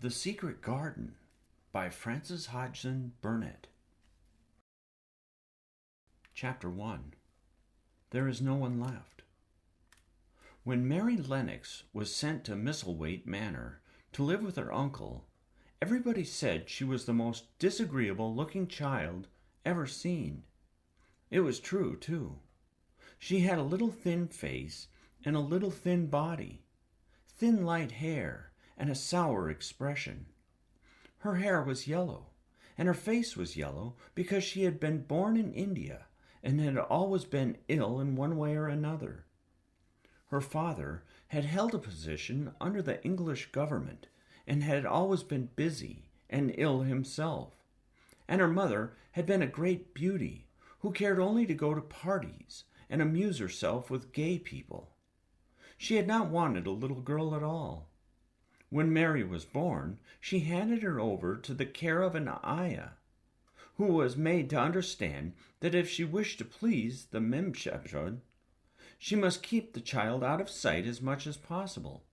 The Secret Garden by Frances Hodgson Burnett. Chapter 1. There is no one left. When Mary Lennox was sent to Misselthwaite Manor to live with her uncle, everybody said she was the most disagreeable-looking child ever seen. It was true, too. She had a little thin face and a little thin body, thin light hair, and a sour expression. Her hair was yellow, and her face was yellow because she had been born in India and had always been ill in one way or another. Her father had held a position under the English government and had always been busy and ill himself, and her mother had been a great beauty who cared only to go to parties and amuse herself with gay people. She had not wanted a little girl at all. When Mary was born, she handed her over to the care of an ayah, who was made to understand that if she wished to please the 𝘠𝘪𝘬𝘦𝘯𝘥𝘴, she must keep the child out of sight as much as possible.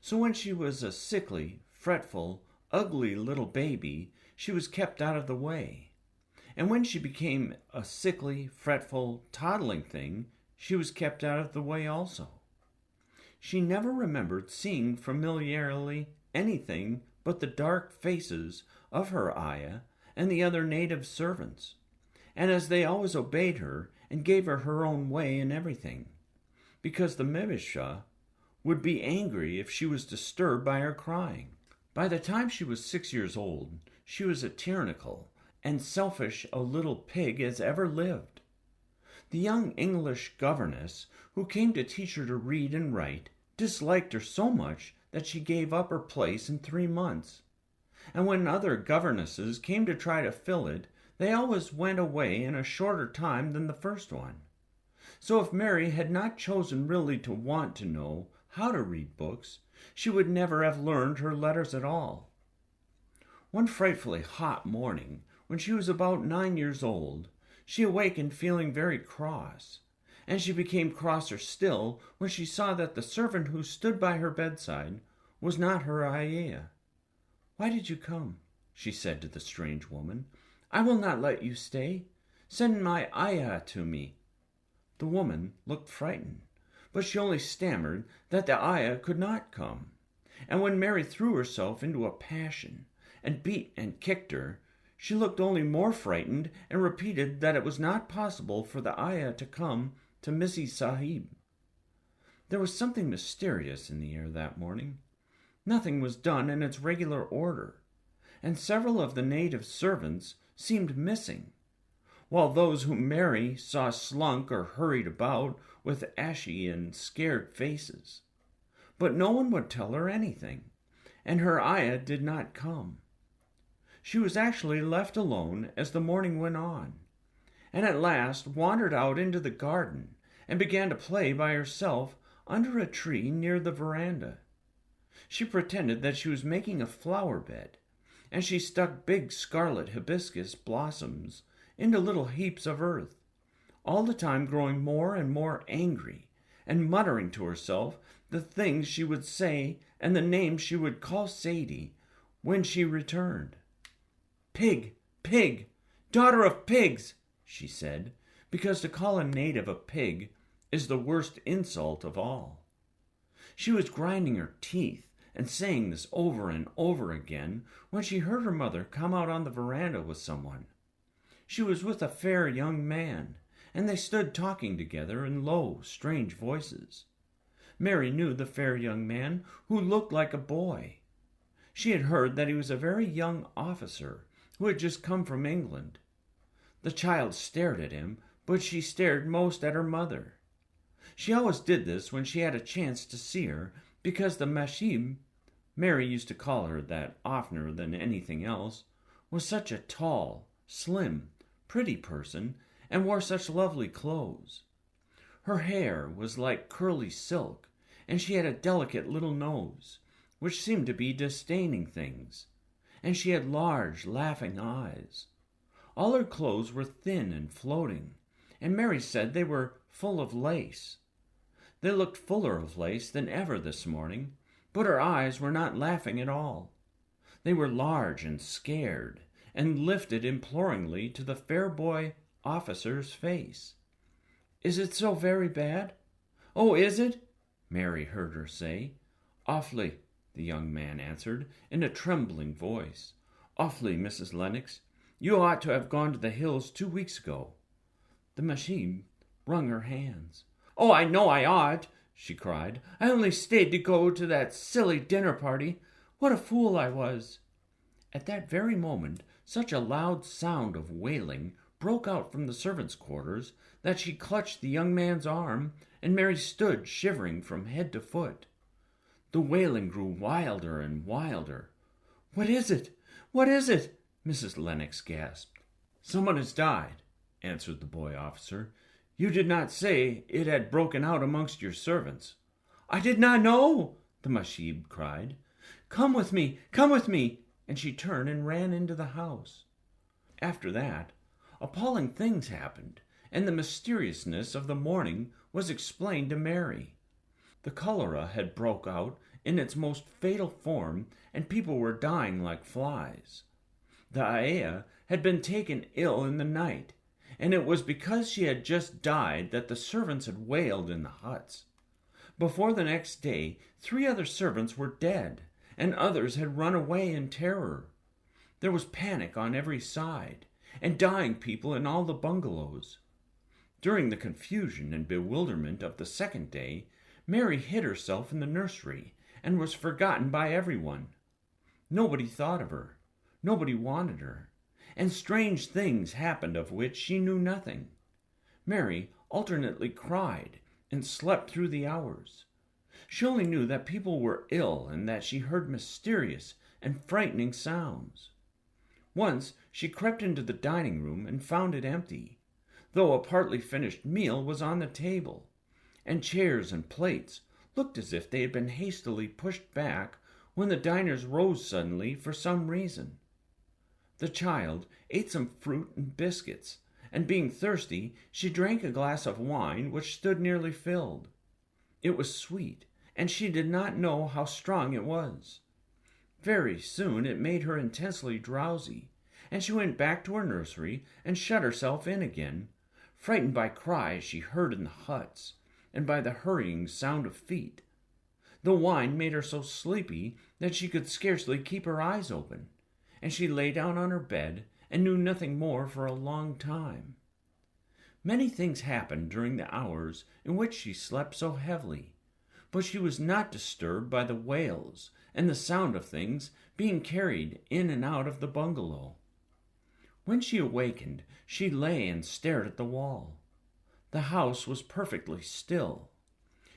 So when she was a sickly, fretful, ugly little baby, she was kept out of the way. And when she became a sickly, fretful, toddling thing, she was kept out of the way also. She never remembered seeing familiarly anything but the dark faces of her ayah and the other native servants, and as they always obeyed her and gave her her own way in everything, because the 𝘠𝘪𝘬𝘦 would be angry if she was disturbed by her crying. By the time she was 6 years old, she was as tyrannical and selfish a little pig as ever lived. The young English governess who came to teach her to read and write disliked her so much that she gave up her place in 3 months. And when other governesses came to try to fill it, they always went away in a shorter time than the first one. So if Mary had not chosen really to want to know how to read books, she would never have learned her letters at all. One frightfully hot morning, when she was about 9 years old, she awakened feeling very cross, and she became crosser still when she saw that the servant who stood by her bedside was not her ayah. "Why did you come?" she said to the strange woman. "I will not let you stay. Send my ayah to me." The woman looked frightened, but she only stammered that the ayah could not come. And when Mary threw herself into a passion and beat and kicked her, she looked only more frightened and repeated that it was not possible for the ayah to come to Missy Sahib. There was something mysterious in the air that morning. Nothing was done in its regular order, and several of the native servants seemed missing, while those whom Mary saw slunk or hurried about with ashy and scared faces. But no one would tell her anything, and her ayah did not come. She was actually left alone as the morning went on, and at last wandered out into the garden and began to play by herself under a tree near the veranda. She pretended that she was making a flower bed, and she stuck big scarlet hibiscus blossoms into little heaps of earth, all the time growing more and more angry and muttering to herself the things she would say and the names she would call Sadie when she returned. "Pig, pig, daughter of pigs," she said, because to call a native a pig is the worst insult of all. She was grinding her teeth and saying this over and over again when she heard her mother come out on the veranda with someone. She was with a fair young man, and they stood talking together in low, strange voices. Mary knew the fair young man, who looked like a boy. She had heard that he was a very young officer who had just come from England. The child stared at him, but she stared most at her mother. She always did this when she had a chance to see her, because the 𝘠𝘪𝘬𝘦, Mary used to call her that oftener than anything else, was such a tall, slim, pretty person, and wore such lovely clothes. Her hair was like curly silk, and she had a delicate little nose, which seemed to be disdaining things, and she had large, laughing eyes. All her clothes were thin and floating, and Mary said they were full of lace. They looked fuller of lace than ever this morning, but her eyes were not laughing at all. They were large and scared, and lifted imploringly to the fair boy officer's face. "Is it so very bad?" "Oh, is it?" Mary heard her say. "Awfully," the young man answered in a trembling voice. "Awfully, Mrs. Lennox. You ought to have gone to the hills 2 weeks ago." The machine wrung her hands. "Oh, I know I ought," she cried. "I only stayed to go to that silly dinner party. What a fool I was." At that very moment, such a loud sound of wailing broke out from the servants' quarters that she clutched the young man's arm, and Mary stood shivering from head to foot. The wailing grew wilder and wilder. "What is it? What is it?" Mrs. Lennox gasped. "Someone has died," answered the boy officer. "You did not say it had broken out amongst your servants." "I did not know," the mashib cried. "Come with me, come with me," and she turned and ran into the house. After that, appalling things happened, and the mysteriousness of the morning was explained to Mary. The cholera had broke out in its most fatal form, and people were dying like flies. The ayah had been taken ill in the night, and it was because she had just died that the servants had wailed in the huts. Before the next day, 3 other servants were dead, and others had run away in terror. There was panic on every side, and dying people in all the bungalows. During the confusion and bewilderment of the second day, Mary hid herself in the nursery and was forgotten by everyone. Nobody thought of her. Nobody wanted her, and strange things happened of which she knew nothing. Mary alternately cried and slept through the hours. She only knew that people were ill and that she heard mysterious and frightening sounds. Once she crept into the dining room and found it empty, though a partly finished meal was on the table, and chairs and plates looked as if they had been hastily pushed back when the diners rose suddenly for some reason. The child ate some fruit and biscuits, and being thirsty, she drank a glass of wine which stood nearly filled. It was sweet, and she did not know how strong it was. Very soon it made her intensely drowsy, and she went back to her nursery and shut herself in again, frightened by cries she heard in the huts, and by the hurrying sound of feet. The wine made her so sleepy that she could scarcely keep her eyes open, and she lay down on her bed and knew nothing more for a long time. Many things happened during the hours in which she slept so heavily, but she was not disturbed by the wails and the sound of things being carried in and out of the bungalow. When she awakened, she lay and stared at the wall. The house was perfectly still.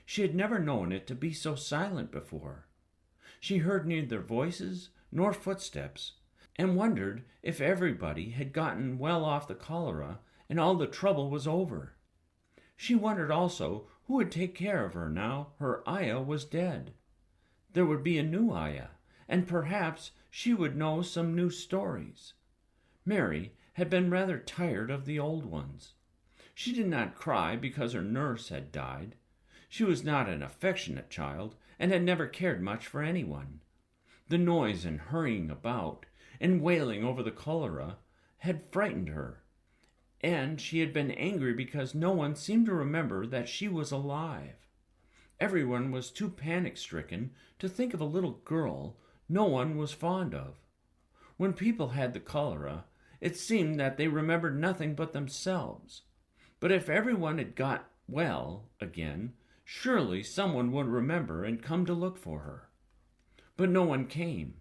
She had never known it to be so silent before. She heard neither voices nor footsteps, and wondered if everybody had gotten well off the cholera and all the trouble was over. She wondered also who would take care of her now her ayah was dead. There would be a new ayah, and perhaps she would know some new stories. Mary had been rather tired of the old ones. She did not cry because her nurse had died. She was not an affectionate child, and had never cared much for anyone. The noise and hurrying about, and wailing over the cholera, had frightened her, and she had been angry because no one seemed to remember that she was alive. Everyone was too panic-stricken to think of a little girl no one was fond of. When people had the cholera, it seemed that they remembered nothing but themselves. But if everyone had got well again, surely someone would remember and come to look for her. But no one came,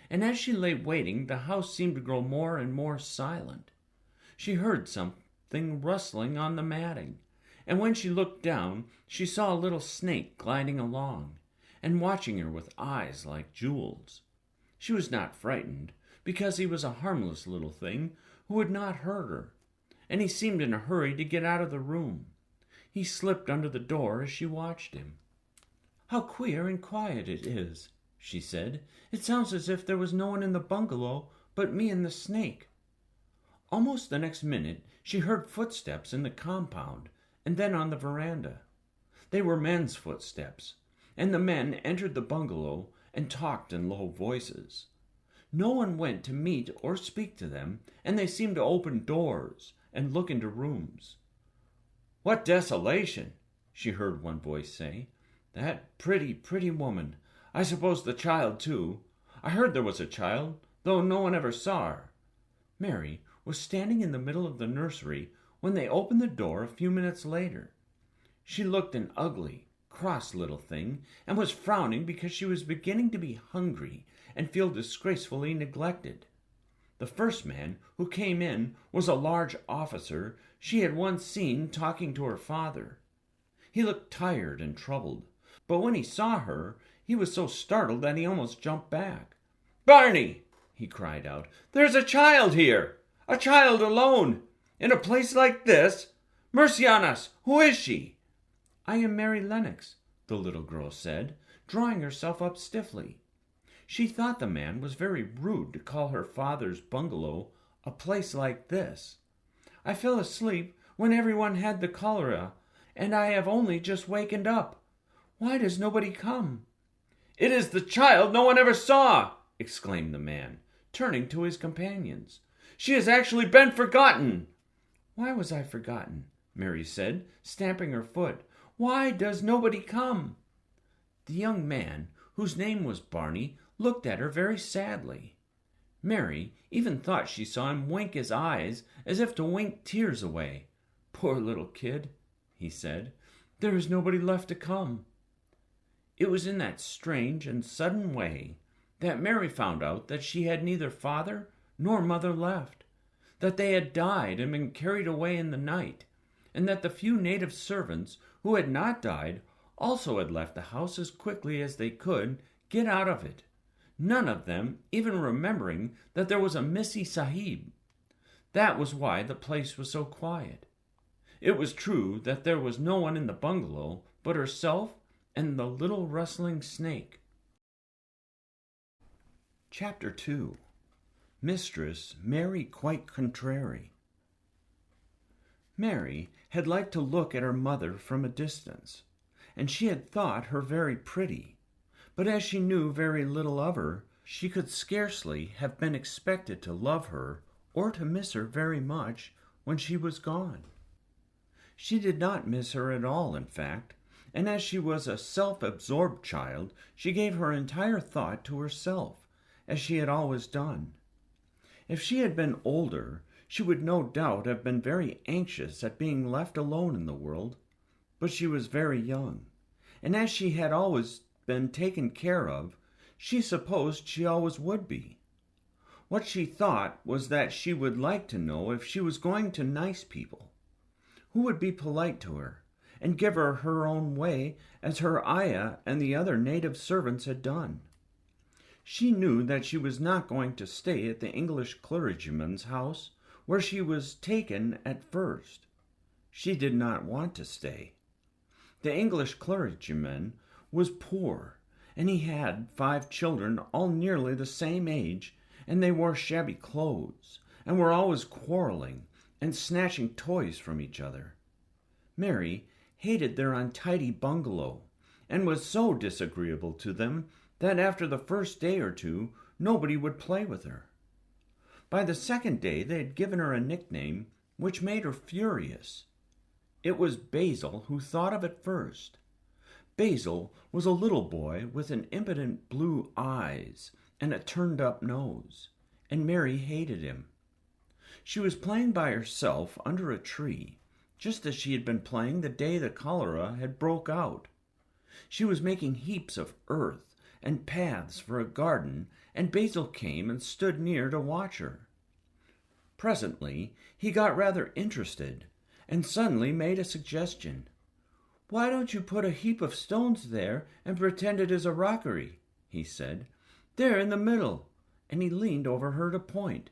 and as she lay waiting, the house seemed to grow more and more silent. She heard something rustling on the matting, and when she looked down, she saw a little snake gliding along, and watching her with eyes like jewels. She was not frightened, because he was a harmless little thing who would not hurt her, and he seemed in a hurry to get out of the room. He slipped under the door as she watched him. "How queer and quiet it is," she said. "It sounds as if there was no one in the bungalow but me and the snake." Almost the next minute she heard footsteps in the compound, and then on the veranda. They were men's footsteps, and the men entered the bungalow and talked in low voices. No one went to meet or speak to them, and they seemed to open doors and look into rooms. "What desolation!" she heard one voice say. "That pretty, pretty woman. I suppose the child, too. I heard there was a child, though no one ever saw her." Mary was standing in the middle of the nursery when they opened the door a few minutes later. She looked an ugly, cross little thing, and was frowning because she was beginning to be hungry and feel disgracefully neglected. The first man who came in was a large officer she had once seen talking to her father. He looked tired and troubled, but when he saw her, he was so startled that he almost jumped back. "Barney!" he cried out. "There's a child here! A child alone! In a place like this! Mercy on us! Who is she?" "I am Mary Lennox," the little girl said, drawing herself up stiffly. She thought the man was very rude to call her father's bungalow a place like this. "I fell asleep when everyone had the cholera, and I have only just wakened up. Why does nobody come?" "It is the child no one ever saw!" exclaimed the man, turning to his companions. "She has actually been forgotten." "Why was I forgotten?" Mary said, stamping her foot. "Why does nobody come?" The young man, whose name was Barney, looked at her very sadly. Mary even thought she saw him wink his eyes as if to wink tears away. "Poor little kid," he said. "There is nobody left to come." It was in that strange and sudden way that Mary found out that she had neither father nor mother left, that they had died and been carried away in the night, and that the few native servants who had not died also had left the house as quickly as they could get out of it, none of them even remembering that there was a Missie Sahib. That was why the place was so quiet. It was true that there was no one in the bungalow but herself and the little rustling snake. Chapter 2. Mistress Mary Quite Contrary. Mary had liked to look at her mother from a distance, and she had thought her very pretty, but as she knew very little of her, she could scarcely have been expected to love her or to miss her very much when she was gone. She did not miss her at all, in fact, and as she was a self-absorbed child, she gave her entire thought to herself, as she had always done. If she had been older, she would no doubt have been very anxious at being left alone in the world, but she was very young, and as she had always been taken care of, she supposed she always would be. What she thought was that she would like to know if she was going to nice people, who would be polite to her, and give her her own way as her ayah and the other native servants had done. She knew that she was not going to stay at the English clergyman's house where she was taken at first. She did not want to stay. The English clergyman was poor, and he had 5 children, all nearly the same age, and they wore shabby clothes, and were always quarreling and snatching toys from each other. Mary hated their untidy bungalow, and was so disagreeable to them that after the first day or two, nobody would play with her. By the second day, they had given her a nickname which made her furious. It was Basil who thought of it first. Basil was a little boy with an impudent blue eyes and a turned-up nose, and Mary hated him. She was playing by herself under a tree, just as she had been playing the day the cholera had broke out. She was making heaps of earth and paths for a garden, and Basil came and stood near to watch her. Presently he got rather interested, and suddenly made a suggestion. "Why don't you put a heap of stones there and pretend it is a rockery?" he said. "There in the middle," and he leaned over her to point.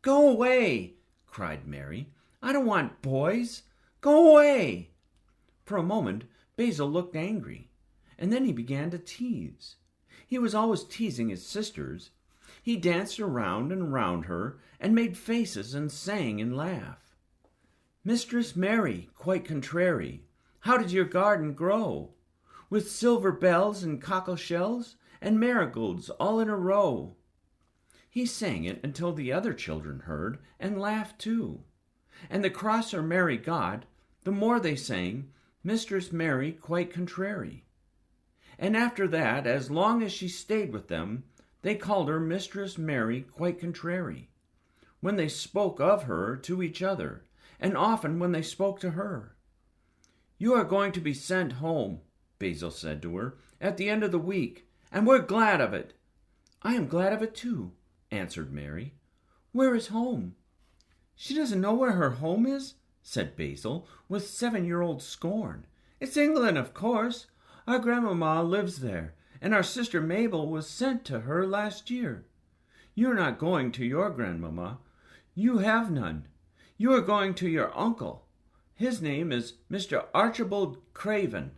"Go away!" cried Mary. "I don't want boys. Go away!" For a moment Basil looked angry, and then he began to tease. He was always teasing his sisters. He danced around and round her, and made faces and sang and laughed. "Mistress Mary, quite contrary, how did your garden grow? With silver bells and cockle shells, and marigolds all in a row." He sang it until the other children heard and laughed too. And the crosser Mary got, the more they sang, Mistress Mary quite contrary. And after that, as long as she stayed with them, they called her Mistress Mary quite contrary, when they spoke of her to each other, and often when they spoke to her. "You are going to be sent home," Basil said to her, "at the end of the week, and we're glad of it." "I am glad of it too," answered Mary. "Where is home?" "She doesn't know where her home is," said Basil, with 7-year-old scorn. "It's England, of course. Our grandmamma lives there, and our sister Mabel was sent to her last year. You're not going to your grandmamma. You have none. You are going to your uncle. His name is Mr. Archibald Craven."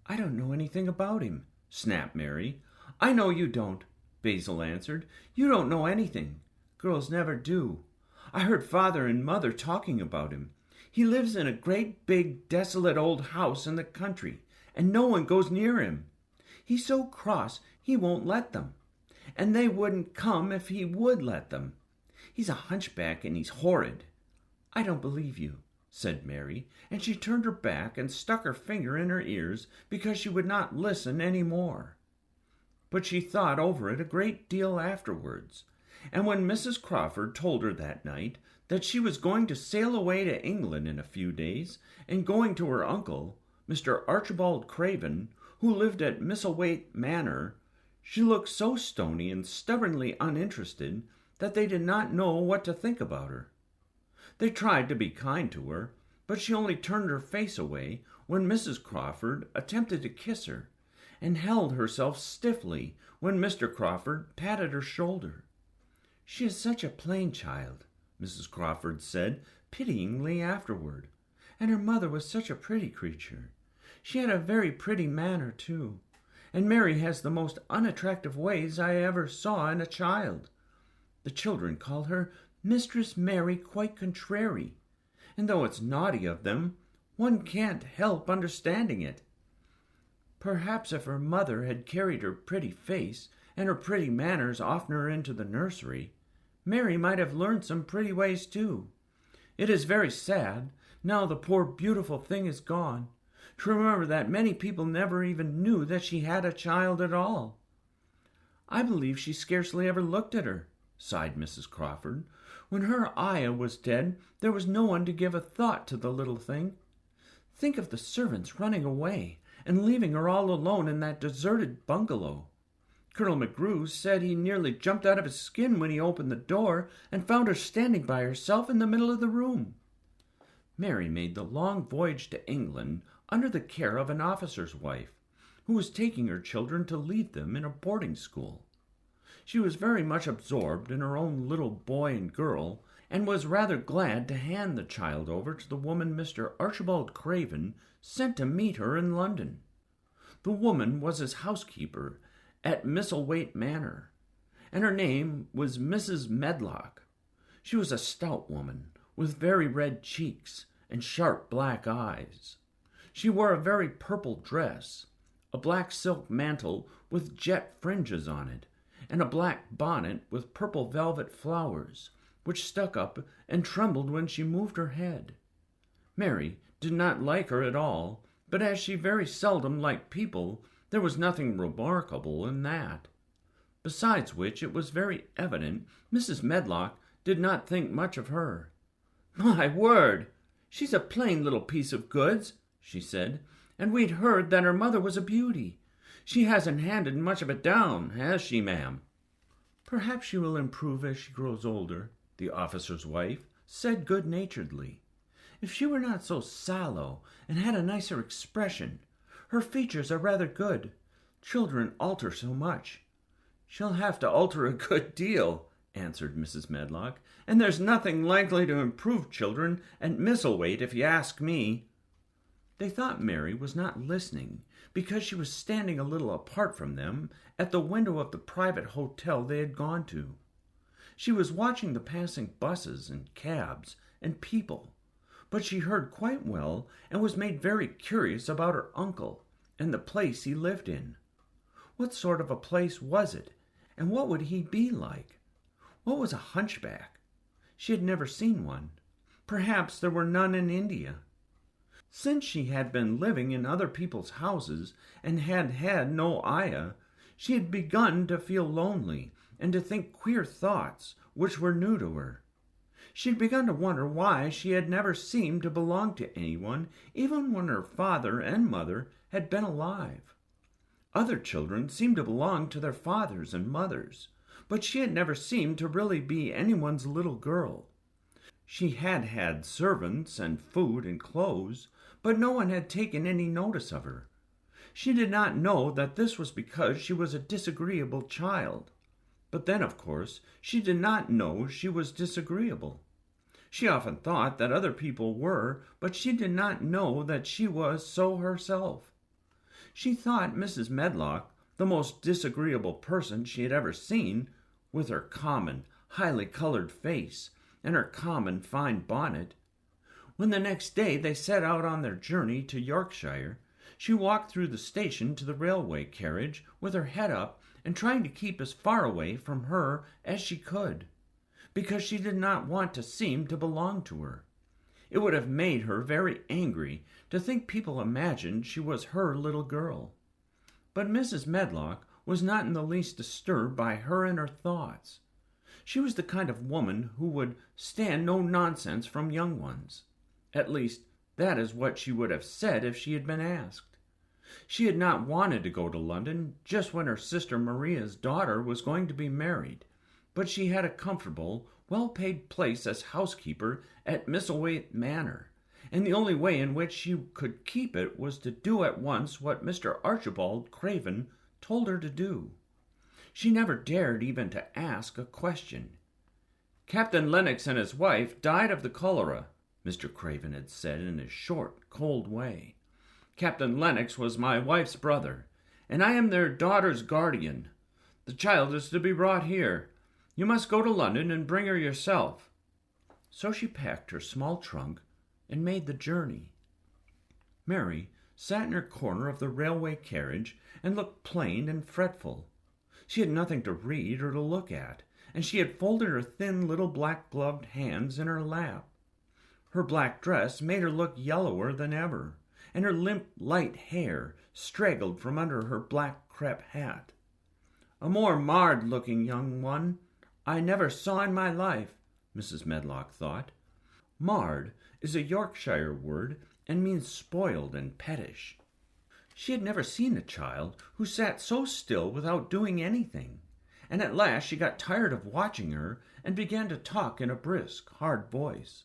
"I don't know anything about him," snapped Mary. "I know you don't," Basil answered. "You don't know anything. Girls never do. I heard Father and Mother talking about him. He lives in a great big desolate old house in the country, and no one goes near him. He's so cross he won't let them, and they wouldn't come if he would let them. He's a hunchback and he's horrid." "I don't believe you," said Mary, and she turned her back and stuck her finger in her ears because she would not listen any more. But she thought over it a great deal afterwards, and when Mrs. Crawford told her that night that she was going to sail away to England in a few days, and going to her uncle, Mr. Archibald Craven, who lived at Misselthwaite Manor, she looked so stony and stubbornly uninterested that they did not know what to think about her. They tried to be kind to her, but she only turned her face away when Mrs. Crawford attempted to kiss her, and held herself stiffly when Mr. Crawford patted her shoulder. "She is such a plain child," Mrs. Crawford said pityingly afterward, "and her mother was such a pretty creature. She had a very pretty manner, too, and Mary has the most unattractive ways I ever saw in a child. The children call her Mistress Mary quite contrary, and though it's naughty of them, one can't help understanding it. Perhaps if her mother had carried her pretty face and her pretty manners oftener into the nursery, Mary might have learned some pretty ways too. It is very sad, now the poor beautiful thing is gone, to remember that many people never even knew that she had a child at all." "I believe she scarcely ever looked at her," sighed Mrs. Crawford. "When her ayah was dead, there was no one to give a thought to the little thing. Think of the servants running away and leaving her all alone in that deserted bungalow. Colonel McGrew said he nearly jumped out of his skin when he opened the door and found her standing by herself in the middle of the room." Mary made the long voyage to England under the care of an officer's wife, who was taking her children to leave them in a boarding school. She was very much absorbed in her own little boy and girl, and was rather glad to hand the child over to the woman Mr. Archibald Craven sent to meet her in London. The woman was his housekeeper at Misselthwaite Manor, and her name was Mrs. Medlock. She was a stout woman, with very red cheeks and sharp black eyes. She wore a very purple dress, a black silk mantle with jet fringes on it, and a black bonnet with purple velvet flowers, which stuck up and trembled when she moved her head. Mary did not like her at all, but as she very seldom liked people, there was nothing remarkable in that. Besides which, it was very evident Mrs. Medlock did not think much of her. "My word, she's a plain little piece of goods," she said, "and we'd heard that her mother was a beauty. She hasn't handed much of it down, has she, ma'am?" "Perhaps she will improve as she grows older," the officer's wife said good-naturedly. "If she were not so sallow and had a nicer expression. Her features are rather good. Children alter so much." "She'll have to alter a good deal," answered Mrs. Medlock, "and there's nothing likely to improve children at Misselthwaite, if you ask me." They thought Mary was not listening, because she was standing a little apart from them at the window of the private hotel they had gone to. She was watching the passing buses and cabs and people, but she heard quite well and was made very curious about her uncle and the place he lived in. What sort of a place was it, and what would he be like? What was a hunchback? She had never seen one. Perhaps there were none in India. Since she had been living in other people's houses and had had no ayah, she had begun to feel lonely and to think queer thoughts which were new to her. She had begun to wonder why she had never seemed to belong to anyone, even when her father and mother had been alive. Other children seemed to belong to their fathers and mothers, but she had never seemed to really be anyone's little girl. She had had servants and food and clothes, but no one had taken any notice of her. She did not know that this was because she was a disagreeable child. But then, of course, she did not know she was disagreeable. She often thought that other people were, but she did not know that she was so herself. She thought Mrs. Medlock the most disagreeable person she had ever seen, with her common, highly colored face and her common fine bonnet. When the next day they set out on their journey to Yorkshire, she walked through the station to the railway carriage with her head up and trying to keep as far away from her as she could, because she did not want to seem to belong to her. It would have made her very angry to think people imagined she was her little girl. But Mrs. Medlock was not in the least disturbed by her and her thoughts. She was the kind of woman who would stand no nonsense from young ones. At least, that is what she would have said if she had been asked. She had not wanted to go to London just when her sister Maria's daughter was going to be married, but she had a comfortable, well-paid place as housekeeper at Misselthwaite Manor, and the only way in which she could keep it was to do at once what Mr. Archibald Craven told her to do. She never dared even to ask a question. "Captain Lennox and his wife died of the cholera," Mr. Craven had said in his short, cold way. "Captain Lennox was my wife's brother, and I am their daughter's guardian. The child is to be brought here. You must go to London and bring her yourself." So she packed her small trunk and made the journey. Mary sat in her corner of the railway carriage and looked plain and fretful. She had nothing to read or to look at, and she had folded her thin little black-gloved hands in her lap. Her black dress made her look yellower than ever, and her limp, light hair straggled from under her black crepe hat. "A more marred-looking young one I never saw in my life," Mrs. Medlock thought. Marred is a Yorkshire word and means spoiled and pettish. She had never seen a child who sat so still without doing anything, and at last she got tired of watching her and began to talk in a brisk, hard voice.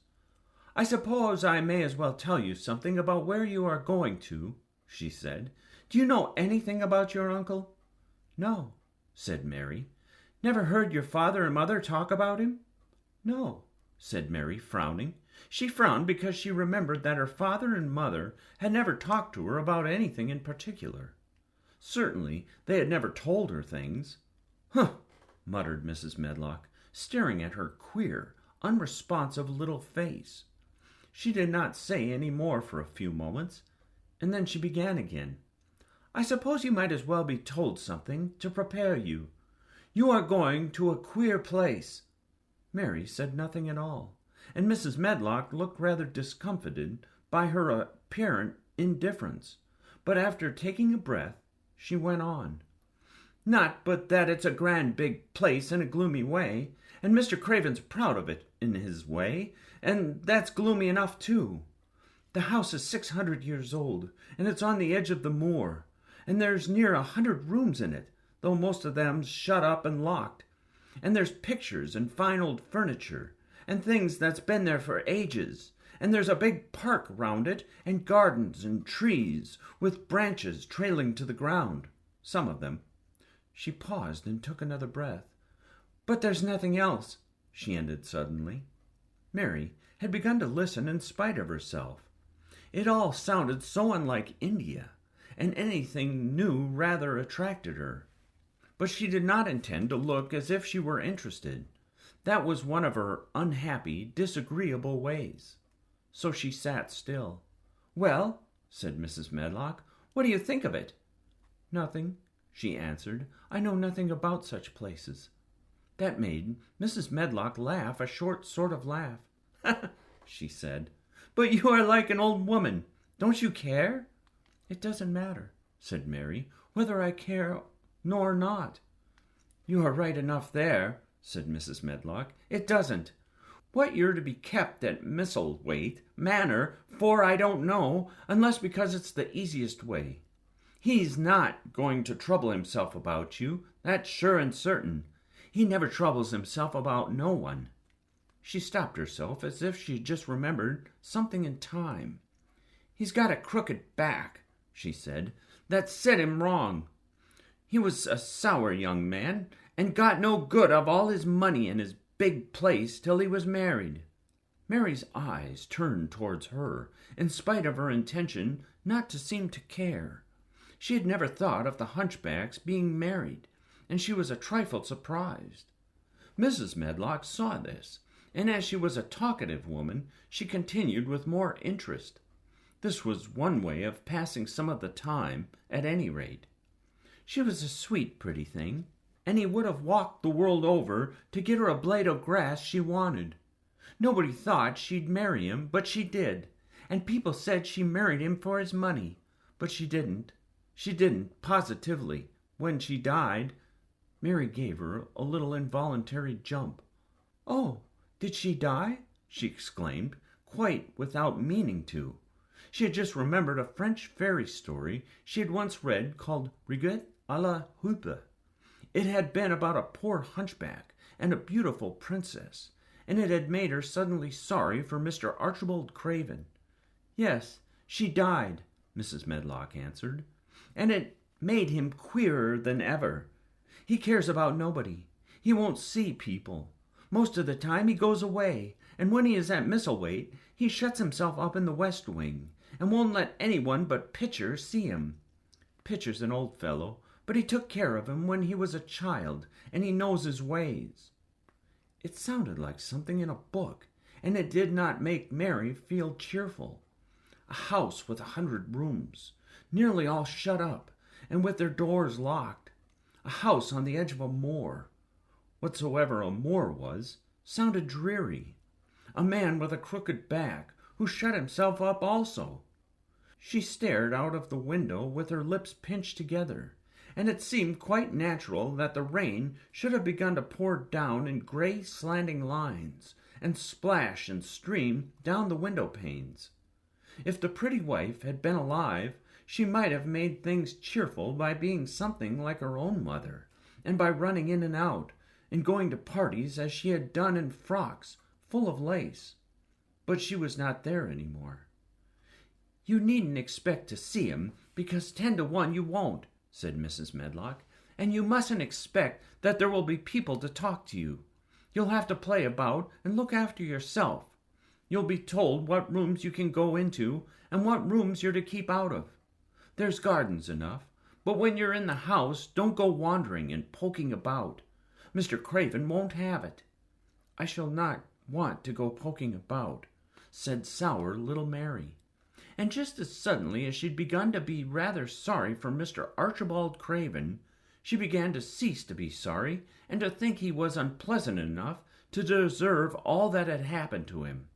"I suppose I may as well tell you something about where you are going to," she said. "Do you know anything about your uncle?" "No," said Mary. "Never heard your father and mother talk about him?" "No," said Mary, frowning. She frowned because she remembered that her father and mother had never talked to her about anything in particular. Certainly they had never told her things. "Huh!" muttered Mrs. Medlock, staring at her queer, unresponsive little face. She did not say any more for a few moments, and then she began again. "I suppose you might as well be told something to prepare you. You are going to a queer place." Mary said nothing at all, and Mrs. Medlock looked rather discomfited by her apparent indifference. But after taking a breath, she went on. "Not but that it's a grand big place in a gloomy way, and Mr. Craven's proud of it in his way, and that's gloomy enough too. The house is 600 years old, and it's on the edge of the moor, and there's near 100 rooms in it, though most of them's shut up and locked. And there's pictures and fine old furniture, and things that's been there for ages, and there's a big park round it, and gardens and trees, with branches trailing to the ground, some of them." She paused and took another breath. "But there's nothing else," she ended suddenly. Mary had begun to listen in spite of herself. It all sounded so unlike India, and anything new rather attracted her. But she did not intend to look as if she were interested. That was one of her unhappy, disagreeable ways. So she sat still. "Well," said Mrs. Medlock, "what do you think of it?" "Nothing," she answered. "I know nothing about such places." That made Mrs. Medlock laugh a short sort of laugh. She said, "But you are like an old woman. Don't you care?" "It doesn't matter," said Mary, "whether I care nor not." "You are right enough there," said Mrs. Medlock. "It doesn't. What you're to be kept at Misselthwaite Manor for I don't know, unless because it's the easiest way. He's not going to trouble himself about you, that's sure and certain. He never troubles himself about no one." She stopped herself as if she had just remembered something in time. "He's got a crooked back," she said, "that set him wrong. He was a sour young man, and got no good of all his money and his big place till he was married." Mary's eyes turned towards her, in spite of her intention not to seem to care. She had never thought of the hunchback's being married, and she was a trifle surprised. Mrs. Medlock saw this, and as she was a talkative woman, she continued with more interest. This was one way of passing some of the time, at any rate. She was a sweet, pretty thing, and he would have walked the world over to get her a blade of grass she wanted. Nobody thought she'd marry him, but she did, and people said she married him for his money, but she didn't. She didn't, positively. When she died, Mary gave her a little involuntary jump. "Oh, did she die?" she exclaimed, quite without meaning to. She had just remembered a French fairy story she had once read called 𝘓𝘬𝘮 à la 𝘓𝘪𝘏. It had been about a poor hunchback and a beautiful princess, and it had made her suddenly sorry for Mr. Archibald Craven. "Yes, she died," Mrs. Medlock answered, "and it made him queerer than ever. He cares about nobody. He won't see people. Most of the time he goes away, and when he is at Misselthwaite, he shuts himself up in the west wing, and won't let anyone but Pitcher see him. Pitcher's an old fellow, but he took care of him when he was a child, and he knows his ways." It sounded like something in a book, and it did not make Mary feel cheerful. A house with 100 rooms, nearly all shut up, and with their doors locked. A house on the edge of a moor. Whatsoever a moor was, sounded dreary. A man with a crooked back, who shut himself up also. She stared out of the window with her lips pinched together, and it seemed quite natural that the rain should have begun to pour down in gray slanting lines, and splash and stream down the window panes. If the pretty wife had been alive, she might have made things cheerful by being something like her own mother, and by running in and out, and going to parties as she had done in frocks full of lace. But she was not there any more. "You needn't expect to see him, because 10 to 1 you won't," said Mrs. Medlock, "and you mustn't expect that there will be people to talk to you. You'll have to play about and look after yourself. You'll be told what rooms you can go into and what rooms you're to keep out of. There's gardens enough, but when you're in the house, don't go wandering and poking about. Mr. Craven won't have it." "I shall not want to go poking about," said sour little Mary. And just as suddenly as she'd begun to be rather sorry for Mr. Archibald Craven, she began to cease to be sorry and to think he was unpleasant enough to deserve all that had happened to him.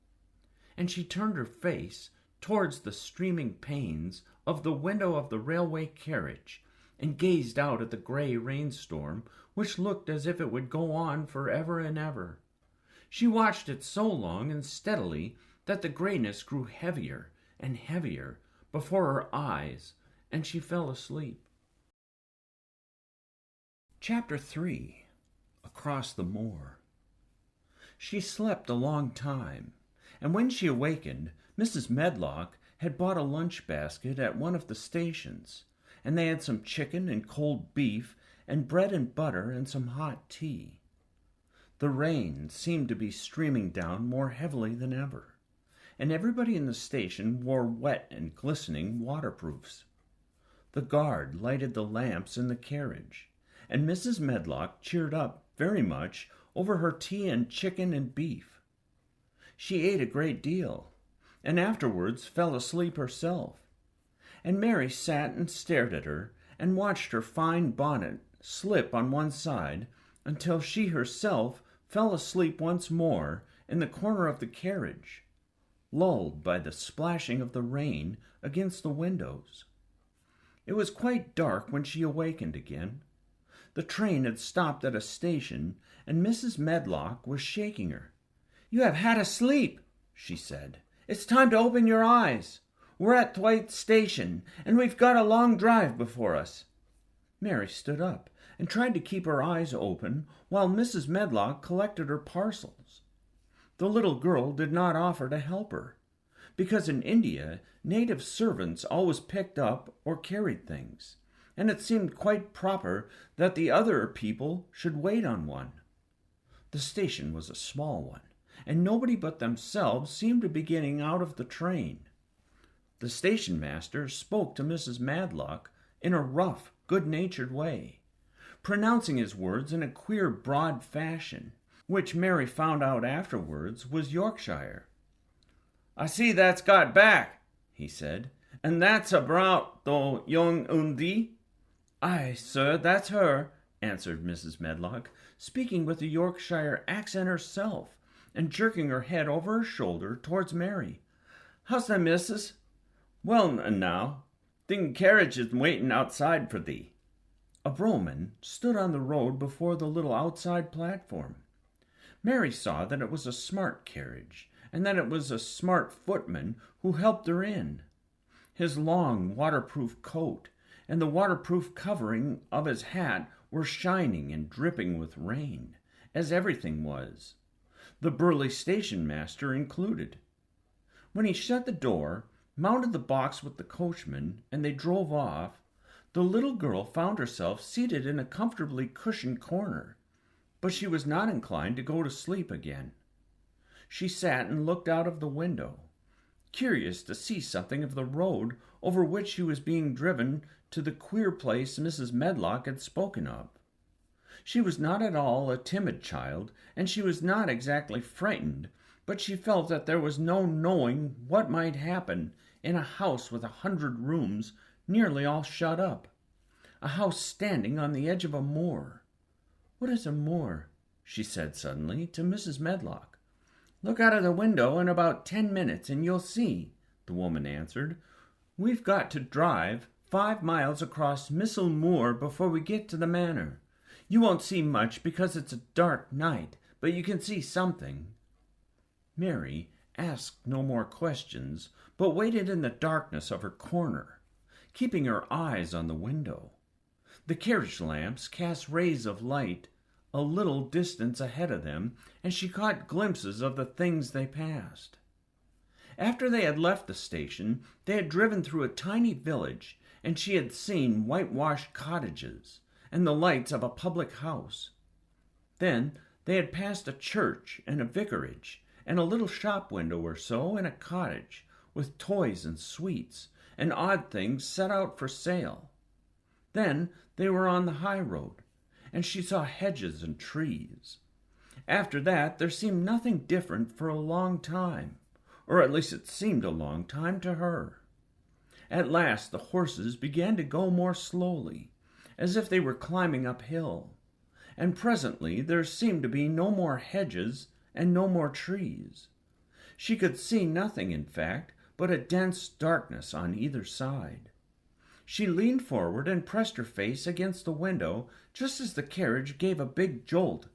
And she turned her face towards the streaming panes of the window of the railway carriage and gazed out at the gray rainstorm, which looked as if it would go on forever and ever. She watched it so long and steadily that the grayness grew heavier and heavier before her eyes, and she fell asleep. Chapter 3. Across the Moor. She slept a long time, and when she awakened, Mrs. Medlock had bought a lunch basket at one of the stations, and they had some chicken and cold beef and bread and butter and some hot tea. The rain seemed to be streaming down more heavily than ever, and everybody in the station wore wet and glistening waterproofs. The guard lighted the lamps in the carriage, and Mrs. Medlock cheered up very much over her tea and chicken and beef. She ate a great deal, and afterwards fell asleep herself, and Mary sat and stared at her and watched her fine bonnet slip on one side until she herself fell asleep once more in the corner of the carriage, lulled by the splashing of the rain against the windows. It was quite dark when she awakened again. The train had stopped at a station, and Mrs. Medlock was shaking her. "You have had a sleep," she said. "It's time to open your eyes. We're at Thwaite Station, and we've got a long drive before us." Mary stood up and tried to keep her eyes open while Mrs. Medlock collected her parcels. The little girl did not offer to help her, because in India native servants always picked up or carried things, and it seemed quite proper that the other people should wait on one. The station was a small one, and nobody but themselves seemed to be getting out of the train. The station master spoke to Mrs. Medlock in a rough, good-natured way, pronouncing his words in a queer, broad fashion, which Mary found out afterwards was Yorkshire. "I see that's got back," he said, "and that's about 𝘠𝘪𝘤𝘦." "Aye, sir, that's her," answered Mrs. Medlock, speaking with a Yorkshire accent herself, and jerking her head over her shoulder towards Mary. "How's the missus?" "Well, now, the carriage is waiting outside for thee." A brougham stood on the road before the little outside platform. Mary saw that it was a smart carriage, and that it was a smart footman who helped her in. His long waterproof coat and the waterproof covering of his hat were shining and dripping with rain, as everything was, the burly station master included. When he shut the door, mounted the box with the coachman, and they drove off, the little girl found herself seated in a comfortably cushioned corner, but she was not inclined to go to sleep again. She sat and looked out of the window, curious to see something of the road over which she was being driven to the queer place Mrs. Medlock had spoken of. She was not at all a timid child, and she was not exactly frightened, but she felt that there was no knowing what might happen in a house with 100 rooms nearly all shut up, a house standing on the edge of a moor. "What is a moor?" she said suddenly to Mrs. Medlock. "Look out of the window in about 10 minutes and you'll see," the woman answered. "We've got to drive 5 miles across Missel Moor before we get to the manor. You won't see much because it's a dark night, but you can see something." Mary asked no more questions, but waited in the darkness of her corner, keeping her eyes on the window. The carriage lamps cast rays of light a little distance ahead of them, and she caught glimpses of the things they passed. After they had left the station, they had driven through a tiny village, and she had seen whitewashed cottages and the lights of a public house. Then they had passed a church and a vicarage, and a little shop window or so in a cottage, with toys and sweets and odd things set out for sale. Then they were on the high road, and she saw hedges and trees. After that there seemed nothing different for a long time, or at least it seemed a long time to her. At last the horses began to go more slowly, as if they were climbing uphill, and presently there seemed to be no more hedges and no more trees. She could see nothing, in fact, but a dense darkness on either side. She leaned forward and pressed her face against the window just as the carriage gave a big jolt.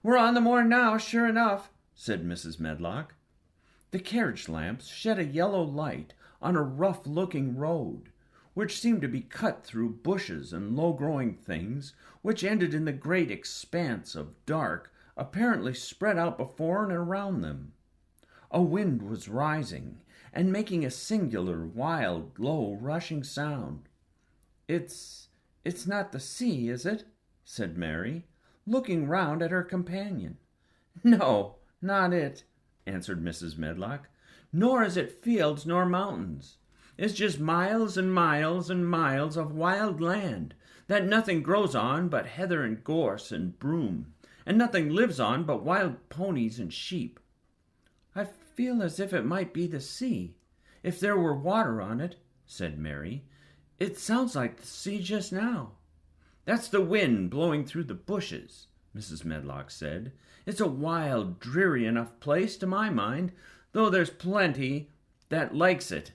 We're on the moor now, sure enough," said Mrs. Medlock. The carriage lamps shed a yellow light on a rough-looking road, which seemed to be cut through bushes and low-growing things, which ended in the great expanse of dark apparently spread out before and around them. A wind was rising and making a singular, wild, low, rushing sound. It's not the sea, is it?" said Mary, looking round at her companion. "No, not it," answered Mrs. Medlock. "Nor is it fields nor mountains. It's just miles and miles and miles of wild land that nothing grows on but heather and gorse and broom, and nothing lives on but wild ponies and sheep." "I feel as if it might be the sea, if there were water on it," said Mary. "It sounds like the sea just now." "That's the wind blowing through the bushes," Mrs. Medlock said. "It's a wild, dreary enough place to my mind, though there's plenty that likes it,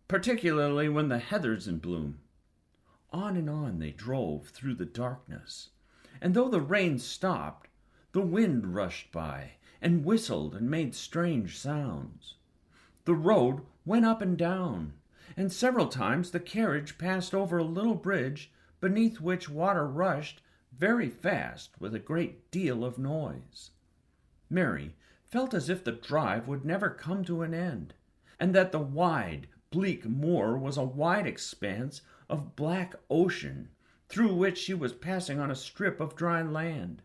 particularly when the heather's in bloom." On and on they drove through the darkness, and though the rain stopped, the wind rushed by and whistled and made strange sounds. The road went up and down, and several times the carriage passed over a little bridge beneath which water rushed very fast with a great deal of noise. Mary felt as if the drive would never come to an end, and that the wide, bleak moor was a wide expanse of black ocean through which she was passing on a strip of dry land.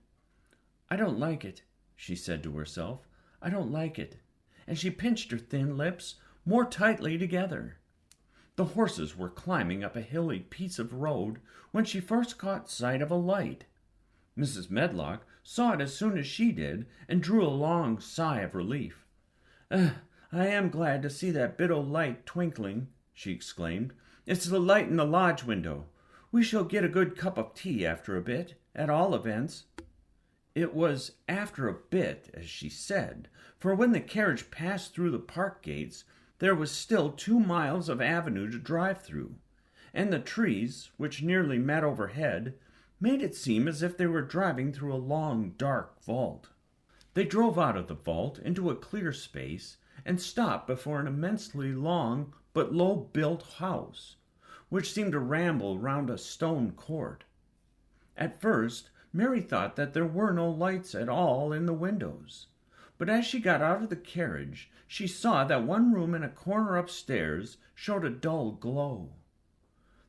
"I don't like it," she said to herself. "I don't like it." And she pinched her thin lips more tightly together. The horses were climbing up a hilly piece of road when she first caught sight of a light. Mrs. Medlock saw it as soon as she did and drew a long sigh of relief. "I am glad to see that bit o' light twinkling," she exclaimed. "It's the light in the lodge window. We shall get a good cup of tea after a bit, at all events." It was after a bit, as she said, for when the carriage passed through the park gates, there was still 2 miles of avenue to drive through, and the trees, which nearly met overhead, made it seem as if they were driving through a long, dark vault. They drove out of the vault into a clear space and stopped before an immensely long but low-built house, which seemed to ramble round a stone court. At first, Mary thought that there were no lights at all in the windows, but as she got out of the carriage, she saw that one room in a corner upstairs showed a dull glow.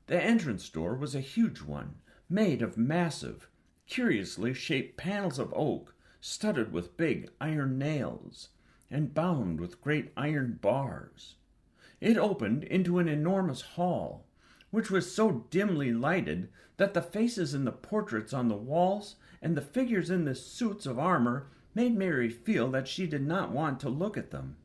The entrance door was a huge one, made of massive, curiously shaped panels of oak, studded with big iron nails, and bound with great iron bars. It opened into an enormous hall, which was so dimly lighted that the faces in the portraits on the walls and the figures in the suits of armor made Mary feel that she did not want to look at them.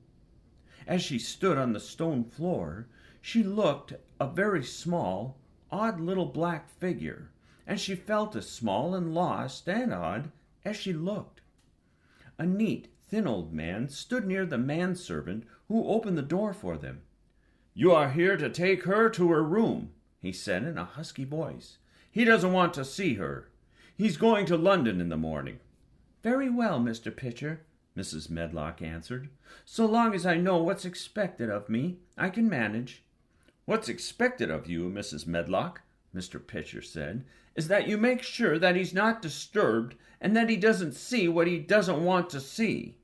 As she stood on the stone floor, she looked a very small, odd little black figure, and she felt as small and lost and odd as she looked. A neat, thin old man stood near the manservant who opened the door for them. "You are here to take her to her room," he said in a husky voice. "He doesn't want to see her. He's going to London in the morning." "Very well, Mr. Pitcher," Mrs. Medlock answered. "So long as I know what's expected of me, I can manage." "What's expected of you, Mrs. Medlock," Mr. Pitcher said, "is that you make sure that he's not disturbed and that he doesn't see what he doesn't want to see."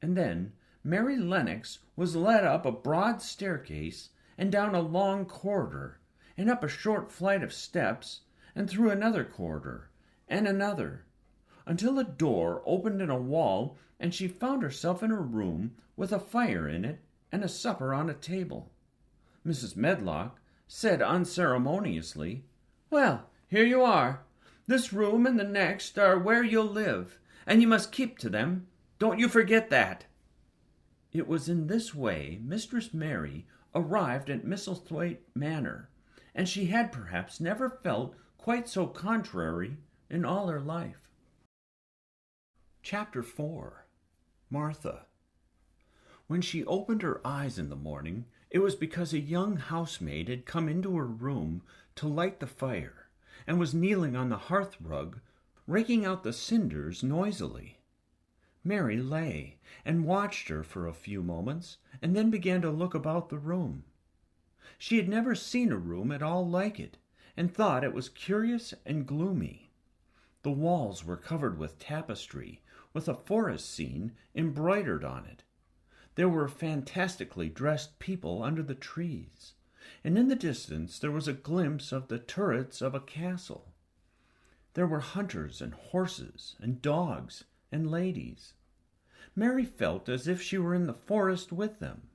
And then Mary Lennox was led up a broad staircase and down a long corridor, and up a short flight of steps, and through another corridor, and another, until a door opened in a wall, and she found herself in a room with a fire in it and a supper on a table. Mrs. Medlock said unceremoniously, "Well, here you are. This room and the next are where you'll live, and you must keep to them. Don't you forget that." It was in this way Mistress Mary arrived at Misselthwaite Manor, and she had perhaps never felt quite so contrary in all her life. Chapter 4. Martha. When she opened her eyes in the morning, it was because a young housemaid had come into her room to light the fire, and was kneeling on the hearth-rug, raking out the cinders noisily. Mary lay and watched her for a few moments, and then began to look about the room. She had never seen a room at all like it, and thought it was curious and gloomy. The walls were covered with tapestry, with a forest scene embroidered on it. There were fantastically dressed people under the trees, and in the distance there was a glimpse of the turrets of a castle. There were hunters and horses and dogs and ladies. Mary felt as if she were in the forest with them.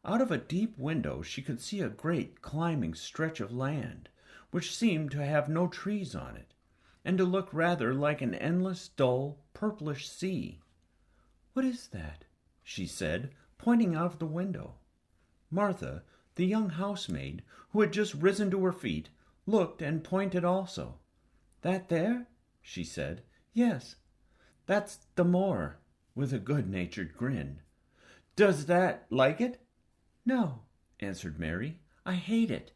Out of a deep window she could see a great climbing stretch of land, which seemed to have no trees on it, and to look rather like an endless, dull, purplish sea. "What is that?" she said, pointing out of the window. Martha, the young housemaid, who had just risen to her feet, looked and pointed also. "That there?" she said. "Yes, that's the Moor," with a good-natured grin. "Does that like it?" "No," answered Mary. "I hate it."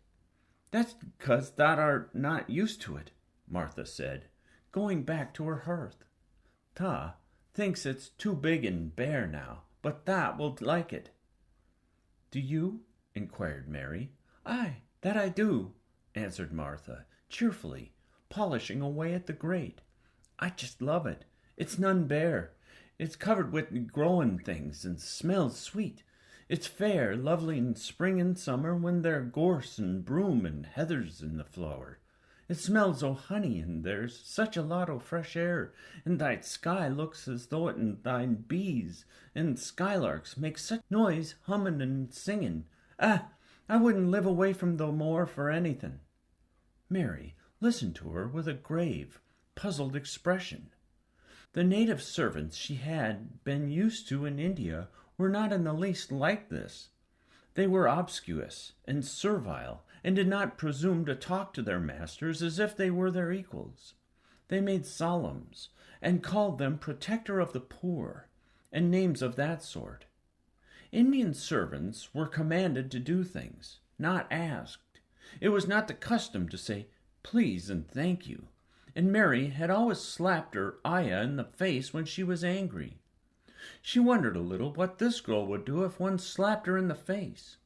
"That's because thou art not used to it," Martha said, going back to her hearth. "Ta thinks it's too big and bare now, but thou wilt like it." "Do you?" inquired Mary. "Aye, that I do," answered Martha, cheerfully, polishing away at the grate. "I just love it. It's none bare. It's covered with growing things and smells sweet. It's fair, lovely in spring and summer when there gorse and broom and heathers in the flower. It smells o' honey, and there's such a lot o' fresh air, and thy sky looks as though it and thine bees and skylarks make such noise humming and singing. Ah, I wouldn't live away from the moor for anything." Mary listened to her with a grave, puzzled expression. The native servants she had been used to in India were not in the least like this. They were obsequious and servile, and did not presume to talk to their masters as if they were their equals. They made salaams, and called them protector of the poor, and names of that sort. Indian servants were commanded to do things, not asked. It was not the custom to say please and thank you, and Mary had always slapped her ayah in the face when she was angry. She wondered a little what this girl would do if one slapped her in the face.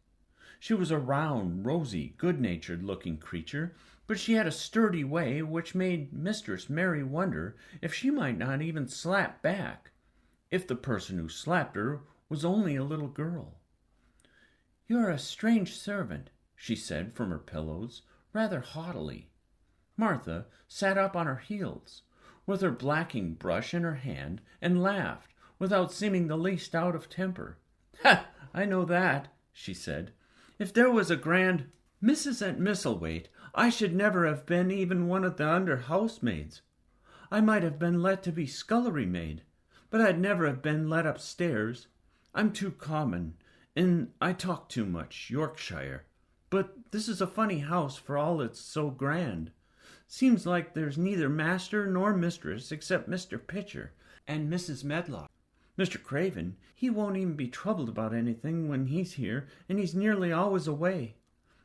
She was a round, rosy, good-natured-looking creature, but she had a sturdy way which made Mistress Mary wonder if she might not even slap back, if the person who slapped her was only a little girl. "You're a strange servant," she said from her pillows, rather haughtily. Martha sat up on her heels, with her blacking brush in her hand, and laughed, without seeming the least out of temper. "Ha! I know that," she said. "If there was a grand Mrs. at Misselthwaite, I should never have been even one of the under housemaids. I might have been let to be scullery maid, but I'd never have been let upstairs. I'm too common, and I talk too much Yorkshire. But this is a funny house for all it's so grand. Seems like there's neither master nor mistress except Mr. Pitcher and Mrs. Medlock. Mr. Craven, he won't even be troubled about anything when he's here, and he's nearly always away.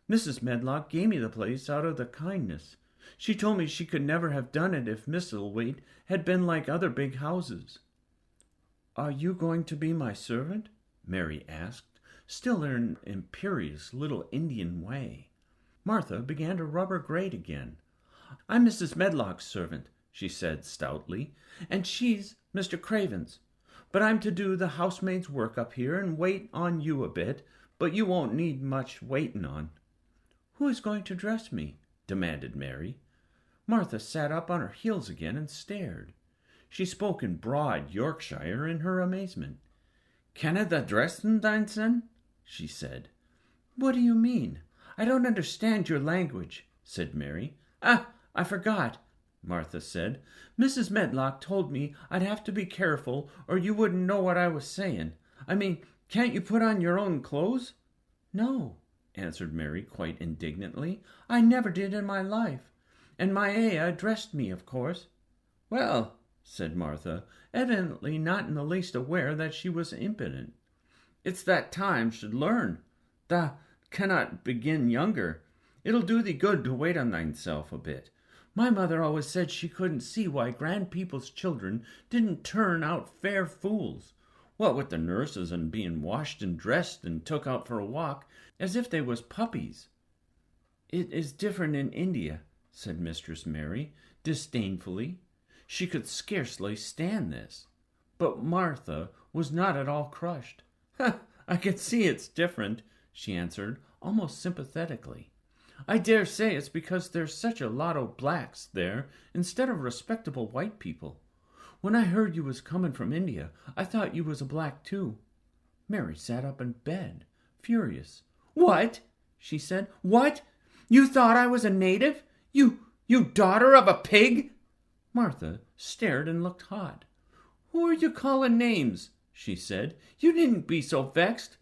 Mrs. Medlock gave me the place out of the kindness. She told me she could never have done it if Misselthwaite had been like other big houses." "Are you going to be my servant?" Mary asked, still in an imperious little Indian way. Martha began to rub her grate again. "I'm Mrs. Medlock's servant," she said stoutly, "and she's Mr. Craven's. But I'm to do the housemaid's work up here and wait on you a bit, but you won't need much waiting on." "Who is going to dress me?" demanded Mary. Martha sat up on her heels again and stared. She spoke in broad Yorkshire in her amazement. "Canna tha dress them, Dynson?" she said. "What do you mean? I don't understand your language," said Mary. "Ah, I forgot," Martha said. "Mrs. Medlock told me I'd have to be careful or you wouldn't know what I was saying. I mean, can't you put on your own clothes?" "No," answered Mary quite indignantly. "I never did in my life. And my ayah dressed me, of course." "Well," said Martha, evidently not in the least aware that she was impudent, "it's that time should learn. Thou cannot begin younger. It'll do thee good to wait on thyself a bit. My mother always said she couldn't see why grand people's children didn't turn out fair fools, what with the nurses and being washed and dressed and took out for a walk, as if they was puppies." "It is different in India," said Mistress Mary, disdainfully. She could scarcely stand this. But Martha was not at all crushed. "I can see it's different," she answered, almost sympathetically. "I dare say it's because there's such a lot o' blacks there instead of respectable white people. When I heard you was coming from India, I thought you was a black too." Mary sat up in bed, furious. "What?" she said. "What? You thought I was a native? You daughter of a pig?" Martha stared and looked hot. "Who are you calling names?" she said. "You needn't be so vexed.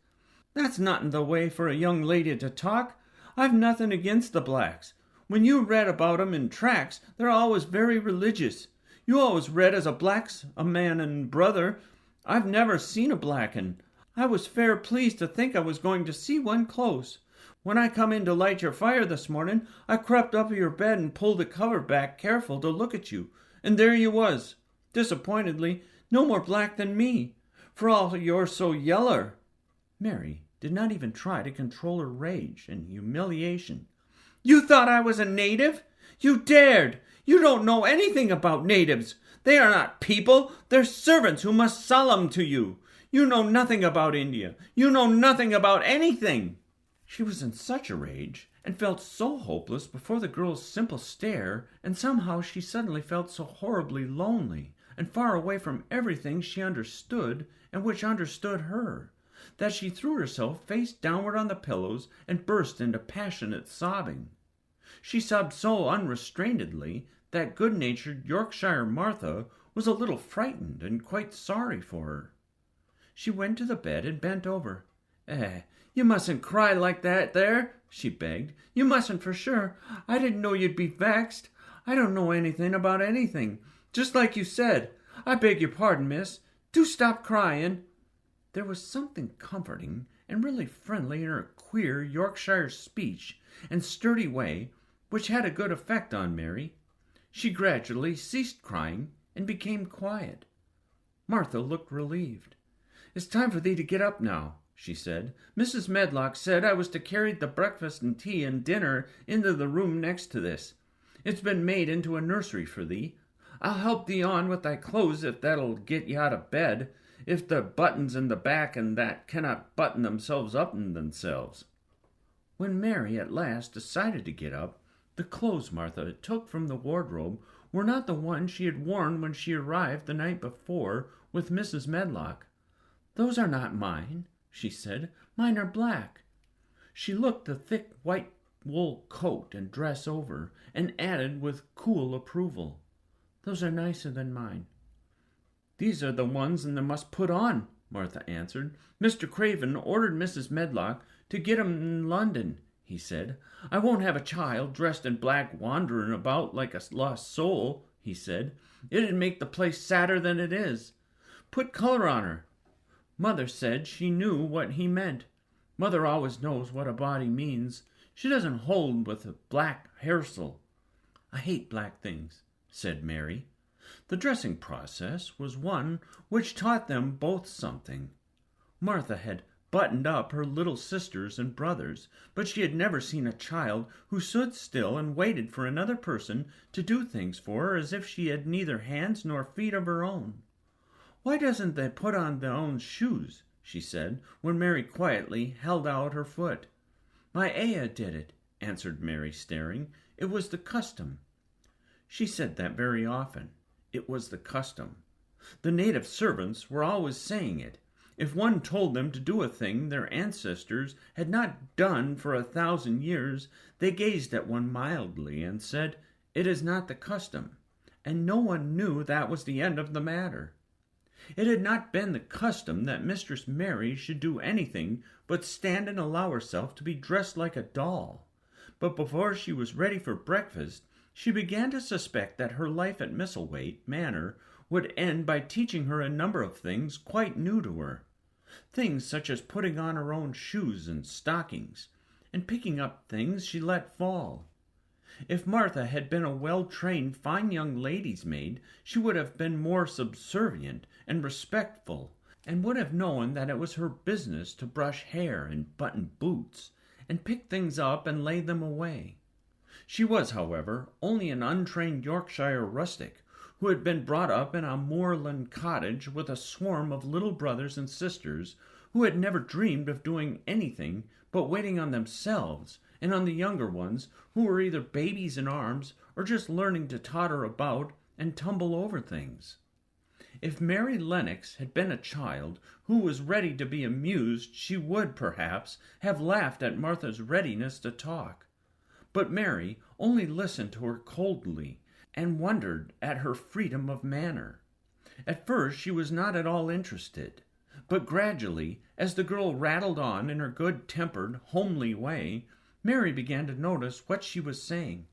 That's not in the way for a young lady to talk. I've nothing against the blacks. When you read about 'em in tracts, they're always very religious. You always read as a black's a man and brother. I've never seen a black un. I was fair pleased to think I was going to see one close. When I come in to light your fire this morning, I crept up your bed and pulled the cover back careful to look at you, and there you was, disappointedly, no more black than me, for all you're so yeller." Mary did not even try to control her rage and humiliation. "You thought I was a native? You dared! You don't know anything about natives. They are not people. They're servants who must solemn to you. You know nothing about India. You know nothing about anything." She was in such a rage and felt so hopeless before the girl's simple stare, and somehow she suddenly felt so horribly lonely and far away from everything she understood and which understood her, that she threw herself face downward on the pillows and burst into passionate sobbing. She sobbed so unrestrainedly that good-natured Yorkshire Martha was a little frightened and quite sorry for her. She went to the bed and bent over. You mustn't cry like that there," she begged. "You mustn't for sure. I didn't know you'd be vexed. I don't know anything about anything, just like you said. I beg your pardon, miss. Do stop crying." There was something comforting and really friendly in her queer Yorkshire speech and sturdy way which had a good effect on Mary. She gradually ceased crying and became quiet. Martha looked relieved. "It's time for thee to get up now," she said. "Mrs. Medlock said I was to carry the breakfast and tea and dinner into the room next to this. It's been made into a nursery for thee. I'll help thee on with thy clothes if that'll get ye out of bed, if the buttons in the back and that cannot button themselves up in themselves." When Mary at last decided to get up, the clothes Martha took from the wardrobe were not the ones she had worn when she arrived the night before with Mrs. Medlock. "Those are not mine," she said. "Mine are black." She looked the thick white wool coat and dress over, and added with cool approval, "Those are nicer than mine." "These are the ones they must put on," Martha answered. "Mr. Craven ordered Mrs. Medlock to get 'em in London," he said. "I won't have a child dressed in black wandering about like a lost soul," he said. "It'd make the place sadder than it is. Put color on her." Mother said she knew what he meant. Mother always knows what a body means. She doesn't hold with a black haircel. "I hate black things," said Mary. The dressing process was one which taught them both something. Martha had buttoned up her little sisters and brothers, but she had never seen a child who stood still and waited for another person to do things for her as if she had neither hands nor feet of her own. "Why doesn't they put on their own shoes?" she said, when Mary quietly held out her foot. "My Aya did it," answered Mary, staring. "It was the custom." She said that very often. It was the custom. The native servants were always saying it. If one told them to do a thing their ancestors had not done for 1,000 years, they gazed at one mildly and said, "It is not the custom," and no one knew that was the end of the matter. It had not been the custom that Mistress Mary should do anything but stand and allow herself to be dressed like a doll. But before she was ready for breakfast, she began to suspect that her life at Misselthwaite Manor would end by teaching her a number of things quite new to her. Things such as putting on her own shoes and stockings, and picking up things she let fall. If Martha had been a well-trained, fine young lady's maid, she would have been more subservient and respectful, and would have known that it was her business to brush hair and button boots, and pick things up and lay them away. She was, however, only an untrained Yorkshire rustic, who had been brought up in a moorland cottage with a swarm of little brothers and sisters, who had never dreamed of doing anything but waiting on themselves and on the younger ones, who were either babies in arms or just learning to totter about and tumble over things. If Mary Lennox had been a child who was ready to be amused, she would, perhaps, have laughed at Martha's readiness to talk. But Mary only listened to her coldly and wondered at her freedom of manner. At first she was not at all interested, but gradually, as the girl rattled on in her good-tempered, homely way, Mary began to notice what she was saying.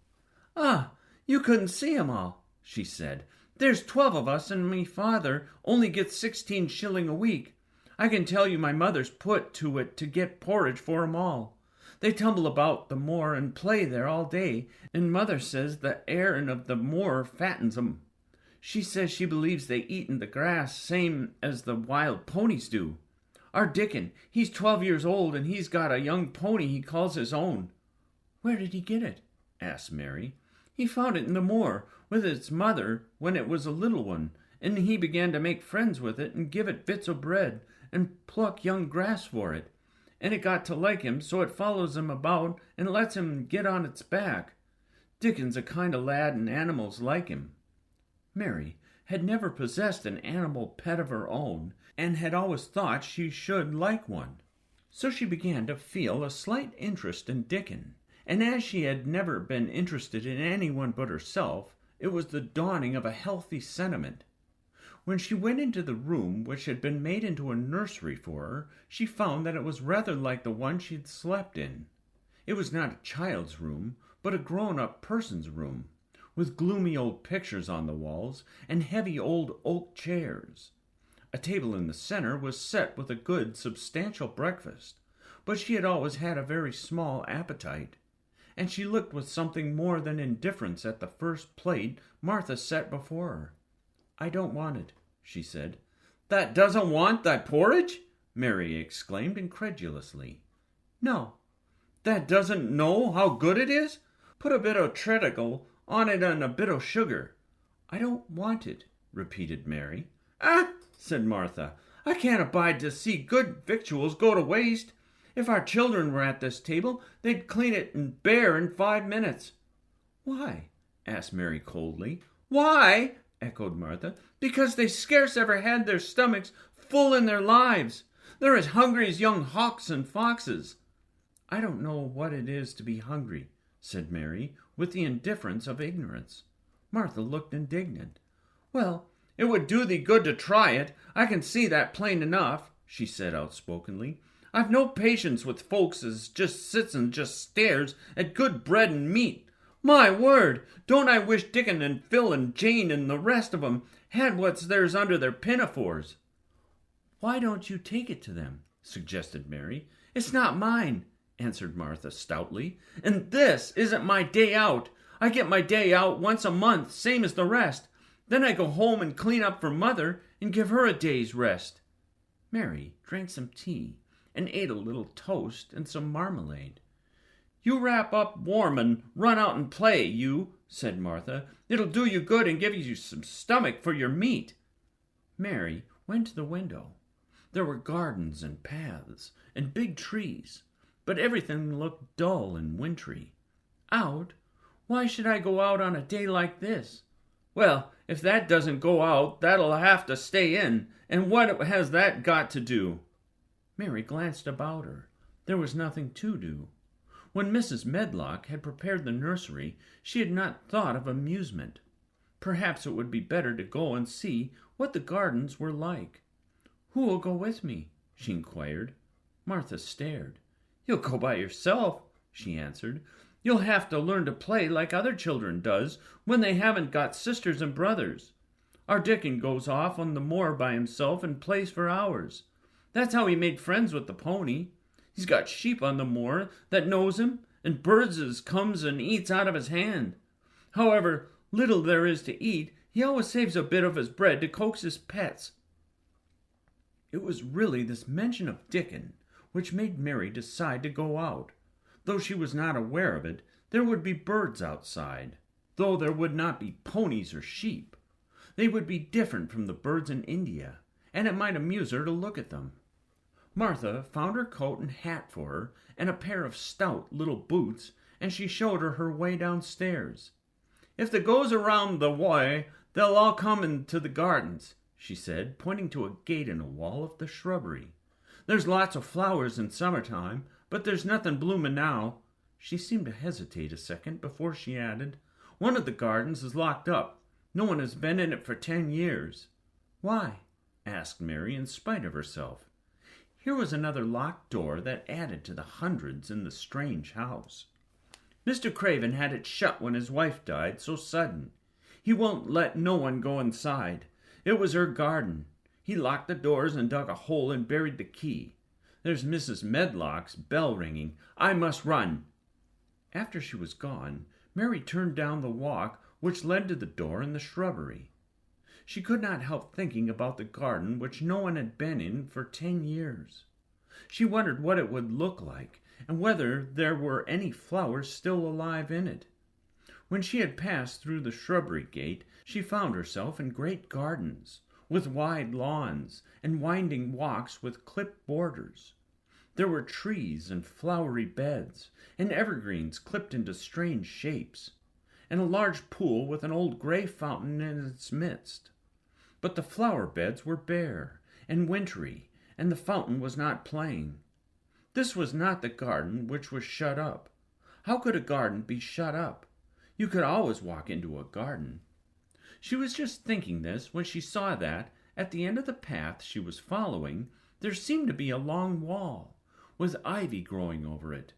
"Ah, you couldn't see 'em all," she said. "There's 12 of us, and me father only gets 16 shilling a week. I can tell you my mother's put to it to get porridge for 'em all. They tumble about the moor and play there all day, and mother says the airing of the moor fattens 'em. She says she believes they eaten the grass same as the wild ponies do. Our Dickon, he's 12 years old, and he's got a young pony he calls his own." "Where did he get it?" asked Mary. "He found it in the moor with its mother when it was a little one, and he began to make friends with it and give it bits of bread and pluck young grass for it. And it got to like him, so it follows him about and lets him get on its back. Dickon's a kind of lad, and animals like him." Mary had never possessed an animal pet of her own, and had always thought she should like one. So she began to feel a slight interest in Dickon, and as she had never been interested in anyone but herself, it was the dawning of a healthy sentiment. When she went into the room which had been made into a nursery for her, she found that it was rather like the one she had slept in. It was not a child's room, but a grown-up person's room, with gloomy old pictures on the walls and heavy old oak chairs. A table in the center was set with a good, substantial breakfast, but she had always had a very small appetite, and she looked with something more than indifference at the first plate Martha set before her. "I don't want it," she said. "That doesn't want thy porridge?" Mary exclaimed incredulously. "No." "That doesn't know how good it is? Put a bit o' treacle on it and a bit o' sugar." "I don't want it," repeated Mary. "Ah," said Martha, "I can't abide to see good victuals go to waste. If our children were at this table, they'd clean it and bare in 5 minutes." "Why?" asked Mary coldly. "Why?" echoed Martha. "Because they scarce ever had their stomachs full in their lives. They're as hungry as young hawks and foxes." "I don't know what it is to be hungry," said Mary, with the indifference of ignorance. Martha looked indignant. "Well, it would do thee good to try it. I can see that plain enough," she said outspokenly. "I've no patience with folks as just sits and just stares at good bread and meat. My word, don't I wish Dickon and Phil and Jane and the rest of 'em had what's theirs under their pinafores." "Why don't you take it to them?" suggested Mary. "It's not mine," answered Martha stoutly, "and this isn't my day out. I get my day out once a month, same as the rest. Then I go home and clean up for mother and give her a day's rest." Mary drank some tea and ate a little toast and some marmalade. "You wrap up warm and run out and play, you," said Martha. "It'll do you good and give you some stomach for your meat." Mary went to the window. There were gardens and paths and big trees, but everything looked dull and wintry. "Out? Why should I go out on a day like this?" "Well, if that doesn't go out, that'll have to stay in, and what has that got to do?" Mary glanced about her. There was nothing to do. When Mrs. Medlock had prepared the nursery, she had not thought of amusement. Perhaps it would be better to go and see what the gardens were like. "Who will go with me?" she inquired. Martha stared. "You'll go by yourself," she answered. "You'll have to learn to play like other children does when they haven't got sisters and brothers. Our Dickon goes off on the moor by himself and plays for hours. That's how he made friends with the pony. He's got sheep on the moor that knows him, and birds as comes and eats out of his hand. However little there is to eat, he always saves a bit of his bread to coax his pets." It was really this mention of Dickon which made Mary decide to go out. Though she was not aware of it, there would be birds outside, though there would not be ponies or sheep. They would be different from the birds in India, and it might amuse her to look at them. Martha found her coat and hat for her, and a pair of stout little boots, and she showed her way downstairs. "If they goes around the way, they'll all come into the gardens," she said, pointing to a gate in a wall of the shrubbery. "There's lots of flowers in summertime, but there's nothing blooming now." She seemed to hesitate a second before she added, "One of the gardens is locked up. No one has been in it for 10 years. "Why?" asked Mary in spite of herself. Here was another locked door that added to the hundreds in the strange house. Mr. Craven had it shut when his wife died so sudden. He won't let no one go inside. It was her garden. He locked the doors and dug a hole and buried the key. There's Mrs. Medlock's bell ringing. I must run." After she was gone, Mary turned down the walk which led to the door in the shrubbery. She could not help thinking about the garden which no one had been in for 10 years. She wondered what it would look like, and whether there were any flowers still alive in it. When she had passed through the shrubbery gate, she found herself in great gardens, with wide lawns and winding walks with clipped borders. There were trees and flowery beds, and evergreens clipped into strange shapes, and a large pool with an old gray fountain in its midst. But the flower beds were bare and wintry, and the fountain was not playing. This was not the garden which was shut up. How could a garden be shut up? You could always walk into a garden. She was just thinking this when she saw that, at the end of the path she was following, there seemed to be a long wall, with ivy growing over it.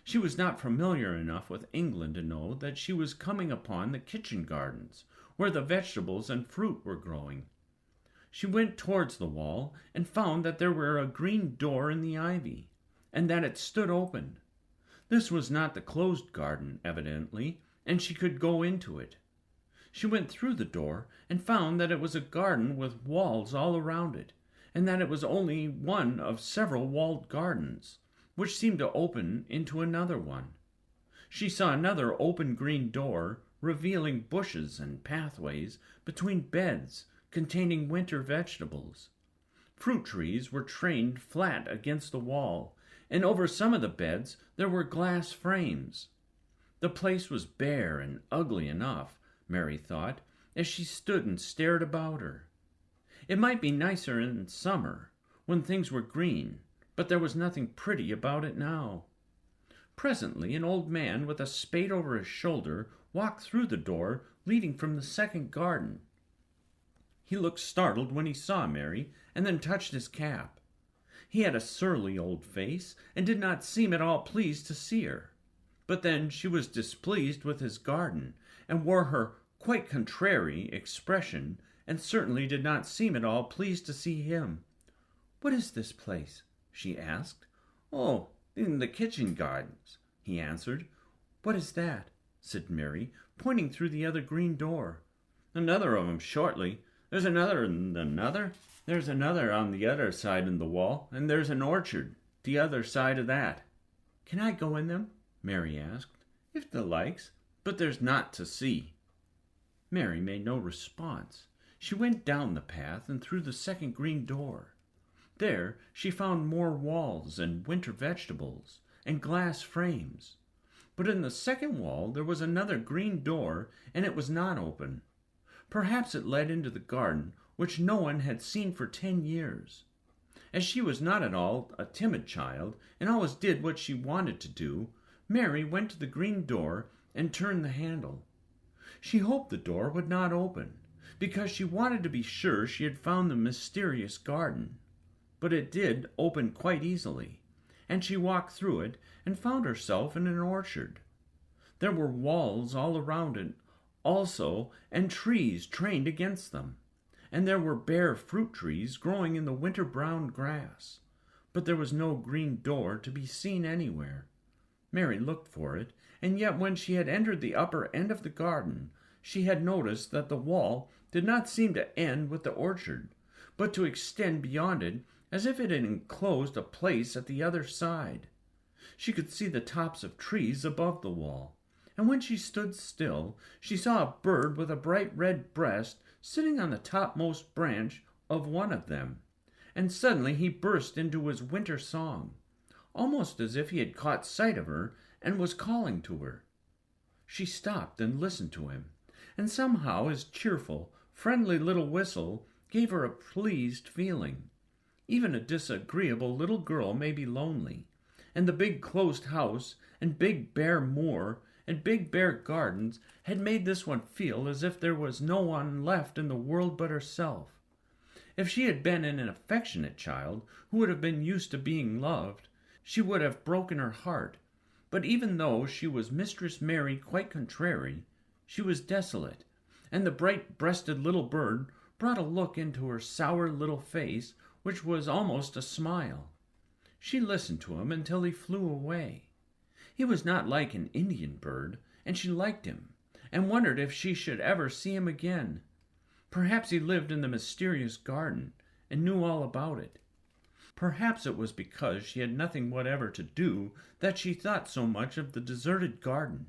She was not familiar enough with England to know that she was coming upon the kitchen gardens, where the vegetables and fruit were growing. She went towards the wall and found that there were a green door in the ivy, and that it stood open. This was not the closed garden, evidently, and she could go into it. She went through the door and found that it was a garden with walls all around it, and that it was only one of several walled gardens, which seemed to open into another one. She saw another open green door, revealing bushes and pathways between beds containing winter vegetables. Fruit trees were trained flat against the wall, and over some of the beds there were glass frames. The place was bare and ugly enough, Mary thought, as she stood and stared about her. It might be nicer in summer, when things were green, but there was nothing pretty about it now. Presently an old man with a spade over his shoulder walked through the door leading from the second garden. He looked startled when he saw Mary, and then touched his cap. He had a surly old face, and did not seem at all pleased to see her. But then she was displeased with his garden, and wore her quite contrary expression, and certainly did not seem at all pleased to see him. "What is this place?" she asked. "Oh, in the kitchen gardens," he answered. "What is that?" said Mary, pointing through the other green door. "Another of 'em shortly. There's another and another. There's another on the other side of the wall, and there's an orchard, the other side of that." "Can I go in them?" Mary asked. "If the likes, but there's naught to see." Mary made no response. She went down the path and through the second green door. There she found more walls and winter vegetables and glass frames. But in the second wall there was another green door, and it was not open. Perhaps it led into the garden, which no one had seen for 10 years. As she was not at all a timid child, and always did what she wanted to do, Mary went to the green door and turned the handle. She hoped the door would not open, because she wanted to be sure she had found the mysterious garden. But it did open quite easily, and she walked through it and found herself in an orchard. There were walls all around it also, and trees trained against them, and there were bare fruit trees growing in the winter-brown grass, but there was no green door to be seen anywhere. Mary looked for it, and yet when she had entered the upper end of the garden, she had noticed that the wall did not seem to end with the orchard, but to extend beyond it as if it had enclosed a place at the other side. She could see the tops of trees above the wall, and when she stood still, she saw a bird with a bright red breast sitting on the topmost branch of one of them, and suddenly he burst into his winter song, almost as if he had caught sight of her and was calling to her. She stopped and listened to him, and somehow his cheerful, friendly little whistle gave her a pleased feeling. Even a disagreeable little girl may be lonely, and the big closed house and big bare moor and big bare gardens had made this one feel as if there was no one left in the world but herself. If she had been an affectionate child who would have been used to being loved, she would have broken her heart, But even though she was Mistress Mary quite contrary, she was desolate, and the bright-breasted little bird brought a look into her sour little face which was almost a smile. She listened to him until he flew away. He was not like an Indian bird, and she liked him, and wondered if she should ever see him again. Perhaps he lived in the mysterious garden, and knew all about it. Perhaps it was because she had nothing whatever to do that she thought so much of the deserted garden.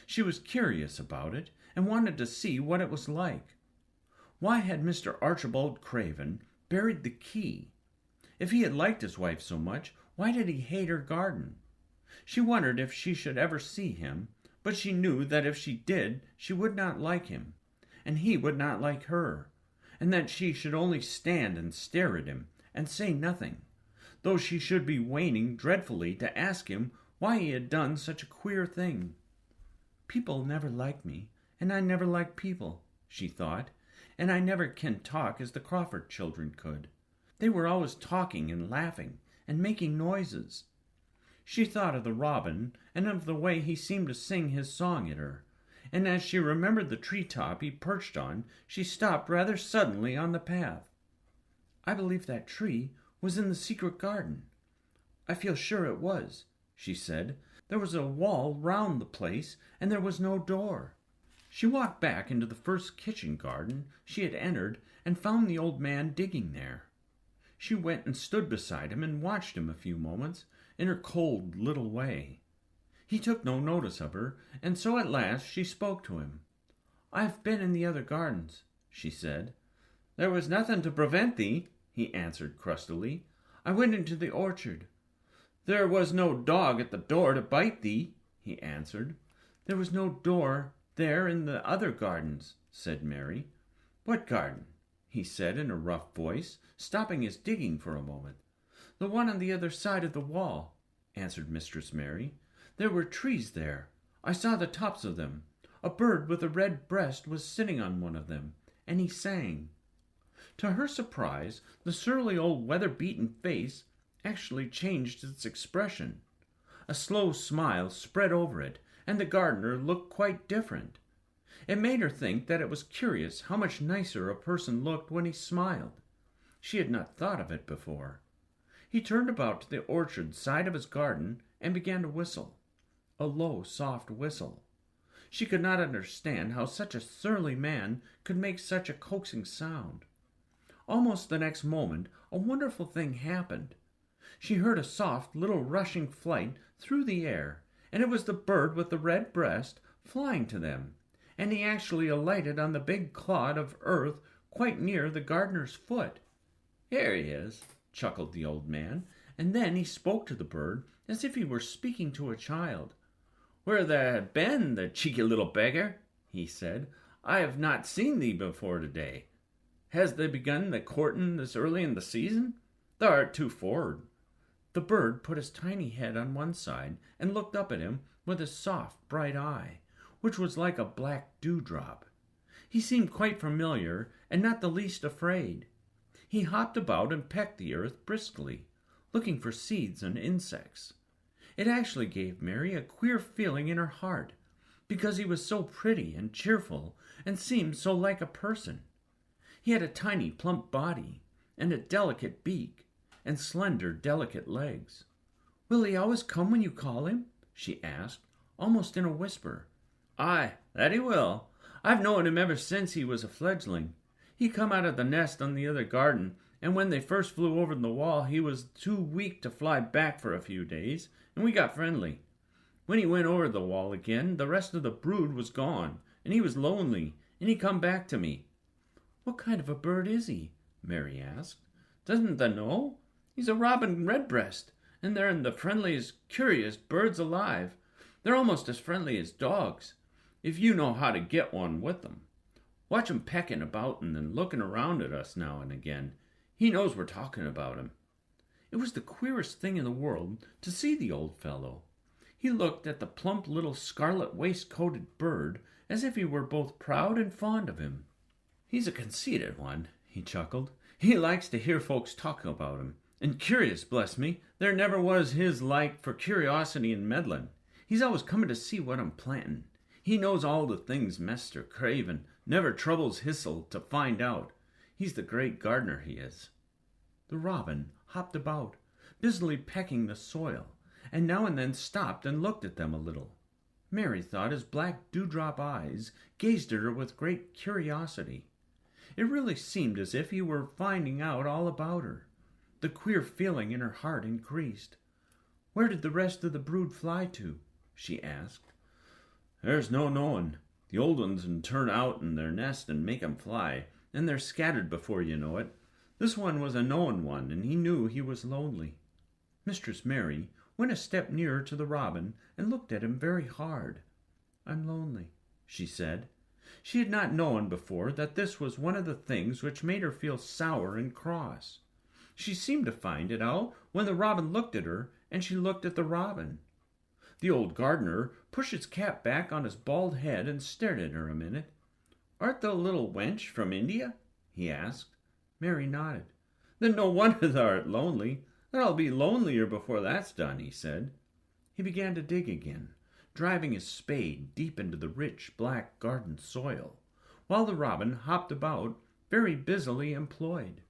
She was curious about it, and wanted to see what it was like. Why had Mr. Archibald Craven buried the key? If he had liked his wife so much, why did he hate her garden? She wondered if she should ever see him, but she knew that if she did, she would not like him, and he would not like her, and that she should only stand and stare at him, and say nothing, though she should be waning dreadfully to ask him why he had done such a queer thing. People never like me, and I never like people, she thought, and I never can talk as the Crawford children could. They were always talking and laughing and making noises. She thought of the robin and of the way he seemed to sing his song at her, and as she remembered the tree-top he perched on, she stopped rather suddenly on the path. I believe that tree was in the secret garden. I feel sure it was, she said. There was a wall round the place, and there was no door. She walked back into the first kitchen garden she had entered and found the old man digging there. She went and stood beside him and watched him a few moments in her cold little way. He took no notice of her, and so at last she spoke to him. "I've been in the other gardens," she said. "There was nothing to prevent thee," he answered crustily. "I went into the orchard." "There was no dog at the door to bite thee," he answered. "There was no door there in the other gardens," said Mary. "What garden?" he said in a rough voice, stopping his digging for a moment. "The one on the other side of the wall," answered Mistress Mary. "There were trees there. I saw the tops of them. A bird with a red breast was sitting on one of them, and he sang." To her surprise, the surly old weather-beaten face actually changed its expression. A slow smile spread over it, and the gardener looked quite different. It made her think that it was curious how much nicer a person looked when he smiled. She had not thought of it before. He turned about to the orchard side of his garden and began to whistle, a low, soft whistle. She could not understand how such a surly man could make such a coaxing sound. Almost the next moment, a wonderful thing happened. She heard a soft little rushing flight through the air, and it was the bird with the red breast flying to them, and he actually alighted on the big clod of earth quite near the gardener's foot. "Here he is," chuckled the old man, and then he spoke to the bird as if he were speaking to a child. "Where thou been, the cheeky little beggar?" he said. "I have not seen thee before today. Has they begun the courting this early in the season? Thou art too forward." The bird put his tiny head on one side and looked up at him with his soft, bright eye, which was like a black dewdrop. He seemed quite familiar and not the least afraid. He hopped about and pecked the earth briskly, looking for seeds and insects. It actually gave Mary a queer feeling in her heart, because he was so pretty and cheerful and seemed so like a person. He had a tiny, plump body, and a delicate beak, and slender, delicate legs. "Will he always come when you call him?" she asked, almost in a whisper. "Aye, that he will. I've known him ever since he was a fledgling. He come out of the nest on the other garden, and when they first flew over the wall he was too weak to fly back for a few days, and we got friendly. When he went over the wall again, the rest of the brood was gone, and he was lonely, and he come back to me." "What kind of a bird is he?" Mary asked. "Doesn't thou know? He's a robin redbreast, and they're the friendliest, curious birds alive. They're almost as friendly as dogs, if you know how to get one with them. Watch him pecking about and then looking around at us now and again. He knows we're talking about him." It was the queerest thing in the world to see the old fellow. He looked at the plump little scarlet waistcoated bird as if he were both proud and fond of him. "He's a conceited one," he chuckled. "He likes to hear folks talk about him. And curious, bless me, there never was his like for curiosity and meddling. He's always coming to see what I'm planting. He knows all the things Mester Craven never troubles hisself to find out. He's the great gardener, he is." The robin hopped about, busily pecking the soil, and now and then stopped and looked at them a little. Mary thought his black dewdrop eyes gazed at her with great curiosity. It really seemed as if he were finding out all about her. The queer feeling in her heart increased. "Where did the rest of the brood fly to?" she asked. "There's no knowing. The old ones turn out in their nest and make 'em fly, and they're scattered before you know it. This one was a knowing one, and he knew he was lonely." Mistress Mary went a step nearer to the robin and looked at him very hard. "I'm lonely," she said. She had not known before that this was one of the things which made her feel sour and cross. She seemed to find it out when the robin looked at her and she looked at the robin. The old gardener pushed his cap back on his bald head and stared at her a minute. "Art thou a little wench from India?" he asked. Mary nodded. "Then no wonder thou art lonely. Thou'll be lonelier before that's done," he said. He began to dig again, driving his spade deep into the rich black garden soil, while the robin hopped about, very busily employed.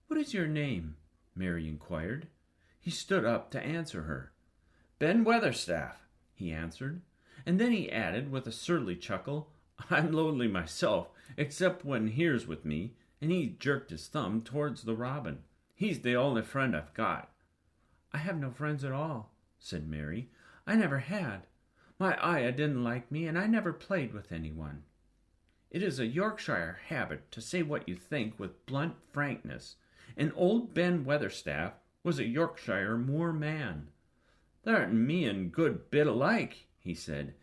"What is your name?" Mary inquired. He stood up to answer her. "Ben Weatherstaff," he answered, and then he added with a surly chuckle, "I'm lonely myself, except when here's with me," and he jerked his thumb towards the robin. "He's the only friend I've got." "I have no friends at all," said Mary. "I never had. My ayah didn't like me, and I never played with anyone." It is a Yorkshire habit to say what you think with blunt frankness, and old Ben Weatherstaff was a Yorkshire Moor man. "Thou'rt and me a good bit alike," he said.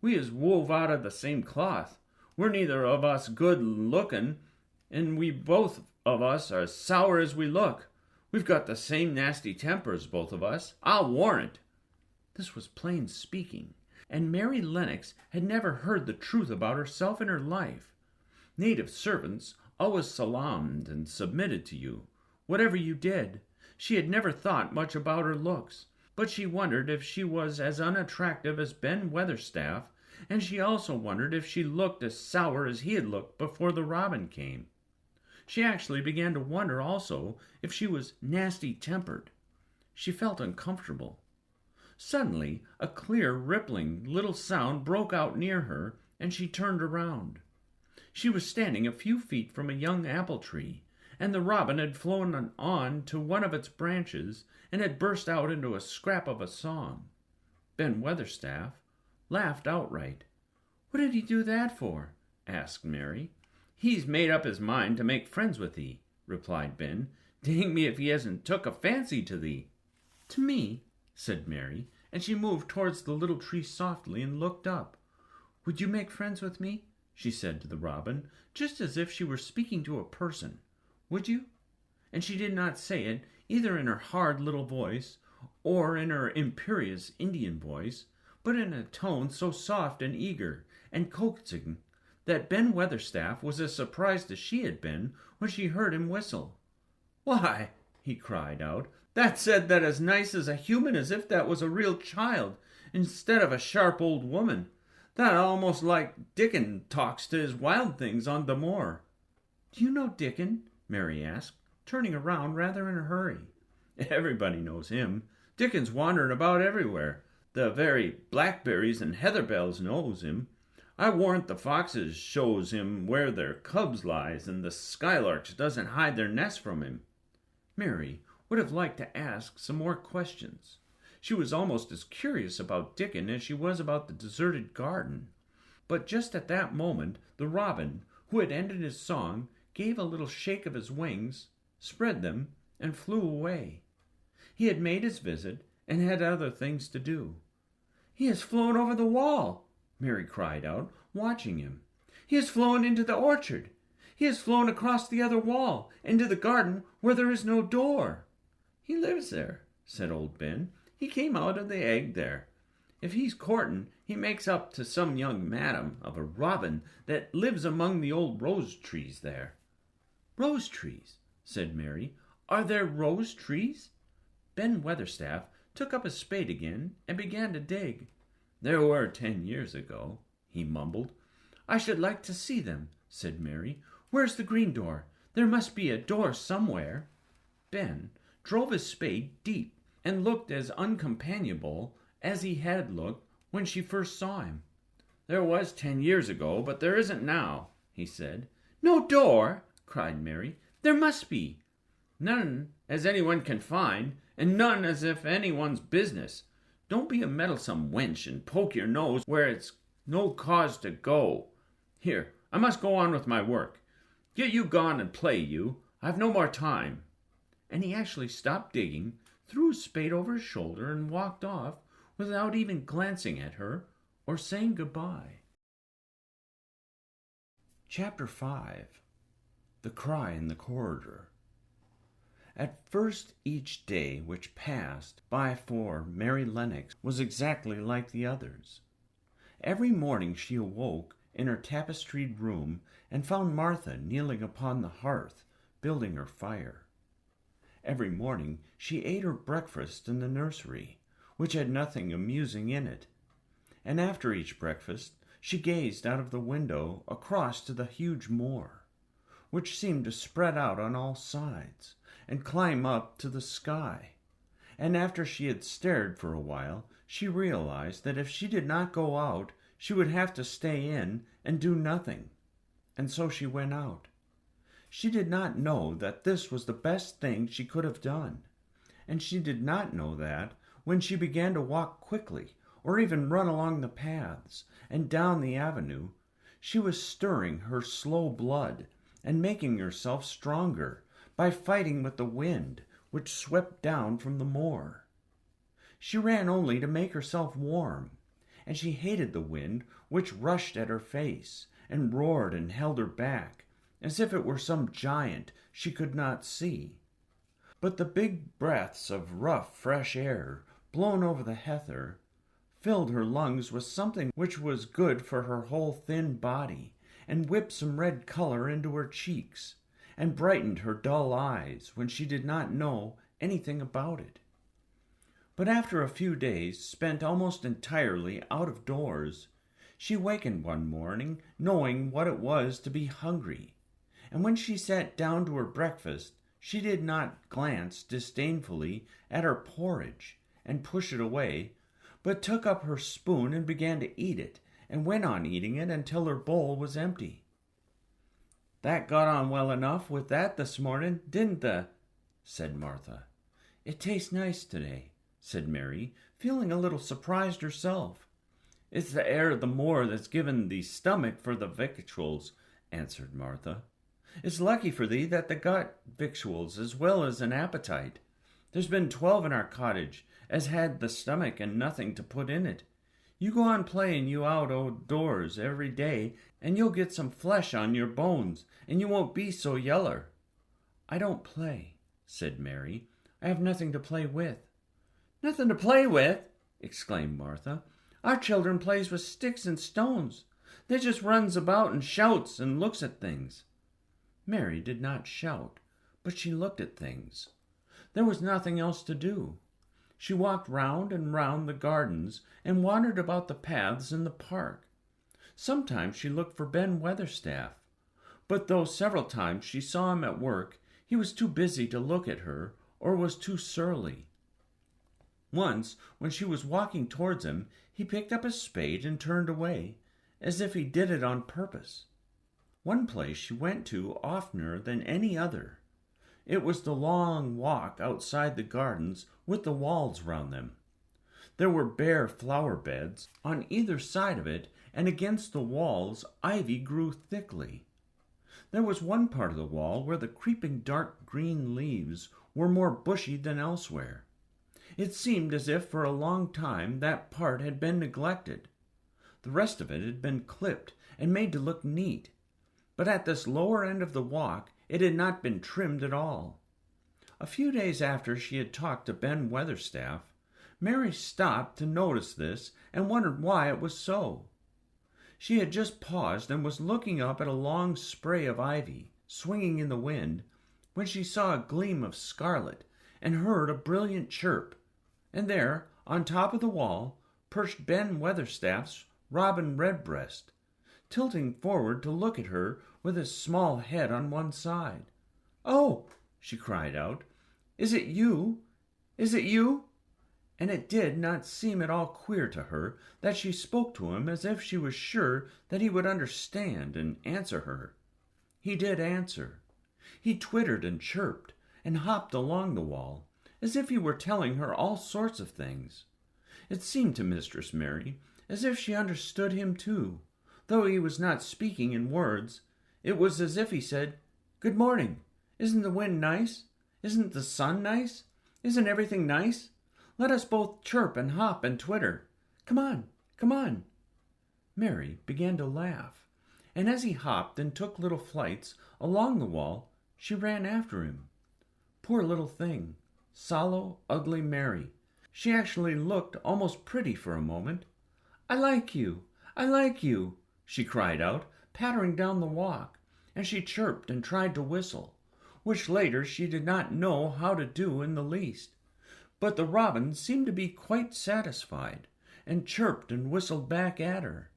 "We is wove out of the same cloth. We're neither of us good looking, and we both of us are as sour as we look. We've got the same nasty tempers, both of us, I'll warrant." This was plain speaking, and Mary Lennox had never heard the truth about herself in her life. Native servants always salaamed and submitted to you, whatever you did. She had never thought much about her looks, but she wondered if she was as unattractive as Ben Weatherstaff, and she also wondered if she looked as sour as he had looked before the robin came. She actually began to wonder also if she was nasty-tempered. She felt uncomfortable. Suddenly, a clear, rippling little sound broke out near her, and she turned around. She was standing a few feet from a young apple tree, and the robin had flown on to one of its branches and had burst out into a scrap of a song. Ben Weatherstaff laughed outright. "What did he do that for?" asked Mary. "He's made up his mind to make friends with thee," replied Ben. "Dang me if he hasn't took a fancy to thee." "To me?" said Mary, and she moved towards the little tree softly and looked up. "Would you make friends with me?" she said to the robin, just as if she were speaking to a person. "Would you?" And she did not say it either in her hard little voice or in her imperious Indian voice, but in a tone so soft and eager and coaxing that Ben Weatherstaff was as surprised as she had been when she heard him whistle. "Why," he cried out, "that said that as nice as a human as if that was a real child, instead of a sharp old woman. That almost like Dickon talks to his wild things on the moor." "Do you know Dickon?" Mary asked, turning around rather in a hurry. "Everybody knows him. Dickon's wandering about everywhere. The very blackberries and heatherbells knows him. I warrant the foxes shows him where their cubs lies, and the skylarks doesn't hide their nests from him." Mary would have liked to ask some more questions. She was almost as curious about Dickon as she was about the deserted garden. But just at that moment the robin, who had ended his song, gave a little shake of his wings, spread them, and flew away. He had made his visit and had other things to do. "He has flown over the wall," Mary cried out, watching him. "He has flown into the orchard. He has flown across the other wall, into the garden where there is no door." "He lives there," said old Ben. "He came out of the egg there. If he's courting, he makes up to some young madam of a robin that lives among the old rose trees there." "Rose trees," said Mary. "Are there rose trees?" Ben Weatherstaff took up his spade again and began to dig. "There were 10 years ago," he mumbled. "I should like to see them," said Mary. "Where's the green door? There must be a door somewhere." Ben drove his spade deep and looked as uncompanionable as he had looked when she first saw him. "There was 10 years ago, but there isn't now," he said. "No door!" cried Mary. "There must be." "None as anyone can find, and none as if anyone's business. Don't be a meddlesome wench and poke your nose where it's no cause to go. Here, I must go on with my work. Get you gone and play, you. I've no more time." And he actually stopped digging, threw his spade over his shoulder, and walked off without even glancing at her or saying goodbye. Chapter 5. The Cry in the Corridor. At first each day which passed by for Mary Lennox was exactly like the others. Every morning she awoke in her tapestried room and found Martha kneeling upon the hearth, building her fire. Every morning she ate her breakfast in the nursery, which had nothing amusing in it, and after each breakfast she gazed out of the window across to the huge moor, which seemed to spread out on all sides and climb up to the sky. And after she had stared for a while, she realized that if she did not go out, she would have to stay in and do nothing. And so she went out. She did not know that this was the best thing she could have done, and she did not know that when she began to walk quickly or even run along the paths and down the avenue, she was stirring her slow blood and making herself stronger by fighting with the wind which swept down from the moor. She ran only to make herself warm, and she hated the wind which rushed at her face and roared and held her back, as if it were some giant she could not see. But the big breaths of rough, fresh air blown over the heather filled her lungs with something which was good for her whole thin body, and whipped some red color into her cheeks, and brightened her dull eyes when she did not know anything about it. But after a few days spent almost entirely out of doors, she wakened one morning knowing what it was to be hungry, and when she sat down to her breakfast, she did not glance disdainfully at her porridge and push it away, but took up her spoon and began to eat it, and went on eating it until her bowl was empty. "That got on well enough with that this morning, didn't the?" said Martha. "It tastes nice today," said Mary, feeling a little surprised herself. "It's the air of the moor that's given thee stomach for the victuals," answered Martha. "It's lucky for thee that thou got victuals as well as an appetite. There's been 12 in our cottage as had the stomach and nothing to put in it. You go on playing you out o' doors every day, and you'll get some flesh on your bones, and you won't be so yeller." "I don't play," said Mary. "I have nothing to play with." "Nothing to play with!" exclaimed Martha. "Our children plays with sticks and stones. They just runs about and shouts and looks at things." Mary did not shout, but she looked at things. There was nothing else to do. She walked round and round the gardens and wandered about the paths in the park. Sometimes she looked for Ben Weatherstaff, but though several times she saw him at work, he was too busy to look at her or was too surly. Once, when she was walking towards him, he picked up his spade and turned away, as if he did it on purpose. One place she went to oftener than any other. It was the long walk outside the gardens with the walls round them. There were bare flower beds on either side of it, and against the walls ivy grew thickly. There was one part of the wall where the creeping dark green leaves were more bushy than elsewhere. It seemed as if for a long time that part had been neglected. The rest of it had been clipped and made to look neat, but at this lower end of the walk it had not been trimmed at all. A few days after she had talked to Ben Weatherstaff, Mary stopped to notice this and wondered why it was so. She had just paused and was looking up at a long spray of ivy swinging in the wind when she saw a gleam of scarlet and heard a brilliant chirp, and there, on top of the wall, perched Ben Weatherstaff's robin redbreast, tilting forward to look at her with his small head on one side. "Oh!" she cried out. "Is it you? Is it you?" And it did not seem at all queer to her that she spoke to him as if she was sure that he would understand and answer her. He did answer. He twittered and chirped and hopped along the wall, as if he were telling her all sorts of things. It seemed to Mistress Mary as if she understood him too, though he was not speaking in words. It was as if he said, "Good morning. Isn't the wind nice? Isn't the sun nice? Isn't everything nice? Let us both chirp and hop and twitter. Come on, come on." Mary began to laugh, and as he hopped and took little flights along the wall, she ran after him. Poor little thing, sallow, ugly Mary. She actually looked almost pretty for a moment. "I like you, I like you," she cried out, pattering down the walk, and she chirped and tried to whistle, which later she did not know how to do in the least. But the robin seemed to be quite satisfied, and chirped and whistled back at her.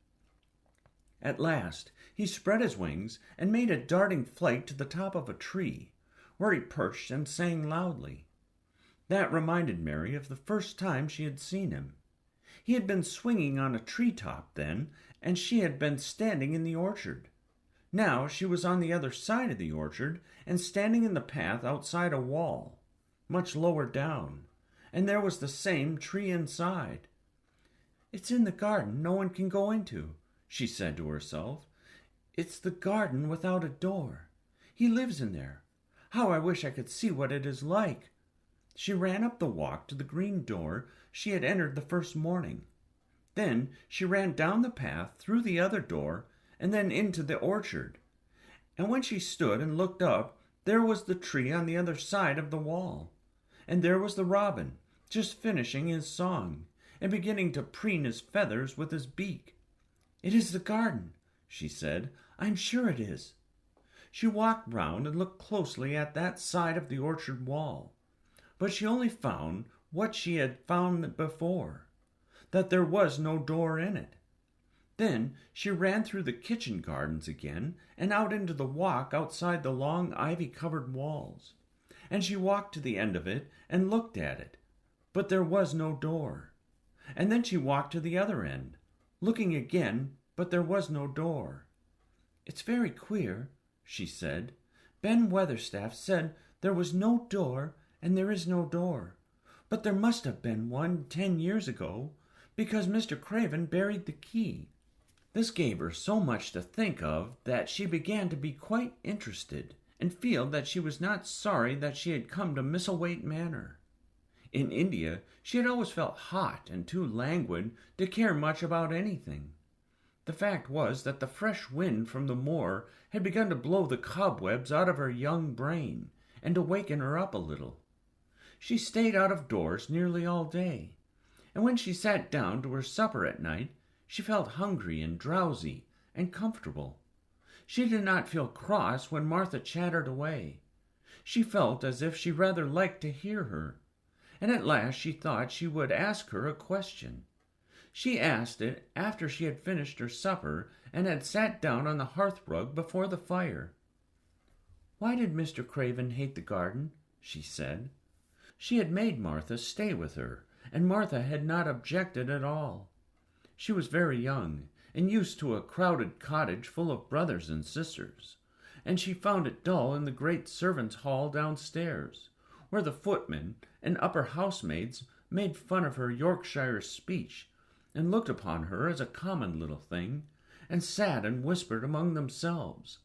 At last he spread his wings and made a darting flight to the top of a tree, where he perched and sang loudly. That reminded Mary of the first time she had seen him. He had been swinging on a tree-top then, and she had been standing in the orchard. Now she was on the other side of the orchard and standing in the path outside a wall, much lower down, and there was the same tree inside. "It's in the garden no one can go into," she said to herself. "It's the garden without a door. He lives in there. How I wish I could see what it is like." She ran up the walk to the green door she had entered the first morning. Then she ran down the path through the other door and then into the orchard. And when she stood and looked up, there was the tree on the other side of the wall. And there was the robin, just finishing his song and beginning to preen his feathers with his beak. "It is the garden," she said. "I'm sure it is." She walked round and looked closely at that side of the orchard wall, but she only found what she had found before, that there was no door in it. Then she ran through the kitchen gardens again and out into the walk outside the long ivy-covered walls, and she walked to the end of it and looked at it, but there was no door. And then she walked to the other end, looking again, but there was no door. "It's very queer," she said. "Ben Weatherstaff said there was no door, and there is no door. But there must have been one 10 years ago, because Mr. Craven buried the key." This gave her so much to think of that she began to be quite interested and feel that she was not sorry that she had come to Misselthwaite Manor. In India, she had always felt hot and too languid to care much about anything. The fact was that the fresh wind from the moor had begun to blow the cobwebs out of her young brain and to waken her up a little. She stayed out of doors nearly all day, and when she sat down to her supper at night, she felt hungry and drowsy and comfortable. She did not feel cross when Martha chattered away. She felt as if she rather liked to hear her, and at last she thought she would ask her a question. She asked it after she had finished her supper and had sat down on the hearth-rug before the fire. "Why did Mr. Craven hate the garden?" she said. She had made Martha stay with her, and Martha had not objected at all. She was very young, and used to a crowded cottage full of brothers and sisters, and she found it dull in the great servants' hall downstairs, where the footmen and upper housemaids made fun of her Yorkshire speech, and looked upon her as a common little thing, and sat and whispered among themselves.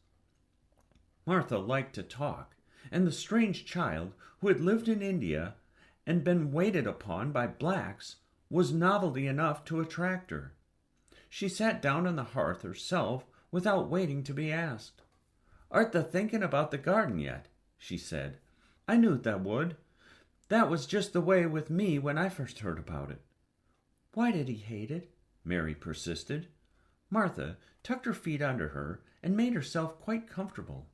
Martha liked to talk, and the strange child who had lived in India and been waited upon by blacks was novelty enough to attract her. She sat down on the hearth herself without waiting to be asked. "Art thou thinking about the garden yet?" she said. "I knew thou would. That was just the way with me when I first heard about it." "Why did he hate it?" Mary persisted. Martha tucked her feet under her and made herself quite comfortable.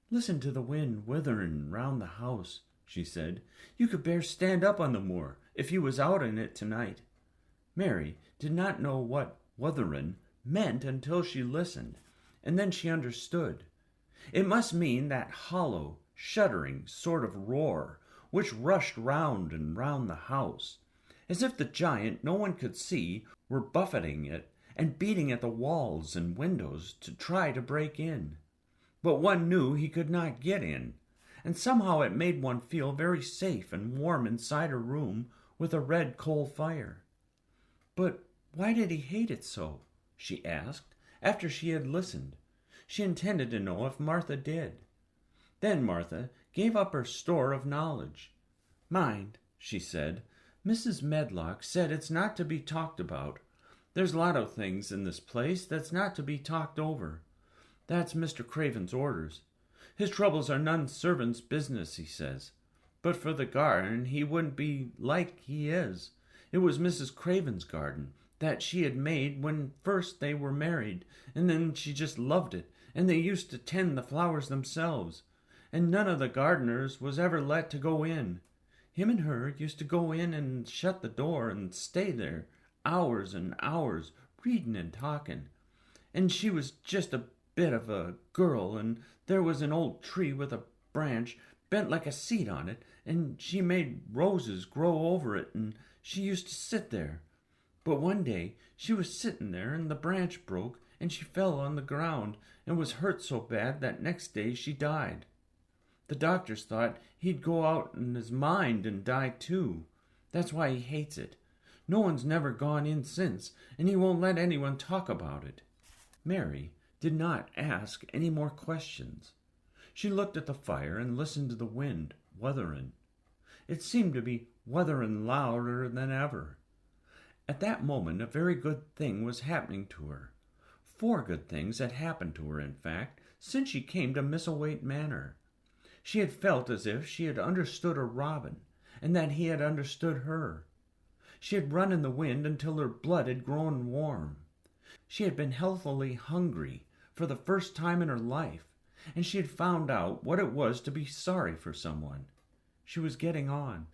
"Listen to the wind withering round the house," she said. "You could bear stand up on the moor if you was out in it tonight." Mary did not know what 𝘓𝘪𝘬𝘦 meant until she listened, and then she understood. It must mean that hollow, shuddering sort of roar which rushed round and round the house, as if the giant no one could see were buffeting it and beating at the walls and windows to try to break in. But one knew he could not get in, and somehow it made one feel very safe and warm inside a room with a red coal fire. But why did he hate it so? She asked, after she had listened. She intended to know if Martha did. Then Martha gave up her store of knowledge. Mind, she said, Mrs. Medlock said it's not to be talked about. There's a lot of things in this place that's not to be talked over. That's Mr. Craven's orders. His troubles are none servant's business, he says. But for the garden, he wouldn't be like he is. It was Mrs. Craven's garden that she had made when first they were married, and then she just loved it, and they used to tend the flowers themselves, and none of the gardeners was ever let to go in. Him and her used to go in and shut the door and stay there hours and hours, reading and talking. And she was just a bit of a girl, and there was an old tree with a branch bent like a seat on it, and she made roses grow over it, and she used to sit there. But one day she was sitting there, and the branch broke, and she fell on the ground, and was hurt so bad that next day she died. The doctors thought he'd go out in his mind and die too. That's why he hates it. No one's never gone in since, and he won't let anyone talk about it. Mary did not ask any more questions. She looked at the fire and listened to the wind wuthering. It seemed to be wuthering louder than ever. At that moment, a very good thing was happening to her. 4 good things had happened to her, in fact, since she came to Misselthwaite Manor. She had felt as if she had understood a robin, and that he had understood her. She had run in the wind until her blood had grown warm. She had been healthily hungry for the first time in her life, and she had found out what it was to be sorry for someone. She was getting on.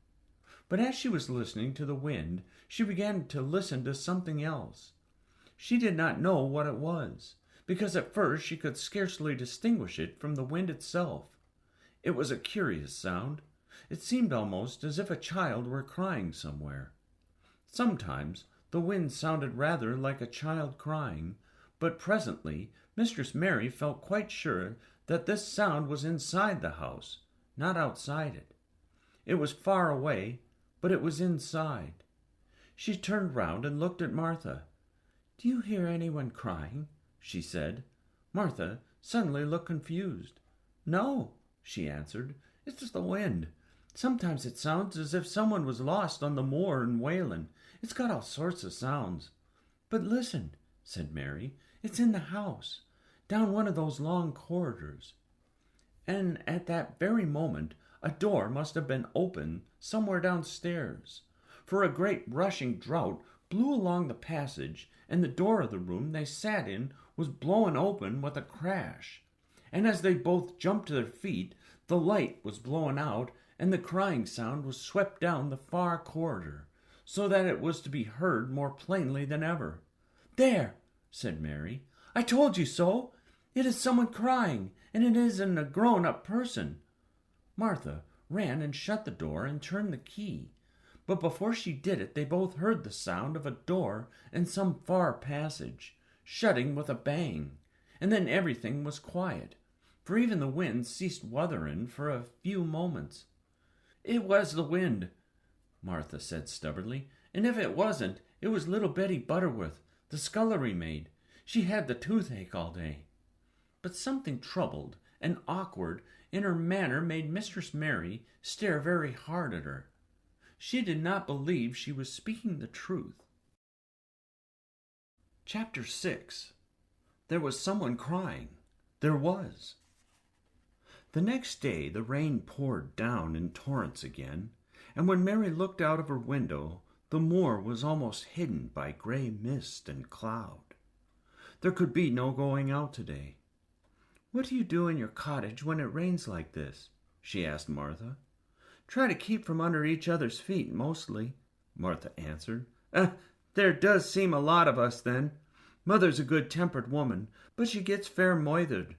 But as she was listening to the wind, she began to listen to something else. She did not know what it was, because at first she could scarcely distinguish it from the wind itself. It was a curious sound. It seemed almost as if a child were crying somewhere. Sometimes the wind sounded rather like a child crying, but presently Mistress Mary felt quite sure that this sound was inside the house, not outside it. It was far away, but it was inside. She turned round and looked at Martha. "Do you hear anyone crying?" she said. Martha suddenly looked confused. "No," she answered. "It's the wind. Sometimes it sounds as if someone was lost on the moor and wailing. It's got all sorts of sounds." "But listen," said Mary. "It's in the house, down one of those long corridors." And at that very moment a door must have been open somewhere downstairs, for a great rushing draught blew along the passage, and the door of the room they sat in was blown open with a crash. And as they both jumped to their feet, the light was blown out, and the crying sound was swept down the far corridor, so that it was to be heard more plainly than ever. "There," said Mary. "I told you so. It is someone crying, and it isn't a grown-up person." Martha ran and shut the door and turned the key. But before she did it, they both heard the sound of a door in some far passage, shutting with a bang, and then everything was quiet, for even the wind ceased wuthering for a few moments. "It was the wind," Martha said stubbornly, "and if it wasn't, it was little Betty Butterworth, the scullery maid. She had the toothache all day." But something troubled and awkward in her manner made Mistress Mary stare very hard at her. She did not believe she was speaking the truth. Chapter 6. There was someone crying. There was. The next day the rain poured down in torrents again, and when Mary looked out of her window, the moor was almost hidden by gray mist and cloud. There could be no going out today. "What do you do in your cottage when it rains like this?" she asked Martha. "Try to keep from under each other's feet, mostly," Martha answered. There does seem a lot of us then. Mother's a good-tempered woman, but she gets fair moithered.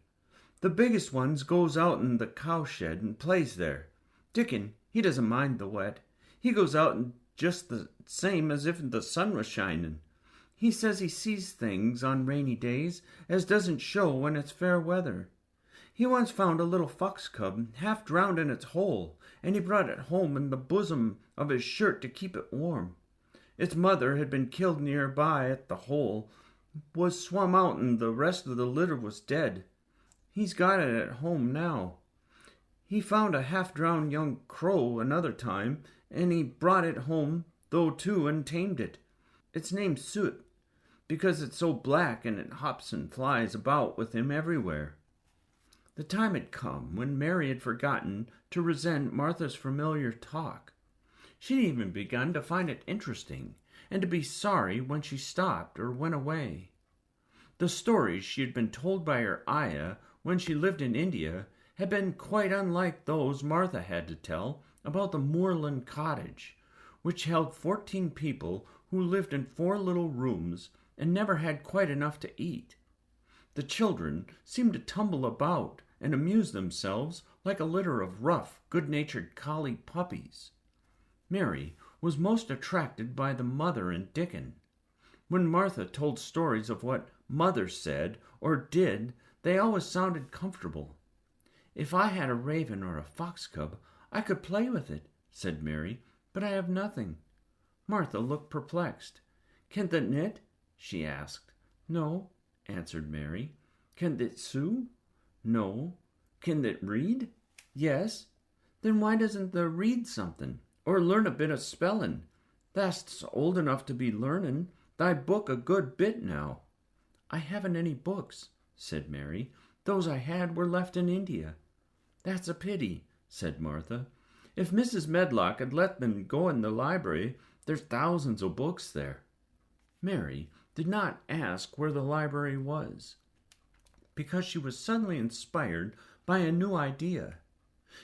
The biggest ones goes out in the cowshed and plays there. Dickon, he doesn't mind the wet. He goes out and just the same as if the sun was shining. He says he sees things on rainy days as doesn't show when it's fair weather. He once found a little fox cub half drowned in its hole, and he brought it home in the bosom of his shirt to keep it warm. Its mother had been killed near by at the hole, was swum out, and the rest of the litter was dead. He's got it at home now. He found a half-drowned young crow another time, and he brought it home, though too, and tamed it. It's named Soot, because it's so black and it hops and flies about with him everywhere. The time had come when Mary had forgotten to resent Martha's familiar talk. She'd even begun to find it interesting, and to be sorry when she stopped or went away. The stories she had been told by her ayah when she lived in India had been quite unlike those Martha had to tell about the moorland cottage, which held 14 people who lived in 4 little rooms and never had quite enough to eat. The children seemed to tumble about and amuse themselves like a litter of rough, good-natured collie puppies. Mary was most attracted by the mother and Dickon. When Martha told stories of what mother said or did, they always sounded comfortable. "If I had a raven or a fox cub, I could play with it," said Mary, "but I have nothing." Martha looked perplexed. "Can it knit?" she asked. "No," answered Mary. "Can it sew?" "No." "Can it read?" "Yes." "Then why doesn't thou read something, or learn a bit of spelling? Thou'st old enough to be learning thy book a good bit now." "I haven't any books," said Mary. "Those I had were left in India." "That's a pity," said Martha. "If Mrs. Medlock had let them go in the library, there's thousands of books there." Mary did not ask where the library was, because she was suddenly inspired by a new idea.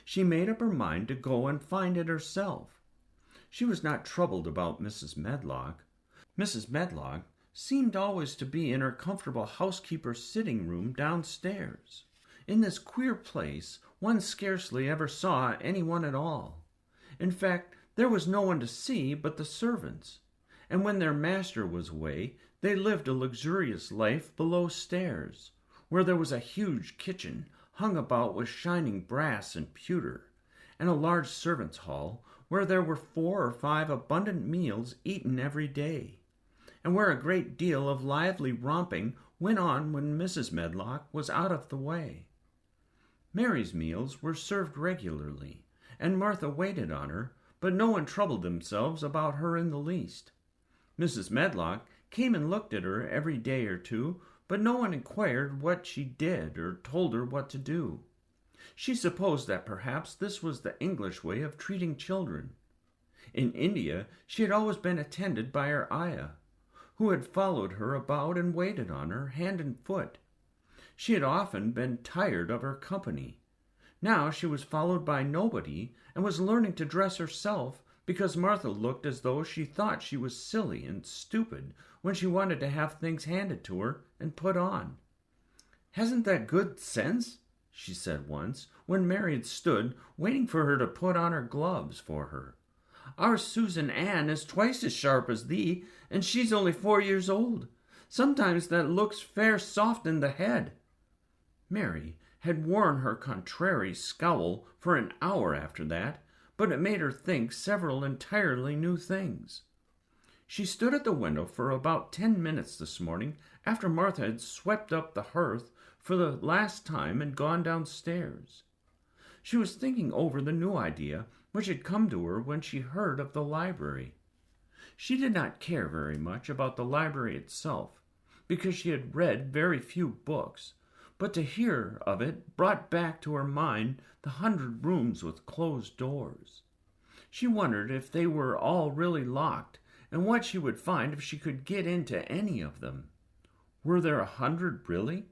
She made up her mind to go and find it herself. She was not troubled about Mrs. Medlock. Mrs. Medlock seemed always to be in her comfortable housekeeper's sitting room downstairs. In this queer place one scarcely ever saw anyone at all. In fact, there was no one to see but the servants, and when their master was away, they lived a luxurious life below stairs, where there was a huge kitchen hung about with shining brass and pewter, and a large servants' hall where there were 4 or 5 abundant meals eaten every day, and where a great deal of lively romping went on when Mrs. Medlock was out of the way. Mary's meals were served regularly, and Martha waited on her, but no one troubled themselves about her in the least. Mrs. Medlock came and looked at her every day or two, but no one inquired what she did or told her what to do. She supposed that perhaps this was the English way of treating children. In India she had always been attended by her ayah, who had followed her about and waited on her hand and foot. She had often been tired of her company. Now she was followed by nobody and was learning to dress herself because Martha looked as though she thought she was silly and stupid when she wanted to have things handed to her and put on. "Hasn't that good sense?" she said once, when Mary had stood waiting for her to put on her gloves for her. "Our Susan Ann is twice as sharp as thee, and she's only 4 years old. Sometimes that looks fair soft in the head." Mary had worn her contrary scowl for an hour after that, but it made her think several entirely new things. She stood at the window for about 10 minutes this morning after Martha had swept up the hearth for the last time and gone downstairs. She was thinking over the new idea which had come to her when she heard of the library. She did not care very much about the library itself, because she had read very few books, but to hear of it brought back to her mind the 100 rooms with closed doors. She wondered if they were all really locked, and what she would find if she could get into any of them. Were there 100 really?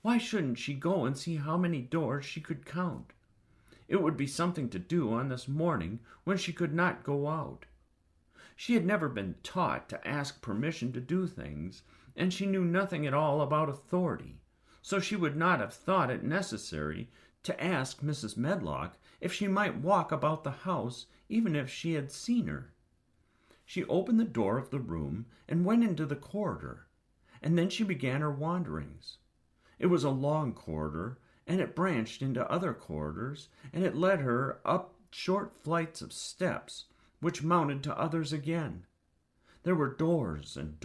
Why shouldn't she go and see how many doors she could count? It would be something to do on this morning when she could not go out. She had never been taught to ask permission to do things, and she knew nothing at all about authority, so she would not have thought it necessary to ask Mrs. Medlock if she might walk about the house even if she had seen her. She opened the door of the room and went into the corridor, and then she began her wanderings. It was a long corridor, and it branched into other corridors, and it led her up short flights of steps, which mounted to others again. There were doors, and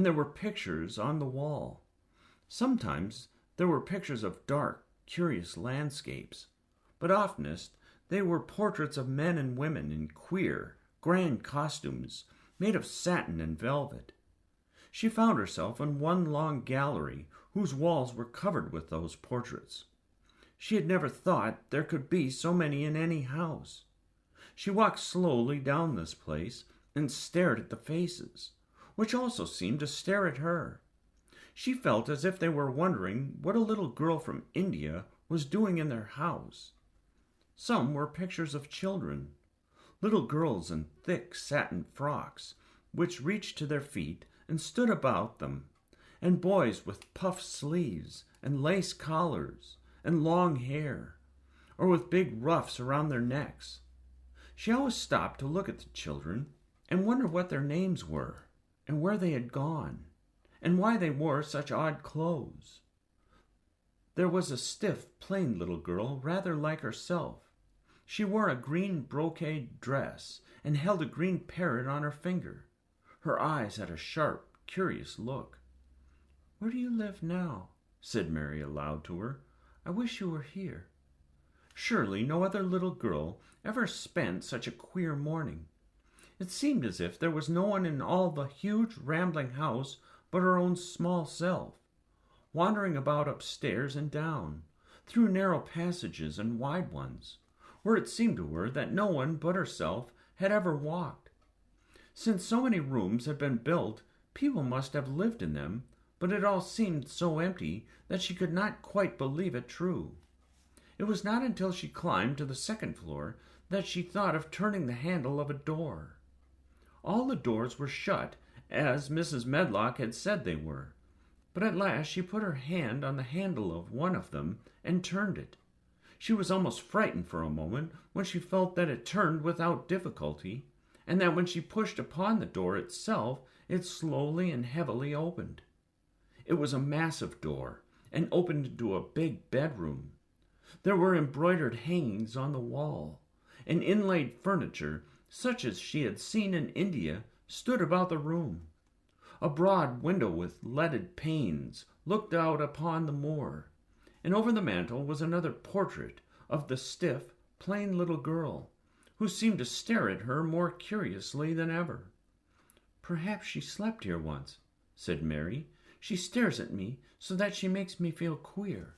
there were pictures on the wall. Sometimes there were pictures of dark, curious landscapes, but oftenest they were portraits of men and women in queer, grand costumes made of satin and velvet. She found herself in one long gallery whose walls were covered with those portraits. She had never thought there could be so many in any house. She walked slowly down this place and stared at the faces, which also seemed to stare at her. She felt as if they were wondering what a little girl from India was doing in their house. Some were pictures of children, little girls in thick satin frocks, which reached to their feet and stood about them, and boys with puffed sleeves and lace collars and long hair, or with big ruffs around their necks. She always stopped to look at the children and wonder what their names were, and where they had gone, and why they wore such odd clothes. There was a stiff, plain little girl, rather like herself. She wore a green brocade dress and held a green parrot on her finger. Her eyes had a sharp, curious look. "Where do you live now?" said Mary aloud to her. "I wish you were here." Surely no other little girl ever spent such a queer morning. It seemed as if there was no one in all the huge, rambling house but her own small self, wandering about upstairs and down, through narrow passages and wide ones, where it seemed to her that no one but herself had ever walked. Since so many rooms had been built, people must have lived in them, but it all seemed so empty that she could not quite believe it true. It was not until she climbed to the second floor that she thought of turning the handle of a door. All the doors were shut, as Mrs. Medlock had said they were, but at last she put her hand on the handle of one of them and turned it. She was almost frightened for a moment when she felt that it turned without difficulty, and that when she pushed upon the door itself, it slowly and heavily opened. It was a massive door, and opened into a big bedroom. There were embroidered hangings on the wall, and inlaid furniture, such as she had seen in India, stood about the room. A broad window with leaded panes looked out upon the moor, and over the mantel was another portrait of the stiff, plain little girl, who seemed to stare at her more curiously than ever. "Perhaps she slept here once," said Mary. "She stares at me so that she makes me feel queer."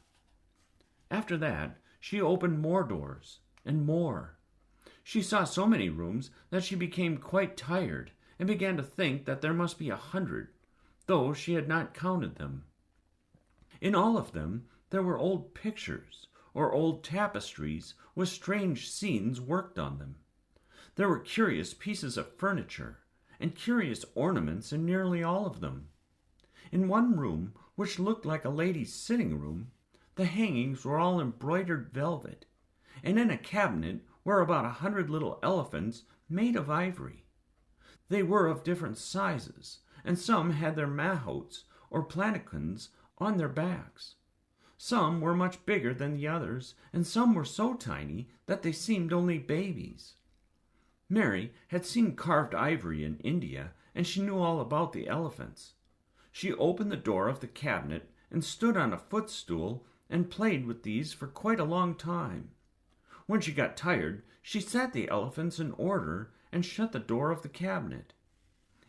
After that, she opened more doors, and more. She saw so many rooms that she became quite tired, and began to think that there must be 100, though she had not counted them. In all of them there were old pictures, or old tapestries with strange scenes worked on them. There were curious pieces of furniture, and curious ornaments in nearly all of them. In one room, which looked like a lady's sitting room, the hangings were all embroidered velvet, and in a cabinet were about 100 little elephants made of ivory. They were of different sizes, and some had their mahots, or plannikins, on their backs. Some were much bigger than the others, and some were so tiny that they seemed only babies. Mary had seen carved ivory in India, and she knew all about the elephants. She opened the door of the cabinet and stood on a footstool and played with these for quite a long time. When she got tired, she sat the elephants in order and shut the door of the cabinet.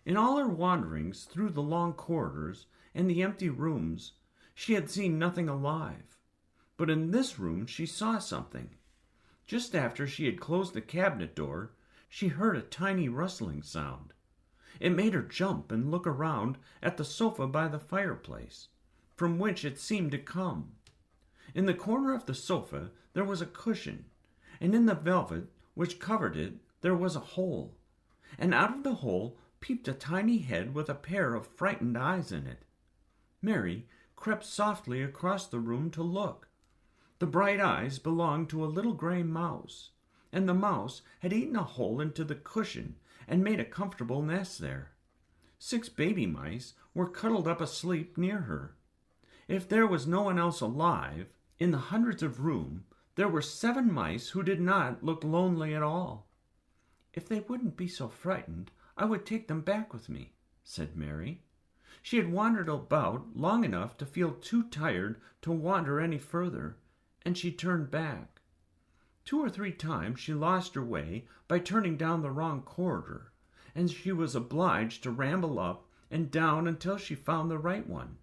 In all her wanderings through the long corridors and the empty rooms, she had seen nothing alive. But in this room she saw something. Just after she had closed the cabinet door, she heard a tiny rustling sound. It made her jump and look around at the sofa by the fireplace, from which it seemed to come. In the corner of the sofa there was a cushion, and in the velvet which covered it there was a hole, and out of the hole peeped a tiny head with a pair of frightened eyes in it. Mary crept softly across the room to look. The bright eyes belonged to a little gray mouse, and the mouse had eaten a hole into the cushion and made a comfortable nest there. 6 baby mice were cuddled up asleep near her. If there was no one else alive, in the hundreds of rooms, there were 7 mice who did not look lonely at all. "If they wouldn't be so frightened, I would take them back with me," said Mary. She had wandered about long enough to feel too tired to wander any further, and she turned back. 2 or 3 times she lost her way by turning down the wrong corridor, and she was obliged to ramble up and down until she found the right one.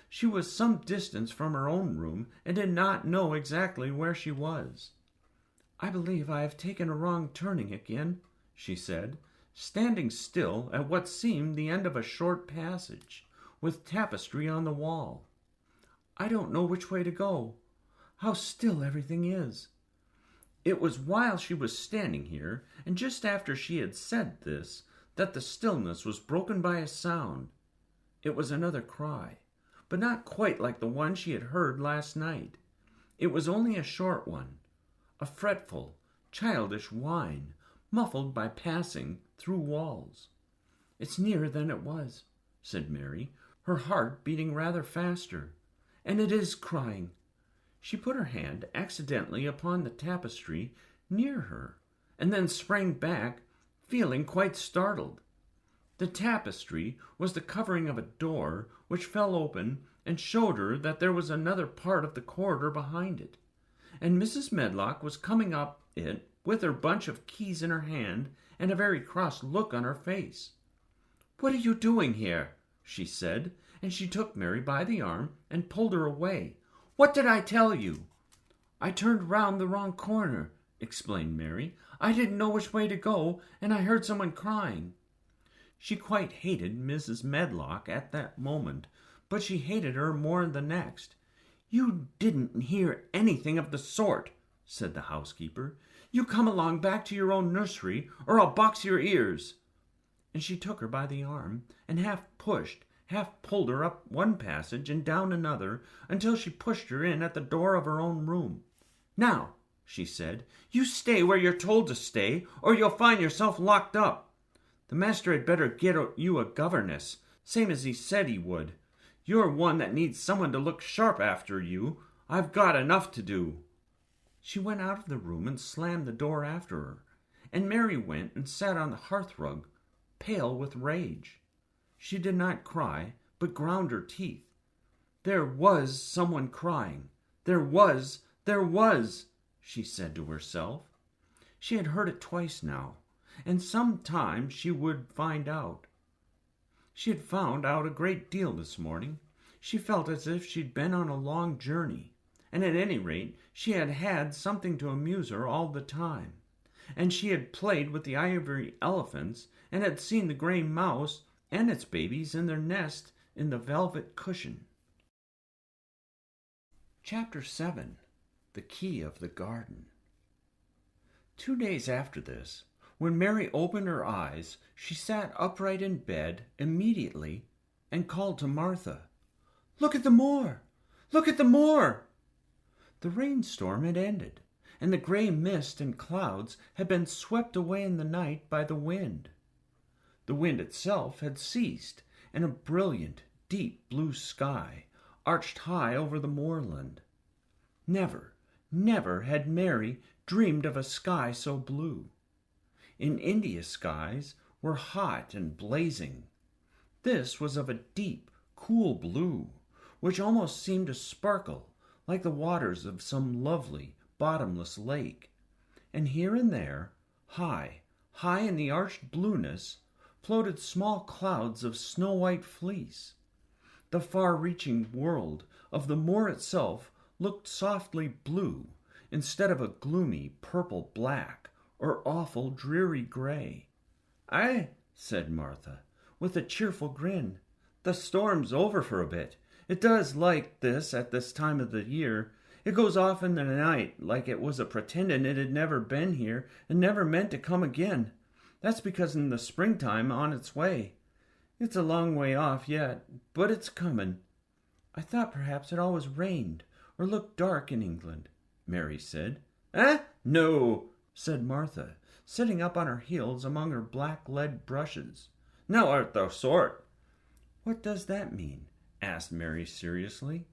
She was some distance from her own room and did not know exactly where she was. "I believe I have taken a wrong turning again," she said, standing still at what seemed the end of a short passage, with tapestry on the wall. "I don't know which way to go. How still everything is." It was while she was standing here, and just after she had said this, that the stillness was broken by a sound. It was another cry, but not quite like the one she had heard last night. It was only a short one, a fretful, childish whine, muffled by passing through walls. "It's nearer than it was," said Mary, her heart beating rather faster. "And it is crying." She put her hand accidentally upon the tapestry near her, and then sprang back, feeling quite startled. The tapestry was the covering of a door which fell open and showed her that there was another part of the corridor behind it, and Mrs. Medlock was coming up it with her bunch of keys in her hand and a very cross look on her face. "What are you doing here?" she said, and she took Mary by the arm and pulled her away. "What did I tell you?" "I turned round the wrong corner," explained Mary. "I didn't know which way to go, and I heard someone crying." She quite hated Mrs. Medlock at that moment, but she hated her more the next. "You didn't hear anything of the sort," said the housekeeper. "You come along back to your own nursery, or I'll box your ears." And she took her by the arm, and half pushed, half pulled her up one passage and down another, until she pushed her in at the door of her own room. "Now," she said, "you stay where you're told to stay, or you'll find yourself locked up. The master had better get you a governess, same as he said he would. You're one that needs someone to look sharp after you. I've got enough to do." She went out of the room and slammed the door after her, and Mary went and sat on the hearthrug, pale with rage. She did not cry, but ground her teeth. There was someone crying. There was, she said to herself. She had heard it twice now, and some time she would find out. She had found out a great deal this morning. She felt as if she'd been on a long journey, and at any rate she had had something to amuse her all the time. And she had played with the ivory elephants, and had seen the gray mouse and its babies in their nest in the velvet cushion. Chapter 7. The Key of the Garden. 2 days after this, when Mary opened her eyes, she sat upright in bed immediately and called to Martha, "Look at the moor! Look at the moor!" The rainstorm had ended, and the gray mist and clouds had been swept away in the night by the wind. The wind itself had ceased, and a brilliant, deep blue sky arched high over the moorland. Never, never had Mary dreamed of a sky so blue. In India skies were hot and blazing. This was of a deep, cool blue, which almost seemed to sparkle like the waters of some lovely, bottomless lake. And here and there, high, high in the arched blueness, floated small clouds of snow-white fleece. The far-reaching world of the moor itself looked softly blue instead of a gloomy purple-black or awful dreary gray. "Aye," said Martha, with a cheerful grin, "the storm's over for a bit. It does like this at this time of the year. It goes off in the night like it was a pretending it had never been here and never meant to come again. That's because in the springtime on its way. It's a long way off yet, but it's coming. I thought perhaps it always rained or looked dark in England, Mary said. Eh? No, said Martha, sitting up on her heels among her black lead brushes. Now art thou sort. What does that mean? Asked Mary seriously.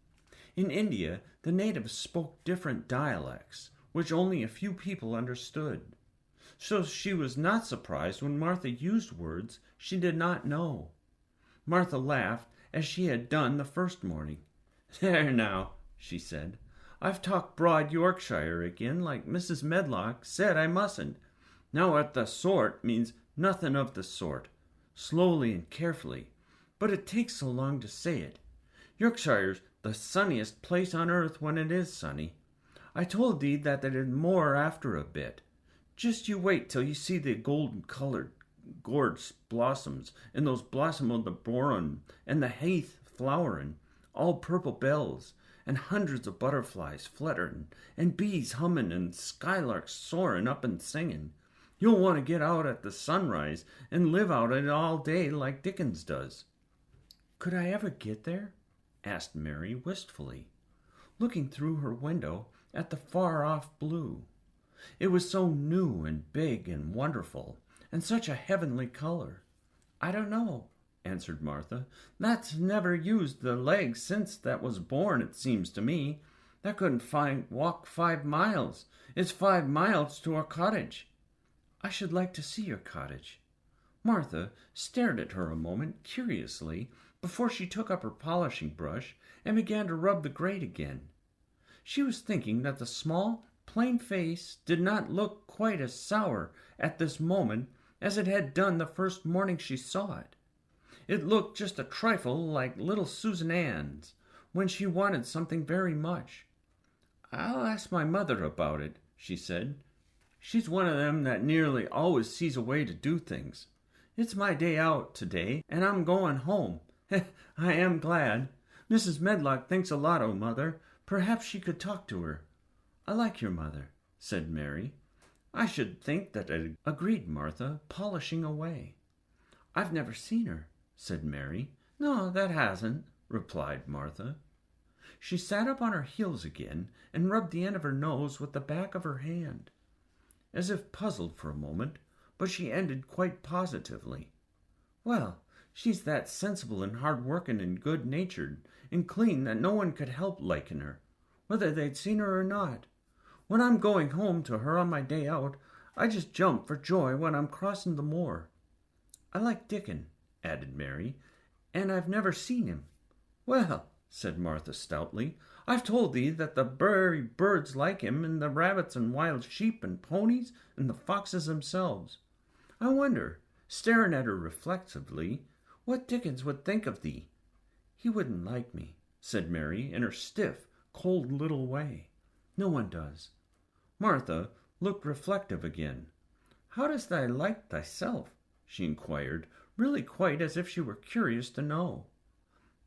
In India, the natives spoke different dialects, which only a few people understood. So she was not surprised when Martha used words she did not know. Martha laughed as she had done the first morning. There now, she said, I've talked broad Yorkshire again, like Mrs. Medlock said I mustn't. Now at the sort means nothing of the sort, slowly and carefully, but it takes so long to say it. Yorkshire's the sunniest place on earth when it is sunny. I told thee that it is more after a bit. Just you wait till you see the golden-coloured gorge blossoms, and those blossom of the boron, and the heath flowering, all purple bells, and hundreds of butterflies fluttering, and bees humming, and skylarks soaring up and singing. You'll want to get out at the sunrise and live out it all day like Dickens does. Could I ever get there? Asked Mary wistfully, looking through her window at the far-off blue. It was so new and big and wonderful, and such a heavenly color. I don't know, answered Martha. That's never used the legs since that was born, it seems to me. That couldn't walk 5 miles. It's 5 miles to our cottage. I should like to see your cottage. Martha stared at her a moment curiously before she took up her polishing brush and began to rub the grate again. She was thinking that the small, plain face did not look quite as sour at this moment as it had done the first morning she saw it. It looked just a trifle like little Susan Ann's when she wanted something very much. I'll ask my mother about it, she said. She's one of them that nearly always sees a way to do things. It's my day out today, and I'm going home. I am glad. Mrs. Medlock thinks a lot of Mother. Perhaps she could talk to her. I like your mother, said Mary. I should think that agreed Martha, polishing away. I've never seen her, said Mary. No, that hasn't, replied Martha. She sat up on her heels again and rubbed the end of her nose with the back of her hand, as if puzzled for a moment, but she ended quite positively. Well, she's that sensible and hard-working and good-natured and clean that no one could help liking her, whether they'd seen her or not. When I'm going home to her on my day out, I just jump for joy when I'm crossing the moor. I like Dickon, added Mary, and I've never seen him. Well, said Martha stoutly, I've told thee that the very birds like him, and the rabbits and wild sheep and ponies and the foxes themselves. I wonder, staring at her reflectively, what Dickens would think of thee. He wouldn't like me, said Mary in her stiff, cold little way. No one does. Martha looked reflective again. How dost thou like thyself? She inquired, really quite as if she were curious to know.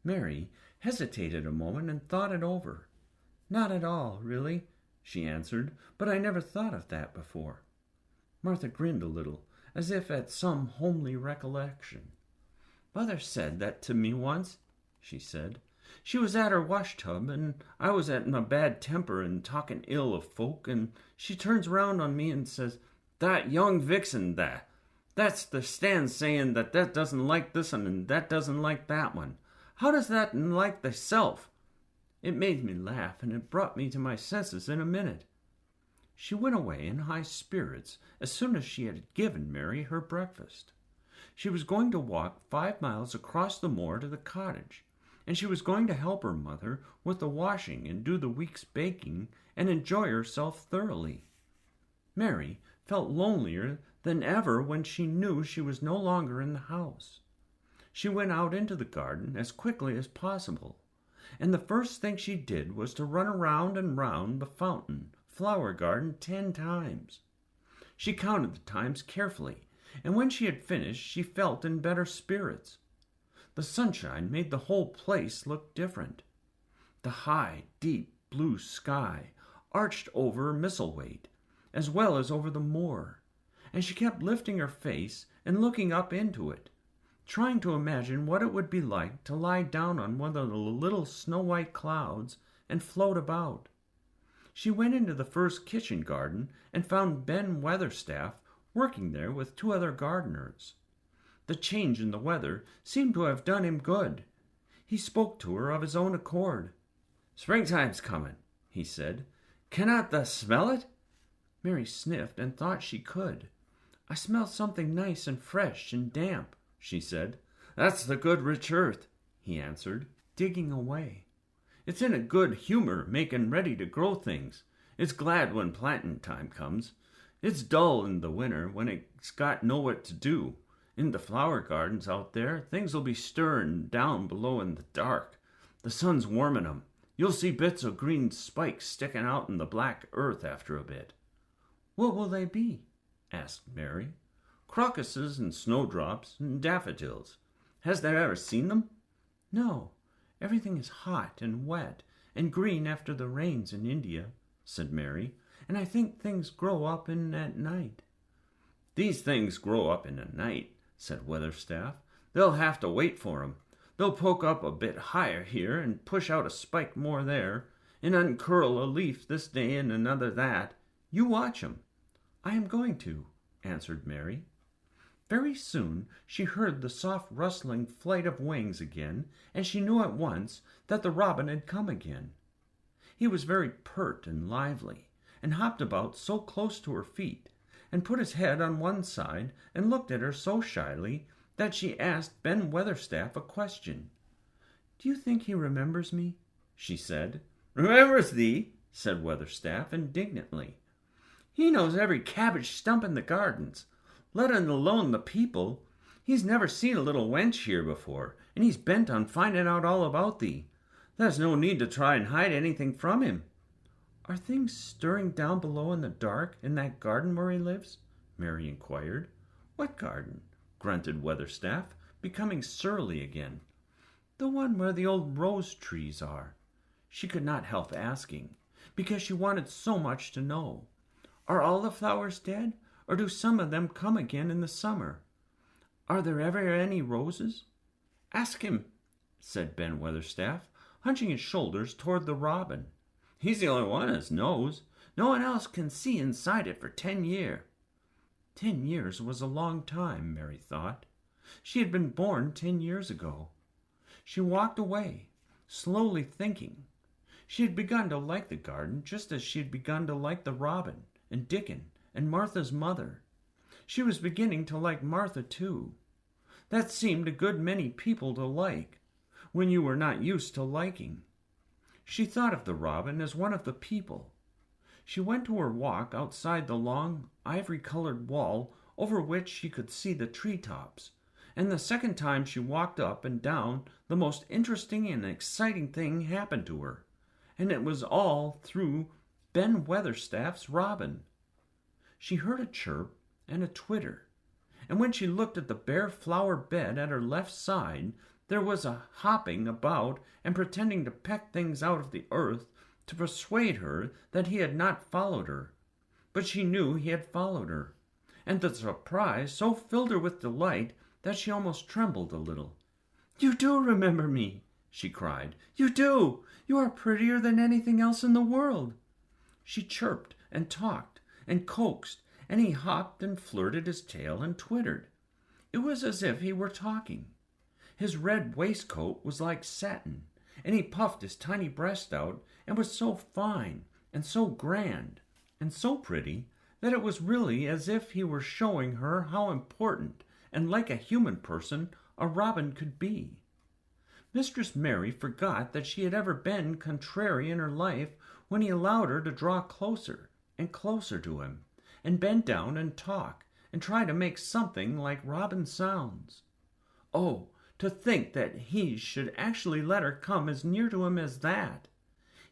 Mary hesitated a moment and thought it over. Not at all, really, she answered, but I never thought of that before. Martha grinned a little, as if at some homely recollection. Mother said that to me once, she said. She was at her wash-tub, and I was in a bad temper and talking ill of folk, and she turns round on me and says, That young vixen, that's the stand saying that doesn't like this one and that doesn't like that one. How does that like thyself? It made me laugh, and it brought me to my senses in a minute. She went away in high spirits as soon as she had given Mary her breakfast. She was going to walk 5 miles across the moor to the cottage, and she was going to help her mother with the washing and do the week's baking and enjoy herself thoroughly. Mary felt lonelier than ever when she knew she was no longer in the house. She went out into the garden as quickly as possible, and the first thing she did was to run around and round the fountain flower garden 10 times. She counted the times carefully, and when she had finished, she felt in better spirits. The sunshine made the whole place look different. The high, deep blue sky arched over Misselthwaite, as well as over the moor, and she kept lifting her face and looking up into it, trying to imagine what it would be like to lie down on one of the little snow-white clouds and float about. She went into the first kitchen garden and found Ben Weatherstaff working there with 2 other gardeners. The change in the weather seemed to have done him good. He spoke to her of his own accord. "Springtime's coming," he said. "Cannot thou smell it?" Mary sniffed and thought she could. "I smell something nice and fresh and damp," she said. "That's the good rich earth," he answered, digging away. "It's in a good humor making ready to grow things. It's glad when planting time comes. It's dull in the winter when it's got nowhat to do. In the flower gardens out there, things'll be stirring down below in the dark. The sun's warming 'em. You'll see bits of green spikes sticking out in the black earth after a bit." "What will they be?" asked Mary. "Crocuses and snowdrops and daffodils. Has thou ever seen them?" "No. Everything is hot and wet and green after the rains in India," said Mary, "and I think things grow up in at night." "These things grow up in a night," said Weatherstaff. "They'll have to wait for 'em. They'll poke up a bit higher here and push out a spike more there, and uncurl a leaf this day and another that. You watch 'em." "I am going to," answered Mary. Very soon she heard the soft rustling flight of wings again, and she knew at once that the robin had come again. He was very pert and lively, and hopped about so close to her feet, and put his head on one side and looked at her so shyly that she asked Ben Weatherstaff a question. "Do you think he remembers me?" she said. "Remembers thee?" said Weatherstaff indignantly. "He knows every cabbage stump in the gardens, let alone the people. He's never seen a little wench here before, and he's bent on finding out all about thee. There's no need to try and hide anything from him." "Are things stirring down below in the dark in that garden where he lives?" Mary inquired. "What garden?" grunted Weatherstaff, becoming surly again. "The one where the old rose trees are." She could not help asking, because she wanted so much to know. "Are all the flowers dead, or do some of them come again in the summer? Are there ever any roses?" "Ask him," said Ben Weatherstaff, hunching his shoulders toward the robin. "He's the only one as knows. No one else can see inside it for 10 years. 10 years was a long time, Mary thought. She had been born 10 years ago. She walked away, slowly thinking. She had begun to like the garden just as she had begun to like the robin and Dickon and Martha's mother. She was beginning to like Martha too. That seemed a good many people to like, when you were not used to liking. She thought of the robin as one of the people. She went to her walk outside the long, ivory-colored wall over which she could see the treetops, and the second time she walked up and down, the most interesting and exciting thing happened to her, and it was all through Ben Weatherstaff's robin. She heard a chirp and a twitter, and when she looked at the bare flower bed at her left side, there was a hopping about and pretending to peck things out of the earth to persuade her that he had not followed her. But she knew he had followed her, and the surprise so filled her with delight that she almost trembled a little. "You do remember me," she cried. "You do! You are prettier than anything else in the world." She chirped and talked and coaxed, and he hopped and flirted his tail and twittered. It was as if he were talking. His red waistcoat was like satin, and he puffed his tiny breast out and was so fine and so grand and so pretty that it was really as if he were showing her how important and like a human person a robin could be. Mistress Mary forgot that she had ever been contrary in her life when he allowed her to draw closer and closer to him, and bend down and talk and try to make something like robin sounds. Oh, to think that he should actually let her come as near to him as that!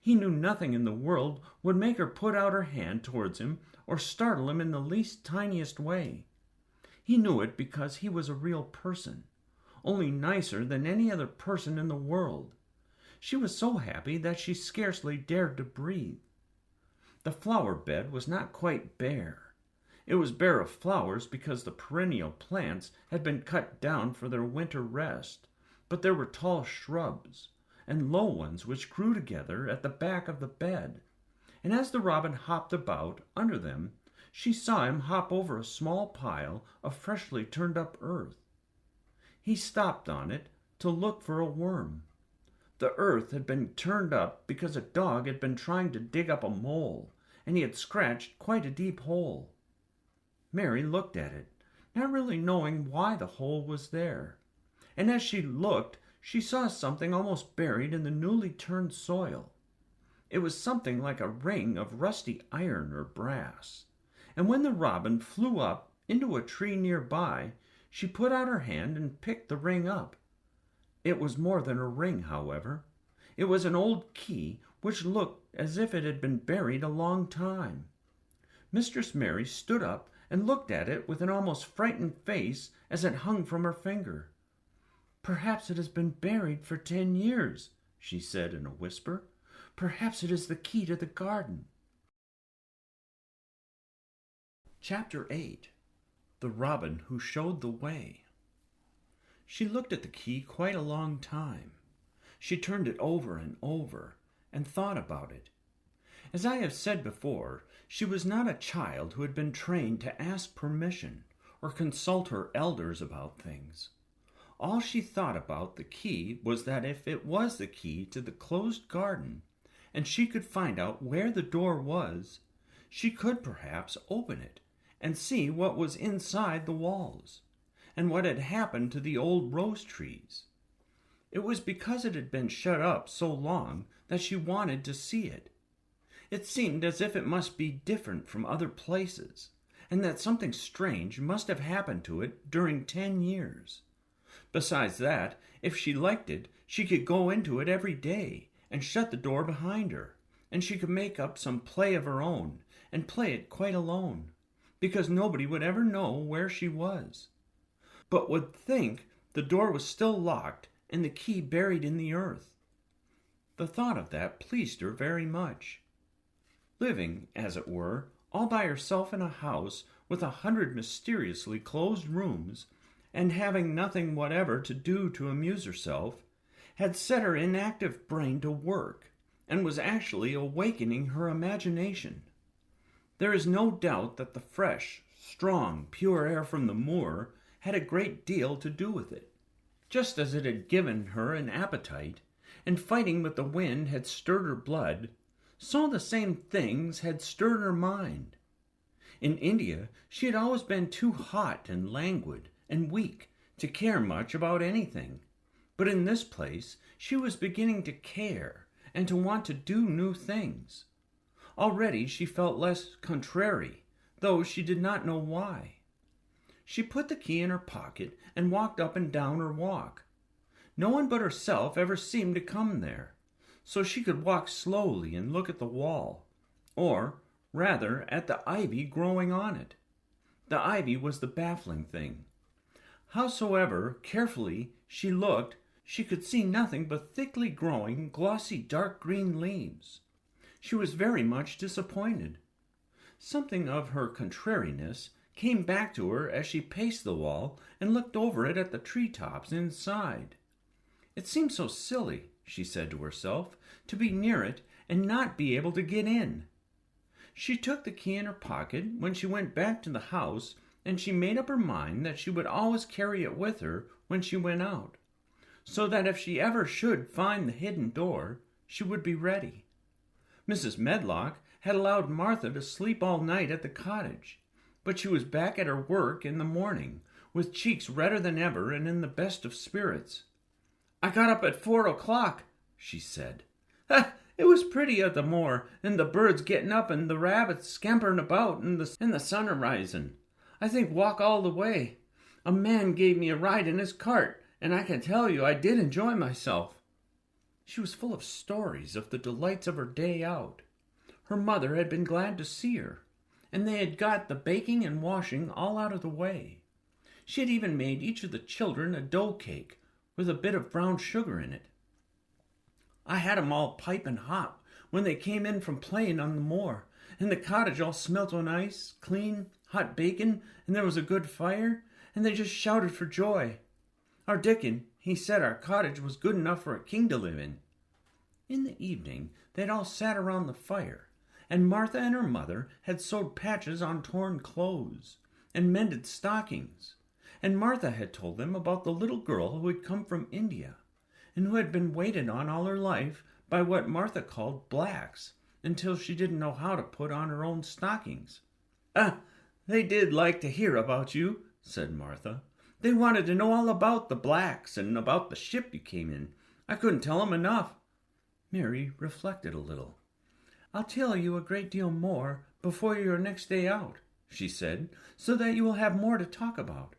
He knew nothing in the world would make her put out her hand towards him or startle him in the least tiniest way. He knew it because he was a real person, only nicer than any other person in the world. She was so happy that she scarcely dared to breathe. The flower bed was not quite bare. It was bare of flowers because the perennial plants had been cut down for their winter rest, but there were tall shrubs and low ones which grew together at the back of the bed, and as the robin hopped about under them, she saw him hop over a small pile of freshly turned up earth. He stopped on it to look for a worm. The earth had been turned up because a dog had been trying to dig up a mole, and he had scratched quite a deep hole. Mary looked at it, not really knowing why the hole was there, and as she looked, she saw something almost buried in the newly turned soil. It was something like a ring of rusty iron or brass, and when the robin flew up into a tree nearby, she put out her hand and picked the ring up. It was more than a ring, however. It was an old key which looked as if it had been buried a long time. Mistress Mary stood up and looked at it with an almost frightened face as it hung from her finger. "Perhaps it has been buried for 10 years, she said in a whisper. "Perhaps it is the key to the garden." Chapter 8. The Robin Who Showed the Way. She looked at the key quite a long time. She turned it over and over and thought about it. As I have said before, she was not a child who had been trained to ask permission or consult her elders about things. All she thought about the key was that if it was the key to the closed garden, and she could find out where the door was, she could perhaps open it and see what was inside the walls, and what had happened to the old rose trees. It was because it had been shut up so long that she wanted to see it. It seemed as if it must be different from other places, and that something strange must have happened to it during 10 years. Besides that, if she liked it, she could go into it every day and shut the door behind her, and she could make up some play of her own and play it quite alone, because nobody would ever know where she was, but would think the door was still locked and the key buried in the earth. The thought of that pleased her very much. Living, as it were, all by herself in a house with 100 mysteriously closed rooms, and having nothing whatever to do to amuse herself, had set her inactive brain to work, and was actually awakening her imagination. There is no doubt that the fresh, strong, pure air from the moor had a great deal to do with it, just as it had given her an appetite, and fighting with the wind had stirred her blood, so the same things had stirred her mind. In India, she had always been too hot and languid and weak to care much about anything, but in this place she was beginning to care and to want to do new things. Already she felt less contrary, though she did not know why. She put the key in her pocket and walked up and down her walk. No one but herself ever seemed to come there, so she could walk slowly and look at the wall, or rather at the ivy growing on it. The ivy was the baffling thing. Howsoever carefully she looked, she could see nothing but thickly growing, glossy dark green leaves. She was very much disappointed. Something of her contrariness came back to her as she paced the wall and looked over it at the tree-tops inside. It seemed so silly, she said to herself, to be near it and not be able to get in. She took the key in her pocket when she went back to the house, and she made up her mind that she would always carry it with her when she went out, so that if she ever should find the hidden door, she would be ready. Mrs. Medlock had allowed Martha to sleep all night at the cottage, but she was back at her work in the morning, with cheeks redder than ever and in the best of spirits. "I got up at 4 o'clock, she said. It was pretty at the moor, and the birds getting up and the rabbits scampering about and the sun a-rising. I think walk all the way. A man gave me a ride in his cart, and I can tell you I did enjoy myself." She was full of stories of the delights of her day out. Her mother had been glad to see her, and they had got the baking and washing all out of the way. She had even made each of the children a dough cake with a bit of brown sugar in it. I had 'em all piping hot when they came in from playing on the moor, and the cottage all smelt o' nice, clean, hot bacon, and there was a good fire, and they just shouted for joy. Our Dickon, he said our cottage was good enough for a king to live in. In the evening they'd all sat around the fire, and Martha and her mother had sewed patches on torn clothes and mended stockings, and Martha had told them about the little girl who had come from India and who had been waited on all her life by what Martha called blacks until she didn't know how to put on her own stockings. They did like to hear about you," said Martha. "They wanted to know all about the blacks and about the ship you came in. I couldn't tell them enough." Mary reflected a little. "I'll tell you a great deal more before your next day out," she said, "so that you will have more to talk about.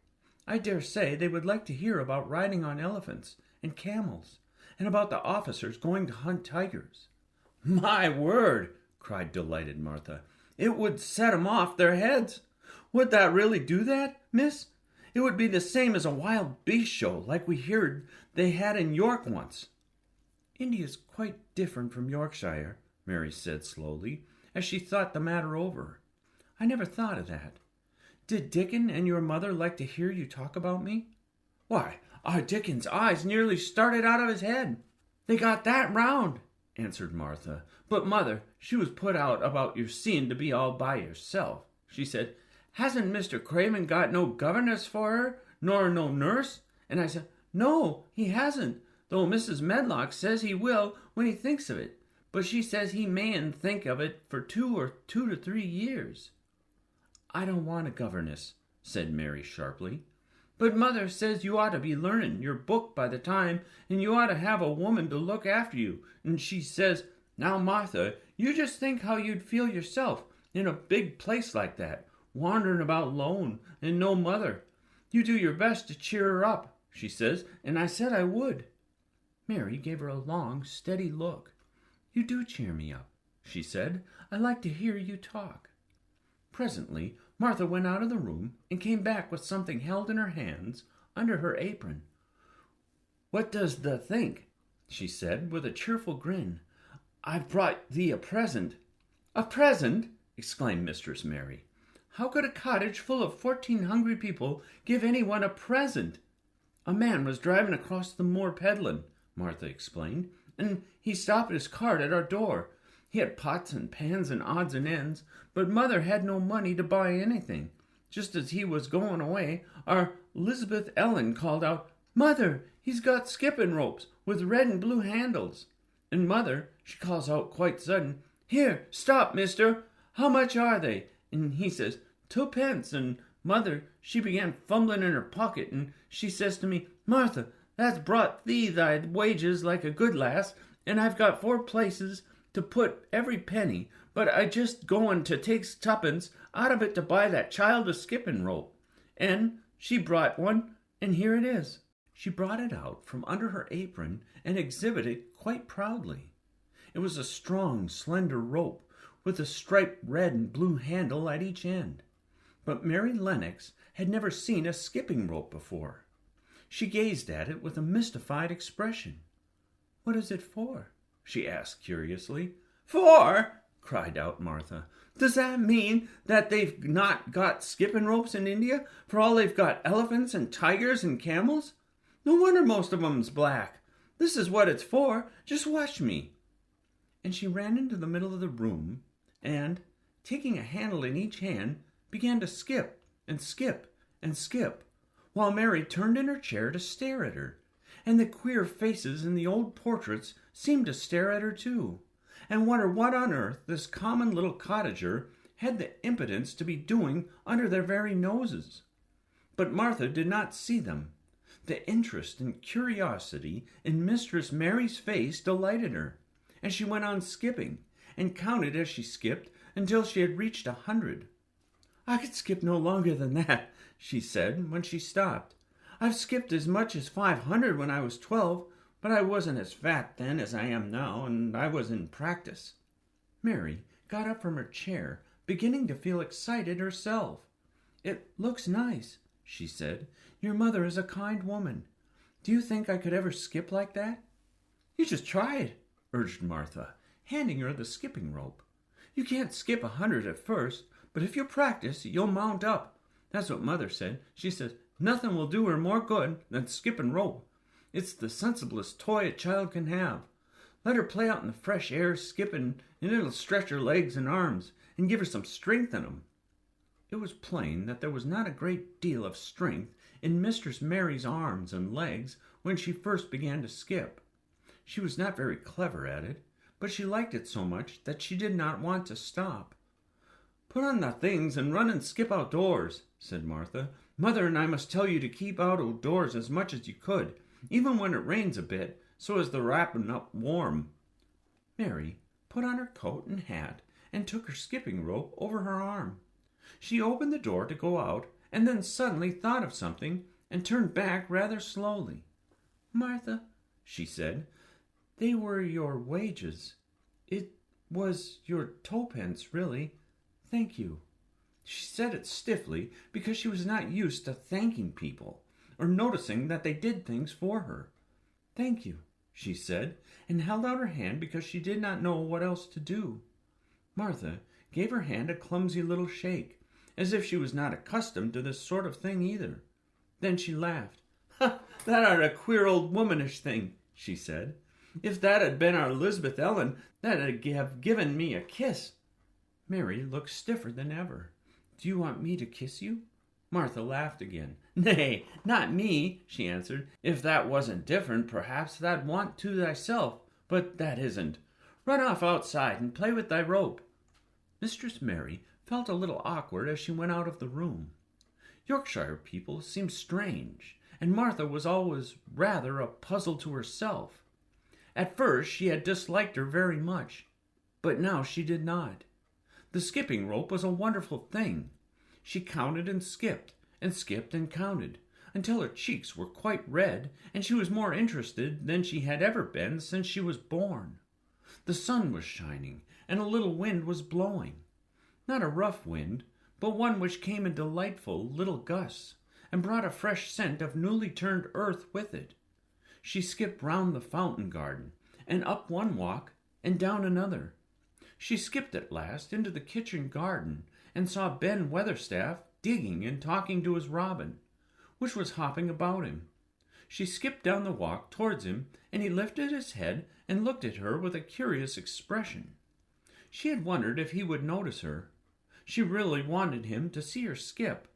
I dare say they would like to hear about riding on elephants and camels, and about the officers going to hunt tigers." "My word!" cried delighted Martha. "It would set 'em off their heads. Would that really do that, miss? It would be the same as a wild beast show like we heard they had in York once." "India's quite different from Yorkshire," Mary said slowly, as she thought the matter over. "I never thought of that. Did Dickon and your mother like to hear you talk about me?" "Why, our Dickon's eyes nearly started out of his head. They got that round," answered Martha. "But mother, she was put out about your seeing to be all by yourself. She said, 'Hasn't Mr. Craven got no governess for her, nor no nurse?' And I said, 'No, he hasn't, though Mrs. Medlock says he will when he thinks of it. But she says he mayn't think of it for 2 to 3 years. "I don't want a governess," said Mary sharply. "But mother says you ought to be learning your book by the time, and you ought to have a woman to look after you. And she says, 'Now, Martha, you just think how you'd feel yourself in a big place like that, wandering about lone and no mother. You do your best to cheer her up,' she says, and I said I would." Mary gave her a long, steady look. "You do cheer me up," she said. "I like to hear you talk." Presently Martha went out of the room and came back with something held in her hands under her apron. "What does thee think?" she said, with a cheerful grin. "I've brought thee a present." "A present!" exclaimed Mistress Mary. "How could a cottage full of 14 hungry people give anyone a present?" "A man was driving across the moor peddling," Martha explained, "and he stopped his cart at our door. He had pots and pans and odds and ends, but mother had no money to buy anything. Just as he was going away, our Elizabeth Ellen called out, 'Mother, he's got skipping ropes with red and blue handles.' And mother, she calls out quite sudden, 'Here, stop, mister, how much are they?' And he says, 2 pence, and mother, she began fumbling in her pocket, and she says to me, 'Martha, that's brought thee thy wages like a good lass, and I've got 4 places to put every penny, but I just going to take 2 pence out of it to buy that child a skipping rope.' And she brought one, and here it is." She brought it out from under her apron and exhibited it quite proudly. It was a strong, slender rope with a striped red and blue handle at each end. But Mary Lennox had never seen a skipping rope before. She gazed at it with a mystified expression. "What is it for?" she asked curiously. "For?" cried out Martha. "Does that mean that they've not got skipping ropes in India, for all they've got elephants and tigers and camels? No wonder most of 'em's black. This is what it's for. Just watch me." And she ran into the middle of the room and, taking a handle in each hand, began to skip and skip and skip, while Mary turned in her chair to stare at her, and the queer faces in the old portraits seemed to stare at her too, and wonder what on earth this common little cottager had the impudence to be doing under their very noses. But Martha did not see them. The interest and curiosity in Mistress Mary's face delighted her, and she went on skipping, and counted as she skipped until she had reached 100. "I could skip no longer than that," she said when she stopped. "I've skipped as much as 500 when I was 12, but I wasn't as fat then as I am now, and I was in practice." Mary got up from her chair, beginning to feel excited herself. "It looks nice," she said. "Your mother is a kind woman. Do you think I could ever skip like that?" "You just try it," urged Martha, handing her the skipping rope. "You can't skip 100 at first, But if you practice, you'll mount up. That's what Mother said. She says, nothing will do her more good than skipping rope. It's the sensiblest toy a child can have. Let her play out in the fresh air skipping, and it'll stretch her legs and arms, and give her some strength in 'em. It was plain that there was not a great deal of strength in Mistress Mary's arms and legs when she first began to skip. She was not very clever at it, but she liked it so much that she did not want to stop. "Put on the things and run and skip outdoors," said Martha. "Mother and I must tell you to keep out of doors as much as you could, even when it rains a bit, so as to wrap up warm." Mary put on her coat and hat and took her skipping rope over her arm. She opened the door to go out, and then suddenly thought of something and turned back rather slowly. "Martha," she said, "they were your wages. It was your 2d, really. Thank you." She said it stiffly because she was not used to thanking people or noticing that they did things for her. "Thank you," she said, and held out her hand because she did not know what else to do. Martha gave her hand a clumsy little shake, as if she was not accustomed to this sort of thing either. Then she laughed. "Ha! That are a queer old womanish thing," she said. "If that had been our Elizabeth Ellen, that'd have given me a kiss." Mary looked stiffer than ever. "Do you want me to kiss you?" Martha laughed again. "Nay, not me," she answered. "If that wasn't different, perhaps thou'd want to thyself, but that isn't. Run off outside and play with thy rope." Mistress Mary felt a little awkward as she went out of the room. Yorkshire people seemed strange, and Martha was always rather a puzzle to herself. At first she had disliked her very much, but now she did not. The skipping rope was a wonderful thing. She counted and skipped and counted, until her cheeks were quite red, and she was more interested than she had ever been since she was born. The sun was shining, and a little wind was blowing. Not a rough wind, but one which came in delightful little gusts, and brought a fresh scent of newly turned earth with it. She skipped round the fountain garden, and up one walk, and down another. She skipped at last into the kitchen garden, and saw Ben Weatherstaff digging and talking to his robin, which was hopping about him. She skipped down the walk towards him, and he lifted his head and looked at her with a curious expression. She had wondered if he would notice her. She really wanted him to see her skip.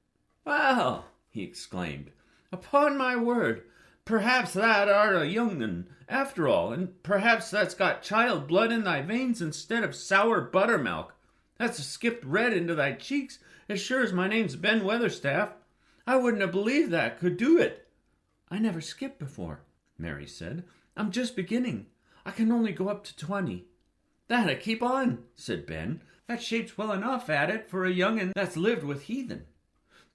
"Well," he exclaimed, "upon my word, perhaps that art a young un, after all, and perhaps that's got child blood in thy veins instead of sour buttermilk. That's skipped red into thy cheeks, as sure as my name's Ben Weatherstaff. I wouldn't have believed that could do it." "I never skipped before," Mary said. "I'm just beginning. I can only go up to 20. "That'll keep on," said Ben. "That shapes well enough at it for a young un that's lived with heathen.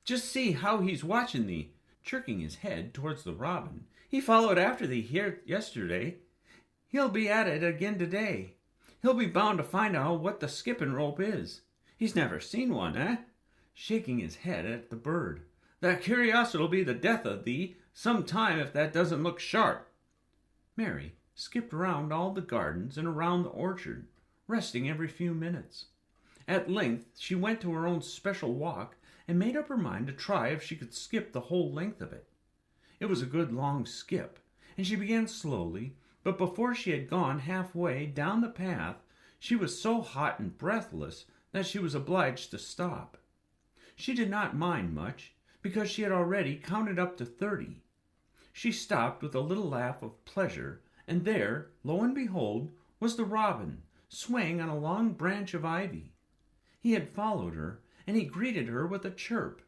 Just see how he's watching thee," jerking his head towards the robin. "He followed after thee here yesterday. He'll be at it again today. He'll be bound to find out what the skipping rope is. He's never seen one, shaking his head at the bird. "That curiosity'll be the death of thee some time if that doesn't look sharp." Mary skipped round all the gardens and around the orchard, resting every few minutes. At length she went to her own special walk and made up her mind to try if she could skip the whole length of it. It was a good long skip, and she began slowly, but before she had gone halfway down the path, she was so hot and breathless that she was obliged to stop. She did not mind much, because she had already counted up to 30. She stopped with a little laugh of pleasure, and there, lo and behold, was the robin, swaying on a long branch of ivy. He had followed her, and he greeted her with a chirp.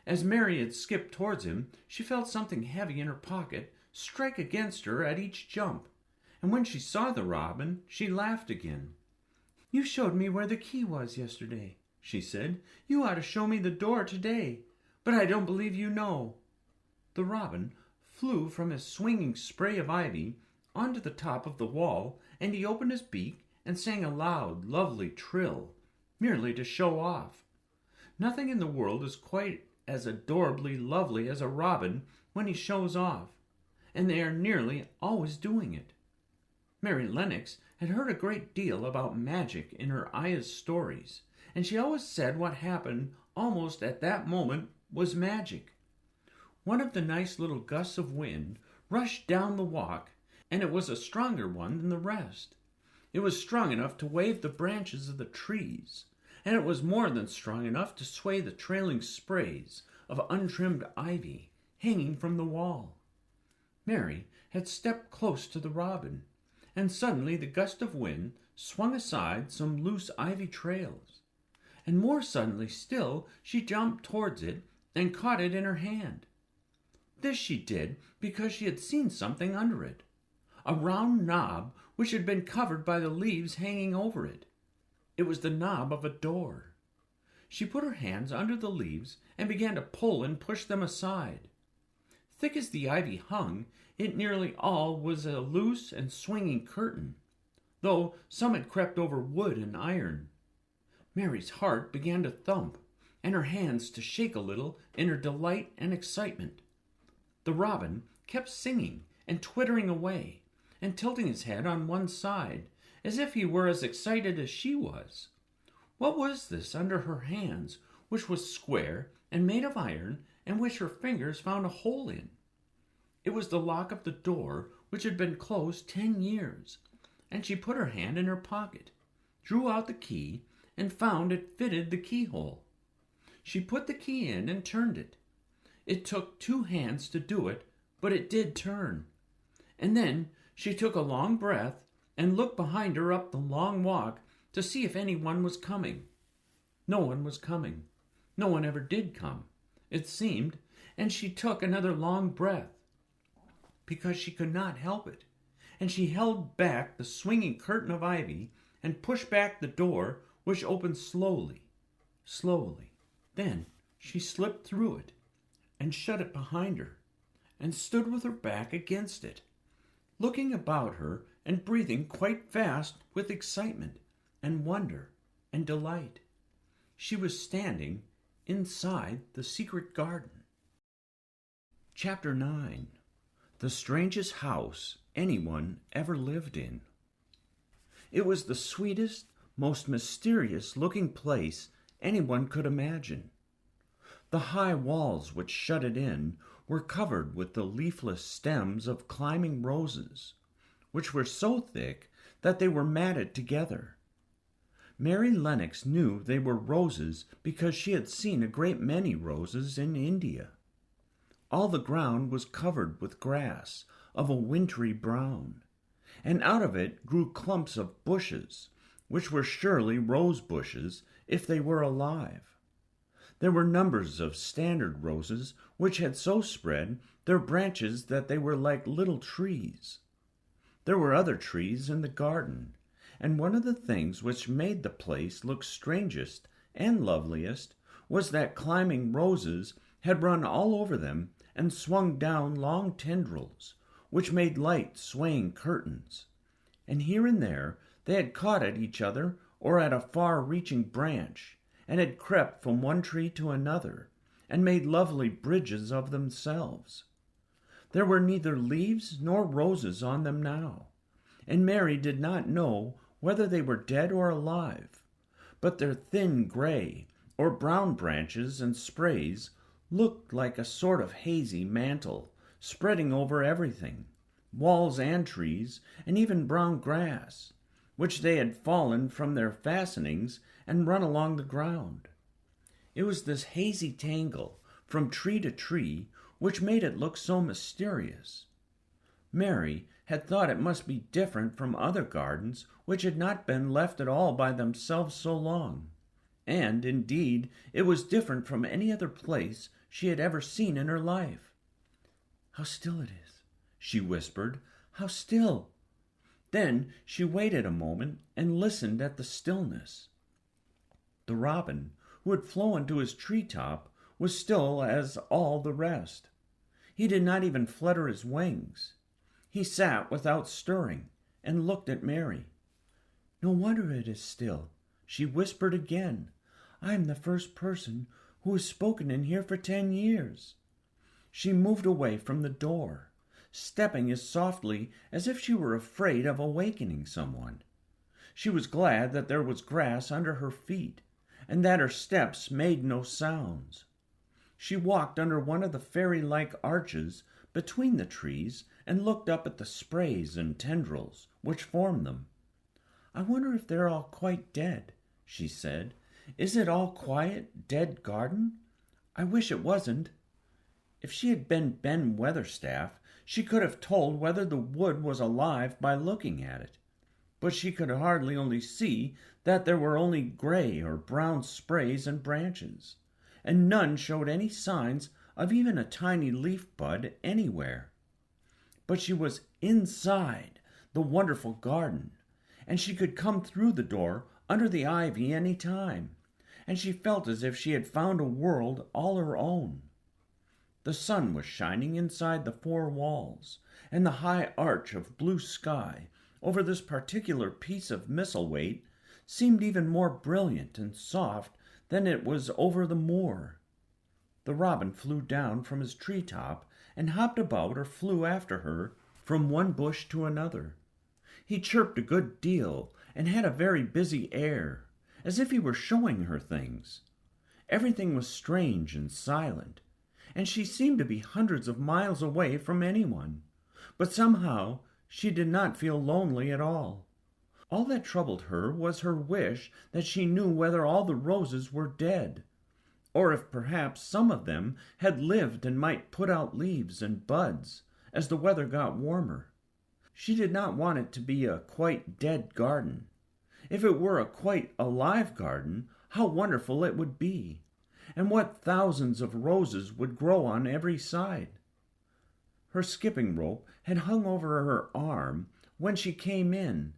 As Mary had skipped towards him, she felt something heavy in her pocket strike against her at each jump, and when she saw the robin, she laughed again. "You showed me where the key was yesterday," she said. "You ought to show me the door today, but I don't believe you know." The robin flew from his swinging spray of ivy onto the top of the wall, and he opened his beak and sang a loud, lovely trill, merely to show off. Nothing in the world is quite as adorably lovely as a robin when he shows off, and they are nearly always doing it. Mary Lennox had heard a great deal about magic in her ayah's stories, and she always said what happened almost at that moment was magic. One of the nice little gusts of wind rushed down the walk, and it was a stronger one than the rest. It was strong enough to wave the branches of the trees, and it was more than strong enough to sway the trailing sprays of untrimmed ivy hanging from the wall. Mary had stepped close to the robin, and suddenly the gust of wind swung aside some loose ivy trails, and more suddenly still she jumped towards it and caught it in her hand. This she did because she had seen something under it, a round knob which had been covered by the leaves hanging over it. It was the knob of a door. She put her hands under the leaves and began to pull and push them aside. Thick as the ivy hung, it nearly all was a loose and swinging curtain, though some had crept over wood and iron. Mary's heart began to thump, and her hands to shake a little in her delight and excitement. The robin kept singing and twittering away, and tilting his head on one side, as if he were as excited as she was. What was this under her hands, which was square and made of iron, and which her fingers found a hole in? It was the lock of the door, which had been closed 10 years, and she put her hand in her pocket, drew out the key, and found it fitted the keyhole. She put the key in and turned it. It took 2 hands to do it, but it did turn. And then she took a long breath and looked behind her up the long walk to see if anyone was coming. No one was coming. No one ever did come, it seemed, and she took another long breath, because she could not help it, and she held back the swinging curtain of ivy and pushed back the door, which opened slowly, slowly. Then she slipped through it and shut it behind her, and stood with her back against it, looking about her and breathing quite fast with excitement and wonder and delight. She was standing inside the secret garden. Chapter 9. The strangest house anyone ever lived in. It was the sweetest, most mysterious-looking place anyone could imagine. The high walls which shut it in were covered with the leafless stems of climbing roses, which were so thick that they were matted together. Mary Lennox knew they were roses because she had seen a great many roses in India. All the ground was covered with grass of a wintry brown, and out of it grew clumps of bushes, which were surely rose bushes if they were alive. There were numbers of standard roses which had so spread their branches that they were like little trees. There were other trees in the garden, and one of the things which made the place look strangest and loveliest was that climbing roses had run all over them and swung down long tendrils, which made light swaying curtains, and here and there they had caught at each other or at a far-reaching branch, and had crept from one tree to another, and made lovely bridges of themselves. There were neither leaves nor roses on them now, and Mary did not know whether they were dead or alive, but their thin gray or brown branches and sprays looked like a sort of hazy mantle spreading over everything, walls and trees, and even brown grass, which they had fallen from their fastenings and run along the ground. It was this hazy tangle from tree to tree which made it look so mysterious. Mary had thought it must be different from other gardens which had not been left at all by themselves so long, and, indeed, it was different from any other place she had ever seen in her life. "How still it is," she whispered. "How still!" Then she waited a moment and listened at the stillness. The robin, who had flown to his tree-top, was still as all the rest. He did not even flutter his wings. He sat without stirring and looked at Mary. "No wonder it is still," she whispered again. "I am the first person who has spoken in here for 10 years. She moved away from the door, stepping as softly as if she were afraid of awakening someone. She was glad that there was grass under her feet, and that her steps made no sounds. She walked under one of the fairy-like arches between the trees and looked up at the sprays and tendrils which formed them. "I wonder if they're all quite dead," she said. "Is it all quiet, dead garden? I wish it wasn't." If she had been Ben Weatherstaff, she could have told whether the wood was alive by looking at it. But she could hardly only see that there were only gray or brown sprays and branches, and none showed any signs of even a tiny leaf bud anywhere. But she was inside the wonderful garden, and she could come through the door under the ivy any time, and she felt as if she had found a world all her own. The sun was shining inside the four walls, and the high arch of blue sky over this particular piece of Misselthwaite seemed even more brilliant and soft than it was over the moor. The robin flew down from his tree-top and hopped about or flew after her from one bush to another. He chirped a good deal and had a very busy air, as if he were showing her things. Everything was strange and silent, and she seemed to be hundreds of miles away from anyone, but somehow she did not feel lonely at all. All that troubled her was her wish that she knew whether all the roses were dead, or if perhaps some of them had lived and might put out leaves and buds as the weather got warmer. She did not want it to be a quite dead garden. If it were a quite alive garden, how wonderful it would be, and what thousands of roses would grow on every side. Her skipping rope had hung over her arm when she came in,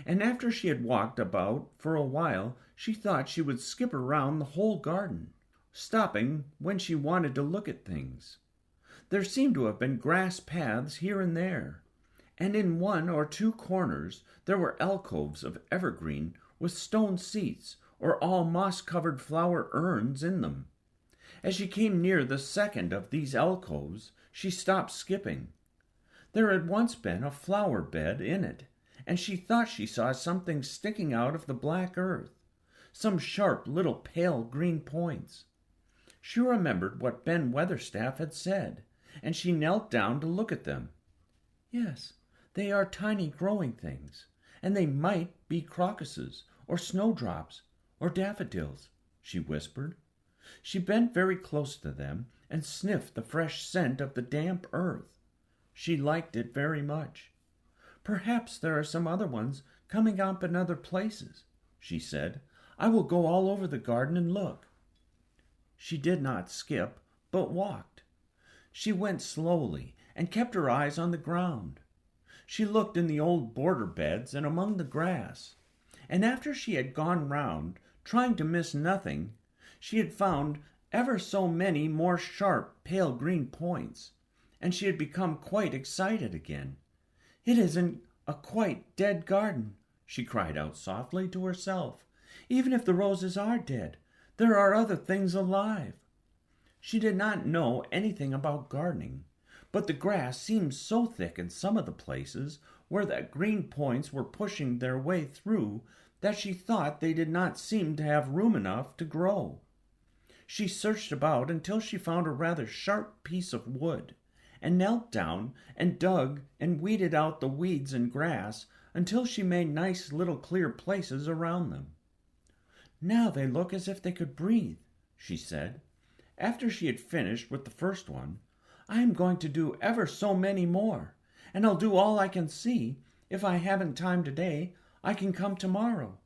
and after she had walked about for a while, she thought she would skip around the whole garden, stopping when she wanted to look at things. There seemed to have been grass paths here and there, and in one or two corners there were alcoves of evergreen with stone seats or all moss-covered flower urns in them. As she came near the second of these alcoves, she stopped skipping. There had once been a flower bed in it, and she thought she saw something sticking out of the black earth, some sharp little pale green points. She remembered what Ben Weatherstaff had said, and she knelt down to look at them. "Yes, they are tiny growing things, and they might be crocuses or snowdrops or daffodils," she whispered. She bent very close to them and sniffed the fresh scent of the damp earth. She liked it very much. "Perhaps there are some other ones coming up in other places," she said. "I will go all over the garden and look." She did not skip, but walked. She went slowly and kept her eyes on the ground. She looked in the old border beds and among the grass, and after she had gone round, trying to miss nothing, she had found ever so many more sharp, pale green points, and she had become quite excited again. "It isn't a quite dead garden," she cried out softly to herself. "Even if the roses are dead, there are other things alive." She did not know anything about gardening, but the grass seemed so thick in some of the places where the green points were pushing their way through that she thought they did not seem to have room enough to grow. She searched about until she found a rather sharp piece of wood, and knelt down and dug and weeded out the weeds and grass until she made nice little clear places around them. "Now they look as if they could breathe," she said. After she had finished with the first one, "I am going to do ever so many more, and I'll do all I can see. If I haven't time today, I can come tomorrow."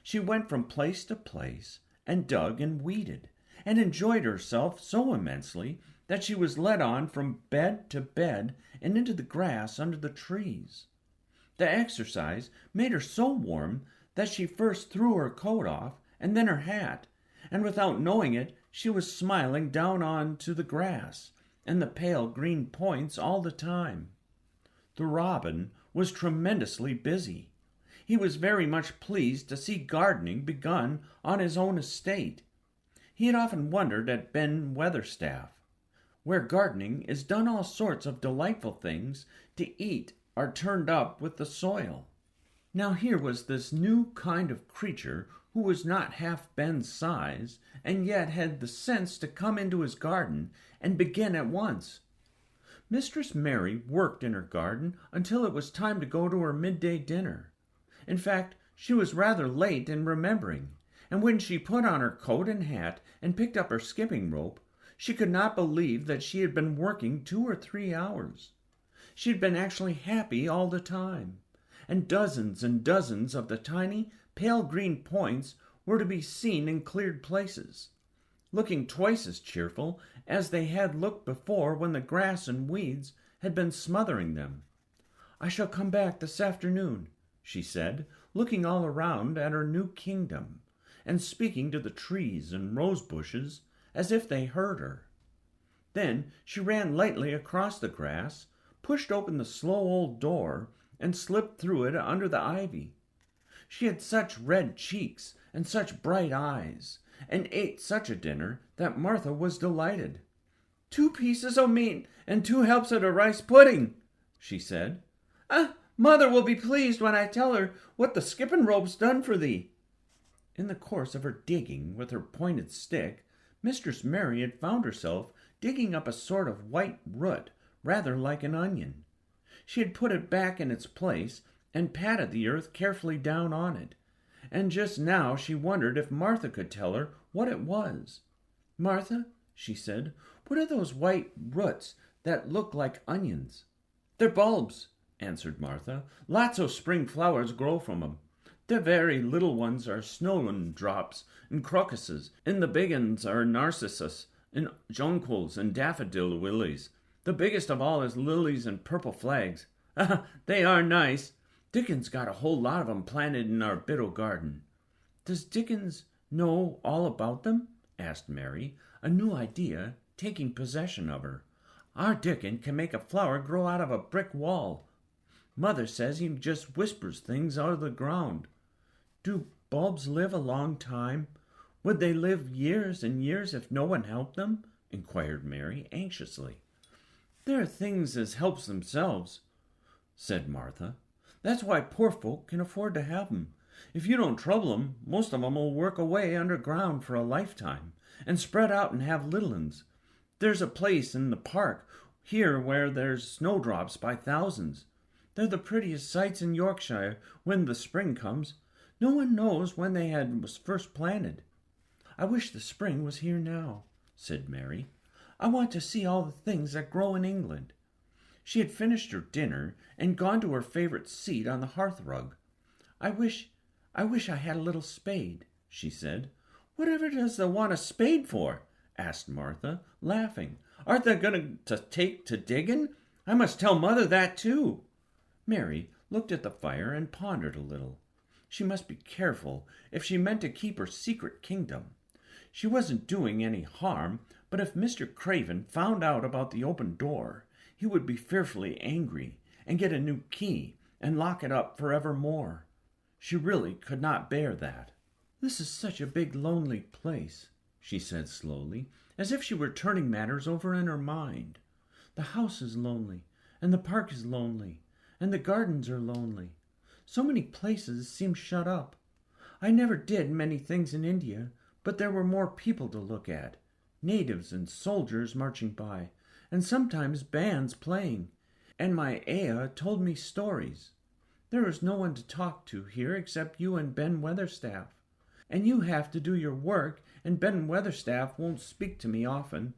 She went from place to place and dug and weeded, and enjoyed herself so immensely that she was led on from bed to bed and into the grass under the trees. The exercise made her so warm that she first threw her coat off and then her hat, and without knowing it, she was smiling down on to the grass and the pale green points all the time. The robin was tremendously busy. He was very much pleased to see gardening begun on his own estate. He had often wondered at Ben Weatherstaff, where gardening is done all sorts of delightful things to eat are turned up with the soil. Now here was this new kind of creature who was not half Ben's size, and yet had the sense to come into his garden and begin at once. Mistress Mary worked in her garden until it was time to go to her midday dinner. In fact, she was rather late in remembering, and when she put on her coat and hat and picked up her skipping rope, she could not believe that she had been working 2 or 3 hours. She had been actually happy all the time, and dozens of the tiny, pale green points were to be seen in cleared places, looking twice as cheerful as they had looked before when the grass and weeds had been smothering them. "I shall come back this afternoon," she said, looking all around at her new kingdom, and speaking to the trees and rose bushes as if they heard her. Then she ran lightly across the grass, pushed open the slow old door, and slipped through it under the ivy. She had such red cheeks and such bright eyes, and ate such a dinner that Martha was delighted. "2 pieces o' meat and 2 helps o' the rice pudding," she said. Mother will be pleased when I tell her what the skipping rope's done for thee." In the course of her digging with her pointed stick, Mistress Mary had found herself digging up a sort of white root, rather like an onion. She had put it back in its place and patted the earth carefully down on it, and just now she wondered if Martha could tell her what it was. "Martha," she said, "what are those white roots that look like onions?" "They're bulbs," answered Martha. "Lots o' spring flowers grow from 'em. The very little ones are snowdrops and crocuses, and the big uns are narcissus and jonquils and daffodil lilies. The biggest of all is lilies and purple flags. They are nice. Dickon's got a whole lot of 'em planted in our bit o' garden." "Does Dickens know all about them?" asked Mary, a new idea taking possession of her. "Our Dickon can make a flower grow out of a brick wall. Mother says he just whispers things out of the ground." "Do bulbs live a long time? Would they live years and years if no one helped them?" inquired Mary anxiously. "There are things as helps themselves," said Martha. "That's why poor folk can afford to have 'em. If you don't trouble 'em, most of 'em will work away underground for a lifetime and spread out and have little uns. There's a place in the park here where there's snowdrops by thousands. They're the prettiest sights in Yorkshire when the spring comes. No one knows when they was first planted." "I wish the spring was here now," said Mary. "I want to see all the things that grow in England." She had finished her dinner and gone to her favorite seat on the hearth-rug. I wish I had a little spade," she said. "Whatever does thou want a spade for?" asked Martha, laughing. "Art thou going to take to digging? I must tell Mother that too." Mary looked at the fire and pondered a little. She must be careful if she meant to keep her secret kingdom. She wasn't doing any harm, but if Mr. Craven found out about the open door, he would be fearfully angry and get a new key and lock it up forevermore. She really could not bear that. "This is such a big, lonely place," she said slowly, as if she were turning matters over in her mind. "The house is lonely, and the park is lonely, and the gardens are lonely. So many places seem shut up. I never did many things in India, but there were more people to look at, natives and soldiers marching by, and sometimes bands playing, and my 𝘵 told me stories. There is no one to talk to here except you and Ben Weatherstaff, and you have to do your work, and Ben Weatherstaff won't speak to me often.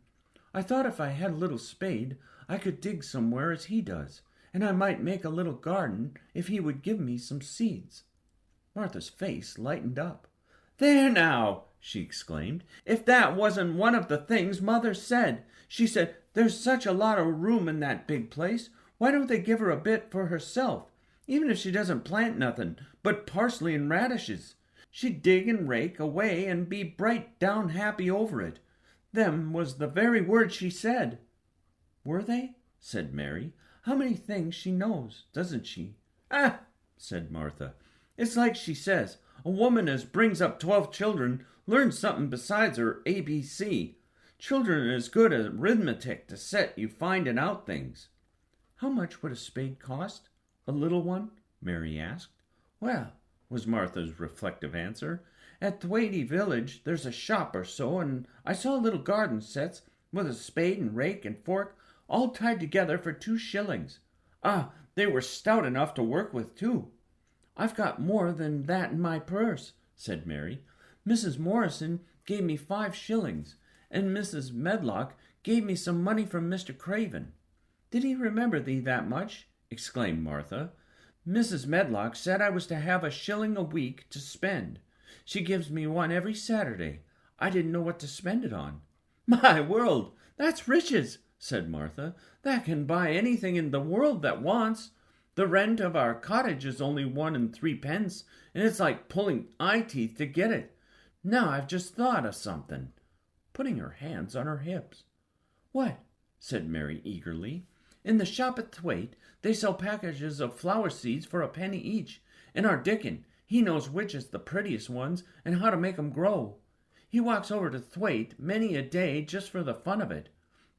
I thought if I had a little spade, I could dig somewhere as he does, and I might make a little garden if he would give me some seeds." Martha's face lightened up. "There now!" she exclaimed. "If that wasn't one of the things Mother said! She said, 'There's such a lot of room in that big place. Why don't they give her a bit for herself, even if she doesn't plant nothing but parsley and radishes? She'd dig and rake away and be bright down happy over it.' Them was the very words she said." "Were they?" said Mary. "How many things she knows, doesn't she?" Said Martha. "It's like she says, a woman as brings up 12 children learns something besides her ABC. Children are as good as arithmetic to set you finding out things." "How much would a spade cost? A little one?" Mary asked. "Well," was Martha's reflective answer, "at 𝘓𝘪𝘐𝑦 village there's a shop or so, and I saw little garden sets with a spade and rake and fork all tied together for 2 shillings. Ah, they were stout enough to work with, too." "I've got more than that in my purse," said Mary. "Mrs. Morrison gave me 5 shillings, and Mrs. Medlock gave me some money from Mr. Craven." "Did he remember thee that much?" exclaimed Martha. "Mrs. Medlock said I was to have 1 shilling a week to spend. She gives me one every Saturday. I didn't know what to spend it on." "My world, that's riches," said Martha. "That can buy anything in the world that wants. The rent of our cottage is only 1 3/10, and it's like pulling eye teeth to get it. Now I've just thought of something," putting her hands on her hips. "What?" said Mary eagerly. "In the shop at 𝘓𝘪𝘐𝑦 they sell packages of flower seeds for 1 penny each, and our Dickon, he knows which is the prettiest ones and how to make 'em grow. He walks over to 𝘓𝘓 many a day just for the fun of it.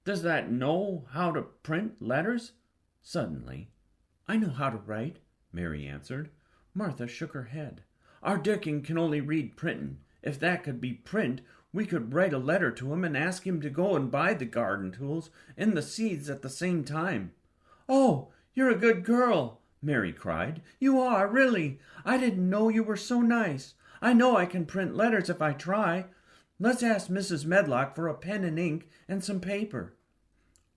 Does that know how to print letters?" Suddenly, "I know how to write," Mary answered. Martha shook her head. "Our Dickon can only read printin'. If that could be print, we could write a letter to him and ask him to go and buy the garden tools and the seeds at the same time." "Oh, you're a good girl," Mary cried. "You are, really. I didn't know you were so nice. I know I can print letters if I try. Let's ask Mrs. Medlock for a pen and ink and some paper."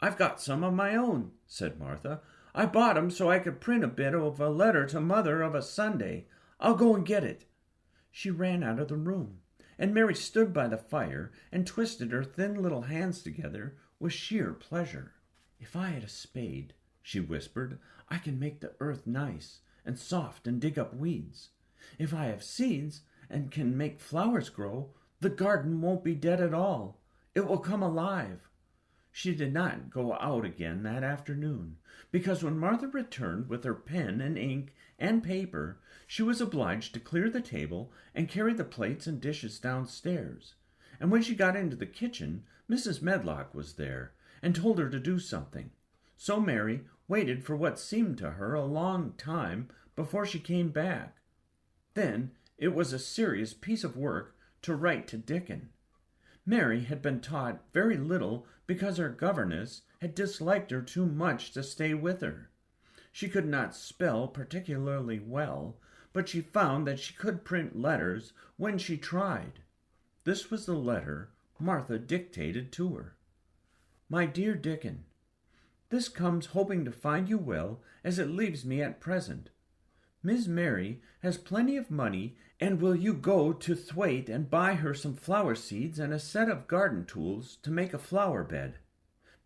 "I've got some of my own," said Martha. "I bought 'em so I could print a bit of a letter to Mother of a Sunday. I'll go and get it." She ran out of the room, and Mary stood by the fire and twisted her thin little hands together with sheer pleasure. "If I had a spade," she whispered, "I can make the earth nice and soft and dig up weeds. If I have seeds and can make flowers grow, the garden won't be dead at all. It will come alive." She did not go out again that afternoon, because when Martha returned with her pen and ink and paper, she was obliged to clear the table and carry the plates and dishes downstairs. And when she got into the kitchen, Mrs. Medlock was there and told her to do something. So Mary waited for what seemed to her a long time before she came back. Then it was a serious piece of work to write to Dickon. Mary had been taught very little because her governess had disliked her too much to stay with her. She could not spell particularly well, but she found that she could print letters when she tried. This was the letter Martha dictated to her. "My dear Dickon, this comes hoping to find you well as it leaves me at present. Miss Mary has plenty of money, and will you go to 𝘓𝘓 and buy her some flower seeds and a set of garden tools to make a flower bed.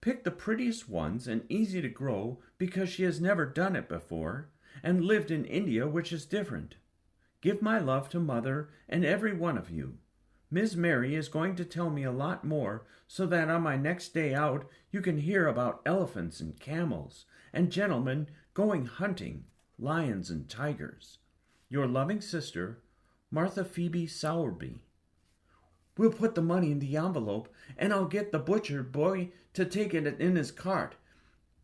Pick the prettiest ones and easy to grow, because she has never done it before, and lived in India, which is different. Give my love to Mother and every one of you. Miss Mary is going to tell me a lot more, so that on my next day out you can hear about elephants and camels, and gentlemen going hunting, lions and tigers. Your loving sister, Martha Phoebe Sowerby." "We'll put the money in the envelope, and I'll get the butcher boy to take it in his cart.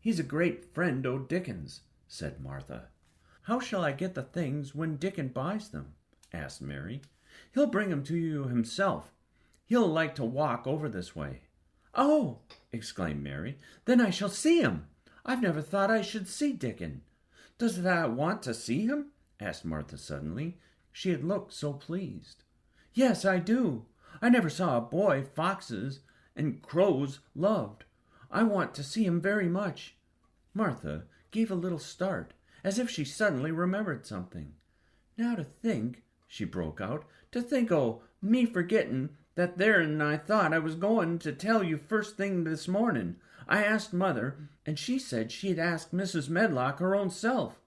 He's a great friend o' Dickon's," said Martha. "How shall I get the things when Dickon buys them?" asked Mary. "He'll bring them to you himself. He'll like to walk over this way." "Oh!" exclaimed Mary. "Then I shall see him. I've never thought I should see Dickon. Does thou want to see him?" asked Martha suddenly. She had looked so pleased. "Yes, I do. I never saw a boy foxes and crows loved. I want to see him very much." Martha gave a little start, as if she suddenly remembered something. "Now to think," she broke out, "to think o' me forgetting that there'n I thought I was going to tell you first thing this morning. I asked Mother, and she said she'd ask Mrs. Medlock her own self."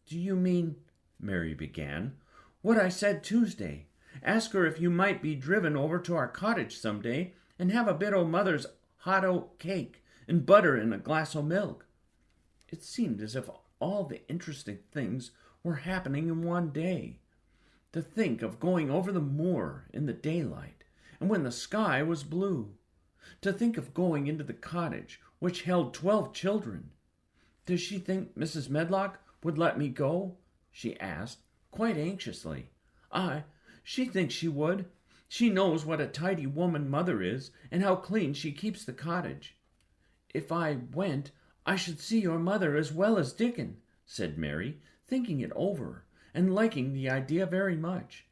"Do you mean," Mary began, "what I said Tuesday? Ask her if you might be driven over to our cottage some day and have a bit o' Mother's hot oat cake and butter and a glass o' milk." It seemed as if all the interesting things were happening in one day. To think of going over the moor in the daylight and when the sky was blue. To think of going into the cottage, which held 12 children. "Does she think Mrs. Medlock would let me go?" she asked, quite anxiously. She thinks she would. She knows what a tidy woman Mother is, and how clean she keeps the cottage. If I went, I should see your mother as well as Dickon, said Mary, thinking it over, and liking the idea very much.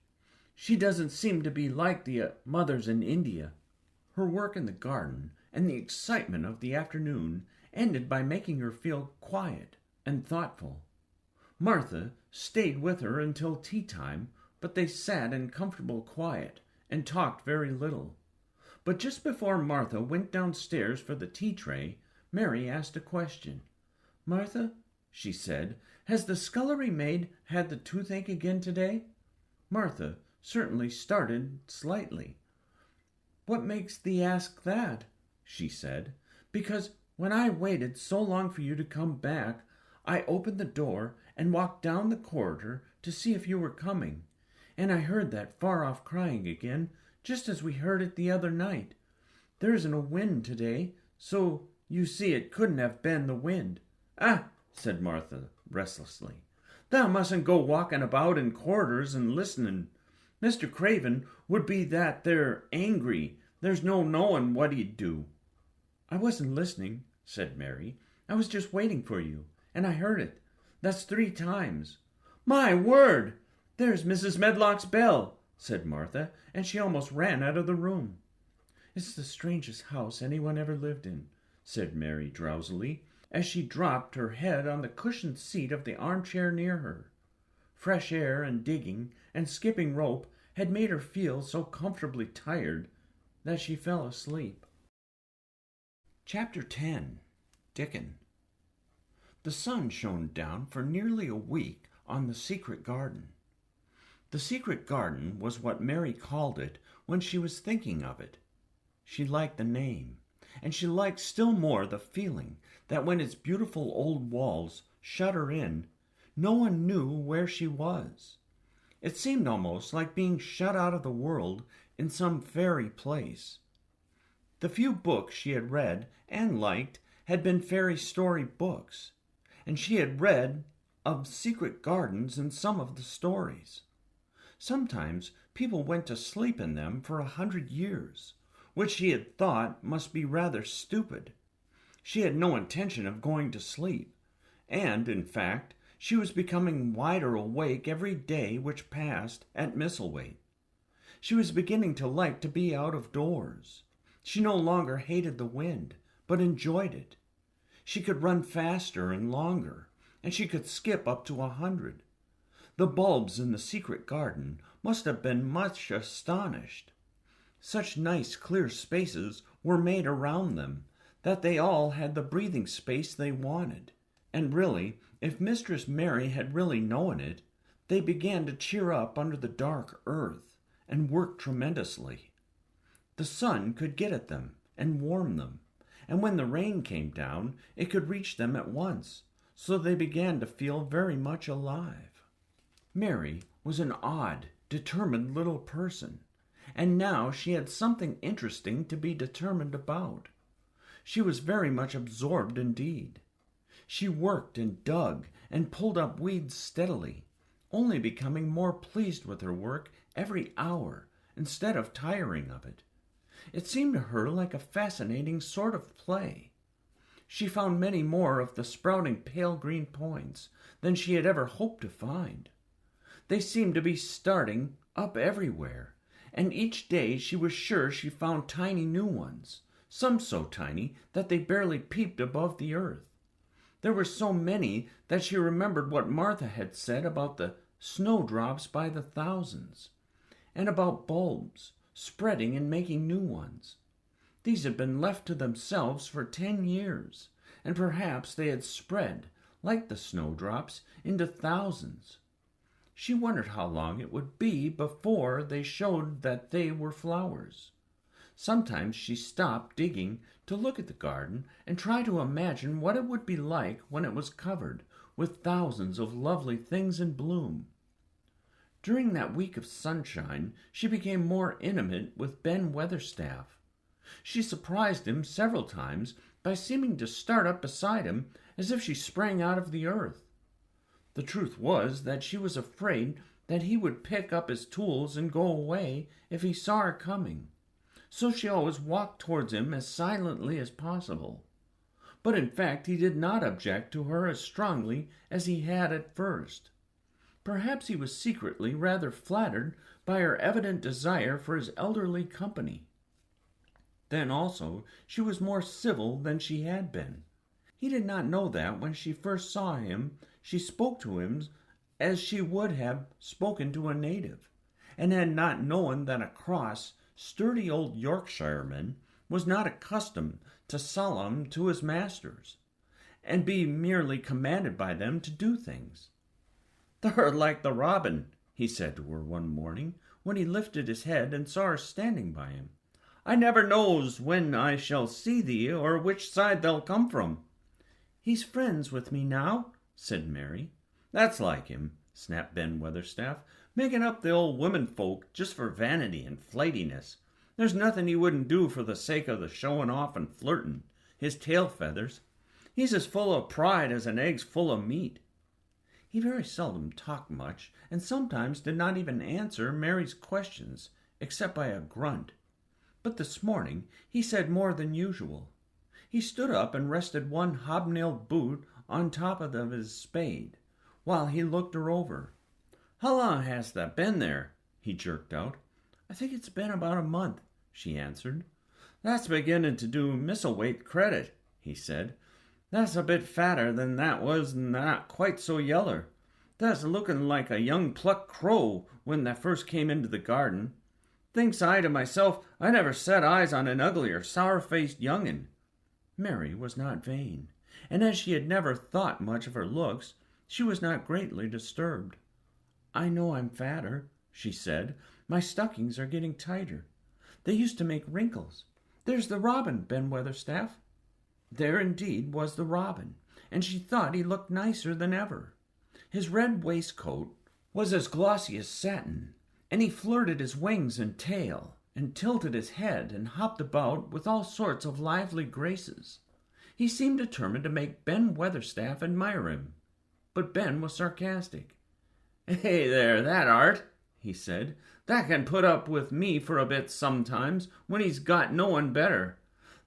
She doesn't seem to be like the mothers in India. Her work in the garden and the excitement of the afternoon ended by making her feel quiet and thoughtful. Martha stayed with her until tea time, but they sat in comfortable quiet and talked very little. But just before Martha went downstairs for the tea tray, Mary asked a question. "Martha," she said, "has the scullery maid had the toothache again today?" Martha certainly started slightly. "What makes thee ask that?" she said. "Because when I waited so long for you to come back, I opened the door and walked down the corridor to see if you were coming, and I heard that far-off crying again, just as we heard it the other night. There isn't a wind today, so you see it couldn't have been the wind." "Ah," said Martha restlessly, "thou mustn't go walking about in corridors and listening. Mr. Craven would be that there angry. There's no knowing what he'd do." "I wasn't listening," said Mary. "I was just waiting for you, and I heard it. That's 3 times. "My word! There's Mrs. Medlock's bell," said Martha, and she almost ran out of the room. "It's the strangest house anyone ever lived in," said Mary drowsily, as she dropped her head on the cushioned seat of the armchair near her. Fresh air and digging and skipping rope had made her feel so comfortably tired that she fell asleep. Chapter 10. Dickon. The sun shone down for nearly a week on the secret garden. The secret garden was what Mary called it when she was thinking of it. She liked the name, and she liked still more the feeling that when its beautiful old walls shut her in, no one knew where she was. It seemed almost like being shut out of the world in some fairy place. The few books she had read and liked had been fairy story books, and she had read of secret gardens in some of the stories. Sometimes people went to sleep in them for 100 years, which she had thought must be rather stupid. She had no intention of going to sleep, and, in fact, she was becoming wider awake every day which passed at Misselwayt. She was beginning to like to be out of doors. She no longer hated the wind, but enjoyed it. She could run faster and longer, and she could skip up to 100. The bulbs in the secret garden must have been much astonished. Such nice clear spaces were made around them that they all had the breathing space they wanted. And really, if Mistress Mary had really known it, they began to cheer up under the dark earth and work tremendously. The sun could get at them and warm them, and when the rain came down, it could reach them at once, so they began to feel very much alive. Mary was an odd, determined little person, and now she had something interesting to be determined about. She was very much absorbed indeed. She worked and dug and pulled up weeds steadily, only becoming more pleased with her work every hour instead of tiring of it. It seemed to her like a fascinating sort of play. She found many more of the sprouting pale green points than she had ever hoped to find. They seemed to be starting up everywhere, and each day she was sure she found tiny new ones, some so tiny that they barely peeped above the earth. There were so many that she remembered what Martha had said about the snowdrops by the thousands, and about bulbs spreading and making new ones. These had been left to themselves for 10 years, and perhaps they had spread, like the snowdrops, into thousands. She wondered how long it would be before they showed that they were flowers. Sometimes she stopped digging to look at the garden and try to imagine what it would be like when it was covered with thousands of lovely things in bloom. During that week of sunshine, she became more intimate with Ben Weatherstaff. She surprised him several times by seeming to start up beside him as if she sprang out of the earth. The truth was that she was afraid that he would pick up his tools and go away if he saw her coming, so she always walked towards him as silently as possible. But in fact he did not object to her as strongly as he had at first. Perhaps he was secretly rather flattered by her evident desire for his elderly company. Then also she was more civil than she had been. He did not know that when she first saw him she spoke to him as she would have spoken to a native, and had not known that a cross, sturdy old Yorkshireman was not accustomed to solemn to his masters, and be merely commanded by them to do things. "They're like the robin," he said to her one morning, when he lifted his head and saw her standing by him. "I never knows when I shall see thee, or which side they'll come from." "He's friends with me now," said Mary. "That's like him," snapped Ben Weatherstaff, "making up the old women folk just for vanity and flightiness. There's nothing he wouldn't do for the sake of the showing off and flirting, his tail feathers. He's as full of pride as an egg's full of meat." He very seldom talked much, and sometimes did not even answer Mary's questions, except by a grunt. But this morning he said more than usual. He stood up and rested one hobnailed boot on top of his spade, while he looked her over. "How long hast thou been there?" he jerked out. "I think it's been about a month," she answered. "That's beginning to do Misselweight credit," he said. "That's a bit fatter than that was, and not quite so yeller. That's looking like a young plucked crow when that first came into the garden. Thinks I to myself, I never set eyes on an uglier, sour-faced young'un." Mary was not vain, and as she had never thought much of her looks, she was not greatly disturbed. "I know I'm fatter," she said. "My stockings are getting tighter. They used to make wrinkles. There's the robin, Ben Weatherstaff." There indeed was the robin, and she thought he looked nicer than ever. His red waistcoat was as glossy as satin, and he flirted his wings and tail, and tilted his head, and hopped about with all sorts of lively graces. He seemed determined to make Ben Weatherstaff admire him. But Ben was sarcastic. "Hey there, that art," he said. "That can put up with me for a bit sometimes, when he's got no one better.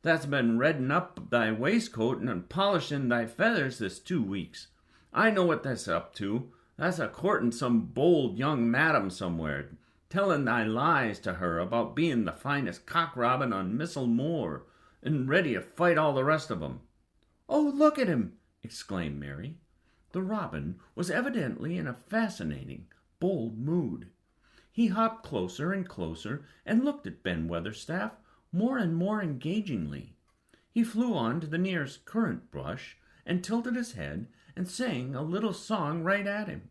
That's been redding up thy waistcoat and polishing thy feathers this 2 weeks. I know what that's up to. That's a courting some bold young madam somewhere, telling thy lies to her about being the finest cock robin on Missel Moor, and ready to fight all the rest of 'em." "Oh, look at him!" exclaimed Mary. The robin was evidently in a fascinating, bold mood. He hopped closer and closer and looked at Ben Weatherstaff more and more engagingly. He flew on to the nearest currant bush and tilted his head and sang a little song right at him.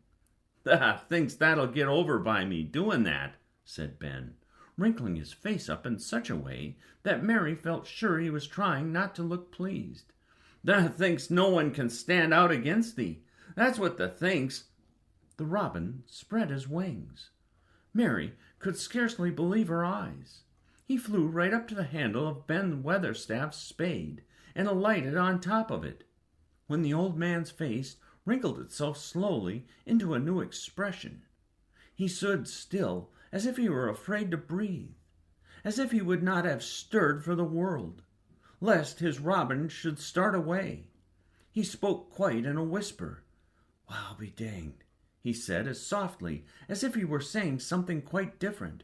"Thinks that'll get over by me doing that," said Ben, wrinkling his face up in such a way that Mary felt sure he was trying not to look pleased. "Thinks no one can stand out against thee. That's what thinks." The robin spread his wings. Mary could scarcely believe her eyes. He flew right up to the handle of Ben Weatherstaff's spade and alighted on top of it, when the old man's face wrinkled itself slowly into a new expression. He stood still, as if he were afraid to breathe, as if he would not have stirred for the world, lest his robin should start away. He spoke quite in a whisper. "Well, be danged," he said, as softly as if he were saying something quite different.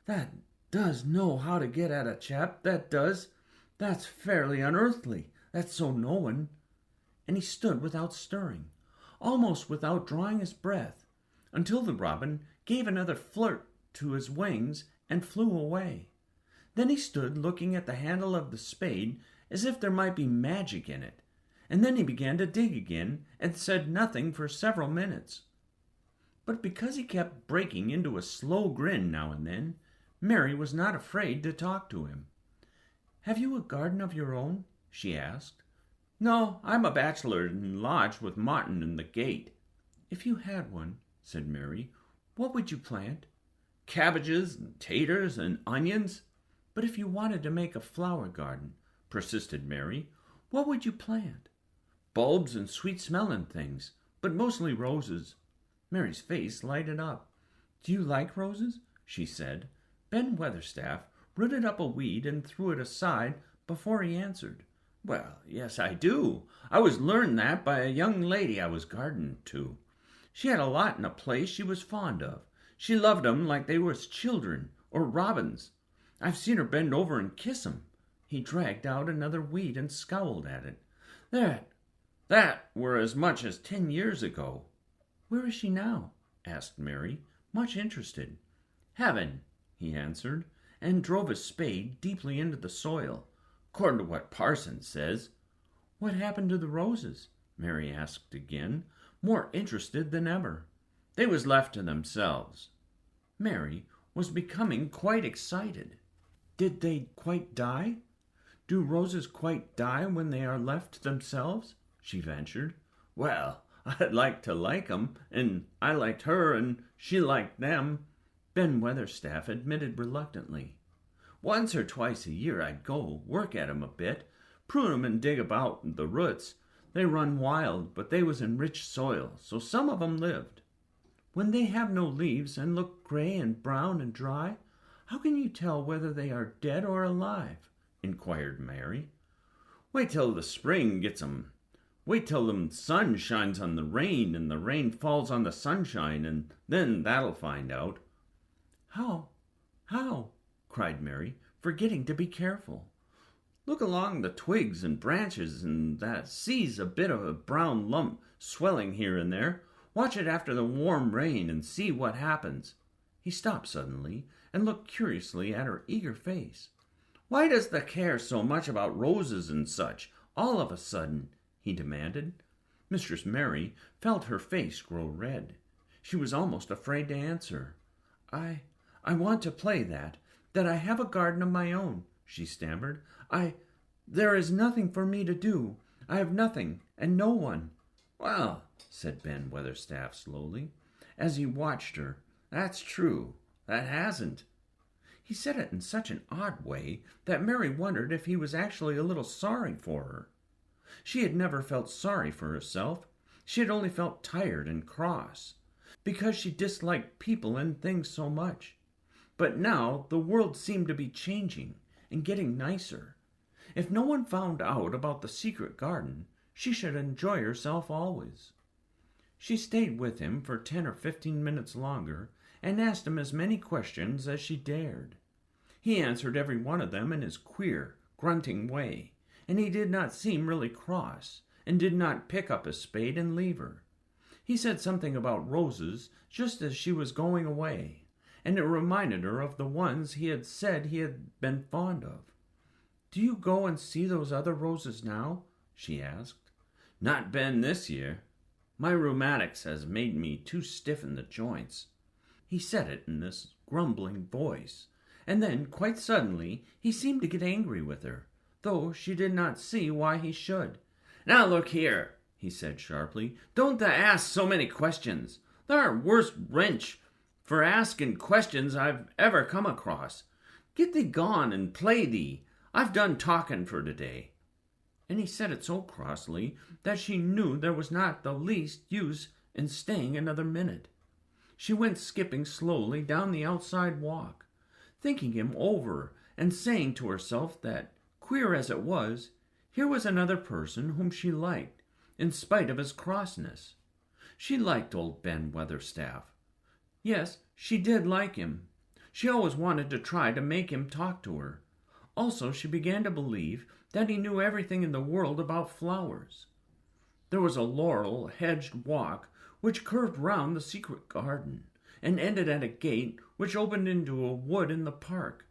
"That does know how to get at a chap, that does. That's fairly unearthly, that's so knowing." And he stood without stirring, almost without drawing his breath, until the robin gave another flirt to his wings and flew away. Then he stood looking at the handle of the spade as if there might be magic in it, and then he began to dig again and said nothing for several minutes. But because he kept breaking into a slow grin now and then, Mary was not afraid to talk to him. "Have you a garden of your own?" she asked. "No, I'm a bachelor and lodged with Martin in the gate." "If you had one," said Mary, "what would you plant?" "Cabbages and taters and onions." "But if you wanted to make a flower garden," persisted Mary, "what would you plant?" "Bulbs and sweet-smelling things. but mostly roses." Mary's face lighted up. "Do you like roses?" she said. Ben Weatherstaff rooted up a weed and threw it aside before he answered. "Well, yes, I do. I was learned that by a young lady I was gardening to. She had a lot in a place she was fond of. She loved 'em like they was children, or robins. I've seen her bend over and kiss 'em." He dragged out another weed and scowled at it. That were as much as 10 years ago." "Where is she now?" asked Mary, much interested. "Heaven," he answered, and drove his spade deeply into the soil, "'cording to what parson says." "What happened to the roses?" Mary asked again, more interested than ever. "They was left to themselves." Mary was becoming quite excited. "Did they quite die? Do roses quite die when they are left to themselves?" she ventured. "Well, I'd like to like 'em, and I liked her, and she liked them," Ben Weatherstaff admitted reluctantly. "Once or twice a year I'd go work at 'em a bit, prune 'em and dig about the roots. They run wild, but they was in rich soil, so some of 'em lived." "When they have no leaves and look gray and brown and dry, how can you tell whether they are dead or alive?" inquired Mary. "Wait till the spring gets 'em. Wait till the sun shines on the rain and the rain falls on the sunshine, and then that'll find out." How? Cried Mary, forgetting to be careful. "Look along the twigs and branches, and that sees a bit of a brown lump swelling here and there. Watch it after the warm rain and see what happens." He stopped suddenly and looked curiously at her eager face. "Why does thee care so much about roses and such, all of a sudden?" he demanded. Mistress Mary felt her face grow red. She was almost afraid to answer. I want to play that I have a garden of my own," she stammered. There is nothing for me to do. I have nothing and no one." "Well," said Ben Weatherstaff slowly, as he watched her, "that's true. That hasn't." He said it in such an odd way that Mary wondered if he was actually a little sorry for her. She had never felt sorry for herself. She had only felt tired and cross, because she disliked people and things so much. But now the world seemed to be changing and getting nicer. If no one found out about the secret garden, she should enjoy herself always. She stayed with him for 10 or 15 minutes longer and asked him as many questions as she dared. He answered every one of them in his queer, grunting way, and he did not seem really cross, and did not pick up his spade and leave her. He said something about roses just as she was going away, and it reminded her of the ones he had said he had been fond of. "Do you go and see those other roses now?" she asked. "Not Ben this year. My rheumatics has made me too stiff in the joints." He said it in this grumbling voice, and then, quite suddenly, he seemed to get angry with her, though she did not see why he should. "Now look here," he said sharply, "don't tha ask so many questions. There are worse wrench for asking questions I've ever come across. Get thee gone and play thee. I've done talking for today." And he said it so crossly that she knew there was not the least use in staying another minute. She went skipping slowly down the outside walk, thinking him over and saying to herself that, queer as it was, here was another person whom she liked, in spite of his crossness. She liked old Ben Weatherstaff. Yes, she did like him. She always wanted to try to make him talk to her. Also, she began to believe that he knew everything in the world about flowers. There was a laurel-hedged walk which curved round the secret garden, and ended at a gate which opened into a wood in the park.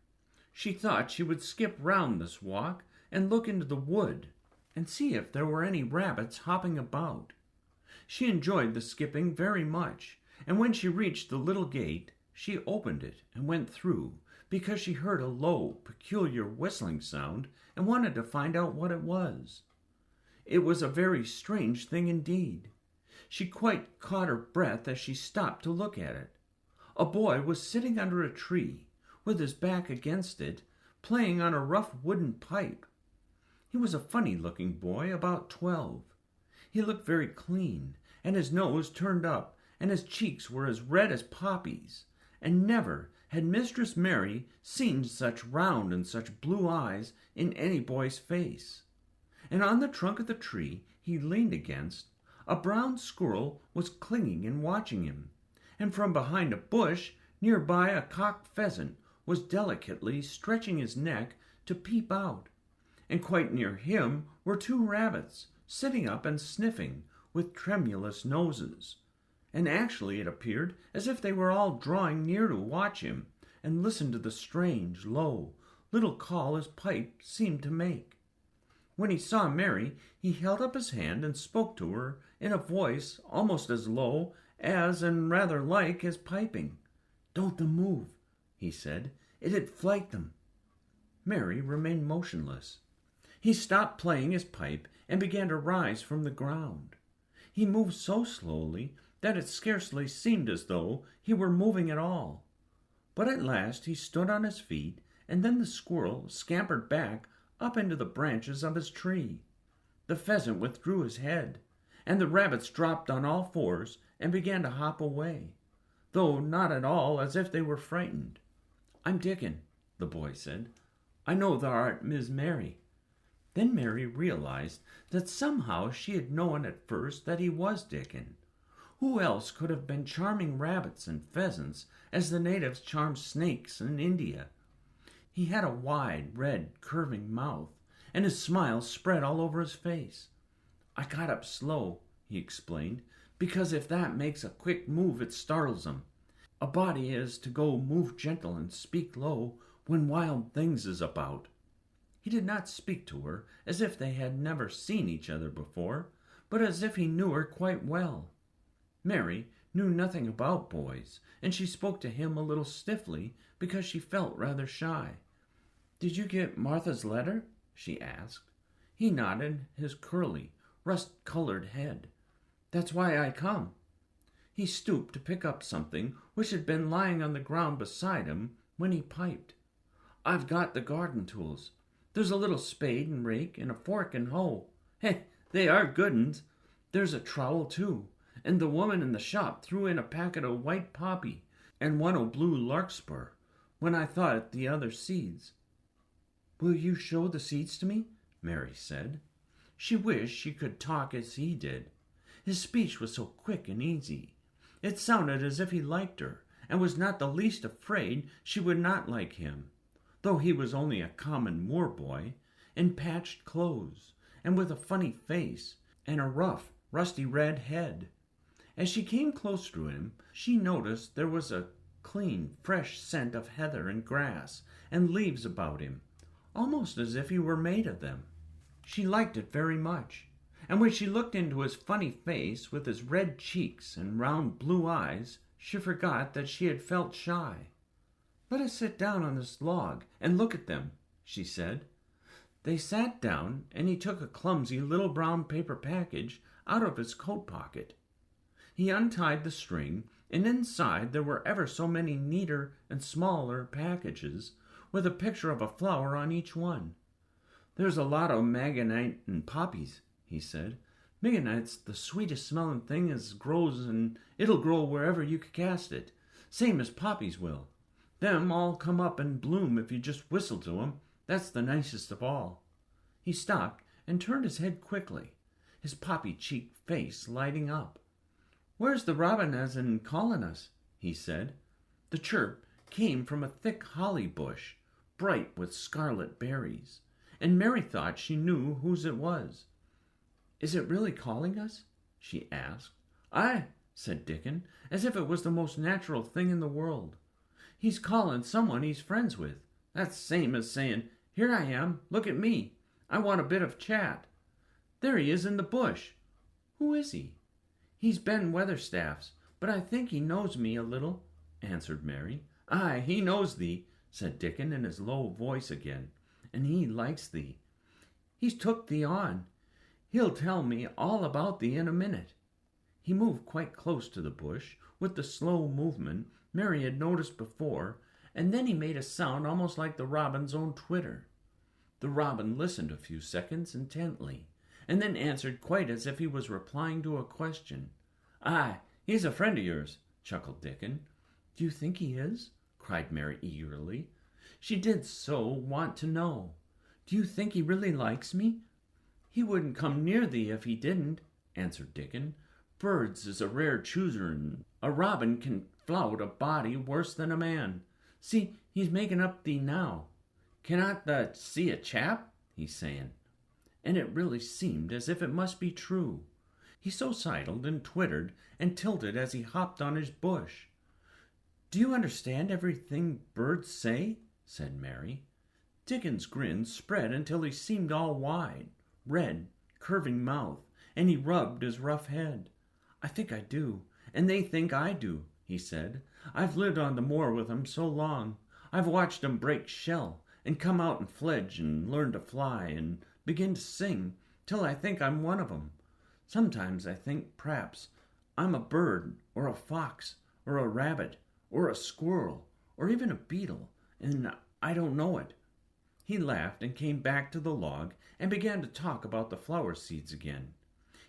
She thought she would skip round this walk and look into the wood, and see if there were any rabbits hopping about. She enjoyed the skipping very much, and when she reached the little gate, she opened it and went through, because she heard a low, peculiar whistling sound and wanted to find out what it was. It was a very strange thing indeed. She quite caught her breath as she stopped to look at it. A boy was sitting under a tree, with his back against it, playing on a rough wooden pipe. He was a funny-looking boy, about 12. He looked very clean, and his nose turned up, and his cheeks were as red as poppies, and never had Mistress Mary seen such round and such blue eyes in any boy's face. And on the trunk of the tree he leaned against, a brown squirrel was clinging and watching him, and from behind a bush near by a cock pheasant was delicately stretching his neck to peep out, and quite near him were 2 rabbits sitting up and sniffing with tremulous noses, and actually it appeared as if they were all drawing near to watch him and listen to the strange, low, little call his pipe seemed to make. When he saw Mary, he held up his hand and spoke to her in a voice almost as low as and rather like his piping. "Don't them move," he said. "It'd fright them." Mary remained motionless. He stopped playing his pipe and began to rise from the ground. He moved so slowly that it scarcely seemed as though he were moving at all. But at last he stood on his feet, and then the squirrel scampered back up into the branches of his tree. The pheasant withdrew his head, and the rabbits dropped on all fours and began to hop away, though not at all as if they were frightened. "I'm Dickon," the boy said. "I know thou art Miss Mary." Then Mary realized that somehow she had known at first that he was Dickon. Who else could have been charming rabbits and pheasants as the natives charm snakes in India? He had a wide, red, curving mouth, and his smile spread all over his face. "I got up slow," he explained, "because if that makes a quick move it startles 'em. A body is to go move gentle and speak low when wild things is about." He did not speak to her as if they had never seen each other before, but as if he knew her quite well. Mary knew nothing about boys, and she spoke to him a little stiffly because she felt rather shy. "Did you get Martha's letter?" she asked. He nodded his curly, rust-colored head. "That's why I come." He stooped to pick up something which had been lying on the ground beside him when he piped. "I've got the garden tools. There's a little spade and rake and a fork and hoe. Hey, they are good uns. There's a trowel too, and the woman in the shop threw in a packet of white poppy and one o' blue larkspur when I thought it the other seeds." "Will you show the seeds to me?" Mary said. She wished she could talk as he did. His speech was so quick and easy. It sounded as if he liked her, and was not the least afraid she would not like him, though he was only a common Moor boy, in patched clothes, and with a funny face, and a rough, rusty red head. As she came close to him, she noticed there was a clean, fresh scent of heather and grass and leaves about him, almost as if he were made of them. She liked it very much, and when she looked into his funny face with his red cheeks and round blue eyes, she forgot that she had felt shy. "Let us sit down on this log and look at them," she said. They sat down, and he took a clumsy little brown paper package out of his coat pocket. He untied the string, and inside there were ever so many neater and smaller packages, with a picture of a flower on each one. "There's a lot o' manganite and poppies," he said. "Manganite's the sweetest smelling thing as grows, and it'll grow wherever you cast it, same as poppies will. Them all come up and bloom if you just whistle to 'em. That's the nicest of all." He stopped and turned his head quickly, his poppy-cheeked face lighting up. "Where's the robin as in calling us?" he said. The chirp came from a thick holly bush, bright with scarlet berries, and Mary thought she knew whose it was. "Is it really calling us?" she asked. "Aye," said Dickon, as if it was the most natural thing in the world. "He's calling someone he's friends with. That's same as saying, 'Here I am, look at me. I want a bit of chat.' There he is in the bush. Who is he?" "He's Ben Weatherstaff's, but I think he knows me a little," answered Mary. "Aye, he knows thee," said Dickon in his low voice again, "and he likes thee. He's took thee on. He'll tell me all about thee in a minute." He moved quite close to the bush, with the slow movement Mary had noticed before, and then he made a sound almost like the robin's own twitter. The robin listened a few seconds intently, and then answered quite as if he was replying to a question. "Aye, he's a friend of yours," chuckled Dickon. "Do you think he is?" cried Mary eagerly. She did so want to know. "Do you think he really likes me?" "He wouldn't come near thee if he didn't," answered Dickon. "Birds is a rare chooser, and a robin can flout a body worse than a man. See, he's making up thee now. Cannot thou see a chap?" he's saying. And it really seemed as if it must be true. He so sidled and twittered and tilted as he hopped on his bush. "Do you understand everything birds say?" said Mary. Dickon's grin spread until he seemed all wide, red, curving mouth, and he rubbed his rough head. "I think I do, and they think I do," he said. "I've lived on the moor with 'em so long. I've watched 'em break shell, and come out and fledge, and learn to fly, and begin to sing, till I think I'm one of 'em. Sometimes I think, p'raps, I'm a bird, or a fox, or a rabbit, or a squirrel, or even a beetle, and I don't know it." He laughed and came back to the log and began to talk about the flower seeds again.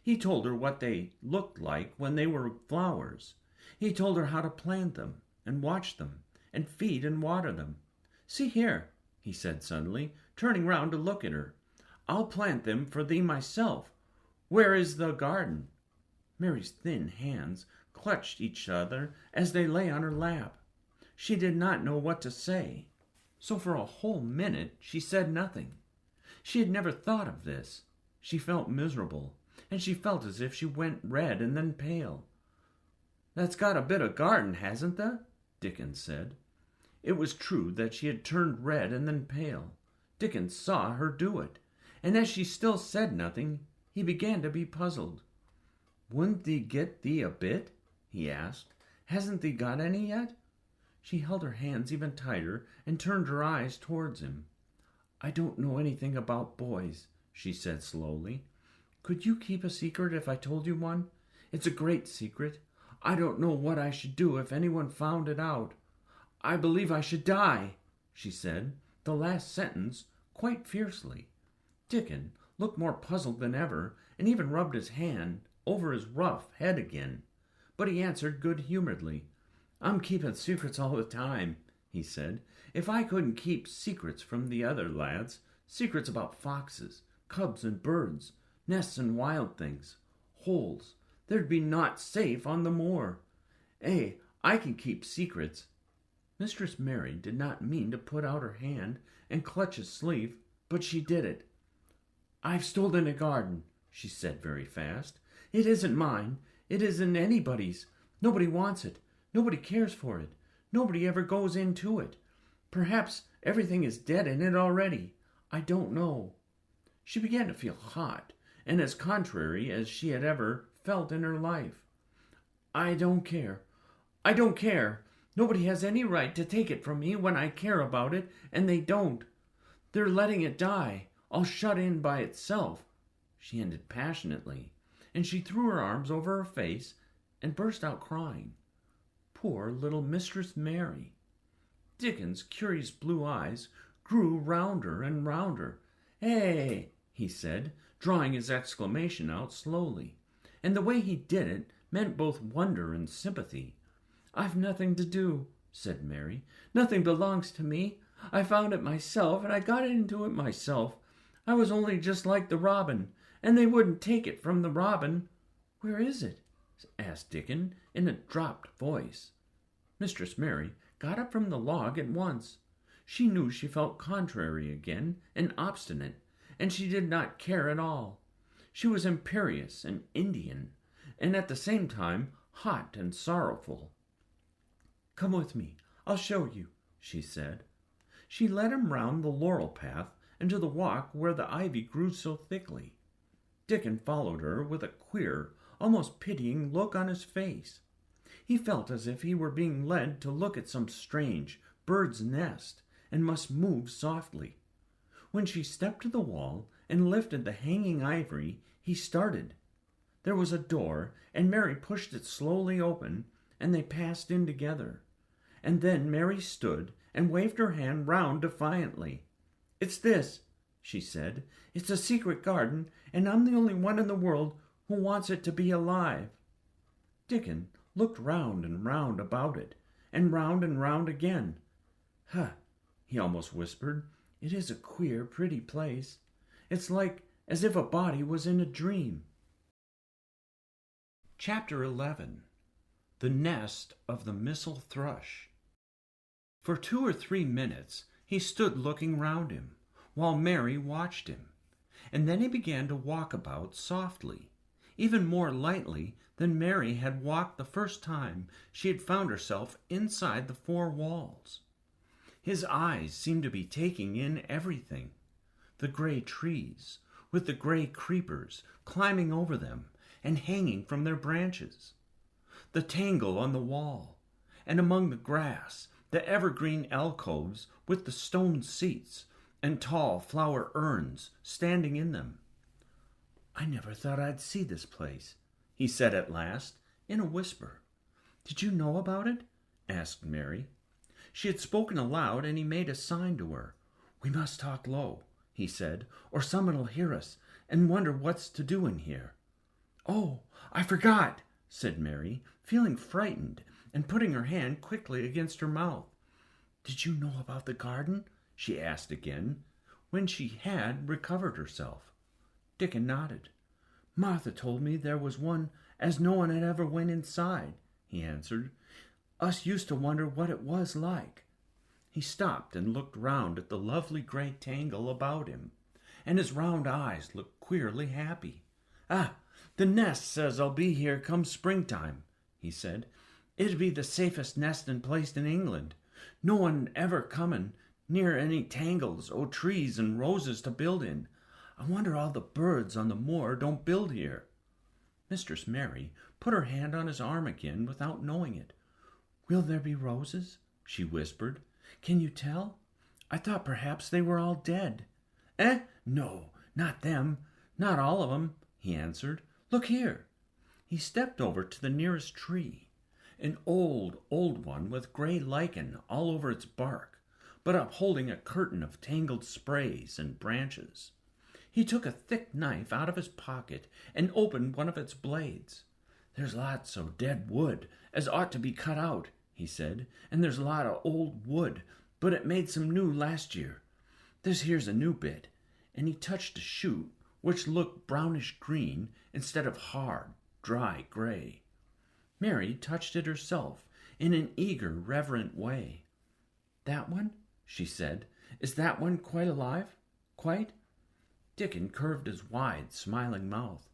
He told her what they looked like when they were flowers. He told her how to plant them, and watch them, and feed and water them. "See here," he said suddenly, turning round to look at her. "I'll plant them for thee myself. Where is the garden?" Mary's thin hands clutched each other as they lay on her lap. She did not know what to say, so for a whole minute she said nothing. She had never thought of this. She felt miserable, and she felt as if she went red and then pale. "That's got a bit of garden, hasn't tha?" Dickon said. It was true that she had turned red and then pale. Dickon saw her do it, and as she still said nothing, he began to be puzzled. "Wouldn't thee get thee a bit?" he asked. "Hasn't thee got any yet?" She held her hands even tighter and turned her eyes towards him. "I don't know anything about boys," she said slowly. "Could you keep a secret if I told you one? It's a great secret. I don't know what I should do if anyone found it out. I believe I should die," she said, the last sentence quite fiercely. Dickon looked more puzzled than ever, and even rubbed his hand over his rough head again. But he answered good-humoredly. "I'm keeping secrets all the time," he said. "If I couldn't keep secrets from the other lads, secrets about foxes, cubs and birds, nests and wild things, holes, there'd be naught safe on the moor. I can keep secrets." Mistress Mary did not mean to put out her hand and clutch his sleeve, but she did it. "I've stolen a garden," she said very fast. "It isn't mine. It isn't anybody's. Nobody wants it. Nobody cares for it. Nobody ever goes into it. Perhaps everything is dead in it already. I don't know." She began to feel hot, and as contrary as she had ever felt in her life. "I don't care. I don't care. Nobody has any right to take it from me when I care about it, and they don't. They're letting it die, all shut in by itself," she ended passionately, and she threw her arms over her face and burst out crying. Poor little Mistress Mary! Dickon's curious blue eyes grew rounder and rounder. "Hey!" he said, drawing his exclamation out slowly, and the way he did it meant both wonder and sympathy. "I've nothing to do," said Mary. "Nothing belongs to me. I found it myself, and I got into it myself. I was only just like the robin, and they wouldn't take it from the robin." "Where is it?" asked Dickon in a dropped voice. Mistress Mary got up from the log at once. She knew she felt contrary again and obstinate, and she did not care at all. She was imperious and Indian, and at the same time hot and sorrowful. "Come with me. I'll show you," she said. She led him round the laurel path and to the walk where the ivy grew so thickly. Dickon followed her with a queer, almost pitying look on his face. He felt as if he were being led to look at some strange bird's nest and must move softly. When she stepped to the wall and lifted the hanging ivory, he started. There was a door, and Mary pushed it slowly open, and they passed in together. And then Mary stood and waved her hand round defiantly. "It's this," she said. "It's a secret garden, and I'm the only one in the world who wants it to be alive." Dickon looked round and round about it, and round again. "Huh," he almost whispered, "it is a queer, pretty place. It's like as if a body was in a dream." Chapter 11. The Nest of the Missel Thrush. For 2 or 3 minutes he stood looking round him, while Mary watched him, and then he began to walk about softly, even more lightly than Mary had walked the first time she had found herself inside the 4 walls. His eyes seemed to be taking in everything: the grey trees, with the grey creepers climbing over them and hanging from their branches, the tangle on the wall, and among the grass, the evergreen alcoves with the stone seats and tall flower urns standing in them. "I never thought I'd see this place," he said at last, in a whisper. "Did you know about it?" asked Mary. She had spoken aloud, and he made a sign to her. "We must talk low," he said, "or someone will hear us and wonder what's to do in here." "Oh, I forgot," said Mary, feeling frightened and putting her hand quickly against her mouth. "Did you know about the garden?" she asked again, when she had recovered herself. Dickon nodded. "Martha told me there was one as no one had ever went inside," he answered. "Us used to wonder what it was like." He stopped and looked round at the lovely grey tangle about him, and his round eyes looked queerly happy. "Ah, the nest says I'll be here come springtime," he said. "It'd be the safest nesting place in England. No one ever coming near any tangles o' trees and roses to build in. I wonder all the birds on the moor don't build here." Mistress Mary put her hand on his arm again without knowing it. "Will there be roses?" she whispered. "Can you tell? I thought perhaps they were all dead." No, not them. Not all of 'em," he answered. "Look here." He stepped over to the nearest tree, an old one with grey lichen all over its bark, but upholding a curtain of tangled sprays and branches. He took a thick knife out of his pocket and opened one of its blades. "There's lots o' dead wood as ought to be cut out," he said, "and there's a lot o' old wood, but it made some new last year. This here's a new bit," and he touched a shoot which looked brownish green instead of hard, dry grey. Mary touched it herself in an eager, reverent way. "That one?" she said. "Is that one quite alive? Quite?" Dickon curved his wide, smiling mouth.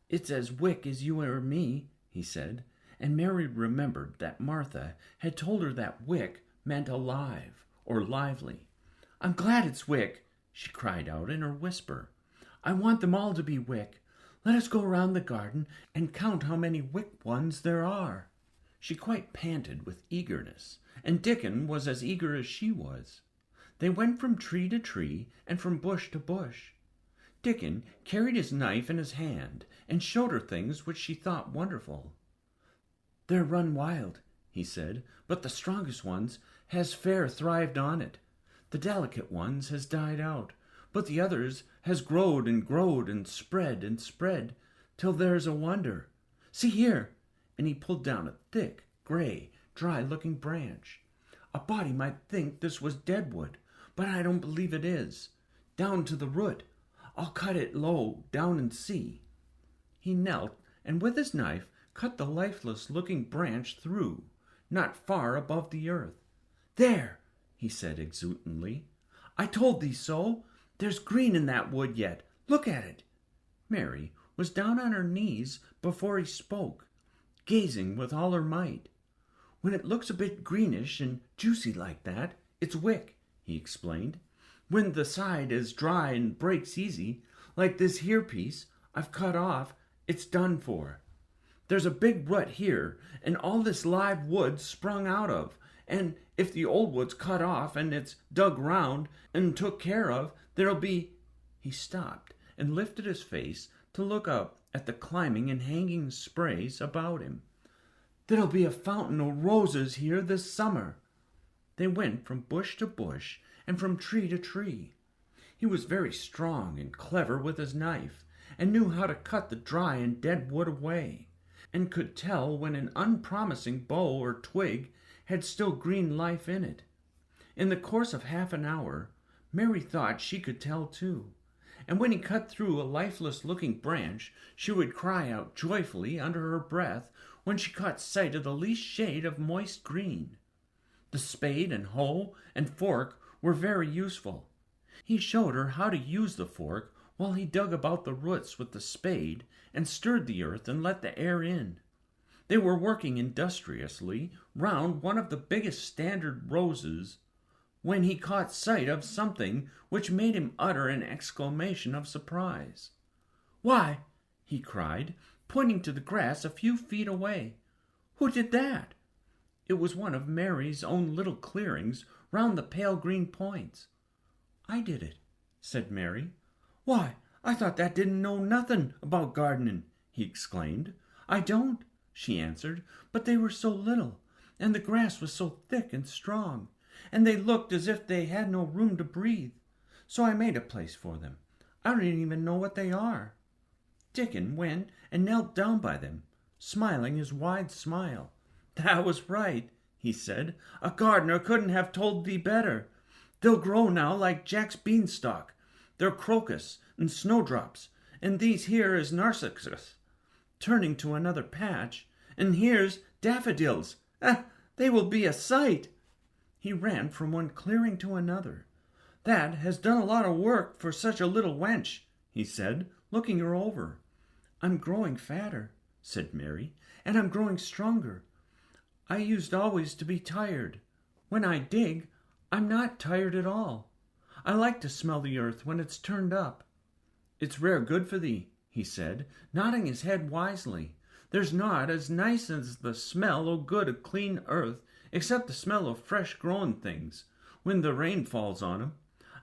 "It's as wick as you or me," he said, and Mary remembered that Martha had told her that wick meant alive or lively. "I'm glad it's wick," she cried out in her whisper. "I want them all to be wick. Let us go round the garden and count how many wick ones there are." She quite panted with eagerness, and Dickon was as eager as she was. They went from tree to tree and from bush to bush. Dickon carried his knife in his hand and showed her things which she thought wonderful. "They're run wild," he said, "but the strongest ones has fair thrived on it. The delicate ones has died out, but the others has growed and spread, till there's a wonder. See here," and he pulled down a thick, grey, dry-looking branch. "A body might think this was dead wood, but I don't believe it is. Down to the root. I'll cut it low down and see." He knelt, and with his knife cut the lifeless-looking branch through, not far above the earth. "There," he said exultantly. "I told thee so. There's green in that wood yet. Look at it." Mary was down on her knees before he spoke, gazing with all her might. "When it looks a bit greenish and juicy like that, it's wick," he explained. "When the side is dry and breaks easy, like this here piece I've cut off, it's done for. There's a big rut here, and all this live wood sprung out of, and if the old wood's cut off and it's dug round and took care of, there'll be—" He stopped and lifted his face to look up at the climbing and hanging sprays about him. "There'll be a fountain o' roses here this summer." They went from bush to bush and from tree to tree. He was very strong and clever with his knife, and knew how to cut the dry and dead wood away, and could tell when an unpromising bough or twig had still green life in it. In the course of half an hour, Mary thought she could tell too, and when he cut through a lifeless-looking branch, she would cry out joyfully under her breath when she caught sight of the least shade of moist green. The spade and hoe and fork were very useful. He showed her how to use the fork while he dug about the roots with the spade and stirred the earth and let the air in. They were working industriously round one of the biggest standard roses when he caught sight of something which made him utter an exclamation of surprise. "Why," he cried, pointing to the grass a few feet away, "who did that?" It was one of Mary's own little clearings round the pale green points. "I did it," said Mary. "Why, I thought that didn't know nothing about gardening," he exclaimed. "I don't," she answered, "but they were so little, and the grass was so thick and strong, and they looked as if they had no room to breathe. So I made a place for them. I don't even know what they are." Dickon went and knelt down by them, smiling his wide smile. "That was right," he said. "A gardener couldn't have told thee better. They'll grow now like Jack's beanstalk. They're crocus and snowdrops, and these here is narcissus," turning to another patch, "and here's daffodils. They will be a sight." He ran from one clearing to another. "That has done a lot of work for such a little wench," he said, looking her over. "I'm growing fatter," said Mary, "and I'm growing stronger. I used always to be tired. When I dig, I'm not tired at all. I like to smell the earth when it's turned up." "It's rare good for thee," he said, nodding his head wisely. "There's naught as nice as the smell o' good o' clean earth, except the smell of fresh growing things, when the rain falls on 'em.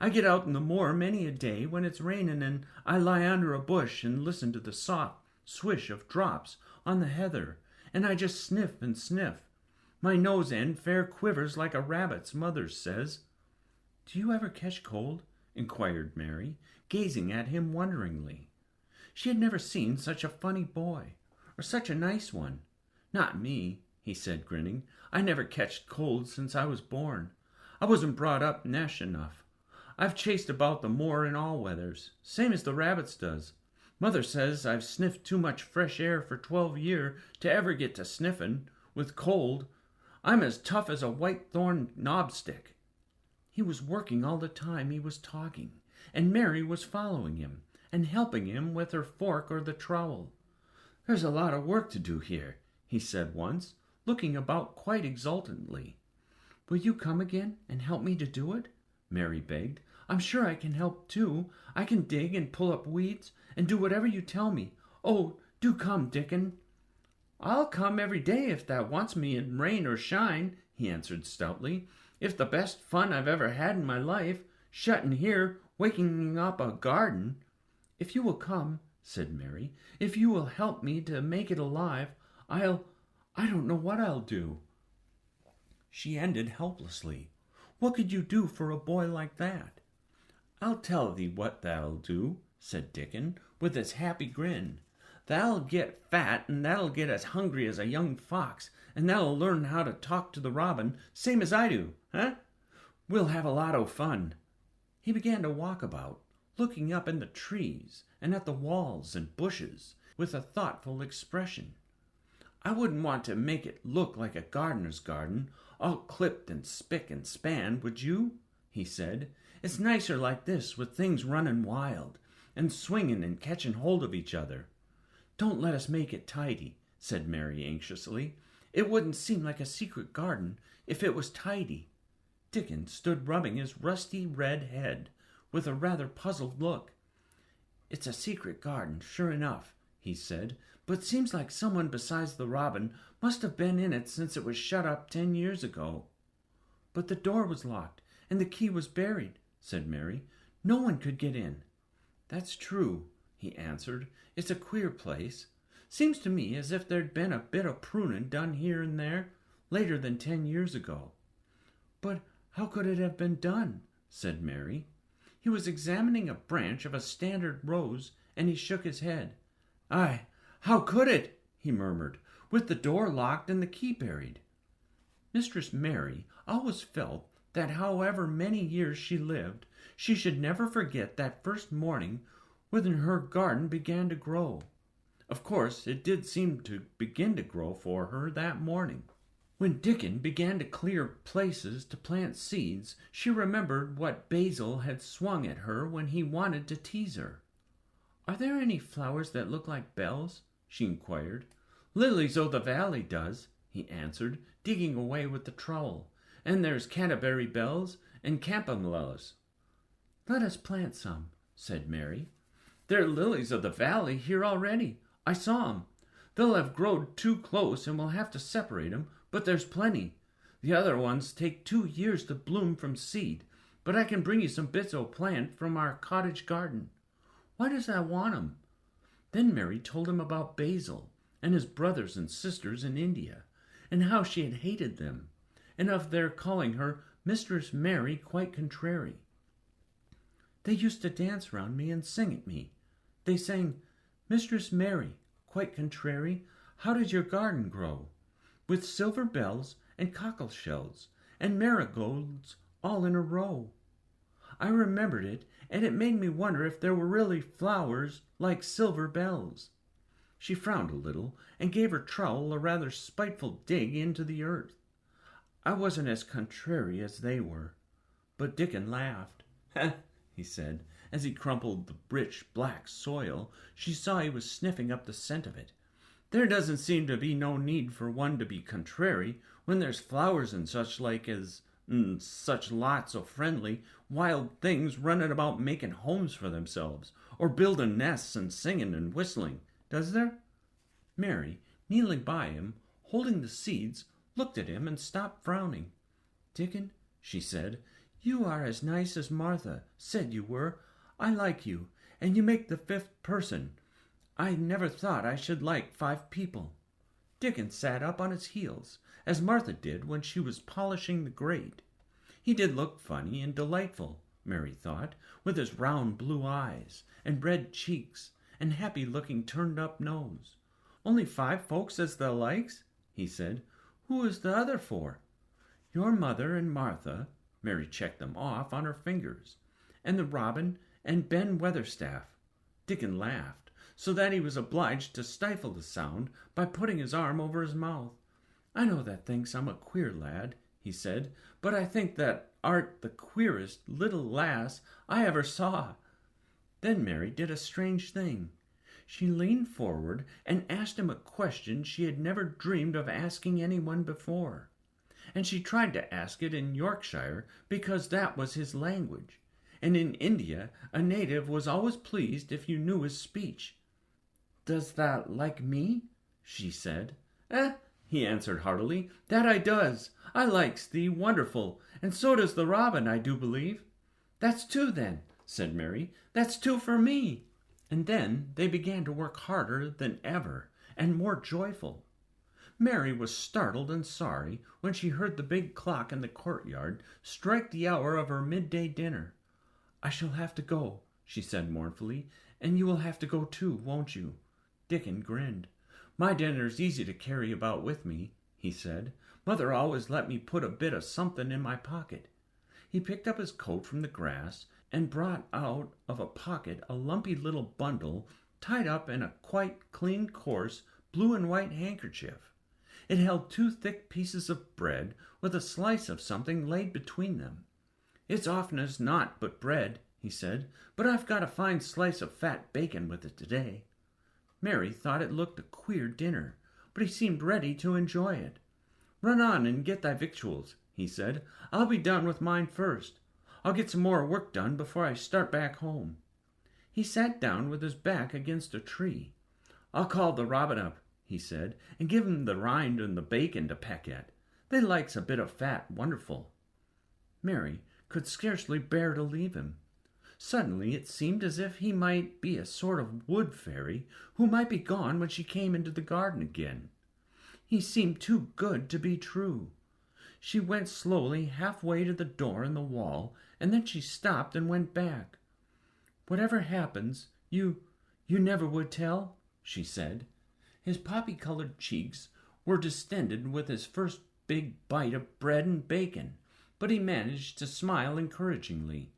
I get out in the moor many a day when it's raining, and I lie under a bush and listen to the soft swish of drops on the heather, and I just sniff and sniff. My nose end fair quivers like a rabbit's, mother says." "Do you ever catch cold?" inquired Mary, gazing at him wonderingly. She had never seen such a funny boy, or such a nice one. "Not me," he said, grinning. "I never catched cold since I was born. I wasn't brought up nesh enough. I've chased about the moor in all weathers, same as the rabbits does. Mother says I've sniffed too much fresh air for 12 year to ever get to sniffing with cold. I'm as tough as a white-thorn knobstick." He was working all the time he was talking, and Mary was following him and helping him with her fork or the trowel. "There's a lot of work to do here," he said once, looking about quite exultantly. "Will you come again and help me to do it?" Mary begged. "I'm sure I can help too. I can dig and pull up weeds and do whatever you tell me. Oh, do come, Dickon." "I'll come every day if thou wants me in rain or shine," he answered stoutly. "It's the best fun I've ever had in my life, shutting here, waking up a garden." "If you will come," said Mary, "if you will help me to make it alive, I don't know what I'll do." She ended helplessly. What could you do for a boy like that? "I'll tell thee what thou'll do," said Dickon, with his happy grin. "Thou'll get fat, and that'll get as hungry as a young fox, and that'll learn how to talk to the robin, same as I do, huh? We'll have a lot o' fun." He began to walk about, looking up in the trees and at the walls and bushes with a thoughtful expression. "I wouldn't want to make it look like a gardener's garden, all clipped and spick and span, would you?" he said. "It's nicer like this, with things running wild and swinging and catching hold of each other." "Don't let us make it tidy," said Mary anxiously. "It wouldn't seem like a secret garden if it was tidy." Dickon stood rubbing his rusty red head with a rather puzzled look. "It's a secret garden, sure enough," he said, "but seems like someone besides the robin must have been in it since it was shut up 10 years ago." "But the door was locked, and the key was buried," said Mary. "No one could get in." "That's true," he answered. "It's a queer place. Seems to me as if there'd been a bit of pruning done here and there later than 10 years ago." "But how could it have been done?" said Mary. He was examining a branch of a standard rose, and he shook his head. "Aye, how could it?" he murmured, "with the door locked and the key buried." Mistress Mary always felt that however many years she lived, she should never forget that first morning when her garden began to grow. Of course, it did seem to begin to grow for her that morning. When Dickon began to clear places to plant seeds, she remembered what Basil had swung at her when he wanted to tease her. "Are there any flowers that look like bells?" she inquired. "Lilies-o'-the-valley does," he answered, digging away with the trowel. "And there's Canterbury bells and campanulas." "Let us plant some," said Mary. "There are lilies-of-the-valley here already. I saw 'em. They'll have growed too close and we'll have to separate 'em, but there's plenty. The other ones take 2 years to bloom from seed, but I can bring you some bits o' plant from our cottage garden." "Why does I want 'em?" Then Mary told him about Basil and his brothers and sisters in India, and how she had hated them, and of their calling her Mistress Mary quite contrary. "They used to dance round me and sing at me. They sang, 'Mistress Mary, quite contrary, how does your garden grow? With silver bells and cockle shells and marigolds all in a row.' I remembered it, and it made me wonder if there were really flowers like silver bells." She frowned a little and gave her trowel a rather spiteful dig into the earth. "I wasn't as contrary as they were." But Dickon laughed. He said, as he crumpled the rich black soil. She saw he was sniffing up the scent of it. "There doesn't seem to be no need for one to be contrary when there's flowers and such like as such lots of friendly, wild things running about making homes for themselves, or building nests and singing and whistling, does there?" Mary, kneeling by him, holding the seeds, looked at him and stopped frowning. "Dickon," she said, "you are as nice as Martha said you were. I like you, and you make the 5th person. I never thought I should like 5 people." Dickon sat up on his heels, as Martha did when she was polishing the grate. He did look funny and delightful, Mary thought, with his round blue eyes and red cheeks and happy-looking turned-up nose. "Only 5 folks as thou likes?" he said. "Who is the other 4? "Your mother and Martha," Mary checked them off on her fingers, "and the robin and Ben Weatherstaff." Dickon laughed, so that he was obliged to stifle the sound by putting his arm over his mouth. "I know that thinks I'm a queer lad," he said, "but I think that art the queerest little lass I ever saw." Then Mary did a strange thing. She leaned forward and asked him a question she had never dreamed of asking anyone before. And she tried to ask it in Yorkshire because that was his language, and in India a native was always pleased if you knew his speech. "Does thou like me?" she said. He answered heartily, "that I does. I likes thee wonderful, and so does the robin, I do believe." "That's 2 then," said Mary. "That's 2 for me." And then they began to work harder than ever, and more joyful. Mary was startled and sorry when she heard the big clock in the courtyard strike the hour of her midday dinner. "I shall have to go," she said mournfully, "and you will have to go too, won't you?" Dickon grinned. "My dinner's easy to carry about with me," he said. "Mother always let me put a bit of something in my pocket." He picked up his coat from the grass and brought out of a pocket a lumpy little bundle tied up in a quite clean, coarse, blue and white handkerchief. It held 2 thick pieces of bread with a slice of something laid between them. "It's often as not but bread," he said, "but I've got a fine slice of fat bacon with it today." Mary thought it looked a queer dinner, but he seemed ready to enjoy it. "Run on and get thy victuals," he said. "I'll be done with mine first. I'll get some more work done before I start back home." He sat down with his back against a tree. "I'll call the robin up," he said, "and give him the rind and the bacon to peck at. They likes a bit of fat wonderful." Mary could scarcely bear to leave him. Suddenly it seemed as if he might be a sort of wood fairy who might be gone when she came into the garden again. He seemed too good to be true. She went slowly halfway to the door in the wall, and then she stopped and went back. "Whatever happens, you never would tell?" she said. His poppy-colored cheeks were distended with his first big bite of bread and bacon, but he managed to smile encouragingly.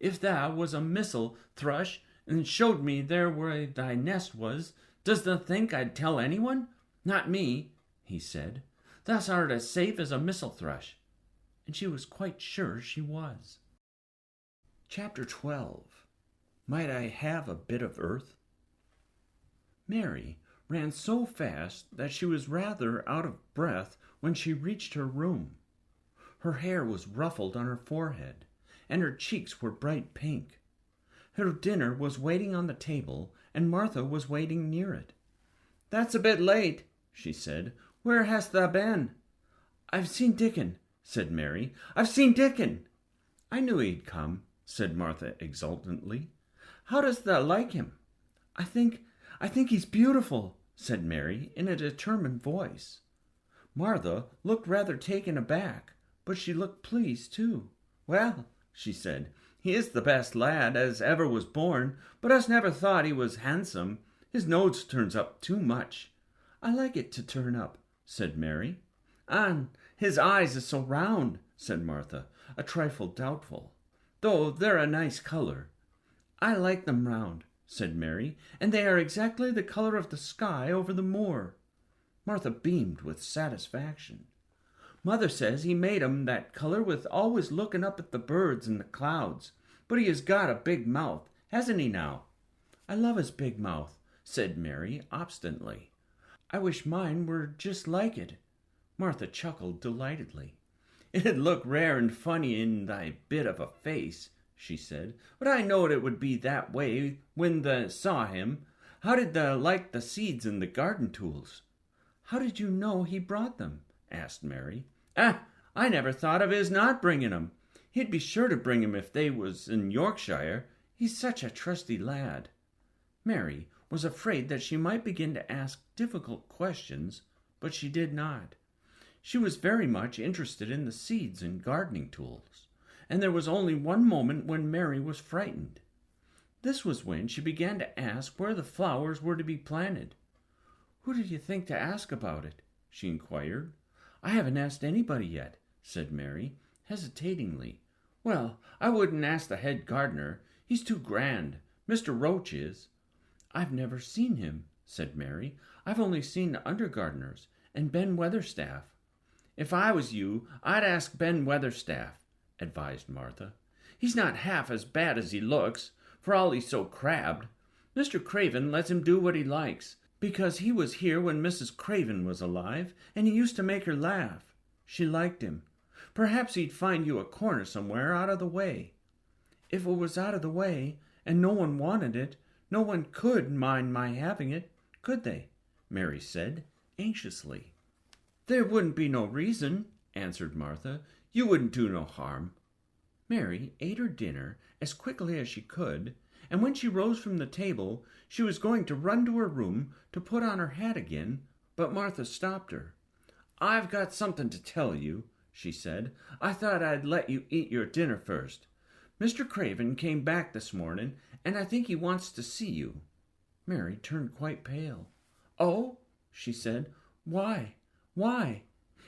"If thou was a Missel, Thrush, and showed me there where thy nest was, does thou think I'd tell anyone? Not me," he said. "Thou art as safe as a Missel thrush." And she was quite sure she was. Chapter 12. Might I have a bit of earth? Mary ran so fast that she was rather out of breath when she reached her room. Her hair was ruffled on her forehead, and her cheeks were bright pink. Her dinner was waiting on the table, and Martha was waiting near it. "That's a bit late," she said. "Where hast thou been?" "I've seen Dickon," said Mary. "I've seen Dickon." "I knew he'd come," said Martha exultantly. "How dost thou like him?" I think he's beautiful," said Mary in a determined voice. Martha looked rather taken aback, but she looked pleased too. "Well," she said, "he is the best lad as ever was born, but us never thought he was handsome. His nose turns up too much." "I like it to turn up," said Mary. "And his eyes is so round," said Martha, a trifle doubtful, "though they're a nice colour." "I like them round," said Mary, "and they are exactly the colour of the sky over the moor." Martha beamed with satisfaction. "Mother says he made 'em that colour with always looking up at the birds and the clouds, but he has got a big mouth, hasn't he now?" "I love his big mouth," said Mary obstinately. "I wish mine were just like it." Martha chuckled delightedly. "It'd look rare and funny in thy bit of a face," she said, "but I knowed it would be that way when thou saw him. How did thou like the seeds and the garden tools?" "How did you know he brought them?" asked Mary. I never thought of his not bringing 'em. He'd be sure to bring 'em if they was in Yorkshire. He's such a trusty lad." Mary was afraid that she might begin to ask difficult questions, but she did not. She was very much interested in the seeds and gardening tools, and there was only one moment when Mary was frightened. This was when she began to ask where the flowers were to be planted. "Who did you think to ask about it?" she inquired. "I haven't asked anybody yet," said Mary, hesitatingly. "Well, I wouldn't ask the head gardener. He's too grand. Mr. Roach is." "I've never seen him," said Mary. "I've only seen the under gardeners and Ben Weatherstaff." "If I was you, I'd ask Ben Weatherstaff," advised Martha. "He's not half as bad as he looks, for all he's so crabbed. Mr. Craven lets him do what he likes, because he was here when Mrs. Craven was alive, and he used to make her laugh. She liked him. Perhaps he'd find you a corner somewhere out of the way." "If it was out of the way, and no one wanted it, no one could mind my having it, could they?" Mary said, anxiously. "There wouldn't be no reason," answered Martha. "You wouldn't do no harm." Mary ate her dinner as quickly as she could, and when she rose from the table, she was going to run to her room to put on her hat again, but Martha stopped her. "I've got something to tell you," she said. "I thought I'd let you eat your dinner first. Mr. Craven came back this morning, and I think he wants to see you." Mary turned quite pale. "Oh," she said. "Why? Why?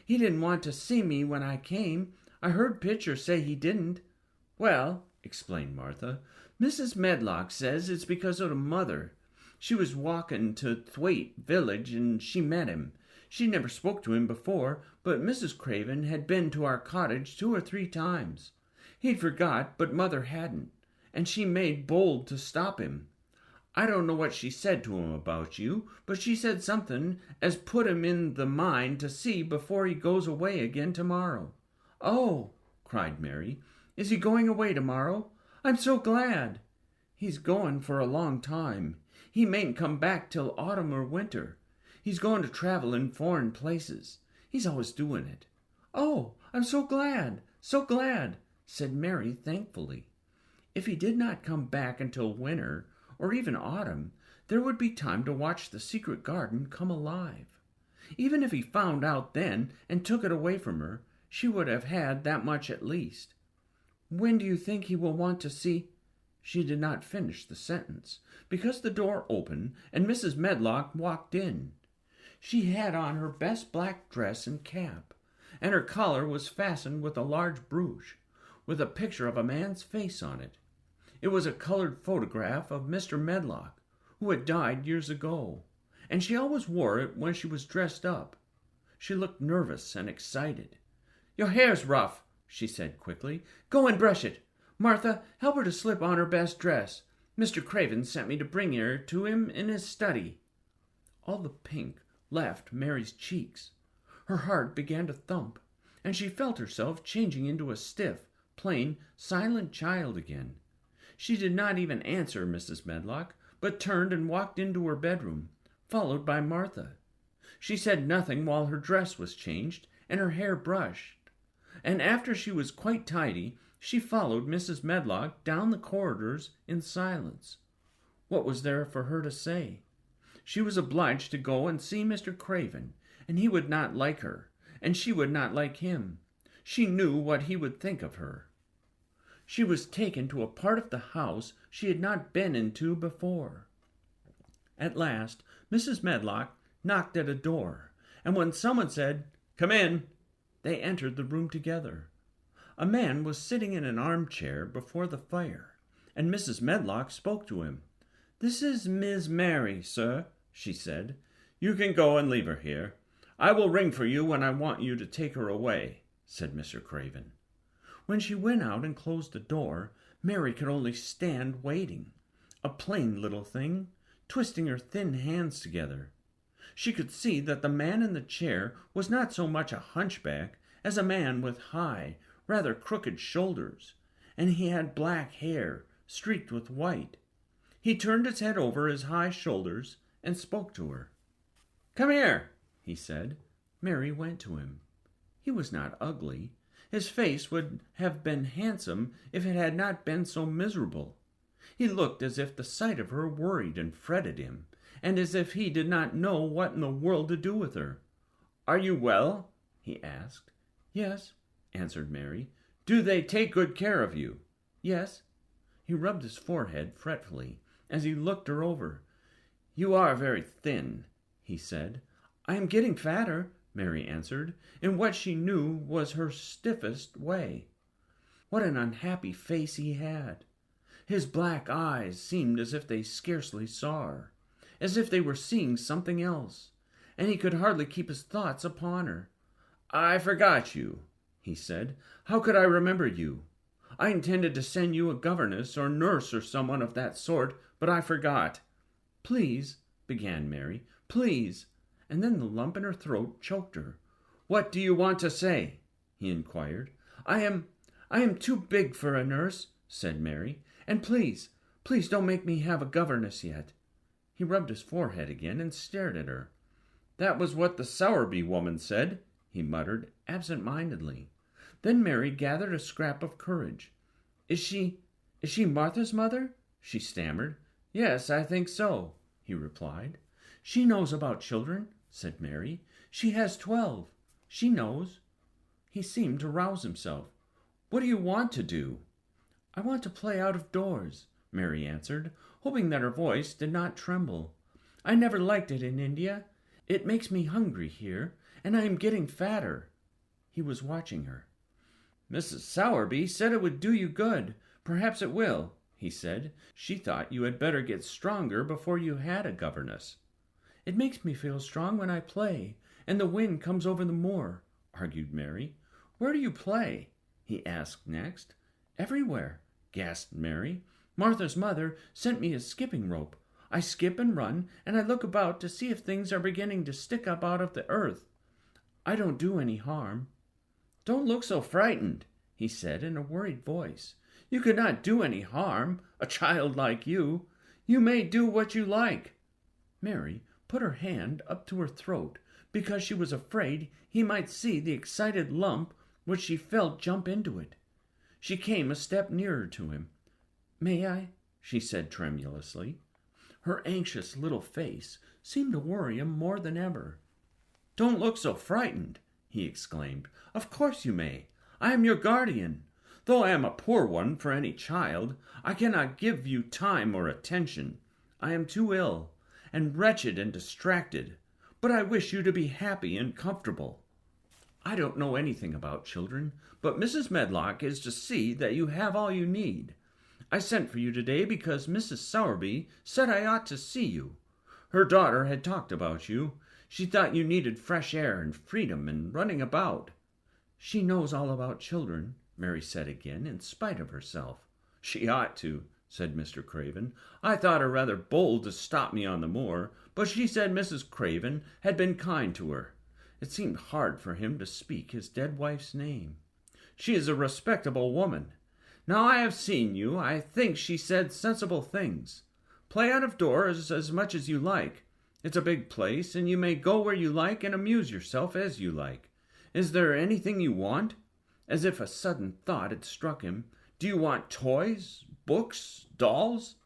He didn't want to see me when I came. I heard Pitcher say he didn't." "Well," explained Martha, "Mrs. Medlock says it's because of the mother. She was walking to Thwaite village and she met him. She never spoke to him before, but Mrs. Craven had been to our cottage 2 or 3 times. He'd forgot, but mother hadn't, and she made bold to stop him. I don't know what she said to him about you, but she said something as put him in the mind to see before he goes away again tomorrow." "Oh," cried Mary, "is he going away tomorrow? I'm so glad." "He's going for a long time. He mayn't come back till autumn or winter. He's going to travel in foreign places. He's always doing it." "Oh, I'm so glad, said Mary thankfully. If he did not come back until winter, or even autumn, there would be time to watch the secret garden come alive. Even if he found out then and took it away from her, she would have had that much at least. "When do you think he will want to see—" She did not finish the sentence, because the door opened and Mrs. Medlock walked in. She had on her best black dress and cap, and her collar was fastened with a large brooch, with a picture of a man's face on it. It was a colored photograph of Mr. Medlock, who had died years ago, and she always wore it when she was dressed up. She looked nervous and excited. "Your hair's rough," she said quickly. "Go and brush it. Martha, help her to slip on her best dress. Mr. Craven sent me to bring her to him in his study." All the pink left Mary's cheeks. Her heart began to thump, and she felt herself changing into a stiff, plain, silent child again. She did not even answer Mrs. Medlock, but turned and walked into her bedroom, followed by Martha. She said nothing while her dress was changed and her hair brushed, and after she was quite tidy, she followed Mrs. Medlock down the corridors in silence. What was there for her to say? She was obliged to go and see Mr. Craven, and he would not like her, and she would not like him. She knew what he would think of her. She was taken to a part of the house she had not been into before. At last, Mrs. Medlock knocked at a door, and when someone said, "Come in," they entered the room together. A man was sitting in an armchair before the fire, and Mrs. Medlock spoke to him. "This is Miss Mary, sir," she said. "You can go and leave her here. I will ring for you when I want you to take her away," said Mr. Craven. When she went out and closed the door, Mary could only stand waiting, a plain little thing, twisting her thin hands together. She could see that the man in the chair was not so much a hunchback as a man with high, rather crooked shoulders, and he had black hair streaked with white. He turned his head over his high shoulders and spoke to her. "Come here," he said. Mary went to him. He was not ugly. His face would have been handsome if it had not been so miserable. He looked as if the sight of her worried and fretted him, and as if he did not know what in the world to do with her. "Are you well?" he asked. "Yes," answered Mary. "Do they take good care of you?" "Yes." He rubbed his forehead fretfully as he looked her over. "You are very thin," he said. "I am getting fatter," Mary answered, in what she knew was her stiffest way. What an unhappy face he had! His black eyes seemed as if they scarcely saw her, as if they were seeing something else, and he could hardly keep his thoughts upon her. "I forgot you," he said. "How could I remember you? I intended to send you a governess or nurse or someone of that sort, but I forgot." "Please," began Mary, "please," and then the lump in her throat choked her. "What do you want to say?" he inquired. I am too big for a nurse," said Mary, "and please don't make me have a governess yet." He rubbed his forehead again and stared at her. "That was what the Sowerby woman said," he muttered absent-mindedly. Then Mary gathered a scrap of courage. Is she Martha's mother?" she stammered. "Yes, I think so," he replied. "She knows about children," said Mary. "She has 12. She knows." He seemed to rouse himself. "What do you want to do?" "I want to play out of doors," Mary answered, hoping that her voice did not tremble. "I never liked it in India. It makes me hungry here, and I am getting fatter." He was watching her. "Mrs. Sowerby said it would do you good. Perhaps it will," he said. "She thought you had better get stronger before you had a governess." "It makes me feel strong when I play, and the wind comes over the moor," argued Mary. "Where do you play?" he asked next. "Everywhere," gasped Mary. "Martha's mother sent me a skipping rope. I skip and run, and I look about to see if things are beginning to stick up out of the earth. I don't do any harm." "Don't look so frightened," he said in a worried voice. "You could not do any harm, a child like you. You may do what you like." Mary put her hand up to her throat because she was afraid he might see the excited lump which she felt jump into it. She came a step nearer to him. "May I?" she said tremulously. Her anxious little face seemed to worry him more than ever. "Don't look so frightened," he exclaimed. "Of course you may. I am your guardian. Though I am a poor one for any child, I cannot give you time or attention. I am too ill, and wretched and distracted. but I wish you to be happy and comfortable. I don't know anything about children, but Mrs. Medlock is to see that you have all you need. I sent for you today because Mrs. Sowerby said I ought to see you. Her daughter had talked about you. She thought you needed fresh air and freedom and running about. She knows all about children, Mary said again, in spite of herself. She ought to, said Mr. Craven. I thought her rather bold to stop me on the moor, but she said Mrs. Craven had been kind to her. It seemed hard for him to speak his dead wife's name. She is a respectable woman. Now I have seen you, I think she said sensible things. Play out of doors as much as you like. It's a big place, and you may go where you like and amuse yourself as you like. Is there anything you want? As if a sudden thought had struck him. Do you want toys, books, dolls?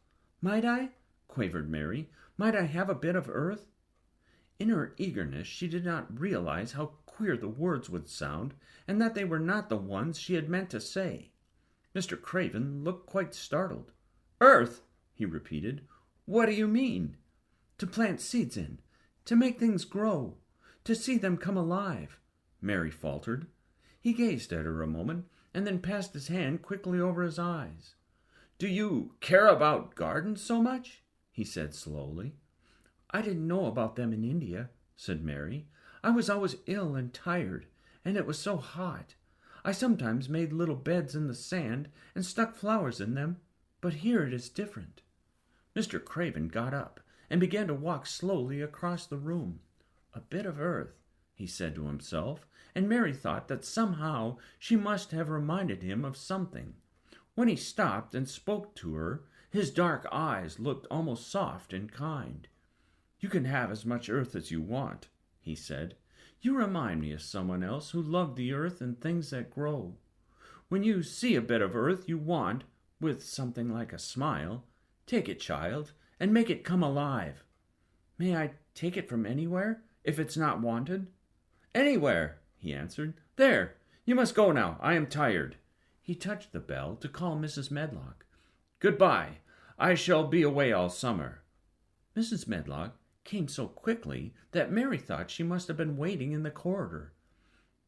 Might I? Quavered Mary. Might I have a bit of earth? In her eagerness, she did not realize how queer the words would sound, and that they were not the ones she had meant to say. Mr. Craven looked quite startled. Earth, he repeated. What do you mean? To plant seeds in, to make things grow, to see them come alive, Mary faltered. He gazed at her a moment, and then passed his hand quickly over his eyes. Do you care about gardens so much? He said slowly. I didn't know about them in India, said Mary. I was always ill and tired, and it was so hot. I sometimes made little beds in the sand and stuck flowers in them, but here it is different. Mr. Craven got up and began to walk slowly across the room. A bit of earth, he said to himself, and Mary thought that somehow she must have reminded him of something. When he stopped and spoke to her, his dark eyes looked almost soft and kind. You can have as much earth as you want, he said. You remind me of someone else who loved the earth and things that grow. When you see a bit of earth you want, with something like a smile, take it, child, and make it come alive. May I take it from anywhere, if it's not wanted? Anywhere, he answered. There, you must go now. I am tired. He touched the bell to call Mrs. Medlock. Goodbye. I shall be away all summer. Mrs. Medlock came so quickly that Mary thought she must have been waiting in the corridor.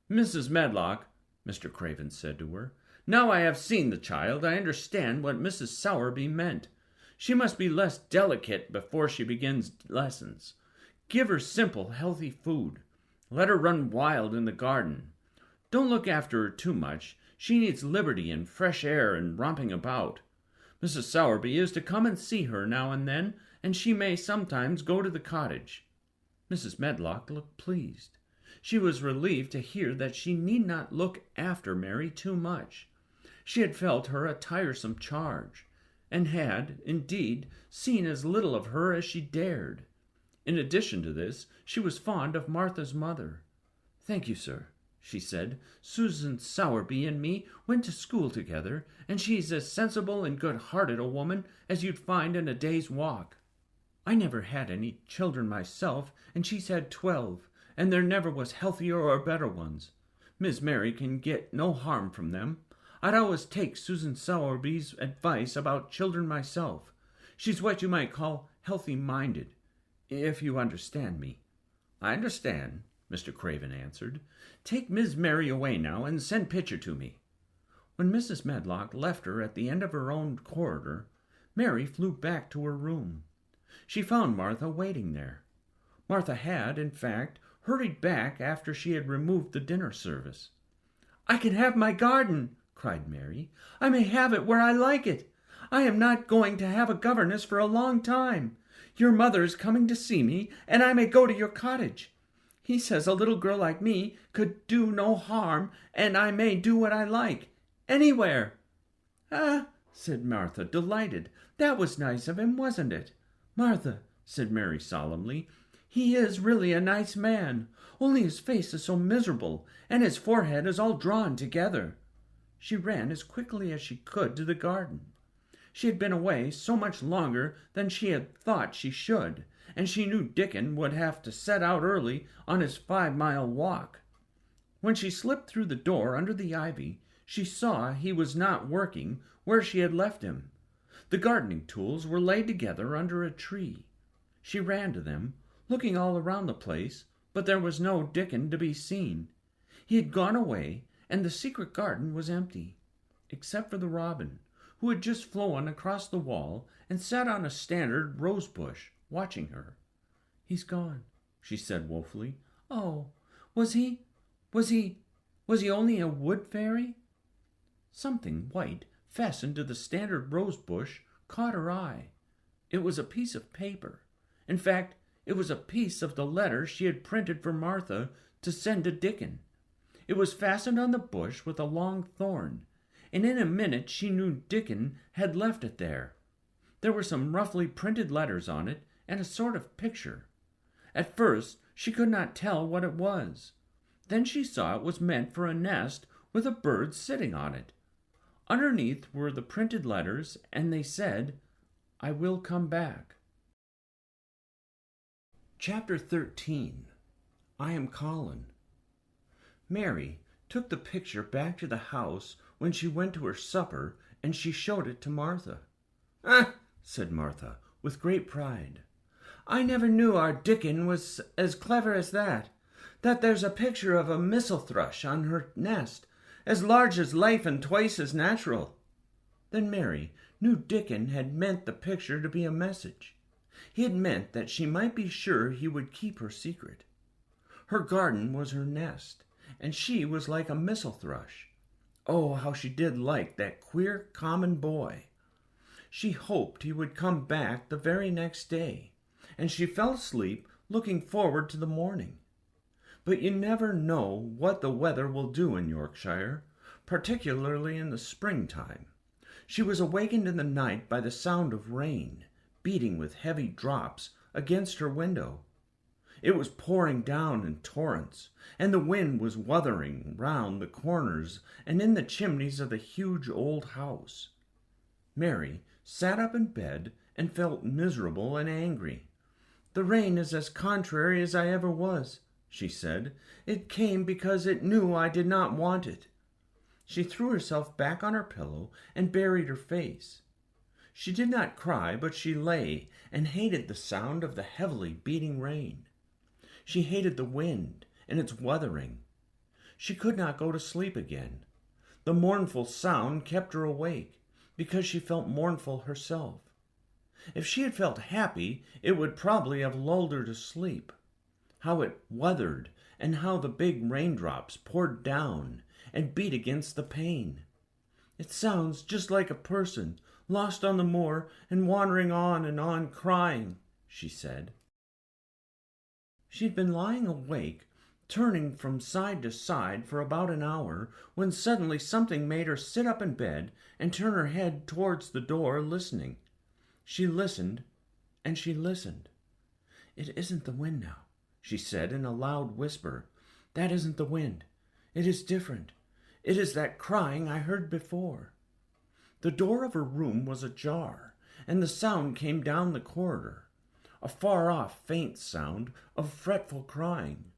Mrs. Medlock, Mr. Craven said to her, now I have seen the child, I understand what Mrs. Sowerby meant. She must be less delicate before she begins lessons. Give her simple, healthy food. Let her run wild in the garden. Don't look after her too much. She needs liberty and fresh air and romping about. Mrs. Sowerby is to come and see her now and then, and she may sometimes go to the cottage. Mrs. Medlock looked pleased. She was relieved to hear that she need not look after Mary too much. She had felt her a tiresome charge, and had, indeed, seen as little of her as she dared. In addition to this, she was fond of Martha's mother. Thank you, sir, she said. Susan Sowerby and me went to school together, and she's as sensible and good-hearted a woman as you'd find in a day's walk. I never had any children myself, and she's had 12, and there never was healthier or better ones. Miss Mary can get no harm from them. I'd always take Susan Sowerby's advice about children myself. She's what you might call healthy-minded, if you understand me. I understand, Mr. Craven answered. Take Miss Mary away now and send Pitcher to me. When Mrs. Medlock left her at the end of her own corridor, Mary flew back to her room. She found Martha waiting there. Martha had, in fact, hurried back after she had removed the dinner service. I can have my garden, cried Mary. I may have it where I like it. I am not going to have a governess for a long time. Your mother is coming to see me, and I may go to your cottage. He says a little girl like me could do no harm, and I may do what I like, anywhere. Ah, said Martha, delighted. That was nice of him, wasn't it? Martha, said Mary solemnly, he is really a nice man, only his face is so miserable, and his forehead is all drawn together. She ran as quickly as she could to the garden. She had been away so much longer than she had thought she should, and she knew Dickon would have to set out early on his 5-mile walk. When she slipped through the door under the ivy, she saw he was not working where she had left him. The gardening tools were laid together under a tree. She ran to them, looking all around the place, but there was no Dickon to be seen. He had gone away, and the secret garden was empty, except for the robin, who had just flown across the wall and sat on a standard rose bush, watching her. "He's gone," she said woefully. "Oh, was he only a wood fairy?" Something white fastened to the standard rose bush caught her eye. It was a piece of paper. In fact, it was a piece of the letter she had printed for Martha to send to Dickon. It was fastened on the bush with a long thorn, and in a minute she knew Dickon had left it there. There were some roughly printed letters on it and a sort of picture. At first she could not tell what it was. Then she saw it was meant for a nest with a bird sitting on it. Underneath were the printed letters, and they said, "I will come back." Chapter 13. I Am Colin. Mary took the picture back to the house when she went to her supper, and she showed it to Martha. "Ah," said Martha, with great pride, "I never knew our Dickon was as clever as that there's a picture of a Missel thrush on her nest, as large as life and twice as natural." Then Mary knew Dickon had meant the picture to be a message. He had meant that she might be sure he would keep her secret. Her garden was her nest, and she was like a Missel thrush. Oh, how she did like that queer common boy. She hoped he would come back the very next day, and she fell asleep looking forward to the morning. But you never know what the weather will do in Yorkshire, particularly in the springtime. She was awakened in the night by the sound of rain, beating with heavy drops against her window. It was pouring down in torrents, and the wind was wuthering round the corners and in the chimneys of the huge old house. Mary sat up in bed and felt miserable and angry. "The rain is as contrary as I ever was," she said. "It came because it knew I did not want it." She threw herself back on her pillow and buried her face. She did not cry, but she lay and hated the sound of the heavily beating rain. She hated the wind and its wuthering. She could not go to sleep again. The mournful sound kept her awake, because she felt mournful herself. If she had felt happy, it would probably have lulled her to sleep. How it wuthered, and how the big raindrops poured down and beat against the pane. "It sounds just like a person lost on the moor and wandering on and on crying," she said. She'd been lying awake, turning from side to side for about an hour, when suddenly something made her sit up in bed and turn her head towards the door, listening. She listened, and she listened. "It isn't the wind now," she said in a loud whisper. "That isn't the wind. It is different. It is that crying I heard before." The door of her room was ajar, and the sound came down the corridor, a far-off faint sound of fretful crying.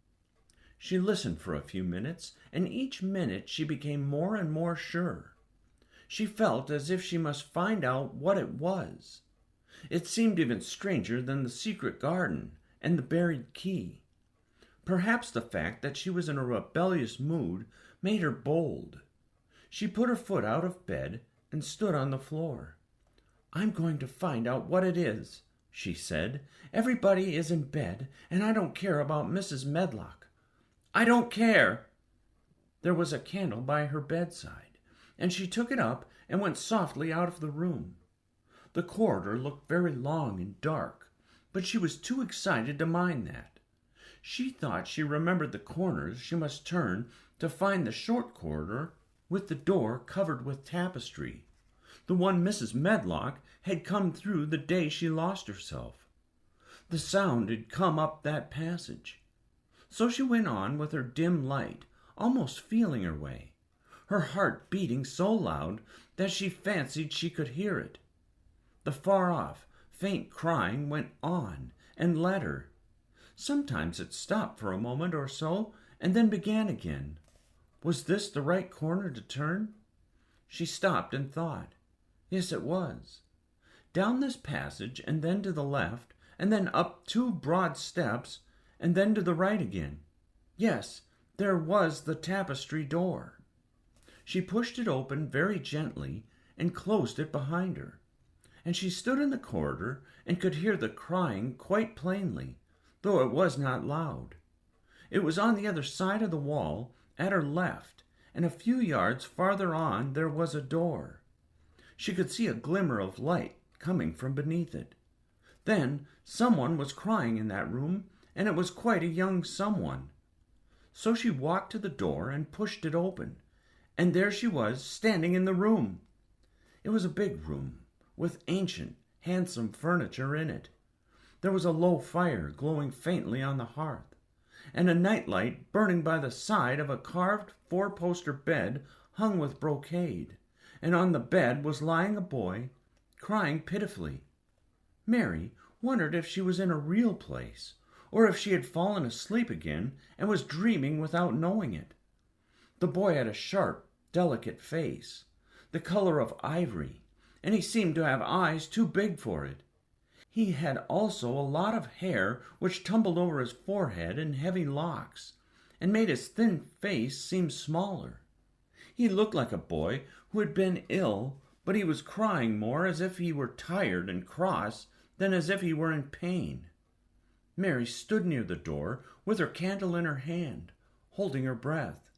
She listened for a few minutes, and each minute she became more and more sure. She felt as if she must find out what it was. It seemed even stranger than the secret garden and the buried key. Perhaps the fact that she was in a rebellious mood made her bold. She put her foot out of bed and stood on the floor. "I'm going to find out what it is," she said. "Everybody is in bed, and I don't care about Mrs. Medlock. I don't care." There was a candle by her bedside, and she took it up and went softly out of the room. The corridor looked very long and dark, but she was too excited to mind that. She thought she remembered the corners she must turn to find the short corridor with the door covered with tapestry, the one Mrs. Medlock had come through the day she lost herself. The sound had come up that passage. So she went on with her dim light, almost feeling her way, her heart beating so loud that she fancied she could hear it. The far-off, faint crying went on and led her. Sometimes it stopped for a moment or so and then began again. Was this the right corner to turn? She stopped and thought. Yes, it was. Down this passage and then to the left, and then up 2 broad steps, and then to the right again. Yes, there was the tapestry door. She pushed it open very gently and closed it behind her, and she stood in the corridor and could hear the crying quite plainly, though it was not loud. It was on the other side of the wall, at her left, and a few yards farther on there was a door. She could see a glimmer of light coming from beneath it. Then someone was crying in that room, and it was quite a young someone. So she walked to the door and pushed it open, and there she was, standing in the room. It was a big room, with ancient, handsome furniture in it. There was a low fire glowing faintly on the hearth, and a nightlight burning by the side of a carved 4-poster bed hung with brocade, and on the bed was lying a boy, crying pitifully. Mary wondered if she was in a real place, or if she had fallen asleep again and was dreaming without knowing it. The boy had a sharp, delicate face, the color of ivory, and he seemed to have eyes too big for it. He had also a lot of hair which tumbled over his forehead in heavy locks, and made his thin face seem smaller. He looked like a boy who had been ill, but he was crying more as if he were tired and cross than as if he were in pain. Mary stood near the door with her candle in her hand, holding her breath.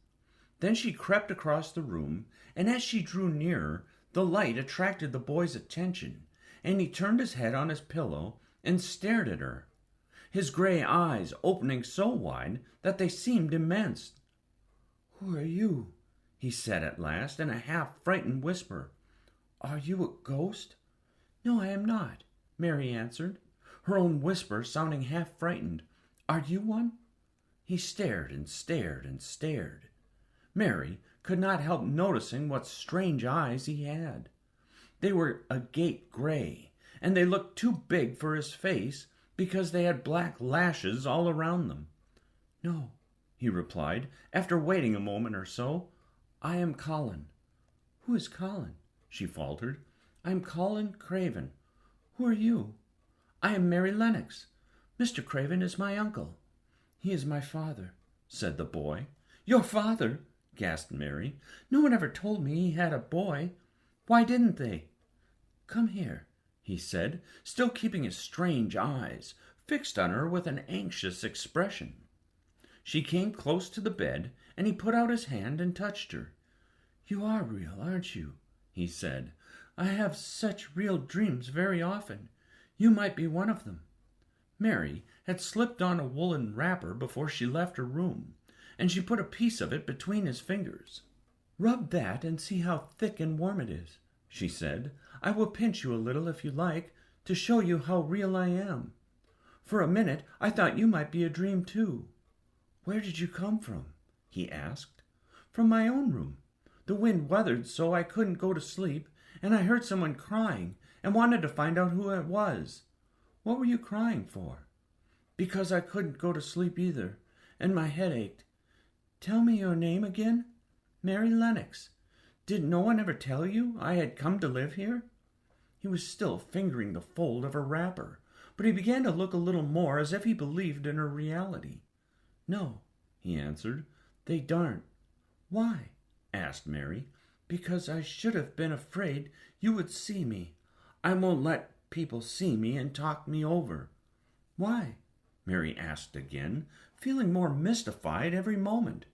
Then she crept across the room, and as she drew nearer, the light attracted the boy's attention, and he turned his head on his pillow and stared at her, his gray eyes opening so wide that they seemed immense. "Who are you?" he said at last in a half-frightened whisper. "Are you a ghost?" "No, I am not," Mary answered, her own whisper sounding half-frightened. "Are you one?" He stared and stared and stared. Mary could not help noticing what strange eyes he had. They were agate gray, and they looked too big for his face because they had black lashes all around them. "No," he replied, after waiting a moment or so. "I am Colin." "Who is Colin?" she faltered. "I am Colin Craven. Who are you?" "I am Mary Lennox. Mr. Craven is my uncle." "He is my father," said the boy. "Your father?" gasped Mary. "No one ever told me he had a boy. Why didn't they?" "Come here," he said, still keeping his strange eyes fixed on her with an anxious expression. She came close to the bed, and he put out his hand and touched her. "You are real, aren't you?" he said. "I have such real dreams very often. You might be one of them." Mary had slipped on a woolen wrapper before she left her room, and she put a piece of it between his fingers. "Rub that and see how thick and warm it is," she said. "I will pinch you a little if you like, to show you how real I am. For a minute I thought you might be a dream too." "Where did you come from?" he asked. "From my own room. The wind weathered so I couldn't go to sleep, and I heard someone crying and wanted to find out who it was." "What were you crying for?" "Because I couldn't go to sleep either, and my head ached. Tell me your name again." "Mary Lennox. Did no one ever tell you I had come to live here?" He was still fingering the fold of her wrapper, but he began to look a little more as if he believed in her reality. "No," he answered, "they daren't." "Why?" asked Mary. "Because I should have been afraid you would see me. I won't let people see me and talk me over." "Why?" Mary asked again, feeling more mystified every moment.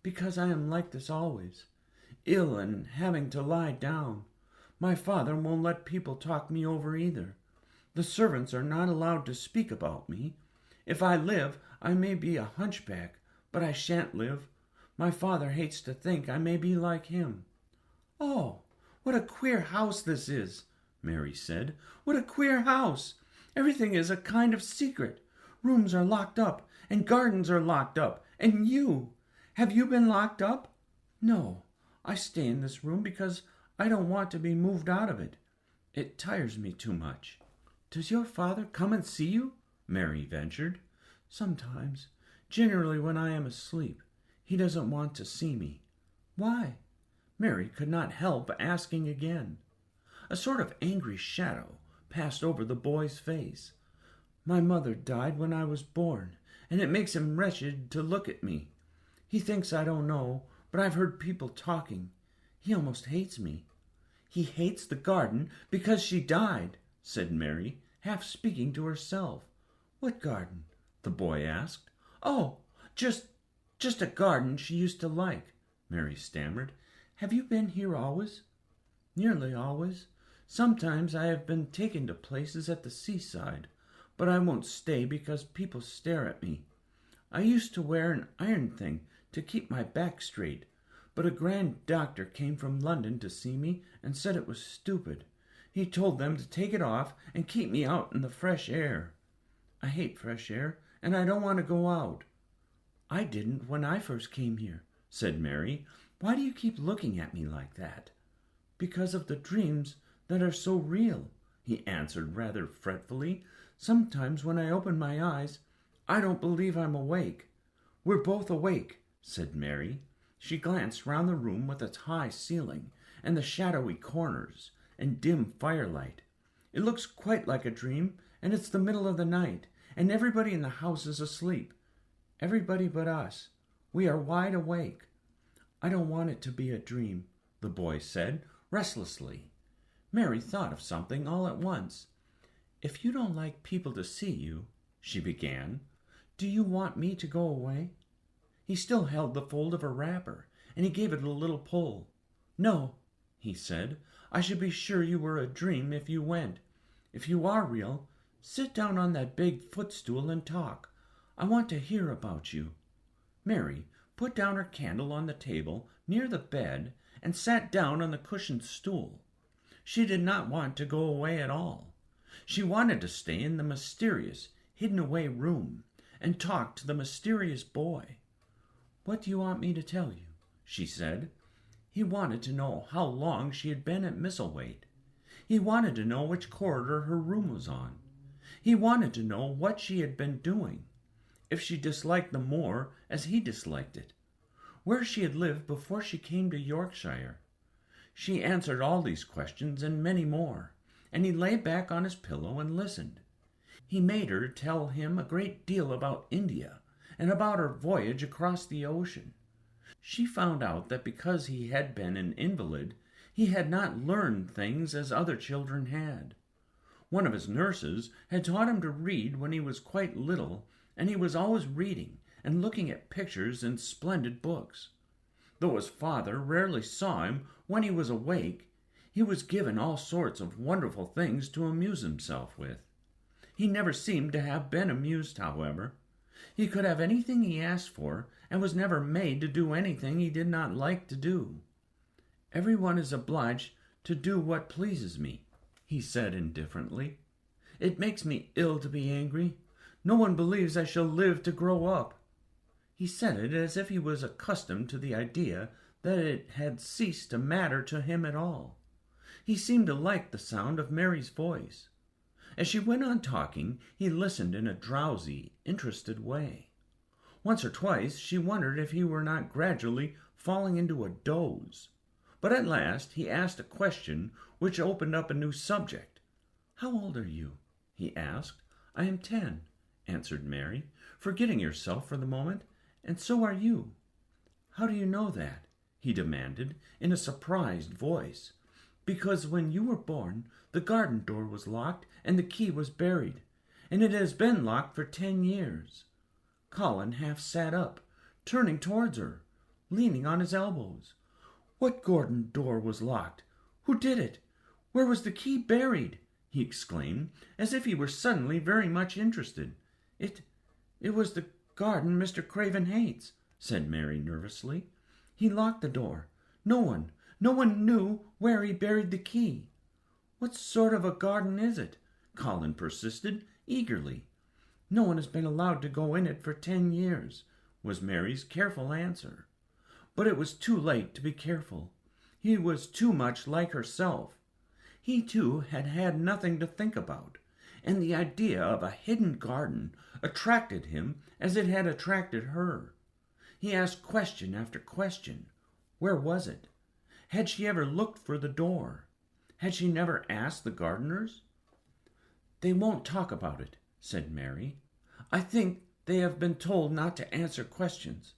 "Because I am like this always, ill and having to lie down. My father won't let people talk me over either. The servants are not allowed to speak about me. If I live, I may be a hunchback, but I shan't live. My father hates to think I may be like him." "Oh, what a queer house this is," Mary said. "What a queer house! Everything is a kind of secret. Rooms are locked up, and gardens are locked up. And you, have you been locked up?" "No, I stay in this room because I don't want to be moved out of it. It tires me too much." "Does your father come and see you?" Mary ventured. "Sometimes, generally when I am asleep. He doesn't want to see me." "Why?" Mary could not help asking again. A sort of angry shadow passed over the boy's face. My mother died when I was born, and it makes him wretched to look at me. He thinks I don't know, but I've heard people talking. He almost hates me." "He hates the garden because she died," said Mary, half speaking to herself. "What garden?" the boy asked. "Oh, just a garden she used to like," Mary stammered. "Have you been here always?" "Nearly always. Sometimes I have been taken to places at the seaside, but I won't stay because people stare at me. I used to wear an iron thing to keep my back straight, but a grand doctor came from London to see me and said it was stupid. He told them to take it off and keep me out in the fresh air. I hate fresh air, and I don't want to go out." "I didn't when I first came here," said Mary. "Why do you keep looking at me like that?" "Because of the dreams that are so real," he answered rather fretfully. "Sometimes when I open my eyes, I don't believe I'm awake." "We're both awake," said Mary. She glanced round the room with its high ceiling and the shadowy corners and dim firelight. "It looks quite like a dream, and it's the middle of the night, and everybody in the house is asleep. Everybody but us. We are wide awake." "I don't want it to be a dream," the boy said restlessly. Mary thought of something all at once. "If you don't like people to see you," she began, "do you want me to go away?" He still held the fold of her wrapper, and he gave it a little pull. "No," he said, "I should be sure you were a dream if you went. If you are real, sit down on that big footstool and talk. I want to hear about you." Mary put down her candle on the table near the bed and sat down on the cushioned stool. She did not want to go away at all. She wanted to stay in the mysterious, hidden-away room and talk to the mysterious boy. "What do you want me to tell you?" she said. He wanted to know how long she had been at Misselthwaite. He wanted to know which corridor her room was on. He wanted to know what she had been doing, if she disliked the moor as he disliked it, where she had lived before she came to Yorkshire. She answered all these questions and many more, and he lay back on his pillow and listened. He made her tell him a great deal about India and about her voyage across the ocean. She found out that because he had been an invalid, he had not learned things as other children had. One of his nurses had taught him to read when he was quite little, and he was always reading and looking at pictures in splendid books. Though his father rarely saw him when he was awake, he was given all sorts of wonderful things to amuse himself with. He never seemed to have been amused, however. He could have anything he asked for, and was never made to do anything he did not like to do. "Everyone is obliged to do what pleases me," he said indifferently. "It makes me ill to be angry. No one believes I shall live to grow up." He said it as if he was accustomed to the idea that it had ceased to matter to him at all. He seemed to like the sound of Mary's voice. As she went on talking, he listened in a drowsy, interested way. Once or twice she wondered if he were not gradually falling into a doze. But at last he asked a question which opened up a new subject. "How old are you?" he asked. "I am 10, answered Mary, forgetting herself for the moment. "And so are you." "How do you know that?" he demanded in a surprised voice. "Because when you were born, the garden door was locked and the key was buried, and it has been locked for 10 years. Colin half sat up, turning towards her, leaning on his elbows. "What garden door was locked? Who did it? Where was the key buried?" he exclaimed, as if he were suddenly very much interested. It was the garden Mr. Craven hates," said Mary nervously. "He locked the door. No one knew where he buried the key." "What sort of a garden is it?" Colin persisted eagerly. "No one has been allowed to go in it for 10 years, was Mary's careful answer. But it was too late to be careful. He was too much like herself. He, too, had had nothing to think about, and the idea of a hidden garden attracted him as it had attracted her. He asked question after question. Where was it? Had she ever looked for the door? Had she never asked the gardeners? "They won't talk about it," said Mary. "I think they have been told not to answer questions."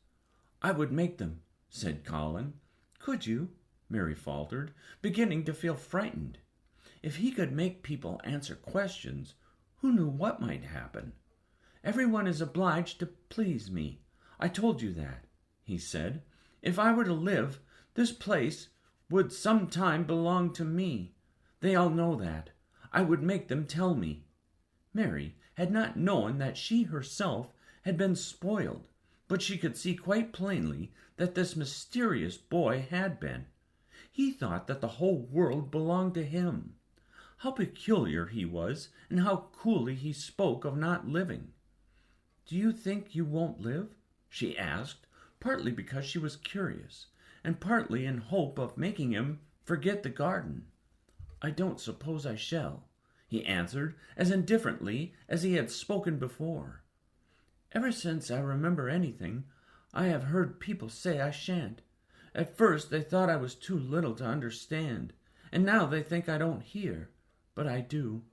"I would make them," said Colin. "Could you?" Mary faltered, beginning to feel frightened. If he could make people answer questions, who knew what might happen? "Everyone is obliged to please me. I told you that," he said. "If I were to live, this place would some time belong to me. They all know that. I would make them tell me." Mary had not known that she herself had been spoiled, but she could see quite plainly that this mysterious boy had been. He thought that the whole world belonged to him. How peculiar he was, and how coolly he spoke of not living. "Do you think you won't live?" she asked, partly because she was curious, and partly in hope of making him forget the garden. "I don't suppose I shall," he answered, as indifferently as he had spoken before. "Ever since I remember anything, I have heard people say I shan't. At first they thought I was too little to understand, and now they think I don't hear, but I do.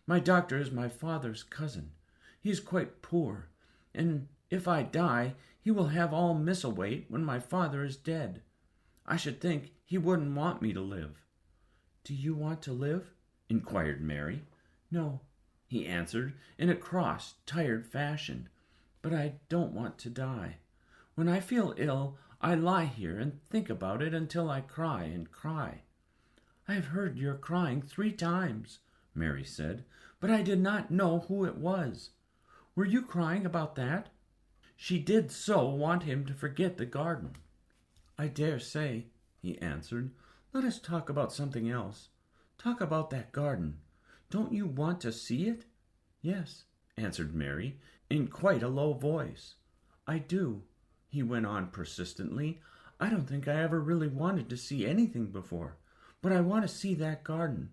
My doctor is my father's cousin. He is quite poor, and if I die, he will have all Misselweit when my father is dead. I should think he wouldn't want me to live." "Do you want to live?" inquired Mary. "No," he answered in a cross, tired fashion, "but I don't want to die. When I feel ill, I lie here and think about it until I cry and cry." "I have heard your crying 3 times," Mary said, "but I did not know who it was. Were you crying about that?" She did so want him to forget the garden. "I dare say," he answered. "Let us talk about something else. Talk about that garden. Don't you want to see it?" "Yes," answered Mary, in quite a low voice. "I do," he went on persistently. "I don't think I ever really wanted to see anything before, but I want to see that garden.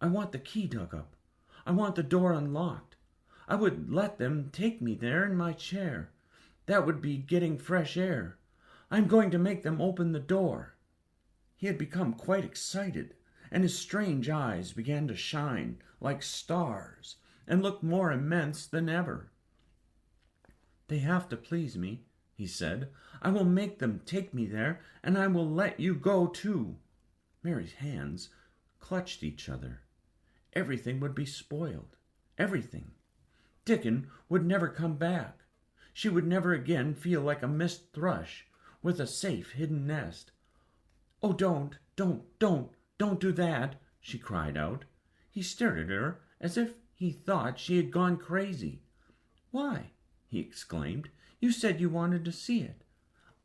I want the key dug up. I want the door unlocked. I would let them take me there in my chair. That would be getting fresh air. I'm going to make them open the door." He had become quite excited, and his strange eyes began to shine like stars and look more immense than ever. "They have to please me," he said. "I will make them take me there, and I will let you go too." Mary's hands clutched each other. Everything would be spoiled. Everything. Dickon would never come back. She would never again feel like a missed thrush with a safe hidden nest. "Oh, don't do that," she cried out. He stared at her as if he thought she had gone crazy. "Why?" he exclaimed. "You said you wanted to see it."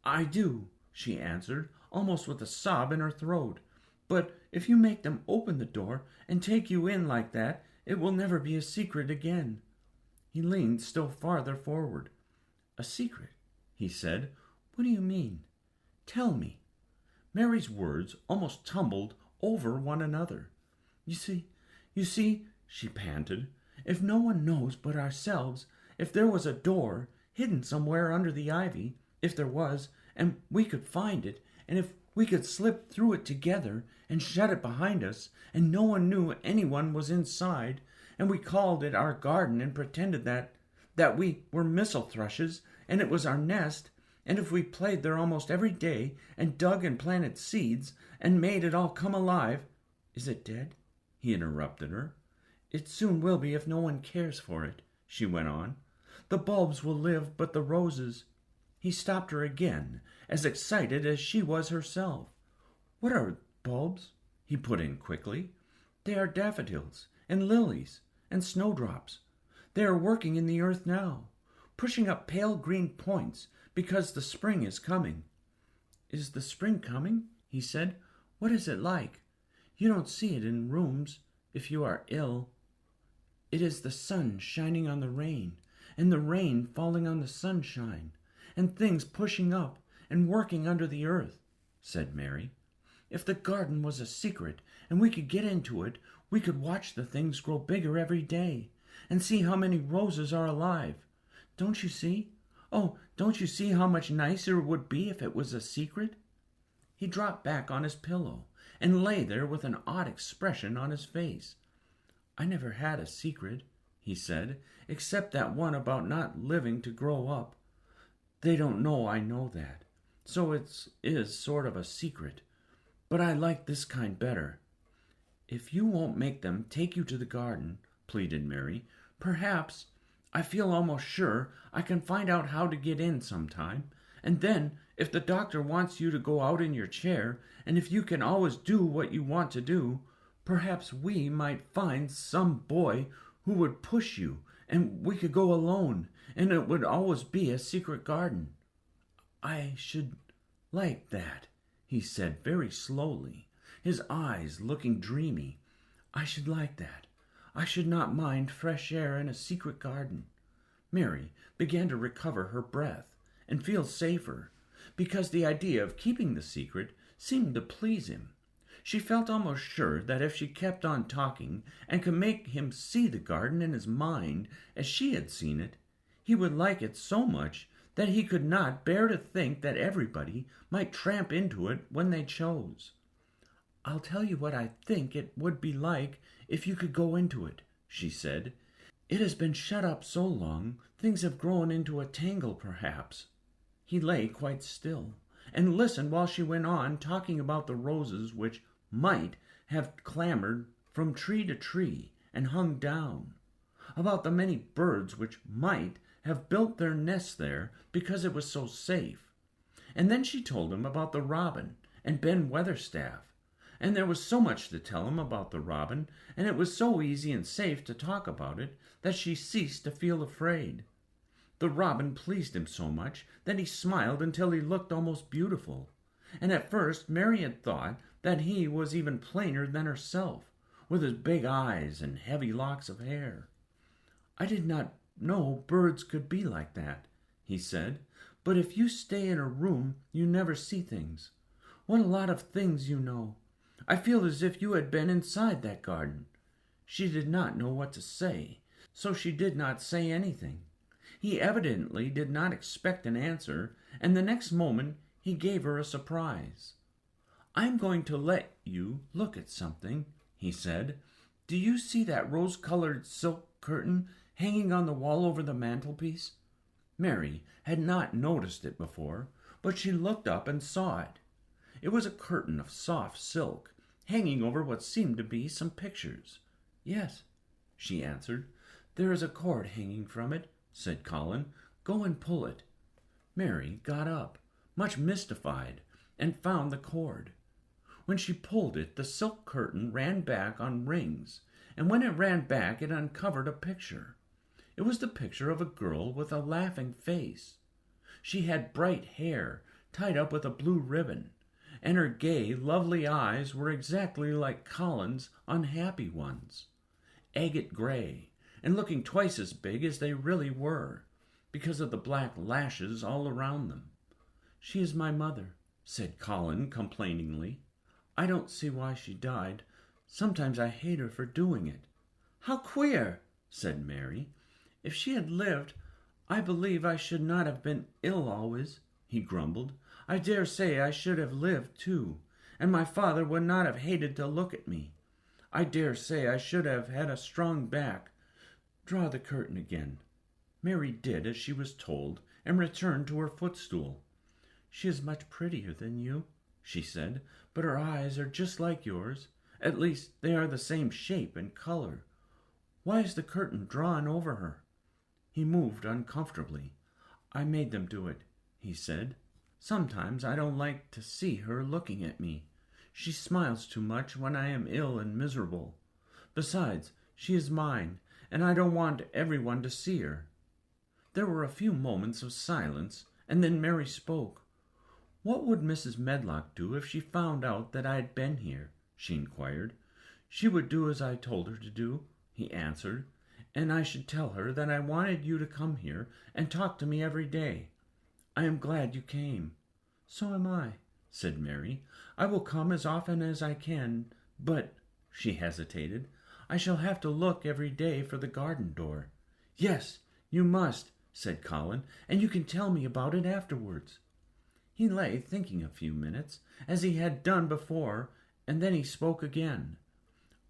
"I do," she answered, almost with a sob in her throat. "But if you make them open the door and take you in like that, it will never be a secret again." He leaned still farther forward. "A secret?" he said. "What do you mean? Tell me." Mary's words almost tumbled over one another. You see, she panted, "if no one knows but ourselves, if there was a door hidden somewhere under the ivy, if there was, and we could find it, and if we could slip through it together and shut it behind us, and no one knew anyone was inside, and we called it our garden and pretended that we were missel thrushes, and it was our nest, and if we played there almost every day and dug and planted seeds and made it all come alive—" "Is it dead?" he interrupted her. "It soon will be if no one cares for it," she went on. "The bulbs will live, but the roses—" He stopped her again, as excited as she was herself. "What are bulbs?" he put in quickly. "They are daffodils and lilies and snowdrops. They are working in the earth now, pushing up pale green points because the spring is coming." "Is the spring coming?" he said. "What is it like? You don't see it in rooms if you are ill." "It is the sun shining on the rain, and the rain falling on the sunshine, and things pushing up and working under the earth," said Mary. "If the garden was a secret and we could get into it, we could watch the things grow bigger every day and see how many roses are alive. Don't you see? Oh, don't you see how much nicer it would be if it was a secret?" He dropped back on his pillow and lay there with an odd expression on his face. "I never had a secret," he said, "except that one about not living to grow up. They don't know I know that, so it is sort of a secret. But I like this kind better." "If you won't make them take you to the garden," pleaded Mary, "perhaps, I feel almost sure, I can find out how to get in sometime. And then, if the doctor wants you to go out in your chair, and if you can always do what you want to do, perhaps we might find some boy who would push you, and we could go alone, and it would always be a secret garden." "I should like that," he said very slowly, his eyes looking dreamy. "I should like that. I should not mind fresh air in a secret garden." Mary began to recover her breath and feel safer, because the idea of keeping the secret seemed to please him. She felt almost sure that if she kept on talking and could make him see the garden in his mind as she had seen it, he would like it so much that he could not bear to think that everybody might tramp into it when they chose. "I'll tell you what I think it would be like if you could go into it," she said. "It has been shut up so long, things have grown into a tangle, perhaps." He lay quite still and listened while she went on talking about the roses which might have clambered from tree to tree and hung down, about the many birds which might have built their nests there because it was so safe. And then she told him about the robin and Ben Weatherstaff, and there was so much to tell him about the robin, and it was so easy and safe to talk about it, that she ceased to feel afraid. The robin pleased him so much that he smiled until he looked almost beautiful, and at first Mary had thought that he was even plainer than herself, with his big eyes and heavy locks of hair. "I did not know birds could be like that," he said, "but if you stay in a room you never see things. What a lot of things you know! I feel as if you had been inside that garden." She did not know what to say, so she did not say anything. He evidently did not expect an answer, and the next moment he gave her a surprise. "I'm going to let you look at something," he said. "Do you see that rose-colored silk curtain hanging on the wall over the mantelpiece?" Mary had not noticed it before, but she looked up and saw it. It was a curtain of soft silk, hanging over what seemed to be some pictures. "Yes," she answered. "There is a cord hanging from it," said Colin. "Go and pull it." Mary got up, much mystified, and found the cord. When she pulled it, the silk curtain ran back on rings, and when it ran back, it uncovered a picture. It was the picture of a girl with a laughing face. She had bright hair tied up with a blue ribbon, and her gay, lovely eyes were exactly like Colin's unhappy ones, agate gray, and looking twice as big as they really were, because of the black lashes all around them. "She is my mother," said Colin complainingly. "I don't see why she died. Sometimes I hate her for doing it." "How queer," said Mary. "If she had lived, I believe I should not have been ill always," he grumbled. "I dare say I should have lived, too, and my father would not have hated to look at me. I dare say I should have had a strong back. Draw the curtain again." Mary did as she was told, and returned to her footstool. "She is much prettier than you," she said, "but her eyes are just like yours. At least, they are the same shape and color. Why is the curtain drawn over her?" He moved uncomfortably. "I made them do it," he said. "Sometimes I don't like to see her looking at me. She smiles too much when I am ill and miserable. Besides, she is mine, and I don't want everyone to see her." There were a few moments of silence, and then Mary spoke. "What would Mrs. Medlock do if she found out that I had been here?" she inquired. "She would do as I told her to do," he answered, "and I should tell her that I wanted you to come here and talk to me every day. I am glad you came." "So am I," said Mary. "I will come as often as I can, but," she hesitated, "I shall have to look every day for the garden door." "Yes, you must," said Colin, "and you can tell me about it afterwards." He lay thinking a few minutes, as he had done before, and then he spoke again.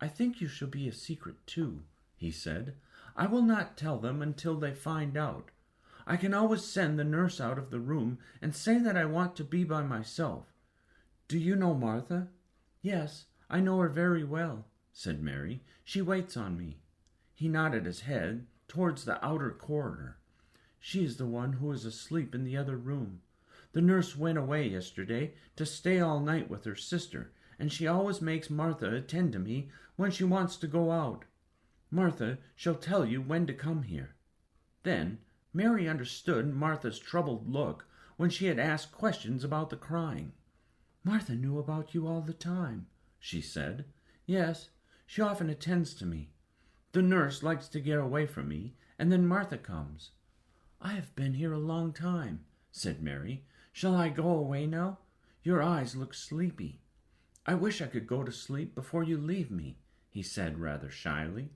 "I think you shall be a secret, too," he said. I will not tell them until they find out. I can always send the nurse out of the room and say that I want to be by myself. Do you know Martha?" "Yes, I know her very well," said Mary. "She waits on me." He nodded his head towards the outer corridor. "She is the one who is asleep in the other room. The nurse went away yesterday to stay all night with her sister, and she always makes Martha attend to me when she wants to go out. Martha shall tell you when to come here." Then Mary understood Martha's troubled look when she had asked questions about the crying. "Martha knew about you all the time," she said. "Yes, she often attends to me. The nurse likes to get away from me, and then Martha comes." "I have been here a long time," said Mary. "Shall I go away now? Your eyes look sleepy." "I wish I could go to sleep before you leave me," he said rather shyly.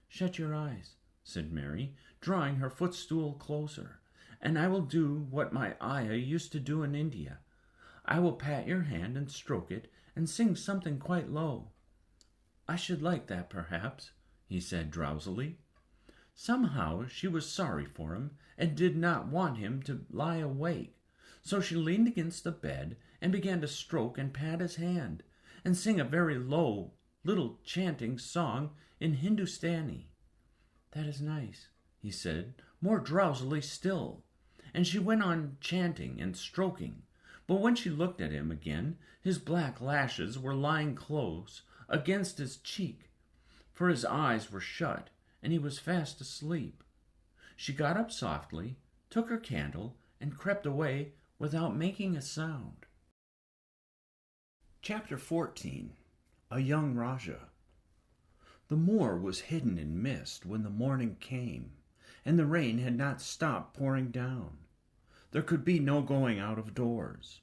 "Shut your eyes," said Mary, drawing her footstool closer, "and I will do what my ayah used to do in India. I will pat your hand and stroke it and sing something quite low." "I should like that, perhaps," he said drowsily. Somehow she was sorry for him and did not want him to lie awake, so she leaned against the bed and began to stroke and pat his hand and sing a very low little chanting song in Hindustani. "That is nice," he said, more drowsily still, and she went on chanting and stroking. But when she looked at him again, his black lashes were lying close against his cheek, for his eyes were shut, and he was fast asleep. She got up softly, took her candle, and crept away without making a sound. Chapter 14. A Young Rajah. The moor was hidden in mist when the morning came, and the rain had not stopped pouring down. There could be no going out of doors.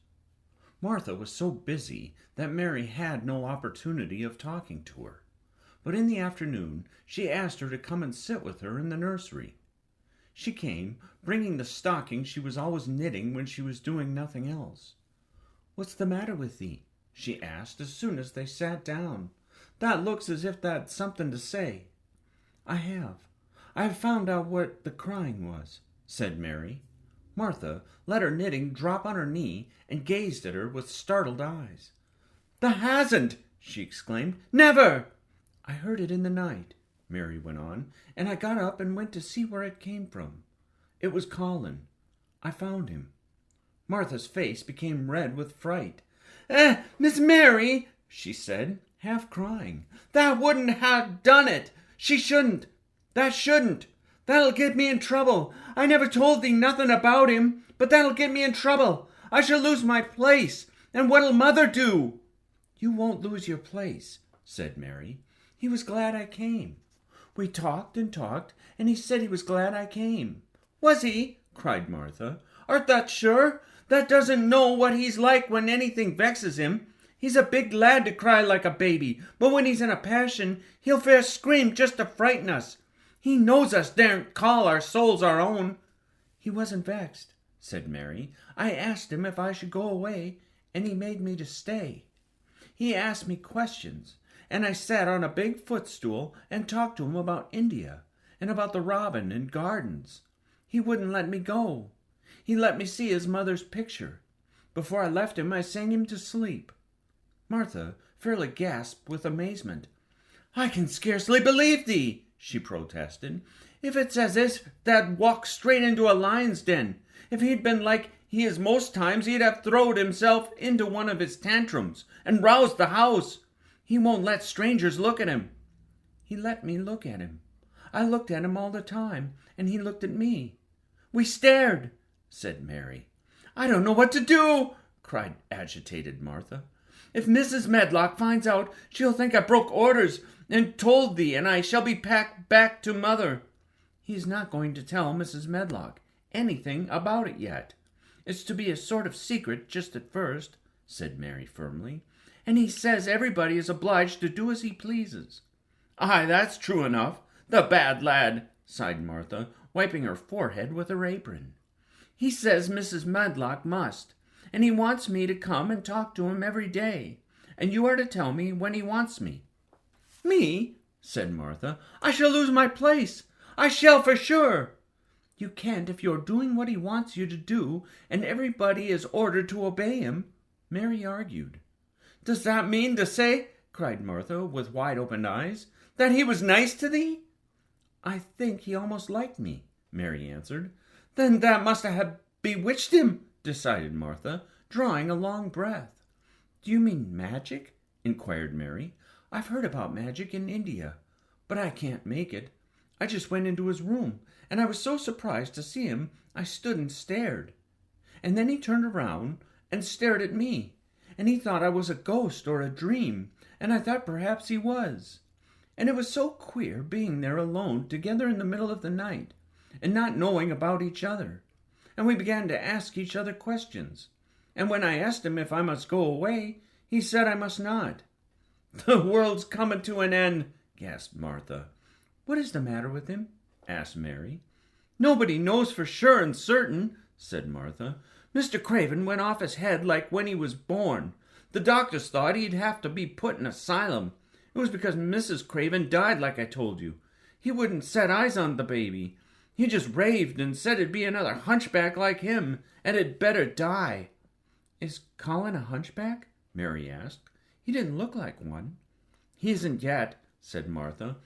Martha was so busy that Mary had no opportunity of talking to her, but in the afternoon she asked her to come and sit with her in the nursery. She came, bringing the stocking she was always knitting when she was doing nothing else. "What's the matter with thee?" she asked as soon as they sat down. "That looks as if that's something to say." I have found out what the crying was," said Mary. Martha let her knitting drop on her knee and gazed at her with startled eyes. "Thou hasn't!" she exclaimed. "Never!" "I heard it in the night," Mary went on, "and I got up and went to see where it came from. It was Colin. I found him." Martha's face became red with fright. "Miss Mary," she said, half crying, "that wouldn't have done it. She shouldn't. That shouldn't. That'll get me in trouble. I never told thee nothing about him, but that'll get me in trouble. I shall lose my place, and what'll mother do?" "You won't lose your place," said Mary. "He was glad I came. We talked and talked, and he said he was glad I came." "Was he?" cried Martha. "Art thou sure? That doesn't know what he's like when anything vexes him. He's a big lad to cry like a baby, but when he's in a passion, he'll fair scream just to frighten us. He knows us daren't call our souls our own." "He wasn't vexed," said Mary. "I asked him if I should go away, and he made me to stay. He asked me questions, and I sat on a big footstool and talked to him about India and about the robin and gardens. He wouldn't let me go. He let me see his mother's picture. Before I left him, I sang him to sleep." Martha fairly gasped with amazement. "I can scarcely believe thee," she protested. "If it's as if that walked straight into a lion's den. If he'd been like he is most times, he'd have throwed himself into one of his tantrums and roused the house. He won't let strangers look at him." "He let me look at him. I looked at him all the time, and he looked at me. We stared," said Mary. "I don't know what to do," cried agitated Martha. "If Mrs. Medlock finds out, she'll think I broke orders and told thee, and I shall be packed back to mother." "He's not going to tell Mrs. Medlock anything about it yet. It's to be a sort of secret just at first," said Mary firmly. "And he says everybody is obliged to do as he pleases." "Aye, that's true enough. The bad lad," sighed Martha, wiping her forehead with her apron. "He says Mrs. Medlock must, and he wants me to come and talk to him every day, and you are to tell me when he wants me." "Me?" said Martha. "I shall lose my place. I shall for sure." "You can't if you're doing what he wants you to do, and everybody is ordered to obey him," Mary argued. "Does that mean to say," cried Martha, with wide-open eyes, "that he was nice to thee?" "I think he almost liked me," Mary answered. "Then that must have bewitched him," decided Martha, drawing a long breath. "Do you mean magic?" inquired Mary. "I've heard about magic in India, but I can't make it. I just went into his room, and I was so surprised to see him, I stood and stared. And then he turned around and stared at me, and he thought I was a ghost or a dream, and I thought perhaps he was. And it was so queer being there alone together in the middle of the night, and not knowing about each other. And we began to ask each other questions. And when I asked him if I must go away, he said I must not." "The world's coming to an end," gasped Martha. "What is the matter with him?" asked Mary. "Nobody knows for sure and certain," said Martha. "Mr. Craven went off his head like when he was born. The doctors thought he'd have to be put in an asylum. It was because Mrs. Craven died, like I told you. He wouldn't set eyes on the baby. He just raved and said it'd be another hunchback like him, and it'd better die." "Is Colin a hunchback?" Mary asked. "He didn't look like one." "He isn't yet," said Martha.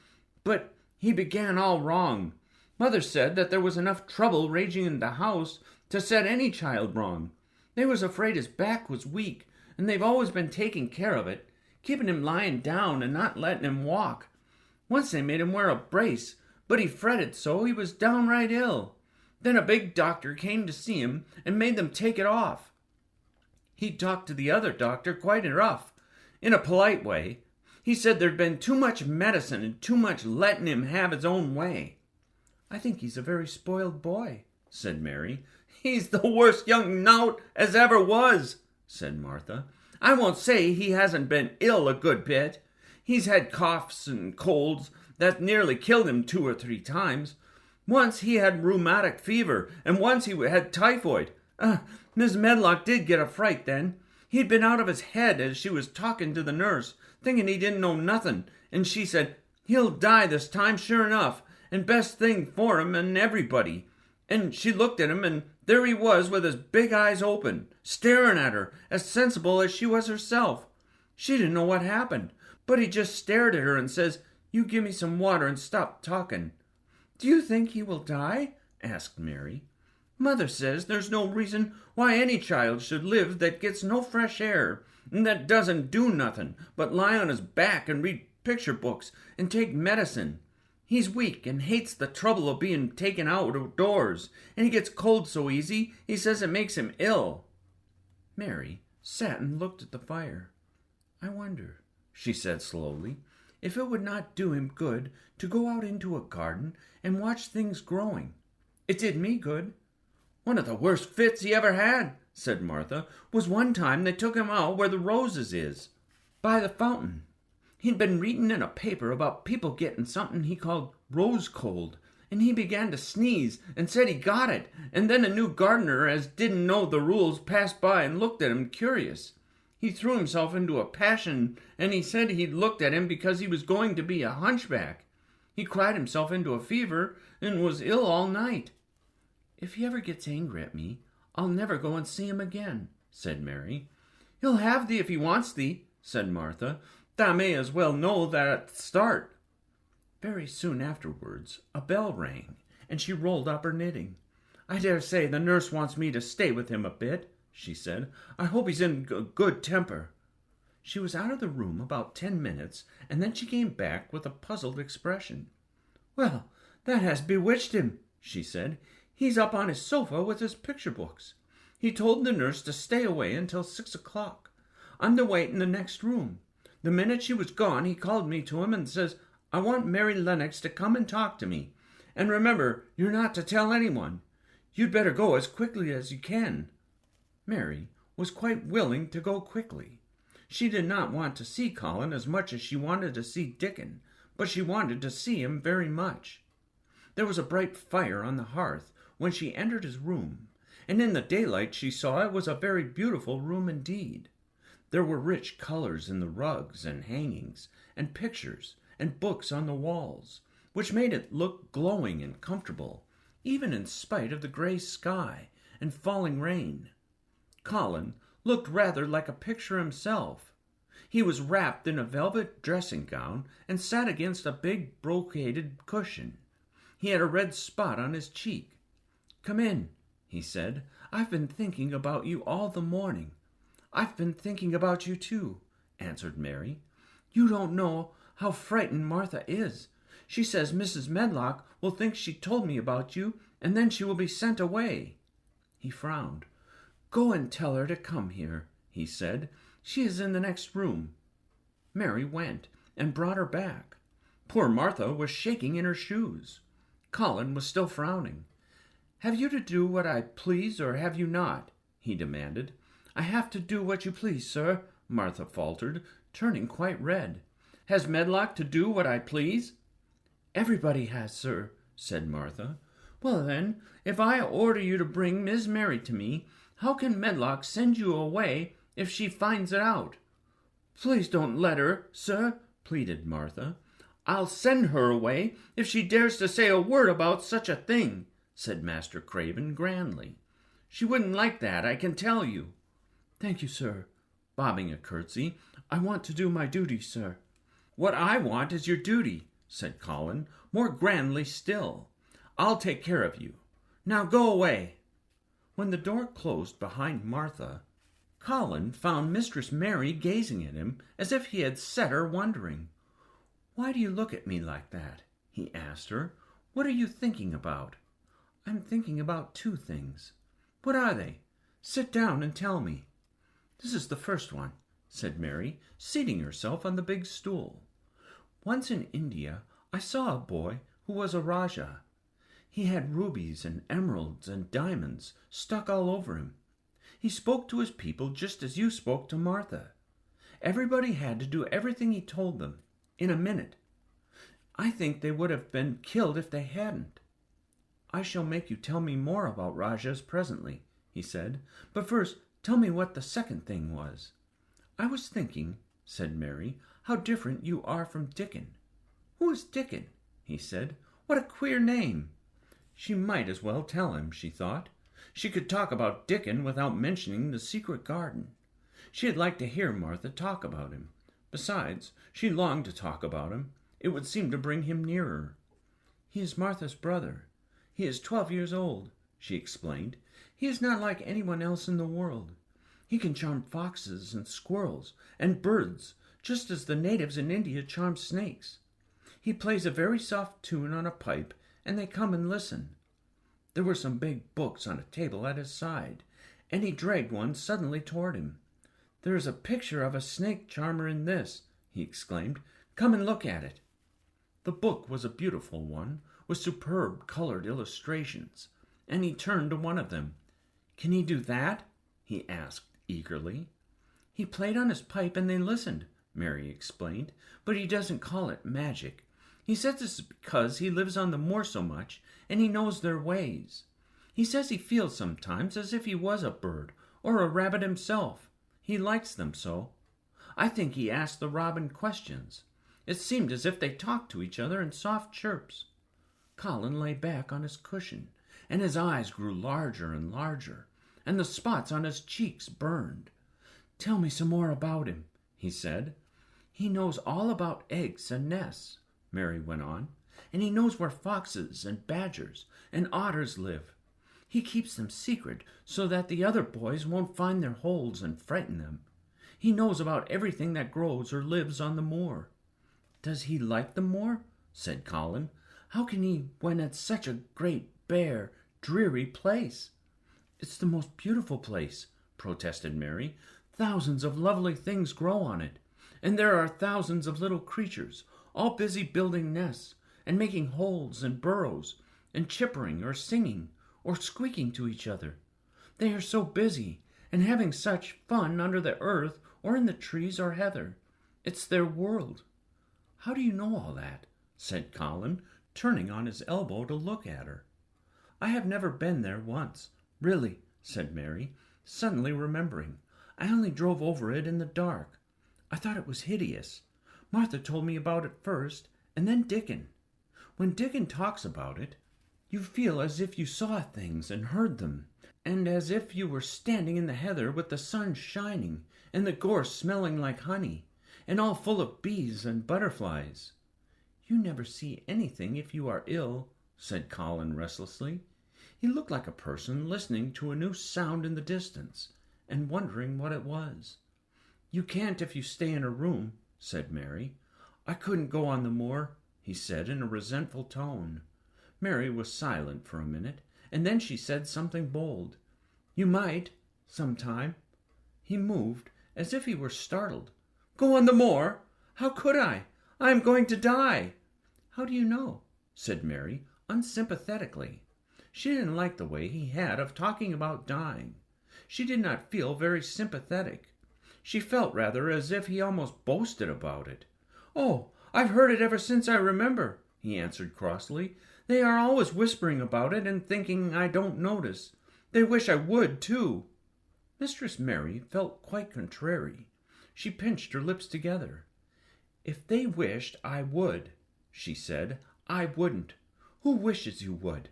"But he began all wrong. Mother said that there was enough trouble raging in the house to set any child wrong. They was afraid his back was weak, and they've always been taking care of it, keeping him lying down and not letting him walk. Once they made him wear a brace, but he fretted so he was downright ill. Then a big doctor came to see him and made them take it off. He talked to the other doctor quite rough, in a polite way. He said there'd been too much medicine and too much letting him have his own way." "I think he's a very spoiled boy," said Mary. "He's the worst young knout as ever was," said Martha. "I won't say he hasn't been ill a good bit. He's had coughs and colds that nearly killed him 2 or 3 times. Once he had rheumatic fever, and once he had typhoid. Miss Medlock did get a fright then. He'd been out of his head as she was talking to the nurse, thinking he didn't know nothing, and she said, 'He'll die this time, sure enough, and best thing for him and everybody.' And she looked at him, and there he was with his big eyes open, staring at her, as sensible as she was herself. She didn't know what happened, but he just stared at her and says, 'You give me some water and stop talking.'" "Do you think he will die?" asked Mary. "Mother says there's no reason why any child should live that gets no fresh air, and that doesn't do nothing but lie on his back and read picture books and take medicine. He's weak and hates the trouble of being taken out of doors, and he gets cold so easy he says it makes him ill." Mary sat and looked at the fire. "I wonder," she said slowly, "if it would not do him good to go out into a garden and watch things growing. It did me good." "One of the worst fits he ever had," said Martha, "was one time they took him out where the roses is, by the fountain. He'd been reading in a paper about people getting something he called rose cold, and he began to sneeze and said he got it, and then a new gardener as didn't know the rules passed by and looked at him curious. He threw himself into a passion, and he said he'd looked at him because he was going to be a hunchback. He cried himself into a fever and was ill all night." "If he ever gets angry at me, I'll never go and see him again," said Mary. "He'll have thee if he wants thee," said Martha. "Thou may as well know that at the start." Very soon afterwards a bell rang, and she rolled up her knitting. "I dare say the nurse wants me to stay with him a bit," she said. "I hope he's in a good temper." She was out of the room about 10 minutes, and then she came back with a puzzled expression. "Well, that has bewitched him," she said. "He's up on his sofa with his picture books. He told the nurse to stay away until 6 o'clock. I'm to wait in the next room. The minute she was gone, he called me to him and says, 'I want Mary Lennox to come and talk to me. And remember, you're not to tell anyone. You'd better go as quickly as you can.'" Mary was quite willing to go quickly. She did not want to see Colin as much as she wanted to see Dickon, but she wanted to see him very much. There was a bright fire on the hearth when she entered his room, and in the daylight she saw it was a very beautiful room indeed. There were rich colors in the rugs and hangings, and pictures and books on the walls, which made it look glowing and comfortable, even in spite of the grey sky and falling rain. Colin looked rather like a picture himself. He was wrapped in a velvet dressing-gown and sat against a big brocaded cushion. He had a red spot on his cheek. "Come in," he said. "I've been thinking about you all the morning." "I've been thinking about you too," answered Mary. "You don't know how frightened Martha is. She says Mrs. Medlock will think she told me about you, and then she will be sent away." He frowned. "Go and tell her to come here," he said. "She is in the next room." Mary went and brought her back. Poor Martha was shaking in her shoes. Colin was still frowning. "Have you to do what I please, or have you not?" he demanded. "I have to do what you please, sir," Martha faltered, turning quite red. "Has Medlock to do what I please?" "Everybody has, sir," said Martha. "Well, then, if I order you to bring Miss Mary to me, how can Medlock send you away if she finds it out?" "Please don't let her, sir," pleaded Martha. "I'll send her away if she dares to say a word about such a thing," said Master Craven grandly. "She wouldn't like that, I can tell you." "Thank you, sir," bobbing a curtsy. "I want to do my duty, sir." "What I want is your duty," said Colin, more grandly still. "I'll take care of you. Now go away." When the door closed behind Martha, Colin found Mistress Mary gazing at him as if he had set her wondering. "Why do you look at me like that?" he asked her. "What are you thinking about?" "I'm thinking about two things." "What are they? Sit down and tell me." "This is the first one," said Mary, seating herself on the big stool. "Once in India I saw a boy who was a Rajah. He had rubies and emeralds and diamonds stuck all over him. He spoke to his people just as you spoke to Martha. Everybody had to do everything he told them, in a minute. I think they would have been killed if they hadn't." "I shall make you tell me more about Rajahs presently," he said. "But first tell me what the second thing was." "I was thinking," said Mary, "how different you are from Dickon." "Who is Dickon?" he said. "What a queer name." She might as well tell him, she thought. She could talk about Dickon without mentioning the secret garden. She had liked to hear Martha talk about him. Besides, she longed to talk about him. It would seem to bring him nearer. "He is Martha's brother. He is 12 years old," she explained. "He is not like anyone else in the world. He can charm foxes and squirrels and birds, just as the natives in India charm snakes. He plays a very soft tune on a pipe, and they come and listen." There were some big books on a table at his side, and he dragged one suddenly toward him. "There is a picture of a snake charmer in this," he exclaimed. "Come and look at it." The book was a beautiful one, with superb colored illustrations, and he turned to one of them. "Can he do that?" he asked eagerly. "He played on his pipe and they listened," Mary explained, "but he doesn't call it magic. He says it's because he lives on the moor so much and he knows their ways. He says he feels sometimes as if he was a bird or a rabbit himself. He likes them so. I think he asked the robin questions. It seemed as if they talked to each other in soft chirps." Colin lay back on his cushion, and his eyes grew larger and larger, and the spots on his cheeks burned. "Tell me some more about him," he said. "He knows all about eggs and nests," Mary went on, "and he knows where foxes and badgers and otters live. He keeps them secret so that the other boys won't find their holes and frighten them. He knows about everything that grows or lives on the moor." "Does he like the moor?" said Colin. "How can he when it's such a great, bare, dreary place?" "It's the most beautiful place," protested Mary. "Thousands of lovely things grow on it, and there are thousands of little creatures, all busy building nests, and making holes and burrows, and chippering or singing or squeaking to each other. They are so busy, and having such fun under the earth or in the trees or heather. It's their world." "How do you know all that?" said Colin, turning on his elbow to look at her. "I have never been there once, really," said Mary, suddenly remembering. "I only drove over it in the dark. I thought it was hideous. Martha told me about it first, and then Dickon. When Dickon talks about it, you feel as if you saw things and heard them, and as if you were standing in the heather with the sun shining and the gorse smelling like honey, and all full of bees and butterflies. You never see anything if you are ill, said Colin restlessly. He looked like a person listening to a new sound in the distance and wondering what it was. You can't if you stay in a room, said Mary. I couldn't go on the moor, he said in a resentful tone. Mary was silent for a minute, and then she said something bold. You might, sometime. He moved as if he were startled. Go on the moor? How could I? I am going to die. How do you know? Said Mary, unsympathetically. She didn't like the way he had of talking about dying. She did not feel very sympathetic. She felt rather as if he almost boasted about it. Oh, I've heard it ever since I remember, he answered crossly. They are always whispering about it and thinking I don't notice. They wish I would, too. Mistress Mary felt quite contrary. She pinched her lips together. If they wished I would, she said, I wouldn't. Who wishes you would?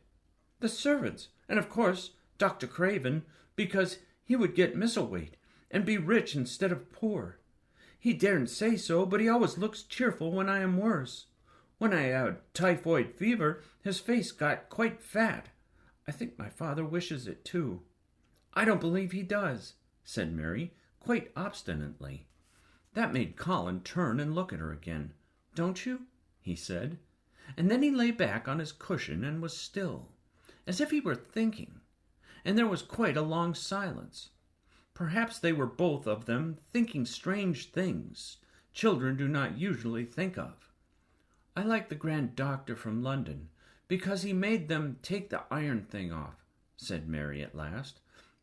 The servants, and of course Dr. Craven, because he would get Misselweight and be rich instead of poor. He daren't say so, but he always looks cheerful when I am worse. When I had typhoid fever, his face got quite fat. I think my father wishes it too. I don't believe he does, said Mary, quite obstinately. That made Colin turn and look at her again. Don't you? He said. And then he lay back on his cushion and was still, as if he were thinking, and there was quite a long silence. Perhaps they were both of them thinking strange things children do not usually think of. I like the grand doctor from London, because he made them take the iron thing off, said Mary at last.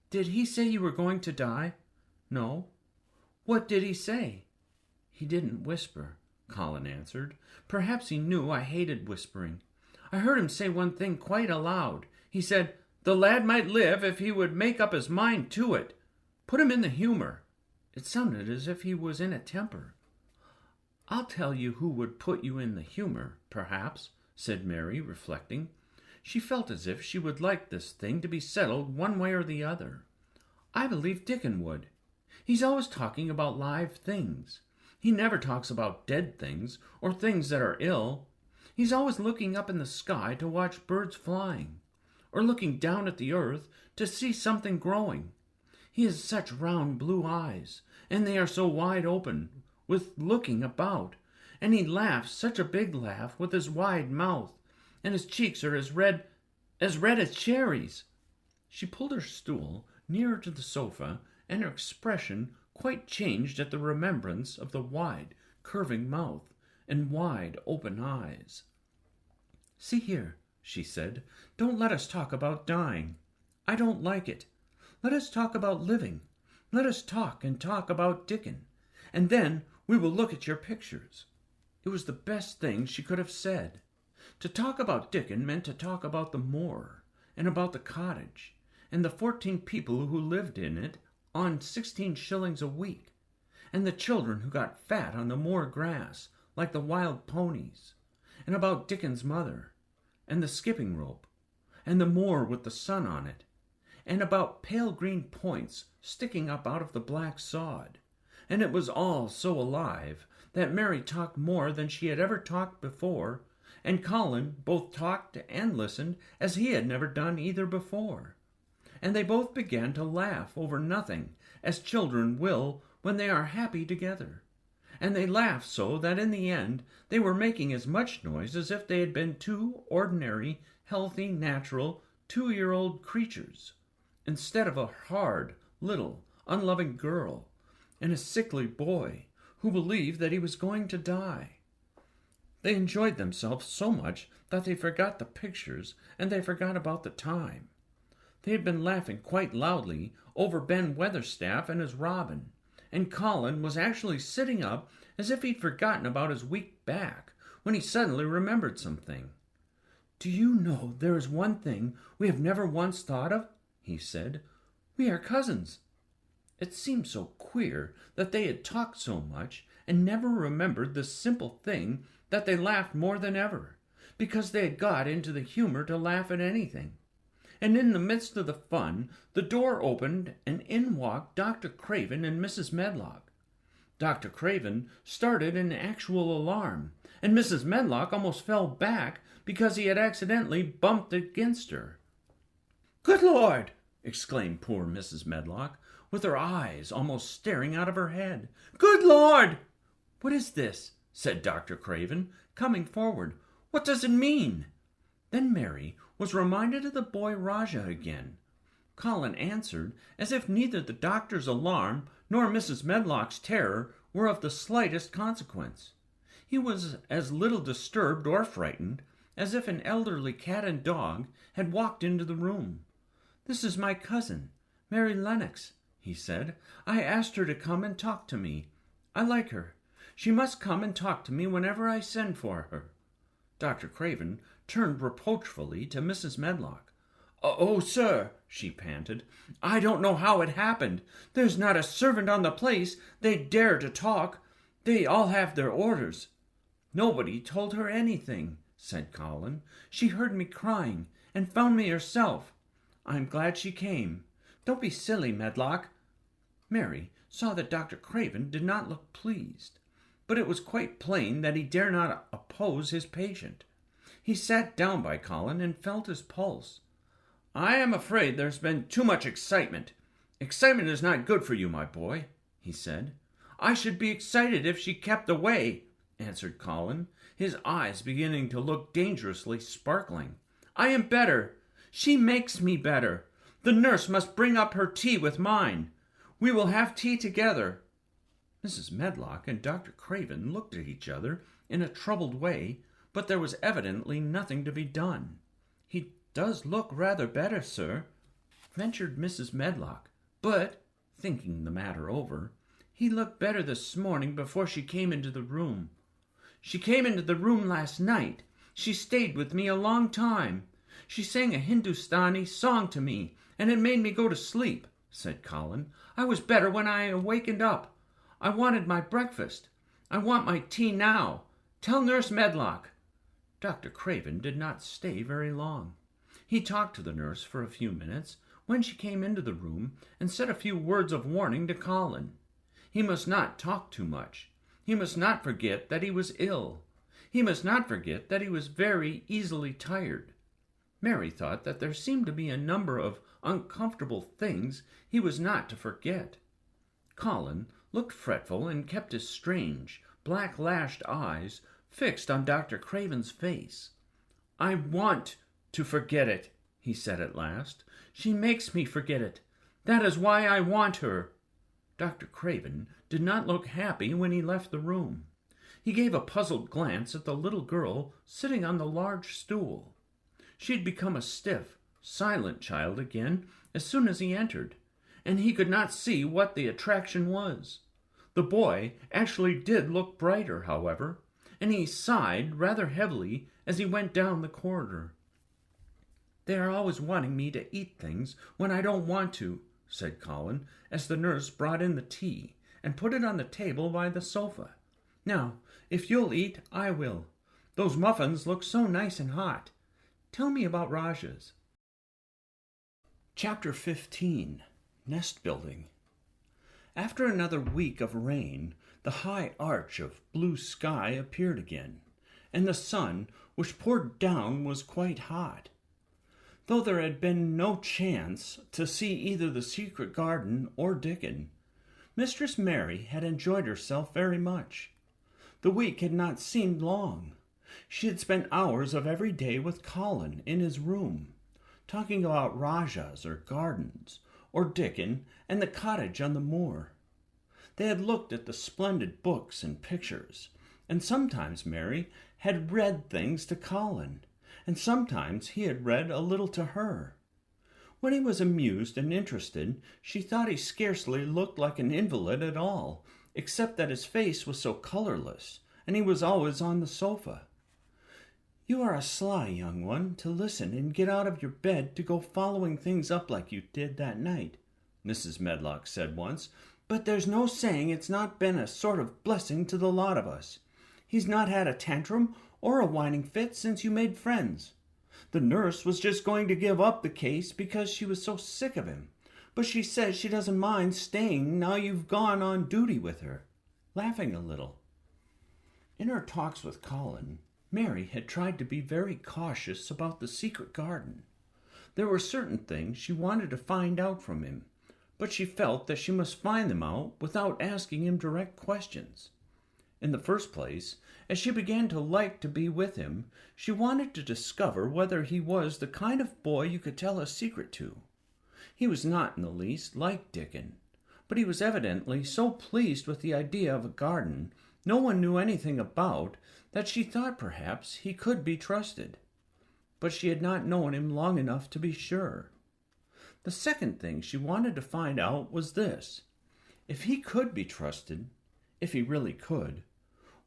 Did he say you were going to die? No. What did he say? He didn't whisper, Colin answered. Perhaps he knew I hated whispering. I heard him say one thing quite aloud. He said, the lad might live if he would make up his mind to it. Put him in the humor. It sounded as if he was in a temper. I'll tell you who would put you in the humor, perhaps, said Mary, reflecting. She felt as if she would like this thing to be settled one way or the other. I believe Dickon would. He's always talking about live things. He never talks about dead things or things that are ill. He's always looking up in the sky to watch birds flying, or looking down at the earth to see something growing. He has such round blue eyes, and they are so wide open with looking about, and he laughs such a big laugh with his wide mouth, and his cheeks are as red as cherries. She pulled her stool nearer to the sofa, and her expression quite changed at the remembrance of the wide, curving mouth and wide, open eyes. See here, she said, don't let us talk about dying. I don't like it. Let us talk about living. Let us talk and talk about Dickon, and then we will look at your pictures. It was the best thing she could have said. To talk about Dickon meant to talk about the moor, and about the cottage, and the 14 people who lived in it on 16 shillings a week, and the children who got fat on the moor grass like the wild ponies, and about Dickon's mother, and the skipping rope, and the moor with the sun on it, and about pale green points sticking up out of the black sod. And it was all so alive that Mary talked more than she had ever talked before, and Colin both talked and listened as he had never done either before. And they both began to laugh over nothing, as children will when they are happy together. And they laughed so that in the end they were making as much noise as if they had been two ordinary, healthy, natural, 2-year-old creatures, instead of a hard, little, unloving girl and a sickly boy who believed that he was going to die. They enjoyed themselves so much that they forgot the pictures and they forgot about the time. They had been laughing quite loudly over Ben Weatherstaff and his robin, and Colin was actually sitting up as if he'd forgotten about his weak back when he suddenly remembered something. Do you know there is one thing we have never once thought of? He said. We are cousins. It seemed so queer that they had talked so much and never remembered this simple thing that they laughed more than ever. because they had got into the humor to laugh at anything. And in the midst of the fun, the door opened, and in walked Dr. Craven and Mrs. Medlock. Dr. Craven started in actual alarm, and Mrs. Medlock almost fell back because he had accidentally bumped against her. "Good Lord!" exclaimed poor Mrs. Medlock, with her eyes almost staring out of her head. "Good Lord!" "What is this?" said Dr. Craven, coming forward. "What does it mean?" Then Mary was reminded of the boy Rajah again. Colin answered as if neither the doctor's alarm nor Mrs. Medlock's terror were of the slightest consequence. He was as little disturbed or frightened as if an elderly cat and dog had walked into the room. "This is my cousin, Mary Lennox," he said. "I asked her to come and talk to me. I like her. She must come and talk to me whenever I send for her." Dr. Craven turned reproachfully to Mrs. Medlock. "Oh, sir," she panted, "I don't know how it happened. There's not a servant on the place they'd dare to talk. They all have their orders." "Nobody told her anything," said Colin. "She heard me crying and found me herself. I'm glad she came. Don't be silly, Medlock." Mary saw that Dr. Craven did not look pleased, but it was quite plain that he dare not oppose his patient. He sat down by Colin and felt his pulse. "I am afraid there's been too much excitement. Excitement is not good for you, my boy," he said. "I should be excited if she kept away," answered Colin, his eyes beginning to look dangerously sparkling. "I am better. She makes me better. The nurse must bring up her tea with mine. We will have tea together." Mrs. Medlock and Dr. Craven looked at each other in a troubled way, but there was evidently nothing to be done. "He does look rather better, sir," ventured Mrs. Medlock, "but," thinking the matter over, "he looked better this morning before she came into the room. She came into the room last night. She stayed with me a long time. She sang a Hindustani song to me, and it made me go to sleep," said Colin. "I was better when I awakened up. I wanted my breakfast. I want my tea now. Tell Nurse Medlock." Dr. Craven did not stay very long. He talked to the nurse for a few minutes, when she came into the room and said a few words of warning to Colin. He must not talk too much. He must not forget that he was ill. He must not forget that he was very easily tired. Mary thought that there seemed to be a number of uncomfortable things he was not to forget. Colin looked fretful and kept his strange, black-lashed eyes fixed on Dr. Craven's face. "I want to forget it," he said at last. "She makes me forget it. That is why I want her." Dr. Craven did not look happy when he left the room. He gave a puzzled glance at the little girl sitting on the large stool. She had become a stiff, silent child again as soon as he entered, and he could not see what the attraction was. The boy actually did look brighter, however, and he sighed rather heavily as he went down the corridor. "They are always wanting me to eat things when I don't want to," said Colin, as the nurse brought in the tea and put it on the table by the sofa. "Now, if you'll eat, I will. Those muffins look so nice and hot. Tell me about Rajah's." Chapter 15. Nest Building. After another week of rain, the high arch of blue sky appeared again, and the sun which poured down was quite hot. Though there had been no chance to see either the secret garden or Dickon, Mistress Mary had enjoyed herself very much. The week had not seemed long. She had spent hours of every day with Colin in his room, talking about Rajahs or gardens, or Dickon and the cottage on the moor. They had looked at the splendid books and pictures, and sometimes Mary had read things to Colin, and sometimes he had read a little to her. When he was amused and interested, she thought he scarcely looked like an invalid at all, except that his face was so colorless, and he was always on the sofa. "You are a sly young one to listen and get out of your bed to go following things up like you did that night," Mrs. Medlock said once, "but there's no saying it's not been a sort of blessing to the lot of us. He's not had a tantrum or a whining fit since you made friends. The nurse was just going to give up the case because she was so sick of him, but she says she doesn't mind staying now you've gone on duty with her," laughing a little. In her talks with Colin, Mary had tried to be very cautious about the secret garden. There were certain things she wanted to find out from him, but she felt that she must find them out without asking him direct questions. In the first place, as she began to like to be with him, she wanted to discover whether he was the kind of boy you could tell a secret to. He was not in the least like Dickon, but he was evidently so pleased with the idea of a garden no one knew anything about that she thought perhaps he could be trusted. But she had not known him long enough to be sure. The second thing she wanted to find out was this: if he could be trusted, if he really could,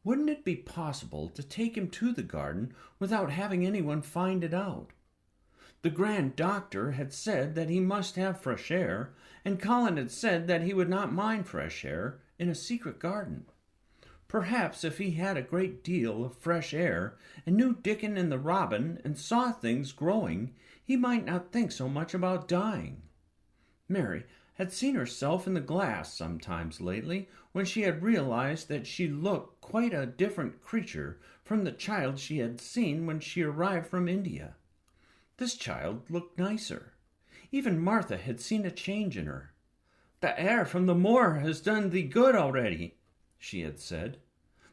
wouldn't it be possible to take him to the garden without having anyone find it out? The grand doctor had said that he must have fresh air, and Colin had said that he would not mind fresh air in a secret garden. Perhaps if he had a great deal of fresh air and knew Dickon and the robin and saw things growing, he might not think so much about dying. Mary had seen herself in the glass sometimes lately when she had realized that she looked quite a different creature from the child she had seen when she arrived from India. This child looked nicer. Even Martha had seen a change in her. "The air from the moor has done thee good already," she had said.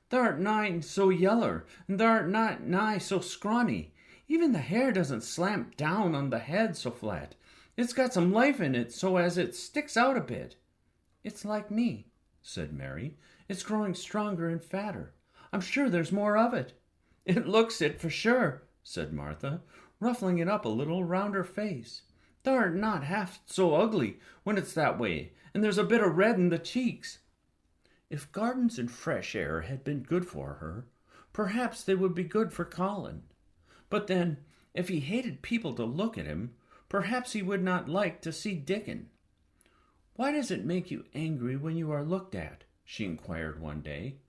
"Thou'rt nigh so yeller, and thou'rt not nigh so scrawny. Even the hair doesn't slant down on the head so flat. It's got some life in it so as it sticks out a bit." "It's like me," said Mary. "It's growing stronger and fatter. I'm sure there's more of it." "It looks it for sure," said Martha, ruffling it up a little round her face. "Thou'rt not half so ugly when it's that way, and there's a bit of red in the cheeks." If gardens and fresh air had been good for her, perhaps they would be good for Colin. But then, if he hated people to look at him, perhaps he would not like to see Dickon. "Why does it make you angry when you are looked at?" she inquired one day.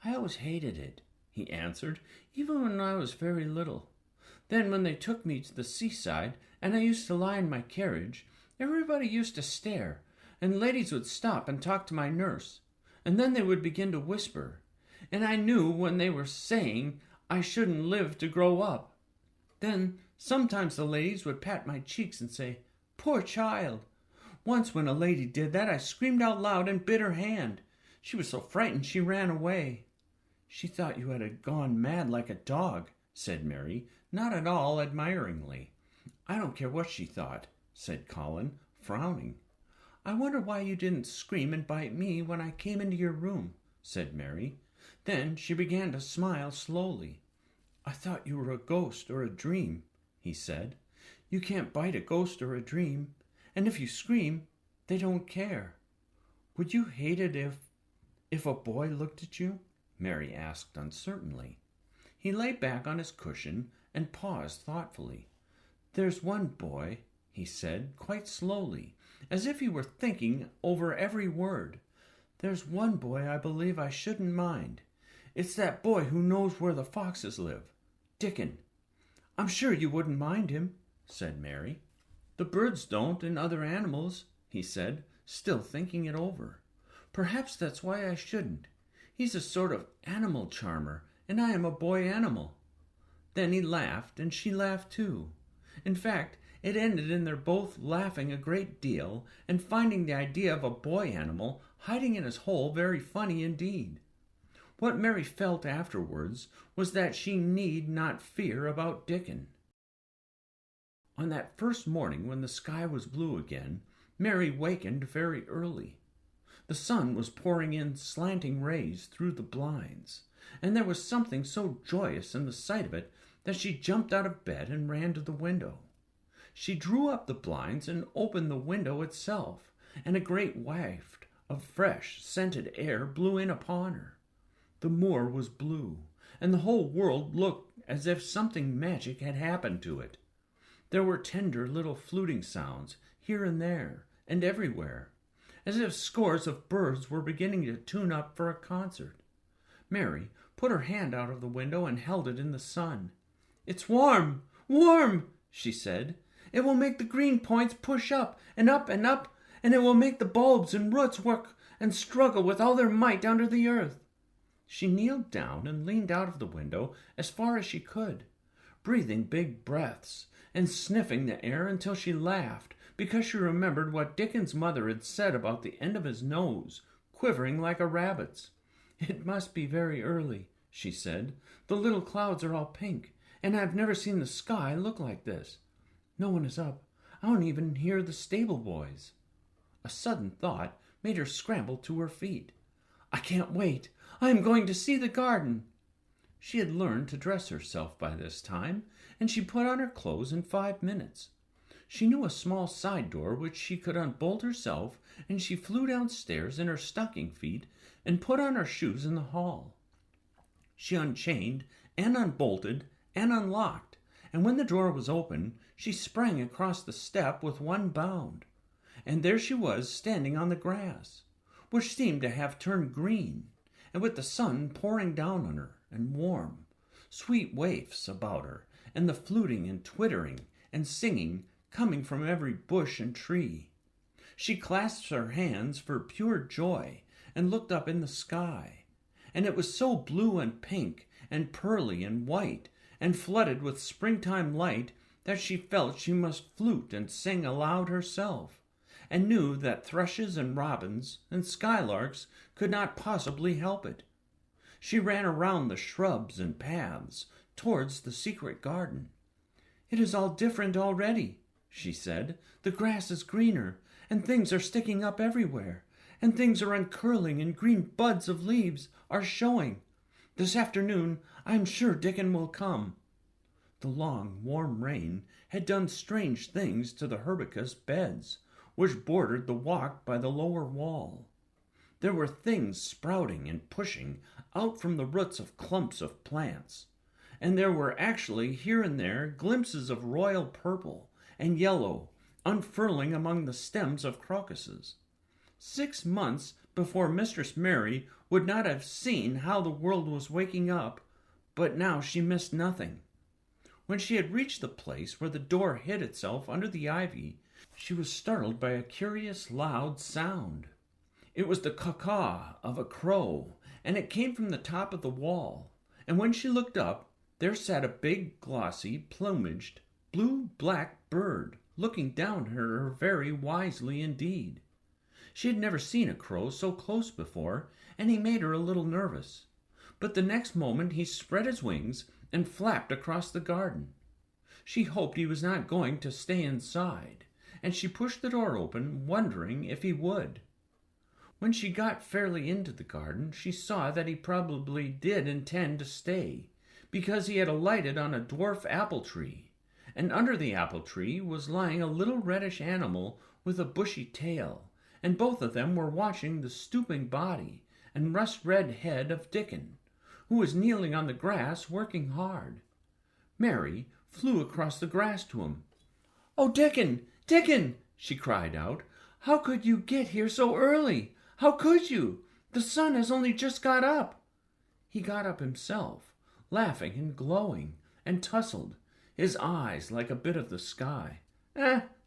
"I always hated it," he answered, "even when I was very little. Then when they took me to the seaside, and I used to lie in my carriage, everybody used to stare, and ladies would stop and talk to my nurse, and then they would begin to whisper, and I knew when they were saying I shouldn't live to grow up. Then sometimes the ladies would pat my cheeks and say, 'Poor child.' Once when a lady did that, I screamed out loud and bit her hand. She was so frightened she ran away." "She thought you had gone mad like a dog," said Mary, not at all admiringly. "I don't care what she thought," said Colin, frowning. "I wonder why you didn't scream and bite me when I came into your room," said Mary. Then she began to smile slowly. "I thought you were a ghost or a dream," he said. "You can't bite a ghost or a dream, and if you scream, they don't care. Would you hate it if a boy looked at you?" Mary asked uncertainly. He lay back on his cushion and paused thoughtfully. "There's one boy," he said, quite slowly, as if he were thinking over every word. "There's one boy I believe I shouldn't mind. It's that boy who knows where the foxes live. Dickon. I'm sure you wouldn't mind him," said Mary. "The birds don't, and other animals," he said, still thinking it over. "Perhaps that's why I shouldn't. He's a sort of animal charmer, and I am a boy animal." Then he laughed, and she laughed too. In fact, it ended in their both laughing a great deal and finding the idea of a boy animal hiding in his hole very funny indeed. What Mary felt afterwards was that she need not fear about Dickon. On that first morning when the sky was blue again, Mary wakened very early. The sun was pouring in slanting rays through the blinds, and there was something so joyous in the sight of it that she jumped out of bed and ran to the window. She drew up the blinds and opened the window itself, and a great waft of fresh, scented air blew in upon her. The moor was blue, and the whole world looked as if something magic had happened to it. There were tender little fluting sounds here and there and everywhere, as if scores of birds were beginning to tune up for a concert. Mary put put her hand out of the window and held it in the sun. "It's warm, warm," she said. "It will make the green points push up, and it will make the bulbs and roots work and struggle with all their might under the earth." She kneeled down and leaned out of the window as far as she could, breathing big breaths and sniffing the air until she laughed because she remembered what Dickon's mother had said about the end of his nose quivering like a rabbit's. "It must be very early," she said. "The little clouds are all pink, and I've never seen the sky look like this. No one is up. I don't even hear the stable boys." A sudden thought made her scramble to her feet. "I can't wait. I am going to see the garden." She had learned to dress herself by this time, and she put on her clothes in 5 minutes. She knew a small side door which she could unbolt herself, and she flew downstairs in her stocking feet and put on her shoes in the hall. She unchained and unbolted and unlocked, and when the door was open, she sprang across the step with one bound. And there she was standing on the grass, which seemed to have turned green, and with the sun pouring down on her, and warm, sweet wafts about her, and the fluting and twittering and singing coming from every bush and tree. She clasped her hands for pure joy and looked up in the sky, and it was so blue and pink and pearly and white and flooded with springtime light that she felt she must flute and sing aloud herself, and knew that thrushes and robins and skylarks could not possibly help it. She ran around the shrubs and paths towards the secret garden. "It is all different already," she said. "The grass is greener, and things are sticking up everywhere, and things are uncurling, and green buds of leaves are showing. This afternoon I am sure Dickon will come." The long, warm rain had done strange things to the 𝘓𝘪𝘵𝘮 beds, which bordered the walk by the lower wall. There were things sprouting and pushing out from the roots of clumps of plants, and there were actually here and there glimpses of royal purple and yellow unfurling among the stems of crocuses. 6 months before Mistress Mary would not have seen how the world was waking up, but now she missed nothing. When she had reached the place where the door hid itself under the ivy, she was startled by a curious loud sound. It was the caw-caw of a crow, and it came from the top of the wall. And when she looked up, there sat a big, glossy, plumaged, blue-black bird, looking down at her very wisely indeed. She had never seen a crow so close before, and he made her a little nervous. But the next moment he spread his wings and flapped across the garden. She hoped he was not going to stay inside, and she pushed the door open, wondering if he would. When she got fairly into the garden, she saw that he probably did intend to stay, because he had alighted on a dwarf apple tree, and under the apple tree was lying a little reddish animal with a bushy tail, and both of them were watching the stooping body and rust-red head of Dickon, who was kneeling on the grass working hard. Mary flew across the grass to him. "Oh, Dickon, Dickon!" she cried out. "How could you get here so early? How could you? The sun has only just got up." He got up himself, laughing and glowing, and tousled, his eyes like a bit of the sky.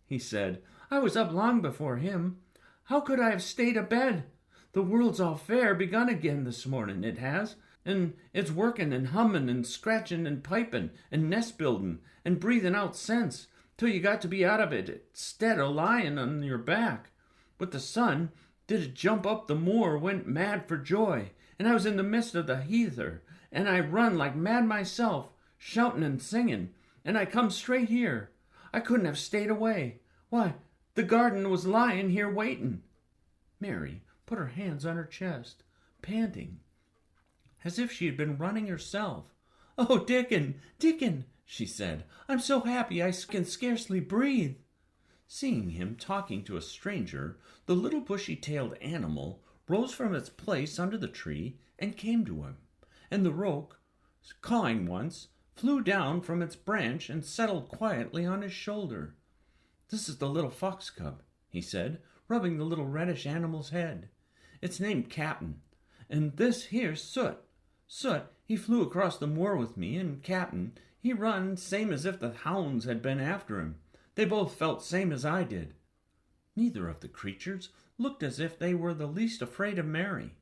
He said, "I was up long before him. How could I have stayed abed? The world's all fair begun again this morning, it has, and it's working and humming and scratching and piping and nest-building and breathing out sense, till you got to be out of it instead o' lying on your back. But the sun did it jump up the moor, went mad for joy, and I was in the midst of the _heather, and I run like mad myself, shouting and singing, and I come straight here. I couldn't have stayed away. Why, the garden was lying here waiting." Mary put her hands on her chest, panting, as if she had been running herself. "Oh, Dickon, Dickon," she said, "I'm so happy I can scarcely breathe." Seeing him talking to a stranger, the little bushy-tailed animal rose from its place under the tree and came to him, and the rook, cawing once, flew down from its branch and settled quietly on his shoulder. "This is the little fox cub," he said, rubbing the little reddish animal's head. "It's named Captain, and this here's Soot. Soot, he flew across the moor with me, and Captain, he run same as if the hounds had been after him. They both felt same as I did. Neither of the creatures looked as if they were the least afraid of Mary.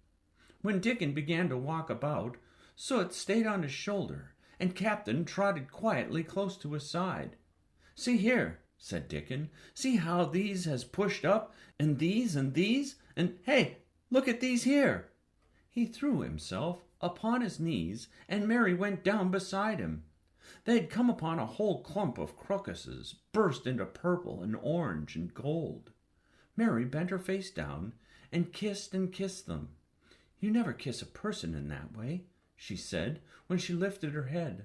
When Dickon began to walk about, Soot stayed on his shoulder, and Captain trotted quietly close to his side. "See here," said Dickon. "See how these has pushed up, and these, and hey, look at these here." He threw himself upon his knees, and Mary went down beside him. They had come upon a whole clump of crocuses, burst into purple and orange and gold. Mary bent her face down and kissed them. "You never kiss a person in that way," she said when she lifted her head.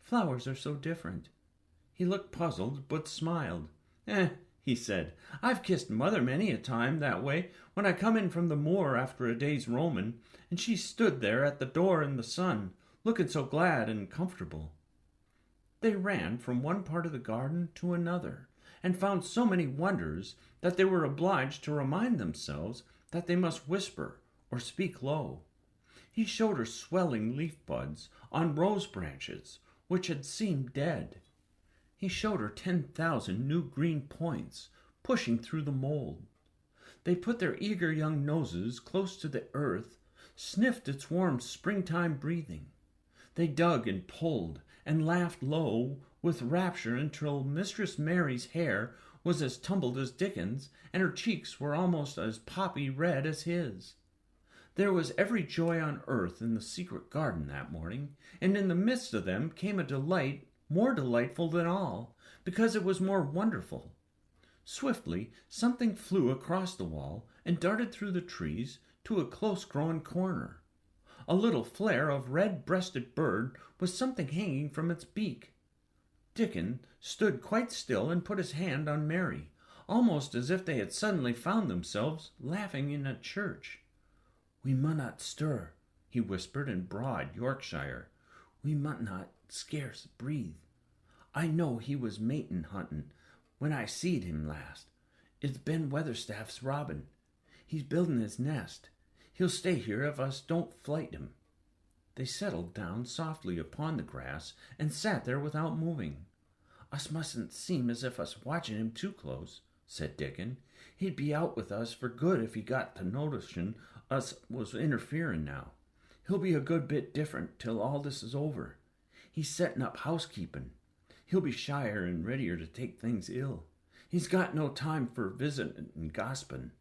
"Flowers are so different." He looked puzzled, but smiled. He said, "I've kissed Mother many a time that way when I come in from the moor after a day's roaming, and she stood there at the door in the sun, looking so glad and comfortable." They ran from one part of the garden to another, and found so many wonders that they were obliged to remind themselves that they must whisper or speak low. He showed her swelling leaf buds on rose branches, which had seemed dead. He showed her 10,000 new green points pushing through the mold. They put their eager young noses close to the earth, sniffed its warm springtime breathing. They dug and pulled and laughed low with rapture until Mistress Mary's hair was as tumbled as Dickon's, and her cheeks were almost as poppy red as his. There was every joy on earth in the secret garden that morning, and in the midst of them came a delight more delightful than all, because it was more wonderful. Swiftly something flew across the wall and darted through the trees to a close-grown corner. A little flare of red-breasted bird with something hanging from its beak. Dickon stood quite still and put his hand on Mary, almost as if they had suddenly found themselves laughing in a church. "We munnot stir," he whispered in broad Yorkshire. "We munnot scarce breathe. I know he was matin huntin' when I seed him last. It's Ben Weatherstaff's robin. He's buildin' his nest. He'll stay here if us don't flight him." They settled down softly upon the grass and sat there without moving. "Us mustn't seem as if us watching him too close," said Dickon. "He'd be out with us for good if he got to noticin' us was interferin' now. He'll be a good bit different till all this is over. He's setting up housekeeping. He'll be shyer and readier to take things ill. He's got no time for visitin' and gossipin'.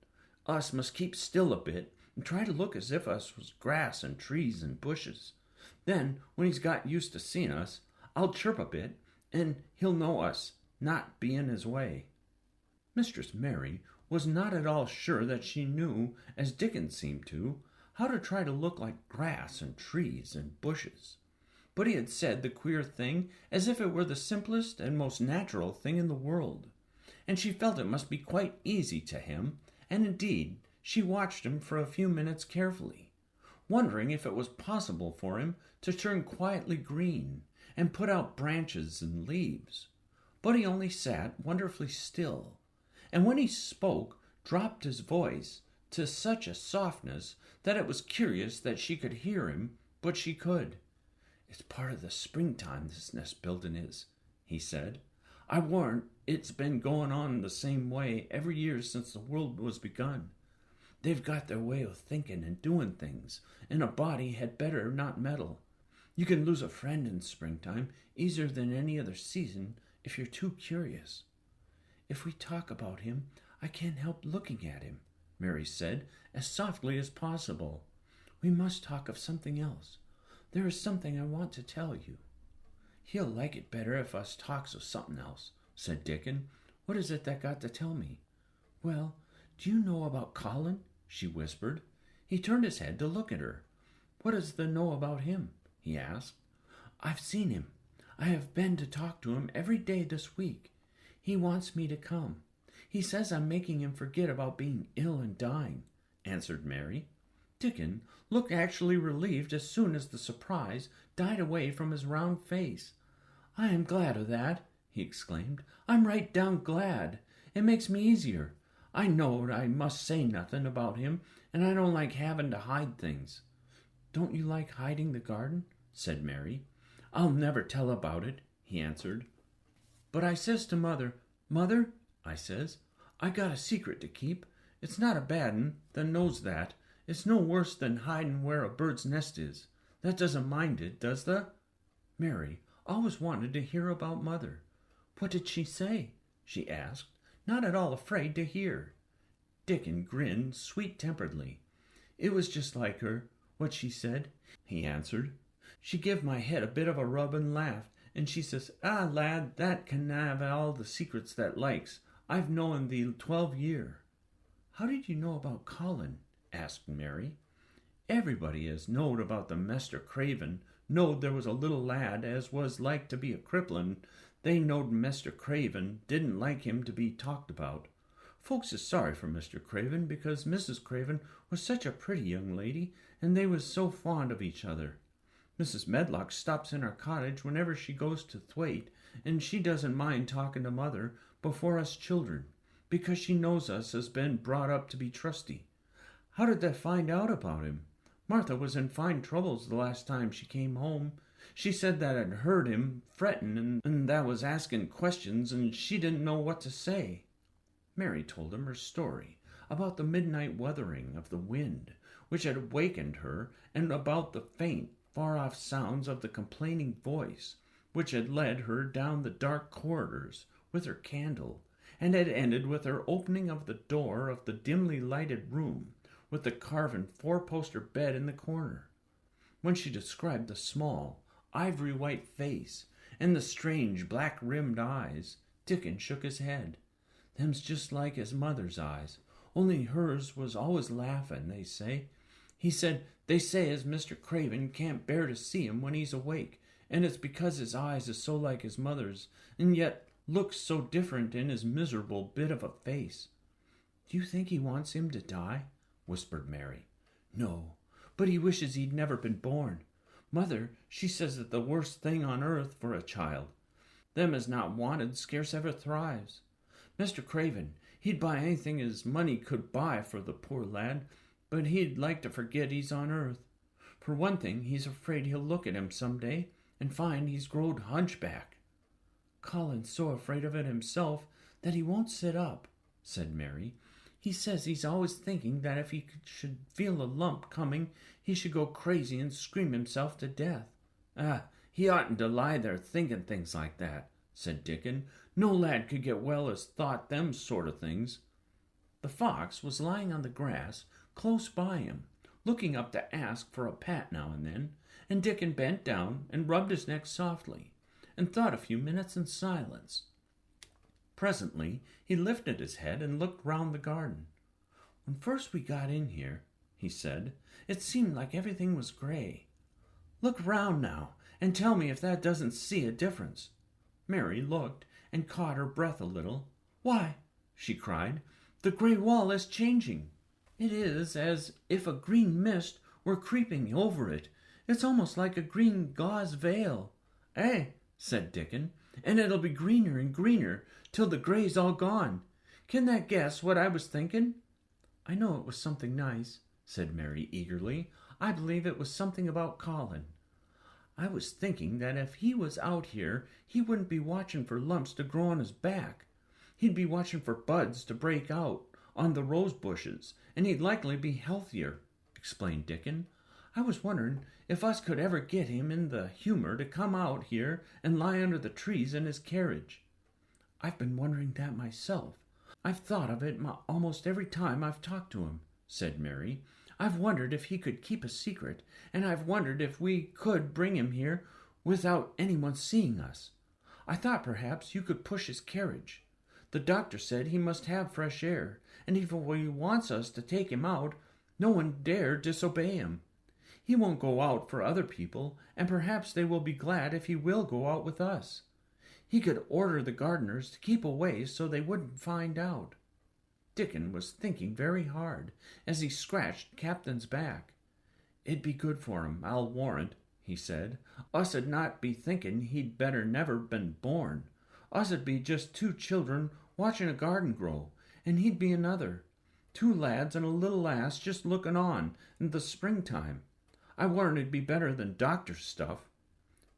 Us must keep still a bit and try to look as if us was grass and trees and bushes. Then, when he's got used to seeing us, I'll chirp a bit, and he'll know us, not be in his way." Mistress Mary was not at all sure that she knew, as Dickon seemed to, how to try to look like grass and trees and bushes. But he had said the queer thing as if it were the simplest and most natural thing in the world, and she felt it must be quite easy to him, and indeed she watched him for a few minutes carefully, wondering if it was possible for him to turn quietly green and put out branches and leaves. But he only sat wonderfully still, and when he spoke, dropped his voice to such a softness that it was curious that she could hear him, but she could. "It's part of the springtime, this nest building is," he said. "I warrant it's been going on the same way every year since the world was begun. They've got their way of thinking and doing things, and a body had better not meddle. You can lose a friend in springtime easier than any other season if you're too curious." "If we talk about him, I can't help looking at him," Mary said, as softly as possible. "We must talk of something else. There is something I want to tell you." "He'll like it better if us talks of something else," said Dickon. "What is it that got to tell me?" "Well, do you know about Colin?" she whispered. He turned his head to look at her. "What is there know about him?" he asked. "I've seen him. I have been to talk to him every day this week. He wants me to come. He says I'm making him forget about being ill and dying," answered Mary. Dickon looked actually relieved as soon as the surprise died away from his round face. "I am glad of that," he exclaimed. "I'm right down glad. It makes me easier. I know I must say nothing about him, and I don't like having to hide things." Don't you like hiding the garden? Said Mary. I'll never tell about it, he answered. But I says to Mother, Mother, I says, I got a secret to keep. It's not a bad 'un that knows that. It's no worse than hiding where a bird's nest is. That doesn't mind it, does the? Mary always wanted to hear about Mother. What did she say? She asked, not at all afraid to hear. Dickon grinned sweet-temperedly. It was just like her, what she said, he answered. She give my head a bit of a rub and laughed, and she says, Ah, lad, that can have all the secrets that likes. I've known thee 12 year. How did you know about Colin? Asked Mary. Everybody as knowed about the Mester Craven knowed there was a little lad as was like to be a cripplin'. They knowed Mester Craven didn't like him to be talked about. Folks is sorry for Mr. Craven because Mrs. Craven was such a pretty young lady, and they was so fond of each other. Mrs. Medlock stops in our cottage whenever she goes to Thwaite, and she doesn't mind talking to Mother before us children, because she knows us has been brought up to be trusty. How did they find out about him? Martha was in fine troubles the last time she came home. She said that I'd heard him frettin' and that was asking questions, and she didn't know what to say. Mary told him her story about the midnight wuthering of the wind, which had awakened her, and about the faint, far-off sounds of the complaining voice, which had led her down the dark corridors with her candle, and had ended with her opening of the door of the dimly lighted room, with the carven four-poster bed in the corner. When she described the small, ivory-white face and the strange black-rimmed eyes, Dickon shook his head. Them's just like his mother's eyes, only hers was always laughing, they say. He said, they say as Mr. Craven can't bear to see him when he's awake, and it's because his eyes is so like his mother's, and yet looks so different in his miserable bit of a face. Do you think he wants him to die? Whispered Mary. No, but he wishes he'd never been born. Mother, she says that the worst thing on earth for a child. Them as not wanted scarce ever thrives. Mr. Craven, he'd buy anything his money could buy for the poor lad, but he'd like to forget he's on earth. For one thing, he's afraid he'll look at him some day and find he's growed hunchback. Colin's so afraid of it himself that he won't sit up, said Mary. He says he's always thinking that if he should feel a lump coming, he should go crazy and scream himself to death. He oughtn't to lie there thinking things like that, said Dickon. No lad could get well as thought them sort of things. The fox was lying on the grass close by him, looking up to ask for a pat now and then, and Dickon bent down and rubbed his neck softly, and thought a few minutes in silence. Presently he lifted his head and looked round the garden. When first we got in here, he said, it seemed like everything was gray. Look round now, and tell me if that doesn't see a difference. Mary looked, and caught her breath a little. Why, she cried, the grey wall is changing. It is as if a green mist were creeping over it. It's almost like a green gauze veil. Said Dickon, and it'll be greener and greener till the grey's all gone. Can that guess what I was thinking? I know it was something nice, said Mary eagerly. I believe it was something about Colin. I was thinking that if he was out here, he wouldn't be watching for lumps to grow on his back. He'd be watching for buds to break out on the rose bushes, and he'd likely be healthier, explained Dickon. I was wondering if us could ever get him in the humor to come out here and lie under the trees in his carriage. I've been wondering that myself. I've thought of it almost every time I've talked to him, said Mary. I've wondered if he could keep a secret, and I've wondered if we could bring him here without anyone seeing us. I thought perhaps you could push his carriage. The doctor said he must have fresh air, and if he wants us to take him out, no one dare disobey him. He won't go out for other people, and perhaps they will be glad if he will go out with us. He could order the gardeners to keep away so they wouldn't find out. Dickon was thinking very hard as he scratched Captain's back. It'd be good for him, I'll warrant, he said. Us'd not be thinking he'd better never been born. Us'd be just two children watching a garden grow, and he'd be another. Two lads and a little lass just looking on in the springtime. I warrant it'd be better than doctor's stuff.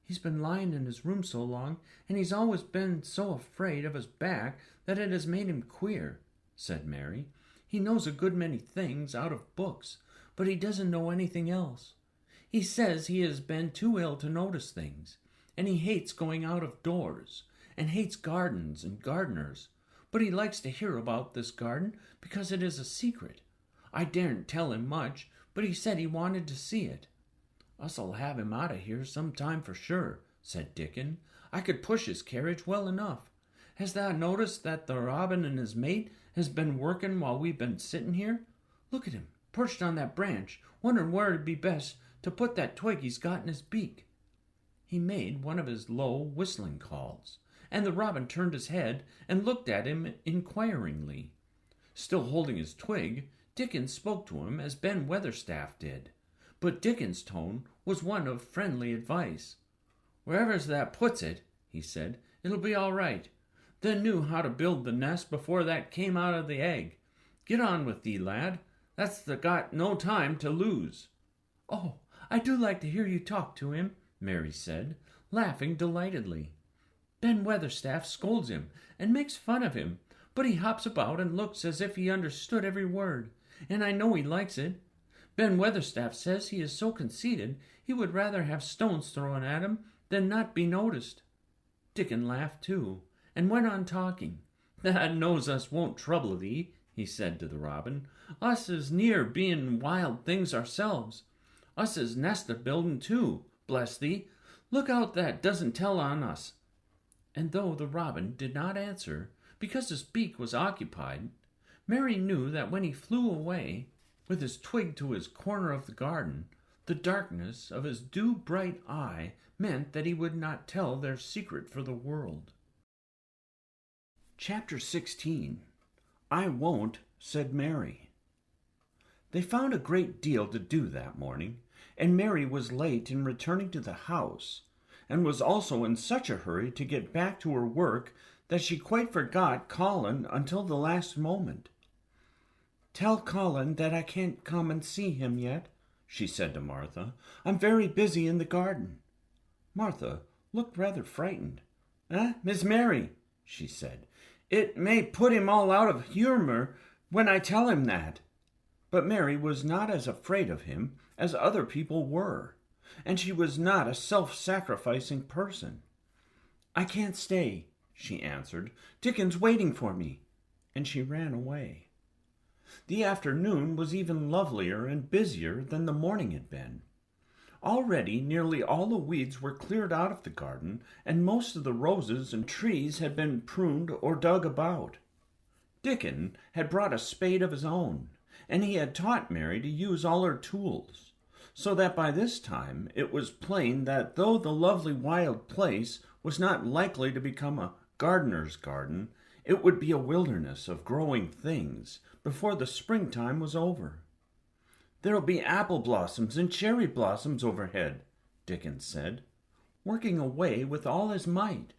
He's been lying in his room so long, and he's always been so afraid of his back that it has made him queer," said Mary. "He knows a good many things out of books, but he doesn't know anything else. He says he has been too ill to notice things, and he hates going out of doors, and hates gardens and gardeners, but he likes to hear about this garden because it is a secret. I daren't tell him much, but he said he wanted to see it." "Us'll have him out of here some time for sure," said Dickon. "I could push his carriage well enough. Has thou noticed that the robin and his mate has been working while we've been sitting here? Look at him, perched on that branch, wondering where it'd be best to put that twig he's got in his beak." He made one of his low whistling calls, and the robin turned his head and looked at him inquiringly. Still holding his twig, Dickon spoke to him as Ben Weatherstaff did, but Dickon's tone was one of friendly advice. "Wherever's that puts it," he said, "it'll be all right. They knew how to build the nest before that came out of the egg. Get on with thee, lad. That's got no time to lose." "Oh, I do like to hear you talk to him," Mary said, laughing delightedly. "Ben Weatherstaff scolds him and makes fun of him, but he hops about and looks as if he understood every word, and I know he likes it. Ben Weatherstaff says he is so conceited he would rather have stones thrown at him than not be noticed." Dickon laughed too, and went on talking. "That knows us won't trouble thee," he said to the robin. "Us is near being wild things ourselves. Us is nest-a-building too, bless thee. Look out that doesn't tell on us." And though the robin did not answer, because his beak was occupied, Mary knew that when he flew away, with his twig to his corner of the garden, the darkness of his dew-bright eye meant that he would not tell their secret for the world. Chapter 16. "I won't," said Mary. They found a great deal to do that morning, and Mary was late in returning to the house, and was also in such a hurry to get back to her work that she quite forgot Colin until the last moment. "Tell Colin that I can't come and see him yet," she said to Martha. "I'm very busy in the garden." Martha looked rather frightened. Miss Mary," she said, "it may put him all out of humour when I tell him that." But Mary was not as afraid of him as other people were, and she was not a self-sacrificing person. "I can't stay," she answered. "Dickon's waiting for me," and she ran away. The afternoon was even lovelier and busier than the morning had been. Already nearly all the weeds were cleared out of the garden, and most of the roses and trees had been pruned or dug about. Dickon had brought a spade of his own, and he had taught Mary to use all her tools, so that by this time it was plain that though the lovely wild place was not likely to become a gardener's garden, it would be a wilderness of growing things before the springtime was over. "There'll be apple blossoms and cherry blossoms overhead," Dickon said, working away with all his might.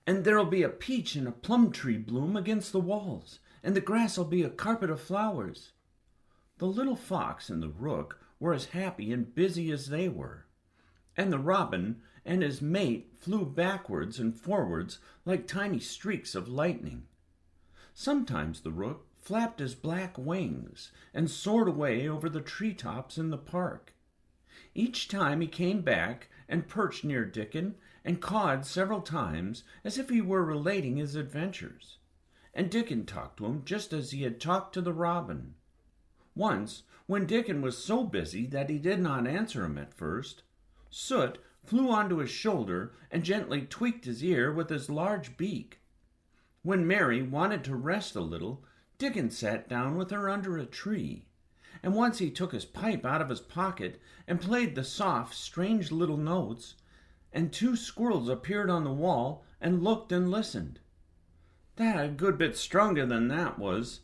"And there'll be a peach and a plum tree bloom against the walls, and the grass'll be a carpet of flowers." The little fox and the rook were as happy and busy as they were, and the robin and his mate flew backwards and forwards like tiny streaks of lightning. Sometimes the rook flapped his black wings and soared away over the tree-tops in the park. Each time he came back and perched near Dickon and cawed several times as if he were relating his adventures, and Dickon talked to him just as he had talked to the robin. Once, when Dickon was so busy that he did not answer him at first, Soot flew onto his shoulder and gently tweaked his ear with his large beak. When Mary wanted to rest a little, Dickon sat down with her under a tree, and once he took his pipe out of his pocket and played the soft, strange little notes, and 2 squirrels appeared on the wall and looked and listened. "That a good bit stronger than that was,"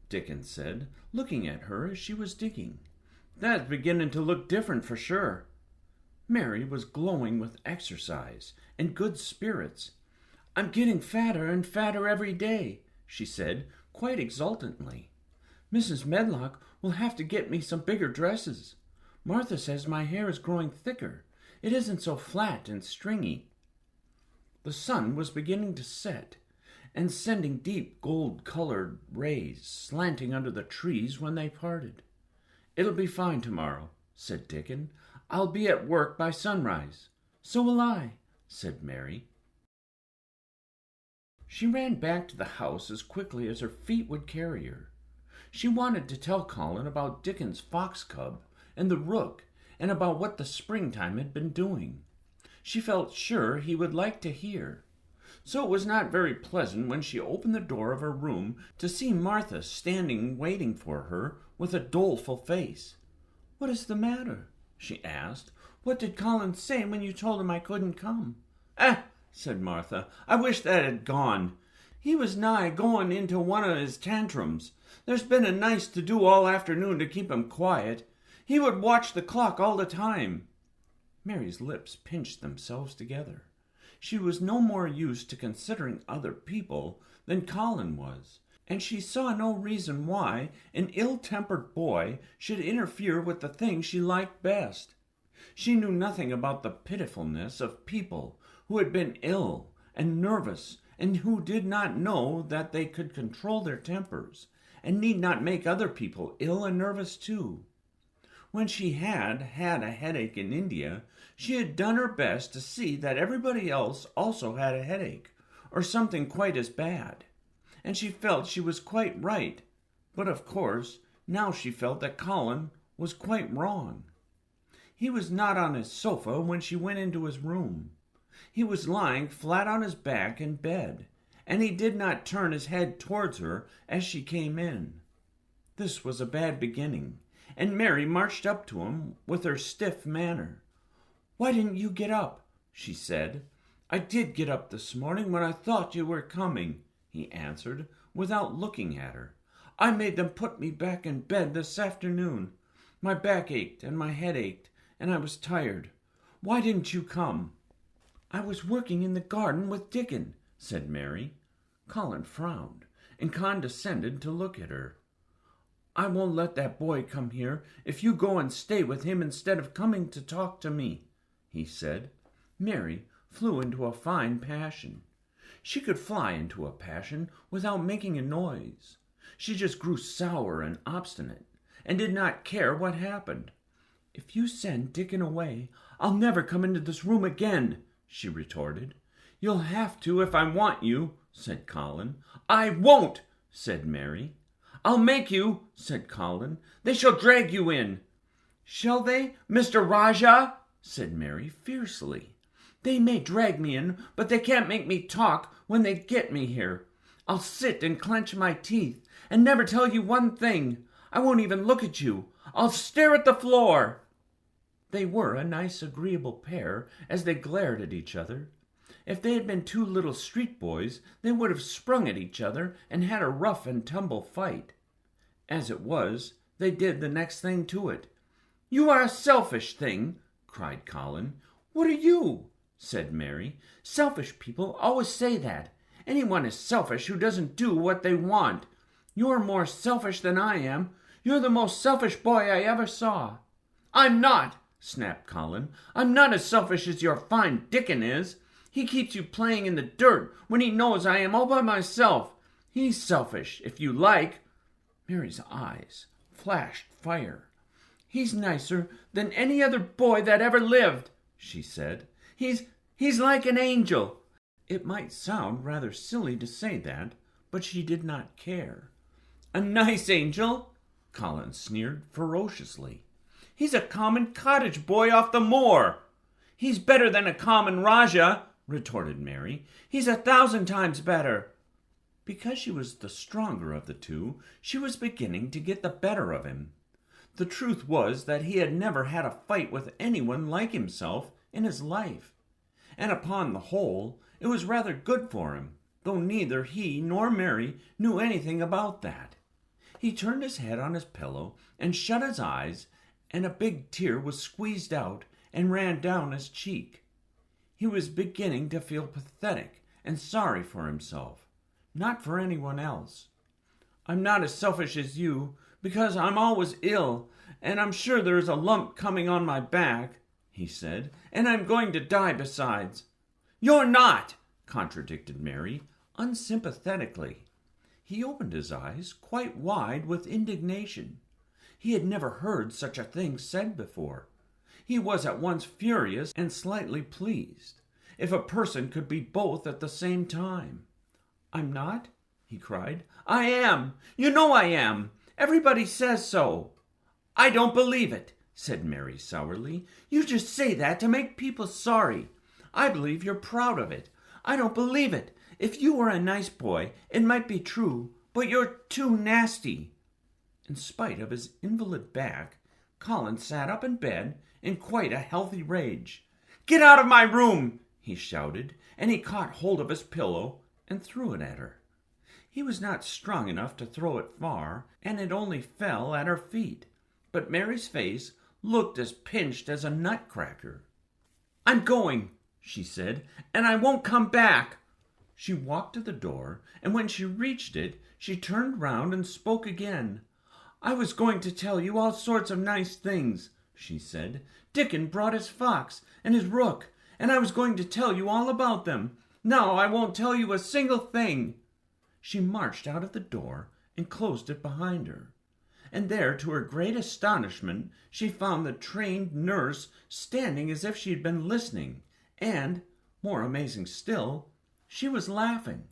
Dickon said, looking at her as she was digging. "That's beginning to look different for sure." Mary was glowing with exercise and good spirits. "I'm getting fatter and fatter every day," she said, quite exultantly. "Mrs. Medlock will have to get me some bigger dresses. Martha says my hair is growing thicker. It isn't so flat and stringy." The sun was beginning to set and sending deep gold-colored rays slanting under the trees when they parted. "It'll be fine tomorrow," said Dickon. "I'll be at work by sunrise." "So will I," said Mary. She ran back to the house as quickly as her feet would carry her. She wanted to tell Colin about Dickon's fox cub and the rook, and about what the springtime had been doing. She felt sure he would like to hear. So it was not very pleasant when she opened the door of her room to see Martha standing waiting for her with a doleful face. "What is the matter?" she asked. "What did Colin say when you told him I couldn't come?" "Ah," said Martha, "I wish that had gone. He was nigh going into one of his tantrums. There's been a nice to-do all afternoon to keep him quiet. He would watch the clock all the time." Mary's lips pinched themselves together. She was no more used to considering other people than Colin was, and she saw no reason why an ill-tempered boy should interfere with the thing she liked best. She knew nothing about the pitifulness of people who had been ill and nervous, and who did not know that they could control their tempers, and need not make other people ill and nervous too. When she had had a headache in India, she had done her best to see that everybody else also had a headache, or something quite as bad, and she felt she was quite right, but of course now she felt that Colin was quite wrong. He was not on his sofa when she went into his room. He was lying flat on his back in bed, and he did not turn his head towards her as she came in. This was a bad beginning, and Mary marched up to him with her stiff manner. "Why didn't you get up?" she said. "I did get up this morning when I thought you were coming," he answered, without looking at her. "I made them put me back in bed this afternoon. My back ached and my head ached, and I was tired. Why didn't you come?" "I was working in the garden with Dickon," said Mary. Colin frowned and condescended to look at her. "I won't let that boy come here if you go and stay with him instead of coming to talk to me," he said. Mary flew into a fine passion. She could fly into a passion without making a noise. She just grew sour and obstinate, and did not care what happened. "If you send Dickon away, I'll never come into this room again," she retorted. "You'll have to if I want you," said Colin. "I won't," said Mary. "I'll make you," said Colin. "They shall drag you in." "Shall they, Mr. Rajah?" said Mary fiercely. "They may drag me in, but they can't make me talk when they get me here. I'll sit and clench my teeth and never tell you one thing. I won't even look at you. I'll stare at the floor." They were a nice, agreeable pair as they glared at each other. If they had been two little street boys, they would have sprung at each other and had a rough and tumble fight. As it was, they did the next thing to it. "You are a selfish thing," cried Colin. "What are you?" said Mary. "Selfish people always say that. Anyone is selfish who doesn't do what they want. You're more selfish than I am. You're the most selfish boy I ever saw." "I'm not," snapped Colin. "I'm not as selfish as your fine Dickon is. He keeps you playing in the dirt when he knows I am all by myself. He's selfish, if you like." Mary's eyes flashed fire. "He's nicer than any other boy that ever lived," she said. He's like an angel." It might sound rather silly to say that, but she did not care. "A nice angel?" Colin sneered ferociously. "He's a common cottage boy off the moor." "He's better than a common Rajah," retorted Mary. "He's 1,000 times better." Because she was the stronger of the two, she was beginning to get the better of him. The truth was that he had never had a fight with anyone like himself in his life, and upon the whole it was rather good for him, though neither he nor Mary knew anything about that. He turned his head on his pillow and shut his eyes, and a big tear was squeezed out and ran down his cheek. He was beginning to feel pathetic and sorry for himself, not for anyone else. "I'm not as selfish as you, because I'm always ill, and I'm sure there's a lump coming on my back," he said, "and I'm going to die besides." "You're not," contradicted Mary, unsympathetically. He opened his eyes quite wide with indignation. He had never heard such a thing said before. He was at once furious and slightly pleased. If a person could be both at the same time. "I'm not?" he cried. "I am. You know I am. Everybody says so." "I don't believe it," said Mary sourly. "You just say that to make people sorry. I believe you're proud of it. I don't believe it. If you were a nice boy, it might be true, but you're too nasty." In spite of his invalid back, Colin sat up in bed in quite a healthy rage. "Get out of my room!" he shouted, and he caught hold of his pillow and threw it at her. He was not strong enough to throw it far, and it only fell at her feet. But Mary's face looked as pinched as a nutcracker. "I'm going," she said, "and I won't come back." She walked to the door, and when she reached it, she turned round and spoke again. "I was going to tell you all sorts of nice things," she said. "Dickon brought his fox and his rook, and I was going to tell you all about them. Now I won't tell you a single thing." She marched out of the door and closed it behind her. And there, to her great astonishment, she found the trained nurse standing as if she had been listening, and, more amazing still, she was laughing.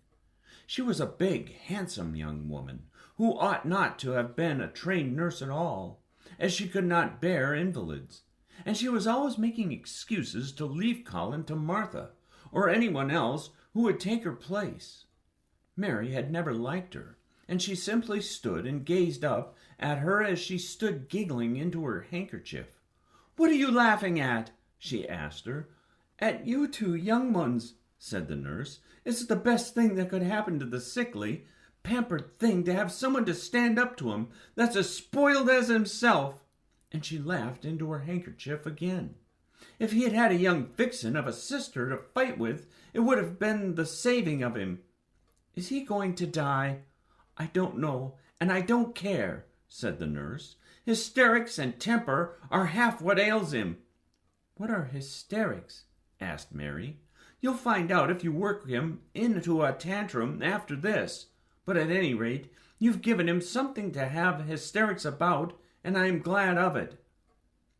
She was a big, handsome young woman, who ought not to have been a trained nurse at all, as she could not bear invalids, and she was always making excuses to leave Colin to Martha, or anyone else who would take her place. Mary had never liked her, and she simply stood and gazed up at her as she stood giggling into her handkerchief. "What are you laughing at?" she asked her. "At you two young ones," said the nurse. "It's the best thing that could happen to the sickly, pampered thing to have someone to stand up to him that's as spoiled as himself." And she laughed into her handkerchief again. "If he had had a young vixen of a sister to fight with, it would have been the saving of him. Is he going to die?" "I don't know, and I don't care," said the nurse. "Hysterics and temper are half what ails him." "What are hysterics?" asked Mary. "You'll find out if you work him into a tantrum after this. But at any rate, you've given him something to have hysterics about, and I am glad of it."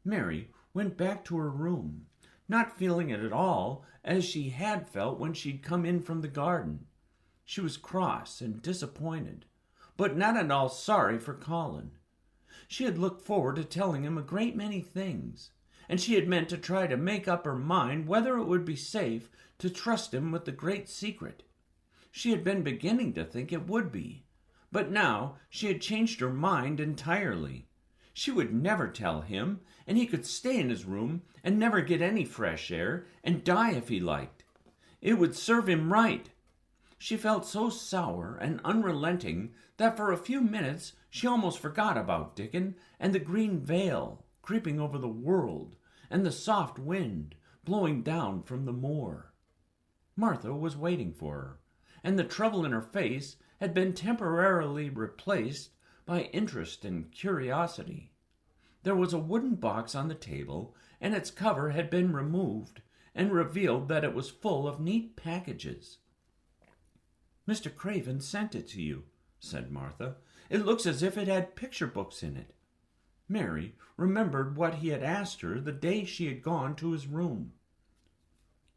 Mary went back to her room, not feeling it at all as she had felt when she'd come in from the garden. She was cross and disappointed, but not at all sorry for Colin. She had looked forward to telling him a great many things, and she had meant to try to make up her mind whether it would be safe to trust him with the great secret. She had been beginning to think it would be, but now she had changed her mind entirely. She would never tell him, and he could stay in his room and never get any fresh air and die if he liked. It would serve him right. She felt so sour and unrelenting that for a few minutes she almost forgot about Dickon and the green veil creeping over the world and the soft wind blowing down from the moor. Martha was waiting for her, and the trouble in her face had been temporarily replaced by interest and curiosity. There was a wooden box on the table, and its cover had been removed and revealed that it was full of neat packages. "Mr. Craven sent it to you," said Martha. "It looks as if it had picture books in it." Mary remembered what he had asked her the day she had gone to his room.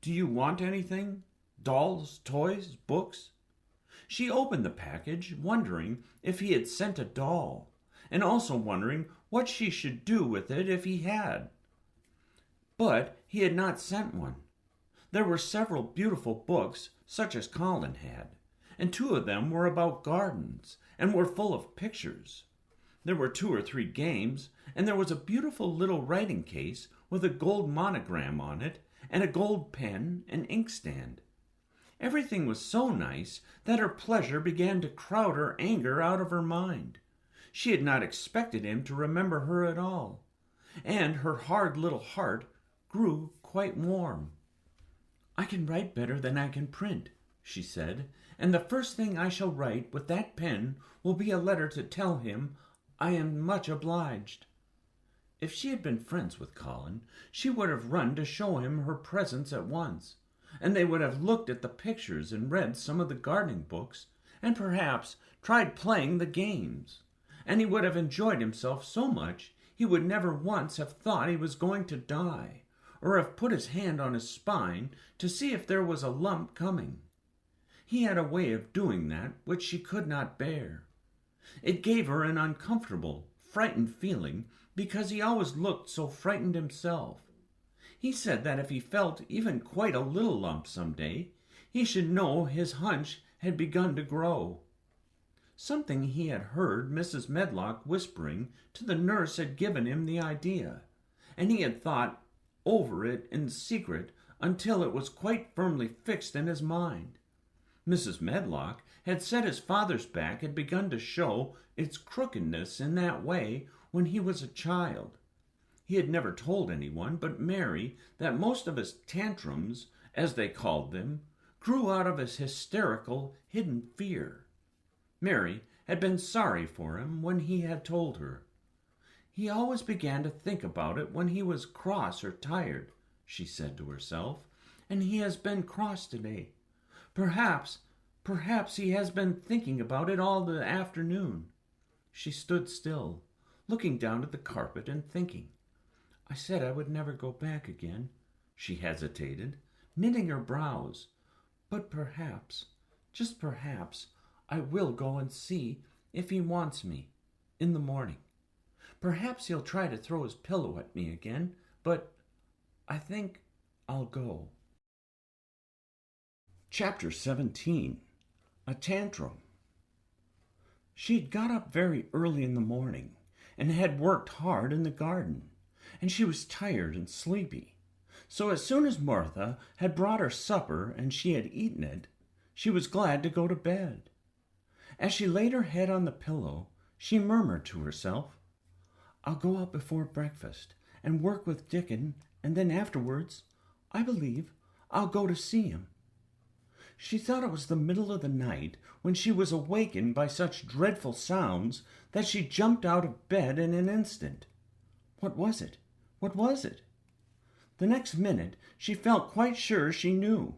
"Do you want anything? Dolls, toys, books?" She opened the package, wondering if he had sent a doll, and also wondering what she should do with it if he had. But he had not sent one. There were several beautiful books, such as Colin had, and 2 of them were about gardens and were full of pictures. There were 2 or 3 games, and there was a beautiful little writing case with a gold monogram on it and a gold pen and inkstand. Everything was so nice that her pleasure began to crowd her anger out of her mind. She had not expected him to remember her at all, and her hard little heart grew quite warm. "I can write better than I can print," she said, "and the first thing I shall write with that pen will be a letter to tell him I am much obliged." If she had been friends with Colin, she would have run to show him her presents at once, and they would have looked at the pictures and read some of the gardening books, and perhaps tried playing the games. And he would have enjoyed himself so much he would never once have thought he was going to die, or have put his hand on his spine to see if there was a lump coming. He had a way of doing that which she could not bear. It gave her an uncomfortable, frightened feeling because he always looked so frightened himself. He said that if he felt even quite a little lump some day, he should know his hunch had begun to grow. Something he had heard Mrs. Medlock whispering to the nurse had given him the idea, and he had thought over it in secret until it was quite firmly fixed in his mind. Mrs. Medlock had said his father's back had begun to show its crookedness in that way when he was a child. He had never told anyone but Mary that most of his tantrums, as they called them, grew out of his hysterical, hidden fear. Mary had been sorry for him when he had told her. He always began to think about it when he was cross or tired, she said to herself, and he has been cross today. Perhaps he has been thinking about it all the afternoon. She stood still, looking down at the carpet and thinking. I said I would never go back again. She hesitated, knitting her brows. But perhaps, just perhaps, I will go and see if he wants me in the morning. Perhaps he'll try to throw his pillow at me again, but I think I'll go. Chapter 17. A Tantrum. She had got up very early in the morning and had worked hard in the garden, and she was tired and sleepy. So as soon as Martha had brought her supper and she had eaten it, she was glad to go to bed. As she laid her head on the pillow, she murmured to herself, I'll go out before breakfast and work with Dickon, and then afterwards, I believe, I'll go to see him. She thought it was the middle of the night when she was awakened by such dreadful sounds that she jumped out of bed in an instant. What was it? What was it? The next minute she felt quite sure she knew.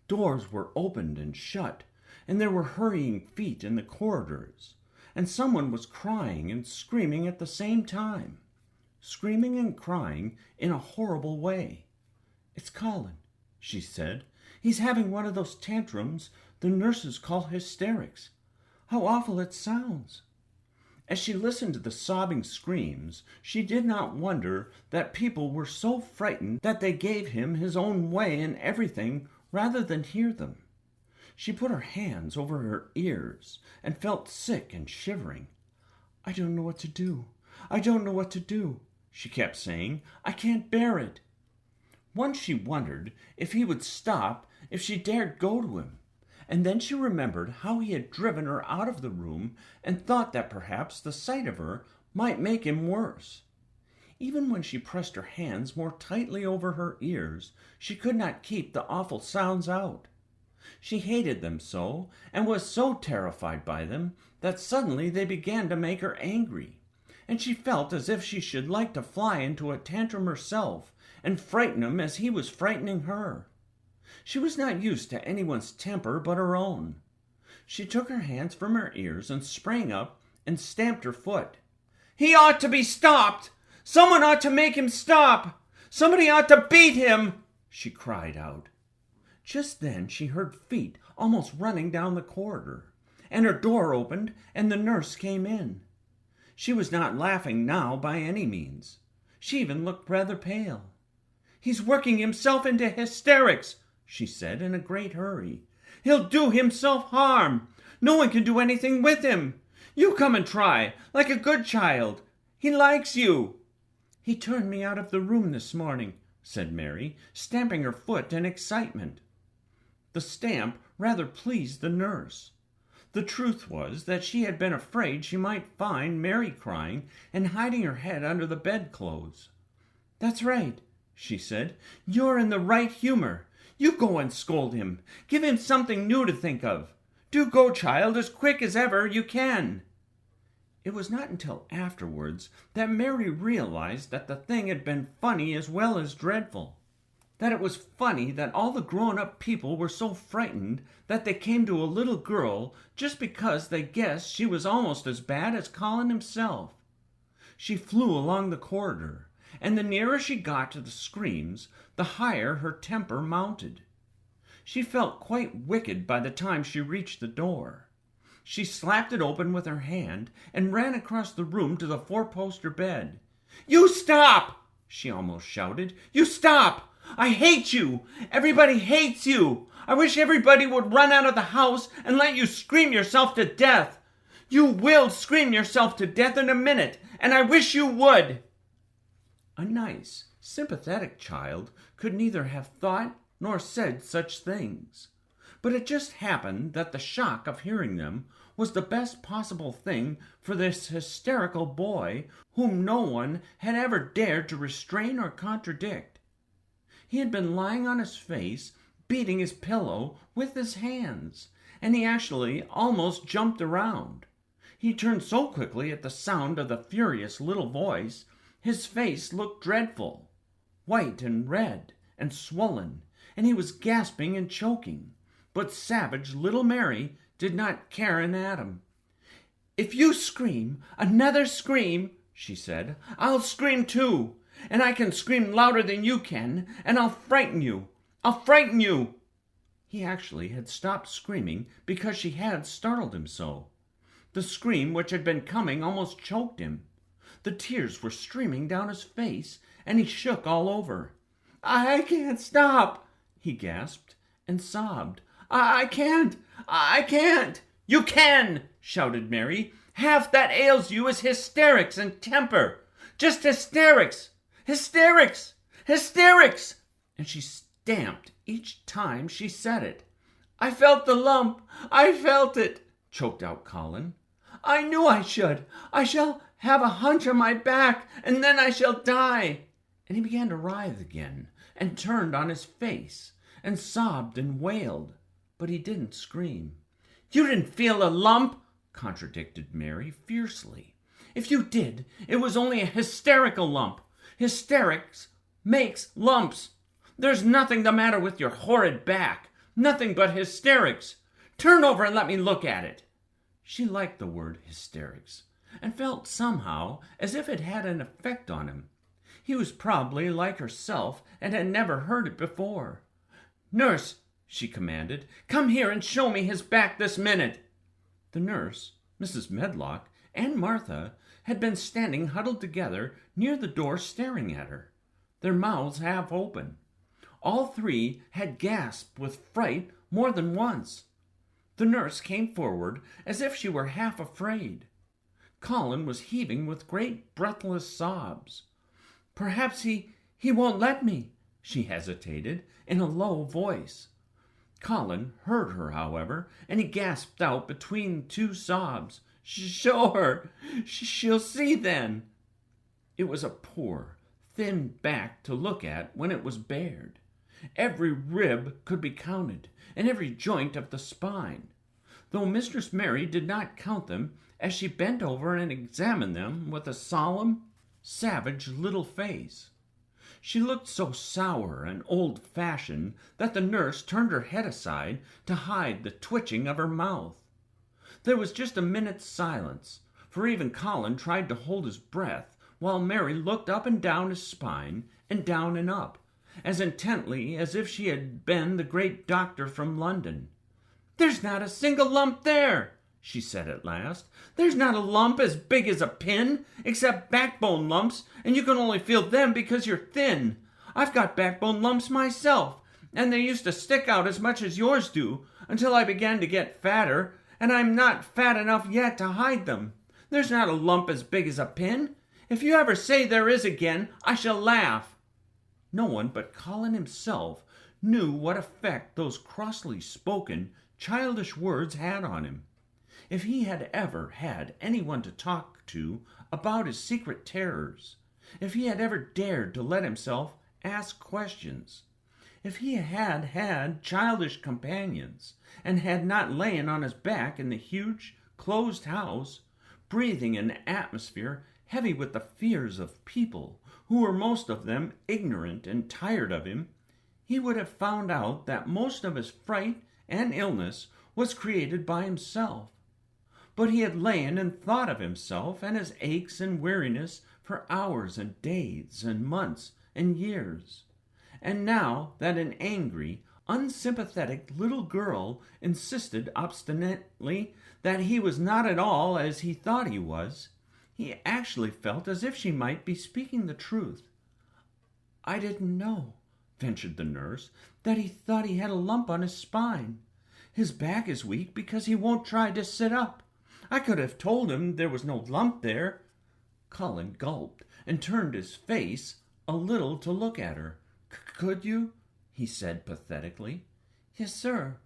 Doors were opened and shut, and there were hurrying feet in the corridors, and someone was crying and screaming at the same time, screaming and crying in a horrible way. It's Colin, she said. He's having one of those tantrums the nurses call hysterics. How awful it sounds. As she listened to the sobbing screams, she did not wonder that people were so frightened that they gave him his own way in everything rather than hear them. She put her hands over her ears and felt sick and shivering. I don't know what to do. I don't know what to do, she kept saying. I can't bear it. Once she wondered if he would stop if she dared go to him, and then she remembered how he had driven her out of the room and thought that perhaps the sight of her might make him worse. Even when she pressed her hands more tightly over her ears, she could not keep the awful sounds out. She hated them so, and was so terrified by them, that suddenly they began to make her angry, and she felt as if she should like to fly into a tantrum herself and frighten him as he was frightening her. She was not used to anyone's temper but her own. She took her hands from her ears and sprang up and stamped her foot. He ought to be stopped! Someone ought to make him stop! Somebody ought to beat him! She cried out. Just then she heard feet almost running down the corridor, and her door opened and the nurse came in. She was not laughing now by any means. She even looked rather pale. He's working himself into hysterics, she said in a great hurry. He'll do himself harm. No one can do anything with him. You come and try, like a good child. He likes you. He turned me out of the room this morning, said Mary, stamping her foot in excitement. The stamp rather pleased the nurse. The truth was that she had been afraid she might find Mary crying and hiding her head under the bedclothes. That's right, she said. You're in the right humor. You go and scold him. Give him something new to think of. Do go, child, as quick as ever you can. It was not until afterwards that Mary realized that the thing had been funny as well as dreadful. That it was funny that all the grown-up people were so frightened that they came to a little girl just because they guessed she was almost as bad as Colin himself. She flew along the corridor, and the nearer she got to the screams, the higher her temper mounted. She felt quite wicked by the time she reached the door. She slapped it open with her hand and ran across the room to the four-poster bed. "You stop!" she almost shouted. "You stop! I hate you! Everybody hates you! I wish everybody would run out of the house and let you scream yourself to death! You will scream yourself to death in a minute, and I wish you would!" A nice, sympathetic child could neither have thought nor said such things. But it just happened that the shock of hearing them was the best possible thing for this hysterical boy whom no one had ever dared to restrain or contradict. He had been lying on his face, beating his pillow with his hands, and he actually almost jumped around. He turned so quickly at the sound of the furious little voice, his face looked dreadful, white and red and swollen, and he was gasping and choking. But savage little Mary did not care an atom. "If you scream, another scream," she said, "I'll scream too, and I can scream louder than you can, and I'll frighten you. I'll frighten you." He actually had stopped screaming because she had startled him so. The scream which had been coming almost choked him. The tears were streaming down his face, and he shook all over. "I can't stop," he gasped and sobbed. I can't! "You can!" shouted Mary. "Half that ails you is hysterics and temper. Just hysterics! Hysterics! Hysterics!" And she stamped each time she said it. "I felt the lump! I felt it!" choked out Colin. "I knew I should! I shall have a hunch on my back, and then I shall die!" And he began to writhe again, and turned on his face, and sobbed and wailed. But he didn't scream. "You didn't feel a lump," contradicted Mary fiercely. "If you did, it was only a hysterical lump. Hysterics makes lumps. There's nothing the matter with your horrid back. Nothing but hysterics. Turn over and let me look at it." She liked the word hysterics, and felt somehow as if it had an effect on him. He was probably like herself and had never heard it before. "Nurse," she commanded, "come here and show me his back this minute." The nurse, Mrs. Medlock, and Martha had been standing huddled together near the door staring at her, their mouths half open. All three had gasped with fright more than once. The nurse came forward as if she were half afraid. Colin was heaving with great breathless sobs. "Perhaps he won't let me," she hesitated in a low voice. Colin heard her, however, and he gasped out between two sobs, "Show her! She'll see then." It was a poor, thin back to look at when it was bared. Every rib could be counted, and every joint of the spine, though Mistress Mary did not count them as she bent over and examined them with a solemn, savage little face. She looked so sour and old-fashioned that the nurse turned her head aside to hide the twitching of her mouth. There was just a minute's silence, for even Colin tried to hold his breath while Mary looked up and down his spine and down and up, as intently as if she had been the great doctor from London. "There's not a single lump there," she said at last. "There's not a lump as big as a pin, except backbone lumps, and you can only feel them because you're thin. I've got backbone lumps myself, and they used to stick out as much as yours do, until I began to get fatter, and I'm not fat enough yet to hide them. There's not a lump as big as a pin. If you ever say there is again, I shall laugh." No one but Colin himself knew what effect those crossly spoken, childish words had on him. If he had ever had anyone to talk to about his secret terrors, if he had ever dared to let himself ask questions, if he had had childish companions, and had not lain on his back in the huge, closed house, breathing an atmosphere heavy with the fears of people who were most of them ignorant and tired of him, he would have found out that most of his fright and illness was created by himself. But he had lain and thought of himself and his aches and weariness for hours and days and months and years. And now that an angry, unsympathetic little girl insisted obstinately that he was not at all as he thought he was, he actually felt as if she might be speaking the truth. "I didn't know," ventured the nurse, "that he thought he had a lump on his spine. His back is weak because he won't try to sit up. I could have told him there was no lump there." Colin gulped and turned his face a little to look at her. "Could you?" he said pathetically. "Yes, sir."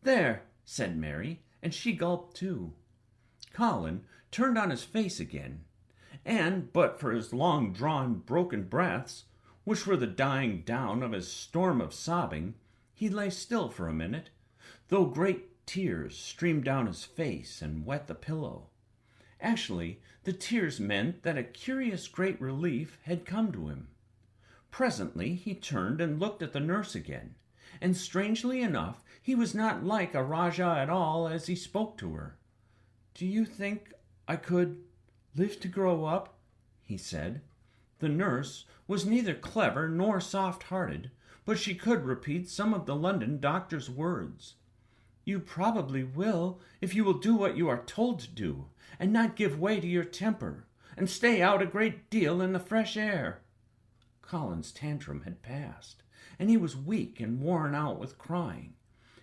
"There," said Mary, and she gulped too. Colin turned on his face again, and but for his long-drawn, broken breaths, which were the dying down of his storm of sobbing, he lay still for a minute, though great tears streamed down his face and wet the pillow. Actually, the tears meant that a curious great relief had come to him. Presently he turned and looked at the nurse again, and strangely enough he was not like a Rajah at all as he spoke to her. "Do you think I could live to grow up?" he said. The nurse was neither clever nor soft-hearted, but she could repeat some of the London doctor's words. "You probably will, if you will do what you are told to do, and not give way to your temper, and stay out a great deal in the fresh air." Colin's tantrum had passed, and he was weak and worn out with crying,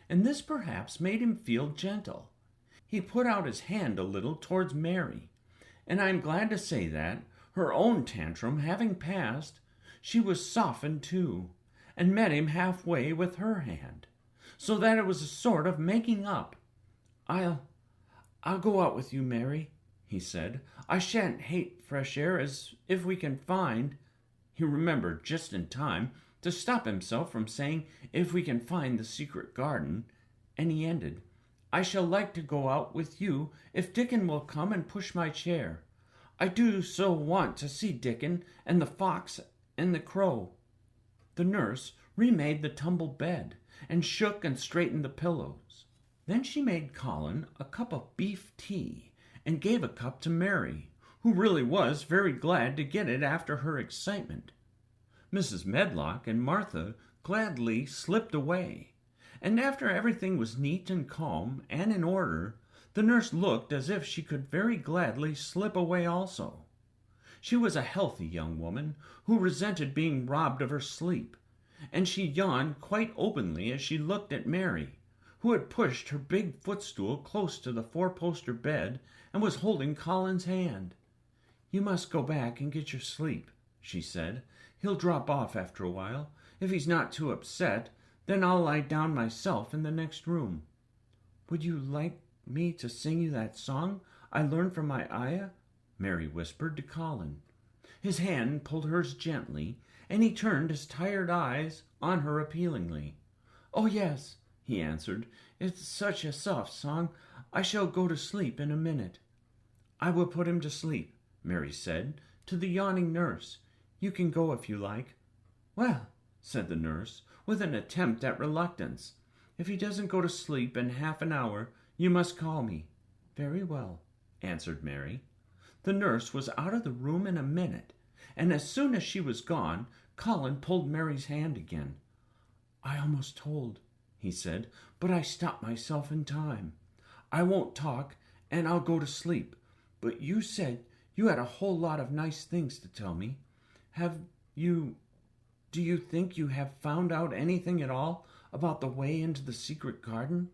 and this perhaps made him feel gentle. He put out his hand a little towards Mary, and I am glad to say that, her own tantrum having passed, she was softened too, and met him halfway with her hand, so that it was a sort of making up. I'll go out with you, Mary," he said. "I shan't hate fresh air as if we can find—" He remembered just in time to stop himself from saying, "if we can find the secret garden," and he ended, "I shall like to go out with you if Dickon will come and push my chair. I do so want to see Dickon and the fox and the crow." The nurse remade the tumbled bed and shook and straightened the pillows. Then she made Colin a cup of beef tea and gave a cup to Mary, who really was very glad to get it after her excitement. Mrs. Medlock and Martha gladly slipped away, and after everything was neat and calm and in order, the nurse looked as if she could very gladly slip away also. She was a healthy young woman who resented being robbed of her sleep, and she yawned quite openly as she looked at Mary, who had pushed her big footstool close to the four-poster bed and was holding Colin's hand. "You must go back and get your sleep," she said. "He'll drop off after a while. If he's not too upset, then I'll lie down myself in the next room." "Would you like me to sing you that song I learned from my ayah?" Mary whispered to Colin. His hand pulled hers gently, and he turned his tired eyes on her appealingly. "Oh, yes," he answered. "It's such a soft song. I shall go to sleep in a minute." "I will put him to sleep," Mary said to the yawning nurse. "You can go if you like." "Well," said the nurse, with an attempt at reluctance, "if he doesn't go to sleep in half an hour, you must call me." "Very well," answered Mary. The nurse was out of the room in a minute, and as soon as she was gone, Colin pulled Mary's hand again. "I almost told," he said, "but I stopped myself in time. I won't talk, and I'll go to sleep. But you said you had a whole lot of nice things to tell me. Do you think you have found out anything at all about the way into the secret garden?"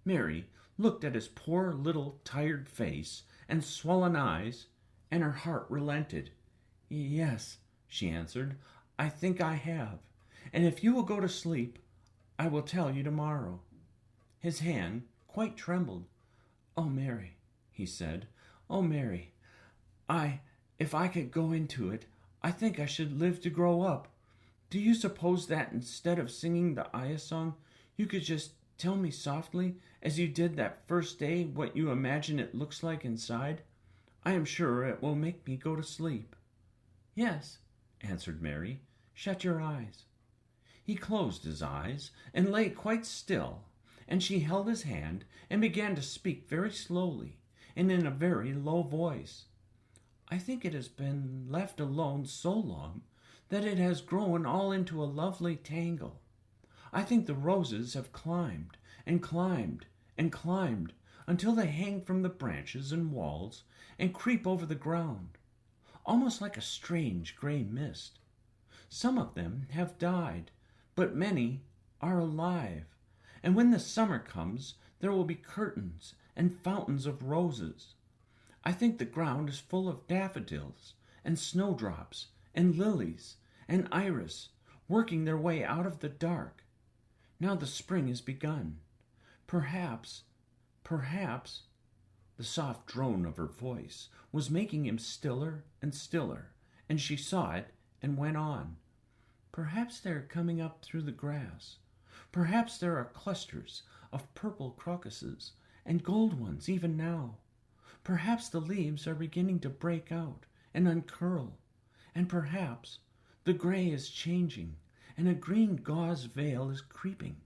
Mary looked at his poor little tired face and swollen eyes, and her heart relented. "Yes," she answered, "I think I have, and if you will go to sleep, I will tell you tomorrow." His hand quite trembled. "Oh, Mary," he said, "oh, Mary, if I could go into it, I think I should live to grow up. Do you suppose that instead of singing the ayah song, you could just tell me softly, as you did that first day, what you imagine it looks like inside? I am sure it will make me go to sleep." "Yes," answered Mary. "Shut your eyes." He closed his eyes and lay quite still, and she held his hand and began to speak very slowly and in a very low voice. "I think it has been left alone so long that it has grown all into a lovely tangle. I think the roses have climbed and climbed and climbed until they hang from the branches and walls and creep over the ground, almost like a strange gray mist. Some of them have died, but many are alive, and when the summer comes there will be curtains and fountains of roses. I think the ground is full of daffodils and snowdrops and lilies and iris working their way out of the dark. Now the spring has begun. Perhaps, the soft drone of her voice was making him stiller and stiller, and she saw it and went on. Perhaps they are coming up through the grass. Perhaps there are clusters of purple crocuses and gold ones even now. Perhaps the leaves are beginning to break out and uncurl, and perhaps the gray is changing, and a green gauze veil is creeping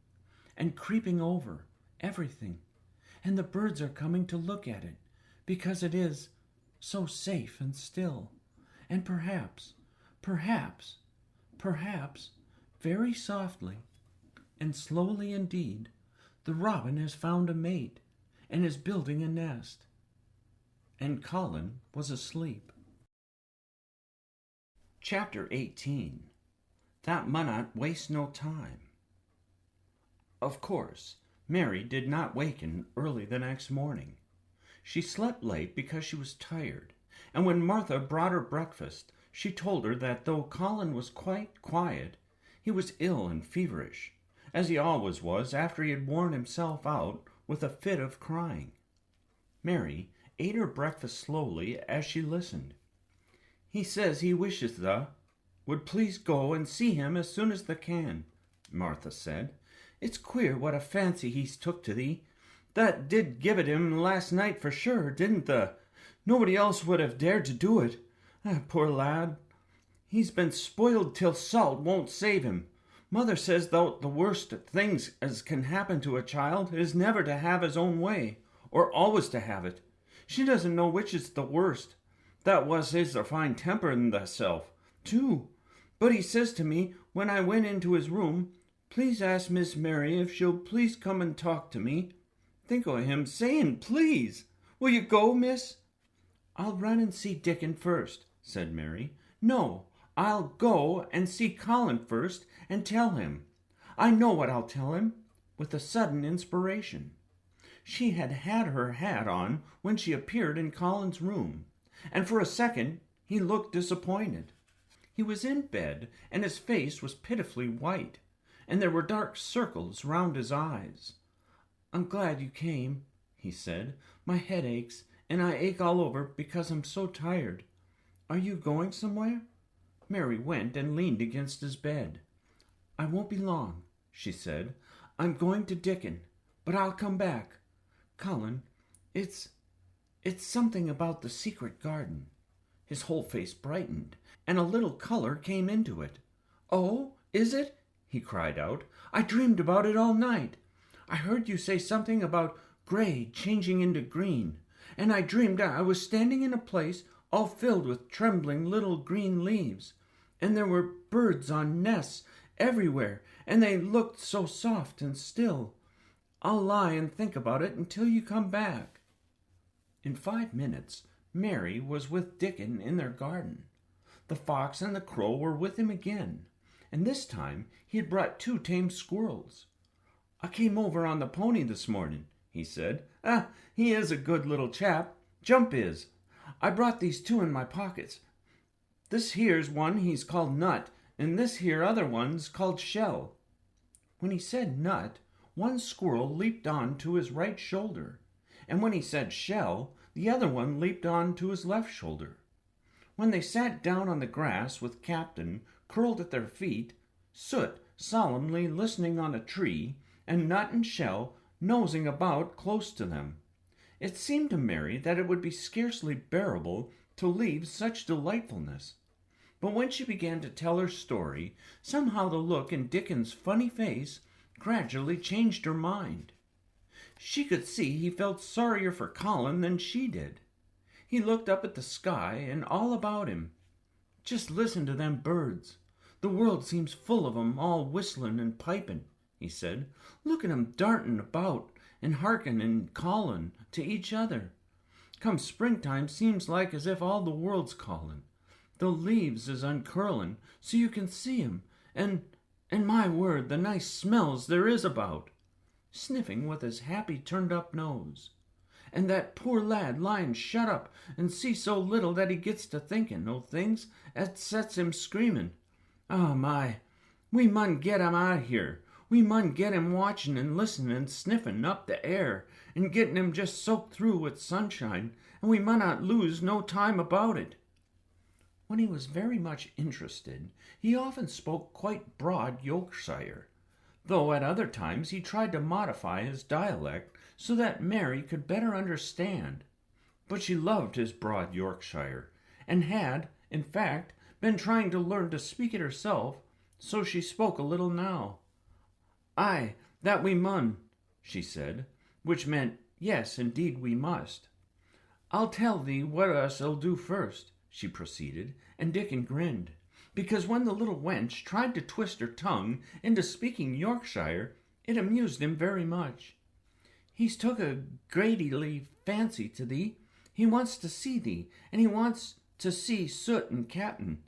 over everything, and the birds are coming to look at it because it is so safe and still. And perhaps, very softly and slowly indeed, the robin has found a mate and is building a nest." And Colin was asleep. Chapter 18. That munnot wastes no time. Of course, Mary did not waken early the next morning. She slept late because she was tired, and when Martha brought her breakfast, she told her that though Colin was quite quiet, he was ill and feverish, as he always was after he had worn himself out with a fit of crying. Mary ate her breakfast slowly as she listened. "He says he wishes thou would please go and see him as soon as thou can," Martha said. "It's queer what a fancy he's took to thee. That did give it him last night for sure, didn't thou? Nobody else would have dared to do it. Poor lad, he's been spoiled till salt won't save him. Mother says though the worst things as can happen to a child is never to have his own way, or always to have it. She doesn't know which is the worst. That was his a fine temper in thyself, too. But he says to me when I went into his room, 'Please ask Miss Mary if she'll please come and talk to me.' Think o' him saying please. Will you go, miss?" "I'll run and see Dickon first," said Mary. "No, I'll go and see Colin first and tell him. I know what I'll tell him," with a sudden inspiration. She had had her hat on when she appeared in Colin's room, and for a second he looked disappointed. He was in bed, and his face was pitifully white, and there were dark circles round his eyes. "I'm glad you came," he said. "My head aches, and I ache all over because I'm so tired. Are you going somewhere?" Mary went and leaned against his bed. "I won't be long," she said. "I'm going to Dickon, but I'll come back. Colin, it's something about the secret garden." His whole face brightened, and a little color came into it. "Oh, is it?" he cried out. "I dreamed about it all night. I heard you say something about gray changing into green, and I dreamed I was standing in a place all filled with trembling little green leaves, and there were birds on nests everywhere, and they looked so soft and still. I'll lie and think about it until you come back." In 5 minutes, Mary was with Dickon in their garden. The fox and the crow were with him again, and this time he had brought 2 tame squirrels. "I came over on the pony this morning," he said. He is a good little chap. Jump is. I brought these 2 in my pockets. This here's one he's called Nut, and this here other one's called Shell." When he said Nut, one squirrel leaped on to his right shoulder, and when he said Shell, the other one leaped on to his left shoulder. When they sat down on the grass with Captain curled at their feet, Soot solemnly listening on a tree, and Nut and Shell nosing about close to them, It seemed to Mary that it would be scarcely bearable to leave such delightfulness. But when she began to tell her story, somehow the look in Dickon's funny face gradually changed her mind. She could see he felt sorrier for Colin than she did. He looked up at the sky and all about him. "Just listen to them birds. The world seems full of 'em all whistling and piping," he said. "Look at 'em darting about and harking and calling to each other. Come springtime seems like as if all the world's calling. The leaves is uncurling so you can see 'em, and my word, the nice smells there is about," sniffing with his happy turned-up nose. "And that poor lad lying shut up and see so little that he gets to thinking o' things that sets him screaming. Ah, my, we mun get him out of here. We mun get him watching and listening and sniffing up the air and getting him just soaked through with sunshine, and we mun not lose no time about it." When he was very much interested, he often spoke quite broad Yorkshire, though at other times he tried to modify his dialect so that Mary could better understand. But she loved his broad Yorkshire, and had, in fact, been trying to learn to speak it herself, so she spoke a little now. "Aye, that we mun," she said, which meant, "Yes, indeed we must." "I'll tell thee what us'll do first," she proceeded, and Dickon grinned, because when the little wench tried to twist her tongue into speaking Yorkshire, it amused him very much. "He's took a greatly fancy to thee. He wants to see thee, and he wants to see Soot and Captain.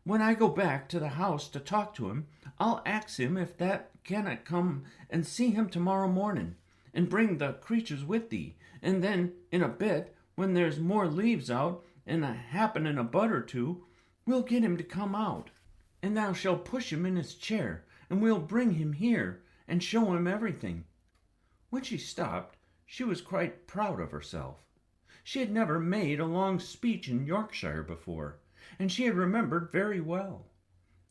When I go back to the house to talk to him, I'll ax him if that cannot come and see him tomorrow morning, and bring the creatures with thee, and then, in a bit, when there's more leaves out, and a happening a bud or two, we'll get him to come out, and thou shalt push him in his chair, and we'll bring him here, and show him everything." When she stopped, she was quite proud of herself. She had never made a long speech in Yorkshire before, and she had remembered very well.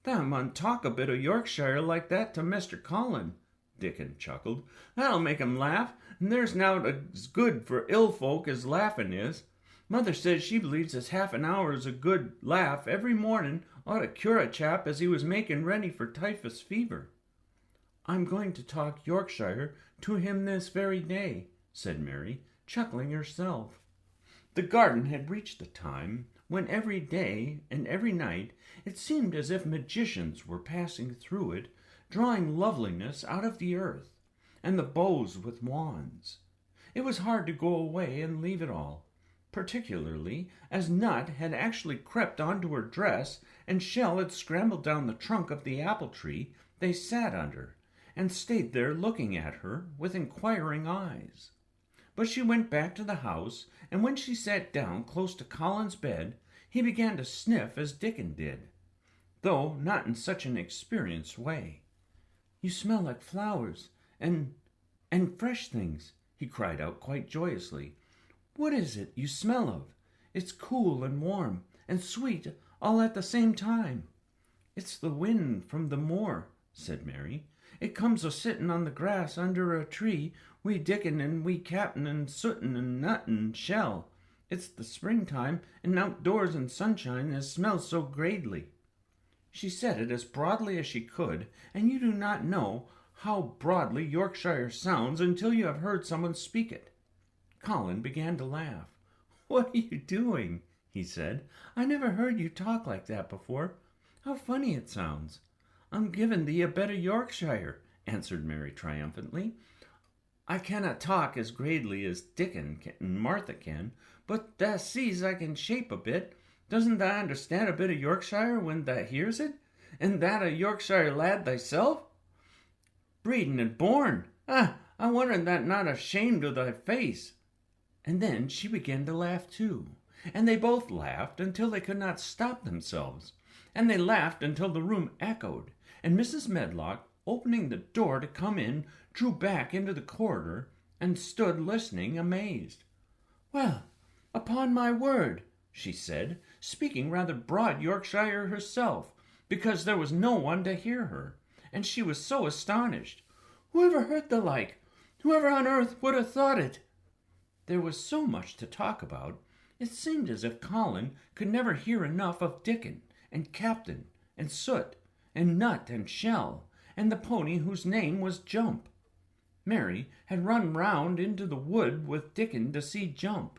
"Thou mun talk a bit of Yorkshire like that to Mr. Colin," Dickon chuckled. "That'll make him laugh, and there's nowt as good for ill folk as laughing is. Mother says she believes as half an hour's a good laugh every morning ought to cure a chap as he was making ready for typhus fever." "I'm going to talk Yorkshire to him this very day," said Mary, chuckling herself. The garden had reached the time when every day and every night it seemed as if magicians were passing through it, drawing loveliness out of the earth, and the bows with wands. It was hard to go away and leave it all, particularly as Nut had actually crept onto her dress and Shell had scrambled down the trunk of the apple tree they sat under, and stayed there looking at her with inquiring eyes. But she went back to the house, and when she sat down close to Colin's bed, he began to sniff as Dickon did, though not in such an experienced way. "You smell like flowers and fresh things," he cried out quite joyously. "What is it you smell of? It's cool and warm and sweet all at the same time." "It's the wind from the moor," said Mary. "It comes a-sitting on the grass under a tree, wee Dickon and wee Captain and Sootin and Nut and Shell. It's the springtime and outdoors and sunshine as smells so gradely." She said it as broadly as she could, and you do not know how broadly Yorkshire sounds until you have heard someone speak it. Colin began to laugh. "What are you doing?" he said. "I never heard you talk like that before. How funny it sounds." "I'm giving thee a bit of Yorkshire," answered Mary triumphantly. "I cannot talk as gradely as Dickon and Martha can, but thou sees I can shape a bit. Doesn't thou understand a bit of Yorkshire when thou hears it? And that a Yorkshire lad thyself? Breeding and born! Ah, I wonder thou not ashamed of thy face." And then she began to laugh too, and they both laughed until they could not stop themselves, and they laughed until the room echoed, and Mrs. Medlock, opening the door to come in, drew back into the corridor and stood listening, amazed. "Well, upon my word," she said, speaking rather broad Yorkshire herself, because there was no one to hear her, and she was so astonished. "Whoever heard the like? Whoever on earth would have thought it?" There was so much to talk about. It seemed as if Colin could never hear enough of Dickon and Captain and Soot and Nut and Shell and the pony whose name was Jump. Mary had run round into the wood with Dickon to see Jump.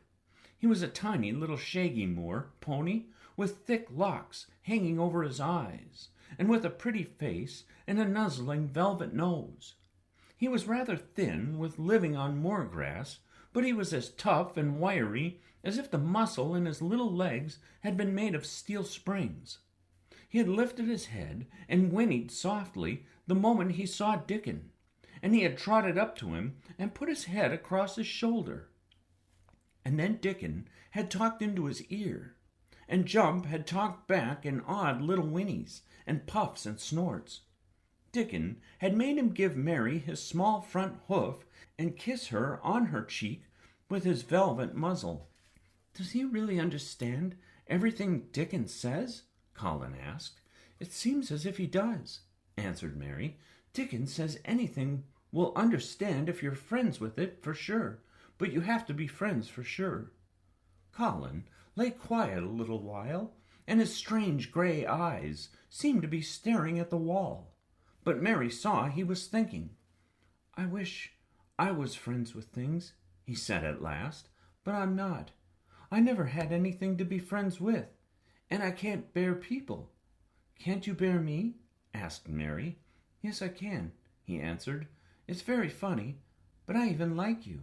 He was a tiny little shaggy moor pony with thick locks hanging over his eyes, and with a pretty face and a nuzzling velvet nose. He was rather thin with living on moor grass, but he was as tough and wiry as if the muscle in his little legs had been made of steel springs. He had lifted his head and whinnied softly the moment he saw Dickon, and he had trotted up to him and put his head across his shoulder. And then Dickon had talked into his ear, and Jump had talked back in odd little whinnies and puffs and snorts. Dickon had made him give Mary his small front hoof and kiss her on her cheek with his velvet muzzle. "Does he really understand everything Dickon says?" Colin asked. "It seems as if he does," answered Mary. "Dickon says anything will understand if you're friends with it, for sure, but you have to be friends for sure." Colin lay quiet a little while, and his strange gray eyes seemed to be staring at the wall. But Mary saw he was thinking. "I wish I was friends with things," he said at last, "but I'm not. I never had anything to be friends with, and I can't bear people." "Can't you bear me?" asked Mary. "Yes, I can," he answered. "It's very funny, but I even like you."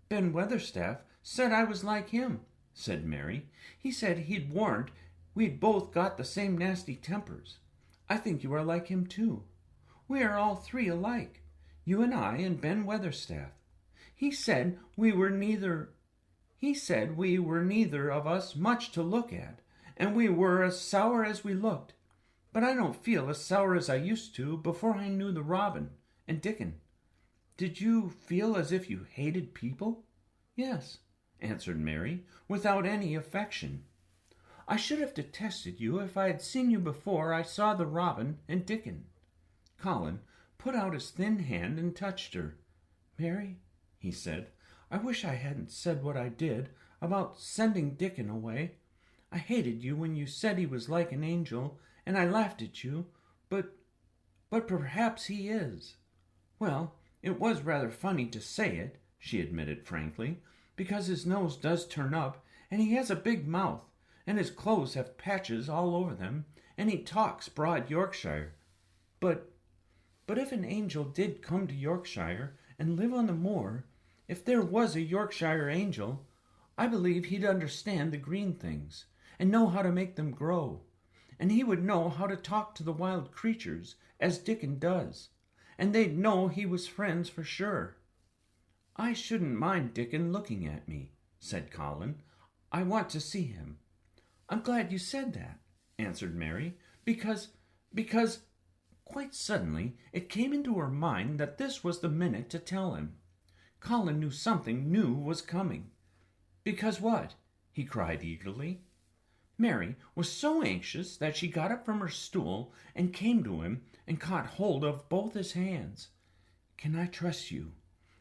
"Ben Weatherstaff said I was like him," said Mary. "He said he'd warrant we'd both got the same nasty tempers. I think you are like him too. We are all three alike, you and I and Ben Weatherstaff. He said we were neither of us much to look at, and we were as sour as we looked. But I don't feel as sour as I used to before I knew the Robin and Dickon. Did you feel as if you hated people?" "Yes," answered Mary, without any affection. "I should have detested you if I had seen you before I saw the Robin and Dickon." Colin put out his thin hand and touched her. "Mary," he said, "I wish I hadn't said what I did about sending Dickon away. I hated you when you said he was like an angel, and I laughed at you, but perhaps he is." "Well, it was rather funny to say it," she admitted frankly, "because his nose does turn up, and he has a big mouth, and his clothes have patches all over them, and he talks broad Yorkshire. But if an angel did come to Yorkshire and live on the moor, if there was a Yorkshire angel, I believe he'd understand the green things, and know how to make them grow, and he would know how to talk to the wild creatures, as Dickon does, and they'd know he was friends for sure." "I shouldn't mind Dickon looking at me," said Colin. "I want to see him." "I'm glad you said that," answered Mary, because quite suddenly it came into her mind that this was the minute to tell him. Colin knew something new was coming. "Because what?" he cried eagerly. Mary was so anxious that she got up from her stool and came to him and caught hold of both his hands. "Can I trust you?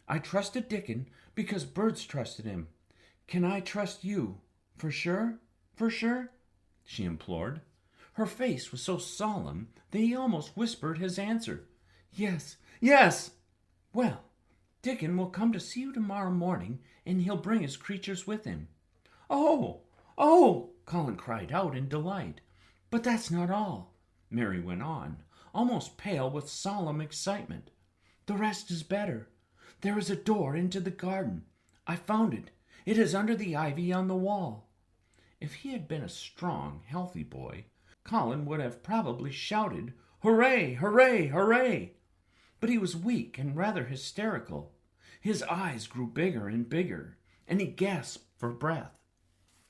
I trusted Dickon because birds trusted him. Can I trust you? For sure? For sure?" she implored. Her face was so solemn that he almost whispered his answer. "Yes, yes!" "Well, Dickon will come to see you tomorrow morning, and he'll bring his creatures with him." "Oh, oh!" Colin cried out in delight. "But that's not all," Mary went on, almost pale with solemn excitement. "The rest is better. There is a door into the garden. I found it. It is under the ivy on the wall." If he had been a strong, healthy boy, Colin would have probably shouted, "Hooray, hooray, hooray!" But he was weak and rather hysterical. His eyes grew bigger and bigger, and he gasped for breath.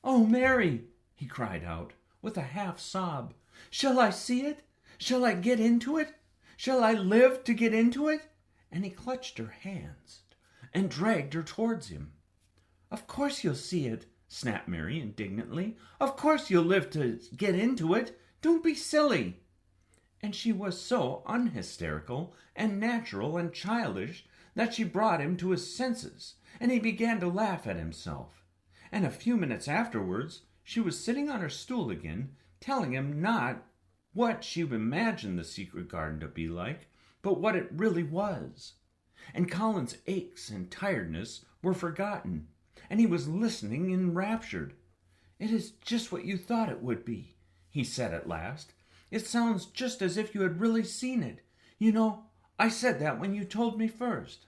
"Oh, Mary!" he cried out, with a half-sob. "Shall I see it? Shall I get into it? Shall I live to get into it?" And he clutched her hands and dragged her towards him. "Of course you'll see it," snapped Mary indignantly. "Of course you'll live to get into it. Don't be silly." And she was so unhysterical and natural and childish that she brought him to his senses, and he began to laugh at himself. And a few minutes afterwards she was sitting on her stool again, telling him not what she imagined the secret garden to be like, but what it really was. And Colin's aches and tiredness were forgotten, and he was listening enraptured. "It is just what you thought it would be," he said at last. "It sounds just as if you had really seen it. You know, I said that when you told me first."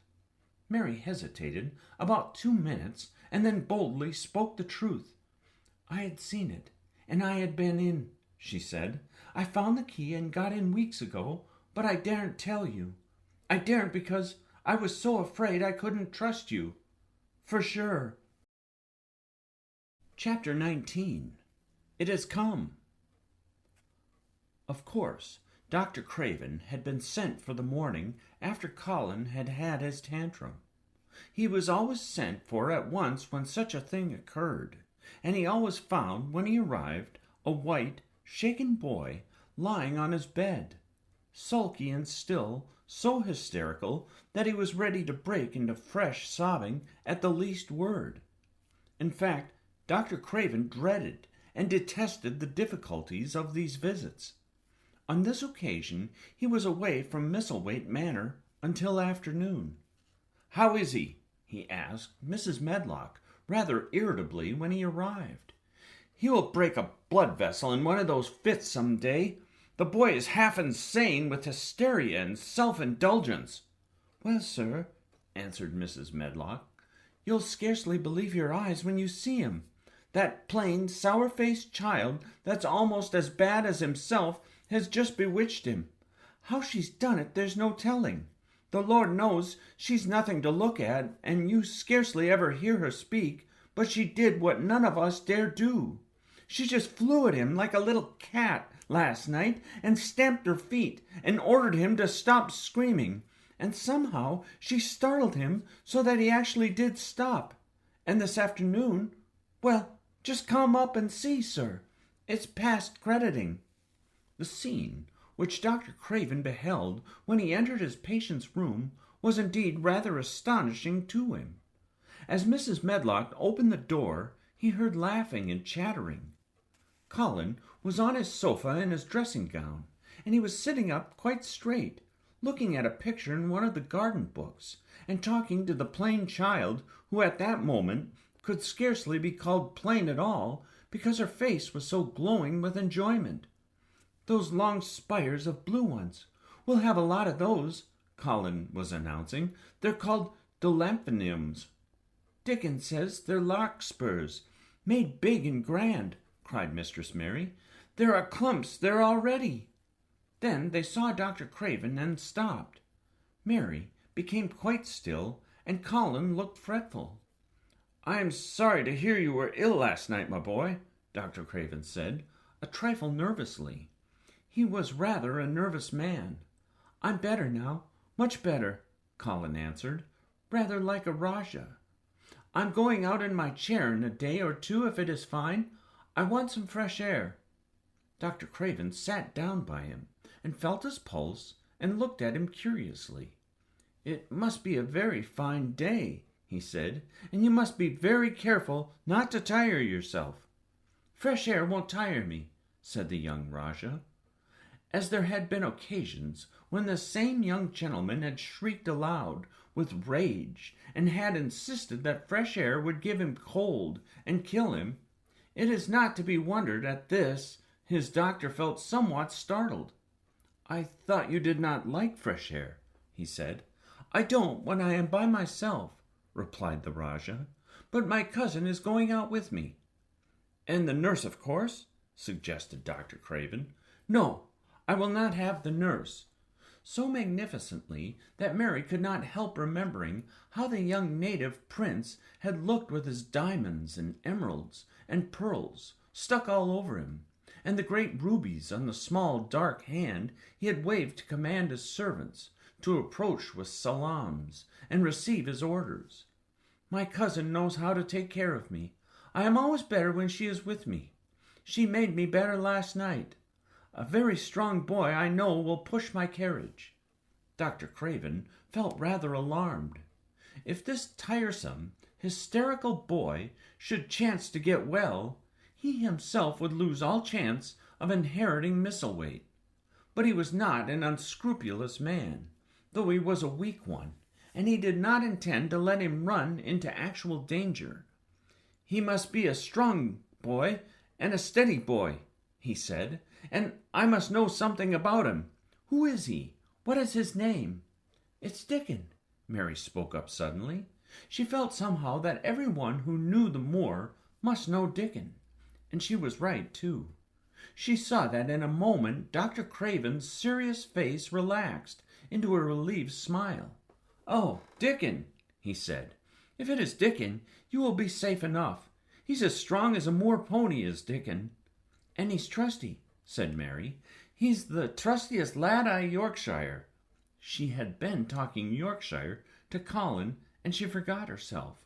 Mary hesitated about 2 minutes, and then boldly spoke the truth. "I had seen it, and I had been in," she said. "I found the key and got in weeks ago, but I daren't tell you. I daren't because I was so afraid I couldn't trust you. For sure." Chapter 19. It Has Come. Of course, Dr. Craven had been sent for the morning after Colin had had his tantrum. He was always sent for at once when such a thing occurred, and he always found, when he arrived, a white, shaken boy lying on his bed, sulky and still, so hysterical that he was ready to break into fresh sobbing at the least word. In fact, Dr. Craven dreaded and detested the difficulties of these visits. On this occasion he was away from Misselthwaite Manor until afternoon. "How is he?" he asked Mrs. Medlock rather irritably when he arrived. "He will break a blood vessel in one of those fits some day. The boy is half insane with hysteria and self-indulgence." "Well, sir," answered Mrs. Medlock, "you'll scarcely believe your eyes when you see him. That plain, sour-faced child that's almost as bad as himself has just bewitched him. How she's done it there's no telling. The Lord knows she's nothing to look at, and you scarcely ever hear her speak, but she did what none of us dare do. She just flew at him like a little cat last night and stamped her feet and ordered him to stop screaming, and somehow she startled him so that he actually did stop. And this afternoon, well, just come up and see, sir. It's past crediting." The scene which Dr. Craven beheld when he entered his patient's room was indeed rather astonishing to him. As Mrs. Medlock opened the door, he heard laughing and chattering. Colin was on his sofa in his dressing-gown, and he was sitting up quite straight, looking at a picture in one of the garden books, and talking to the plain child, who at that moment could scarcely be called plain at all, because her face was so glowing with enjoyment. "Those long spires of blue ones. We'll have a lot of those," Colin was announcing. "They're called 𝘓𝘪𝘬𝘦. Dickon says they're larkspurs, made big and grand," cried Mistress Mary. "There are clumps there already." Then they saw Dr. Craven and stopped. Mary became quite still, and Colin looked fretful. "I am sorry to hear you were ill last night, my boy," Dr. Craven said, a trifle nervously. He was rather a nervous man. "I'm better now, much better," Colin answered, "rather like a Rajah. I'm going out in my chair in a day or two if it is fine. I want some fresh air." Dr. Craven sat down by him and felt his pulse and looked at him curiously. "It must be a very fine day," he said, "and you must be very careful not to tire yourself." "Fresh air won't tire me," said the young Rajah. As there had been occasions when the same young gentleman had shrieked aloud with rage and had insisted that fresh air would give him cold and kill him, it is not to be wondered at this his doctor felt somewhat startled. "I thought you did not like fresh air," he said. "I don't when I am by myself," replied the Rajah, "but my cousin is going out with me." "And the nurse, of course?" suggested Dr. Craven. "No, I will not have the nurse," so magnificently that Mary could not help remembering how the young native prince had looked with his diamonds and emeralds and pearls stuck all over him, and the great rubies on the small dark hand he had waved to command his servants to approach with salams and receive his orders. "My cousin knows how to take care of me. I am always better when she is with me. She made me better last night. A very strong boy, I know, will push my carriage." Dr. Craven felt rather alarmed. If this tiresome, hysterical boy should chance to get well, he himself would lose all chance of inheriting Misselthwaite. But he was not an unscrupulous man, though he was a weak one, and he did not intend to let him run into actual danger. "He must be a strong boy and a steady boy," he said, "and I must know something about him. Who is he? What is his name?" "It's Dickon," Mary spoke up suddenly. She felt somehow that everyone who knew the Moor must know Dickon, and she was right, too. She saw that in a moment Dr. Craven's serious face relaxed into a relieved smile. "Oh, Dickon," he said. "If it is Dickon, you will be safe enough. He's as strong as a Moor pony is, Dickon." "And he's trusty," said Mary. "He's the trustiest lad I Yorkshire." She had been talking Yorkshire to Colin, and she forgot herself.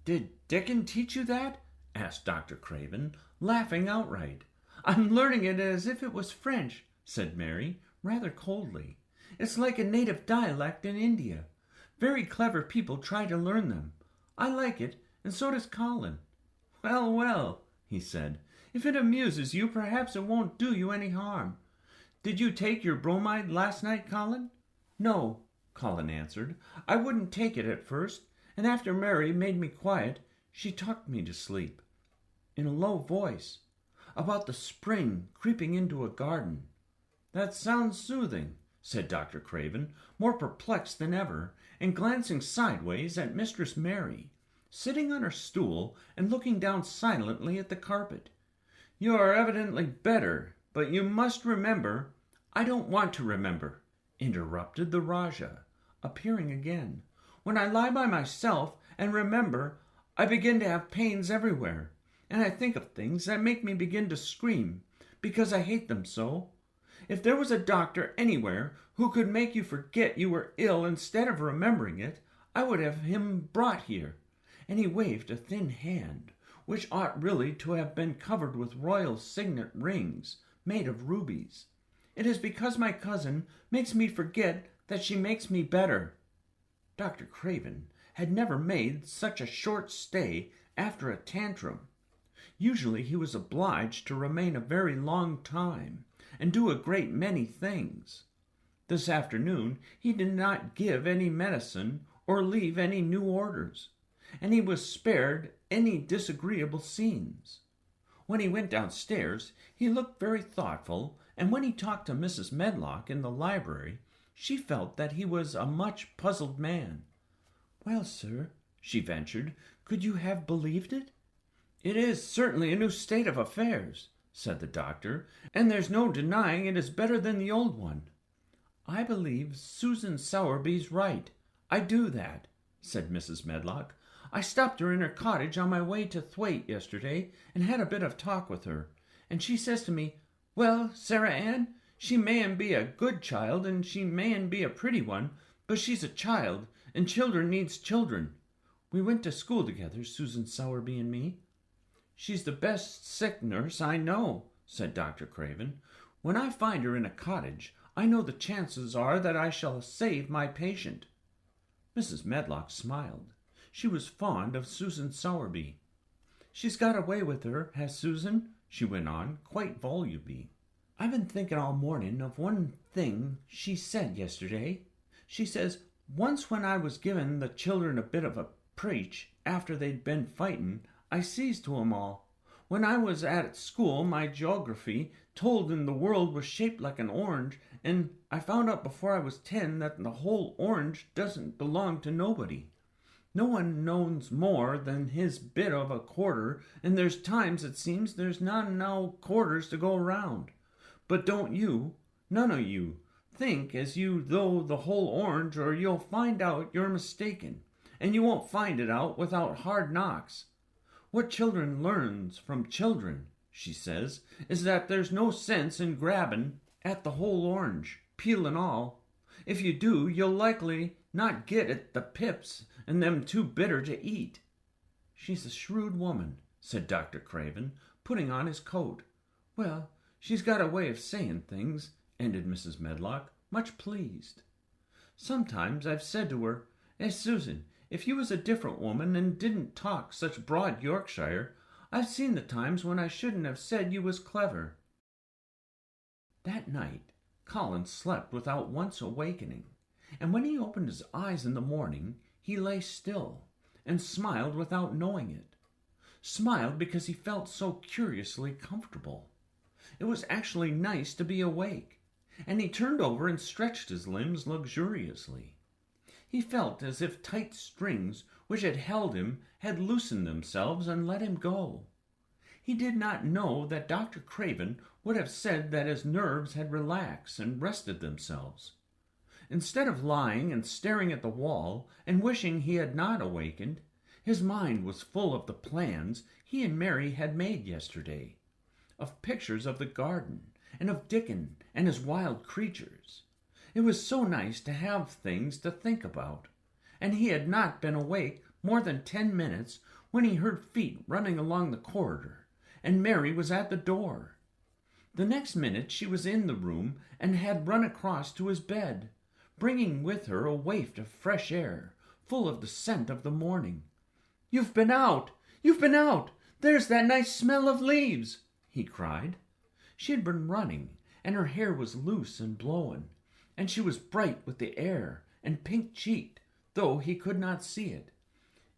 "Did Dickon teach you that?" asked Dr. Craven, laughing outright. "I'm learning it as if it was French," said Mary, rather coldly. "It's like a native dialect in India. Very clever people try to learn them. I like it, and so does Colin." "Well, well," he said, "if it amuses you, perhaps it won't do you any harm. Did you take your bromide last night, Colin?" "No," Colin answered. "I wouldn't take it at first, and after Mary made me quiet, she tucked me to sleep." In a low voice, "About the spring creeping into a garden." "That sounds soothing," said Dr. Craven, more perplexed than ever, and glancing sideways at Mistress Mary, sitting on her stool and looking down silently at the carpet. "You are evidently better, but you must remember—" "I don't want to remember," interrupted the Rajah, appearing again. "When I lie by myself and remember, I begin to have pains everywhere, and I think of things that make me begin to scream, because I hate them so. If there was a doctor anywhere who could make you forget you were ill instead of remembering it, I would have him brought here." And he waved a thin hand, which ought really to have been covered with royal signet rings made of rubies. "It is because my cousin makes me forget that she makes me better." Dr. Craven had never made such a short stay after a tantrum. Usually he was obliged to remain a very long time and do a great many things. This afternoon he did not give any medicine or leave any new orders, and he was spared any disagreeable scenes. When he went downstairs he looked very thoughtful, and when he talked to Mrs. Medlock in the library, she felt that he was a much puzzled man. "Well, sir," she ventured, "could you have believed it?" "It is certainly a new state of affairs," said the doctor, "and there's no denying it is better than the old one." "I believe Susan Sowerby's right. I do that," said Mrs. Medlock. "I stopped her in her cottage on my way to Thwaite yesterday and had a bit of talk with her, and she says to me, 'Well, Sarah Ann, she mayn't be a good child and she mayn't be a pretty one, but she's a child, and children needs children.' We went to school together, Susan Sowerby and me." "She's the best sick nurse I know," said Dr. Craven. "When I find her in a cottage, I know the chances are that I shall save my patient." Mrs. Medlock smiled. She was fond of Susan Sowerby. "She's got away with her, has Susan?" she went on, quite volubly. "I've been thinking all morning of one thing she said yesterday. She says, 'Once when I was giving the children a bit of a preach after they'd been fighting, I sees to 'em all. When I was at school, my geography told in the world was shaped like an orange, and I found out before I was 10 that the whole orange doesn't belong to nobody. No one knows more than his bit of a quarter, and there's times, it seems, there's not enough quarters to go round. But don't you, none of you, think as you though the whole orange, or you'll find out you're mistaken, and you won't find it out without hard knocks. What children learns from children,' she says, 'is that there's no sense in grabbing at the whole orange, peel and all. If you do, you'll likely not get at the pips, and them too bitter to eat.'" "She's a shrewd woman," said Dr. Craven, putting on his coat. "Well, she's got a way of saying things," ended Mrs. Medlock, much pleased. Sometimes I've said to her, Susan, if you was a different woman and didn't talk such broad Yorkshire, I've seen the times when I shouldn't have said you was clever." That night Colin slept without once awakening, and when he opened his eyes in the morning, he lay still and smiled without knowing it. Smiled because he felt so curiously comfortable. It was actually nice to be awake, and he turned over and stretched his limbs luxuriously. He felt as if tight strings which had held him had loosened themselves and let him go. He did not know that Dr. Craven would have said that his nerves had relaxed and rested themselves. Instead of lying and staring at the wall and wishing he had not awakened, his mind was full of the plans he and Mary had made yesterday, of pictures of the garden and of Dickon and his wild creatures. It was so nice to have things to think about, and he had not been awake more than 10 minutes when he heard feet running along the corridor, and Mary was at the door. The next minute she was in the room and had run across to his bed, bringing with her a waft of fresh air, full of the scent of the morning. "You've been out! You've been out! There's that nice smell of leaves!" he cried. She had been running, and her hair was loose and blowing, and she was bright with the air and pink-cheeked, though he could not see it.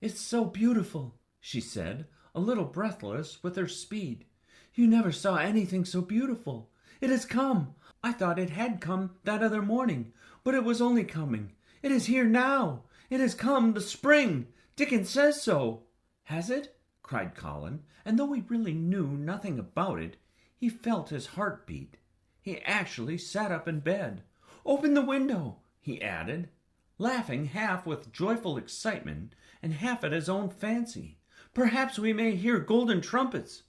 "It's so beautiful," she said, a little breathless with her speed. "You never saw anything so beautiful. It has come. I thought it had come that other morning, but it was only coming. It is here now. It has come, the spring. Dickon says so." "Has it?" cried Colin, and though he really knew nothing about it, he felt his heart beat. He actually sat up in bed. "Open the window," he added, laughing half with joyful excitement and half at his own fancy. "Perhaps we may hear golden trumpets."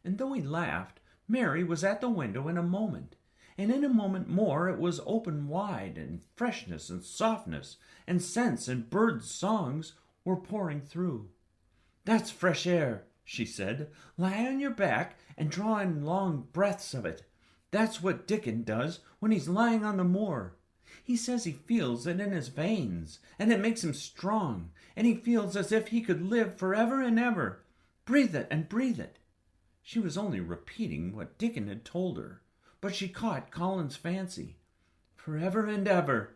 And though he laughed, Mary was at the window in a moment, and in a moment more it was open wide, and freshness and softness and scents and birds' songs were pouring through. "That's fresh air," she said. "Lie on your back and draw in long breaths of it. That's what Dickon does when he's lying on the moor. He says he feels it in his veins, and it makes him strong, and he feels as if he could live forever and ever. Breathe it and breathe it." She was only repeating what Dickon had told her, but she caught Colin's fancy. "Forever and ever."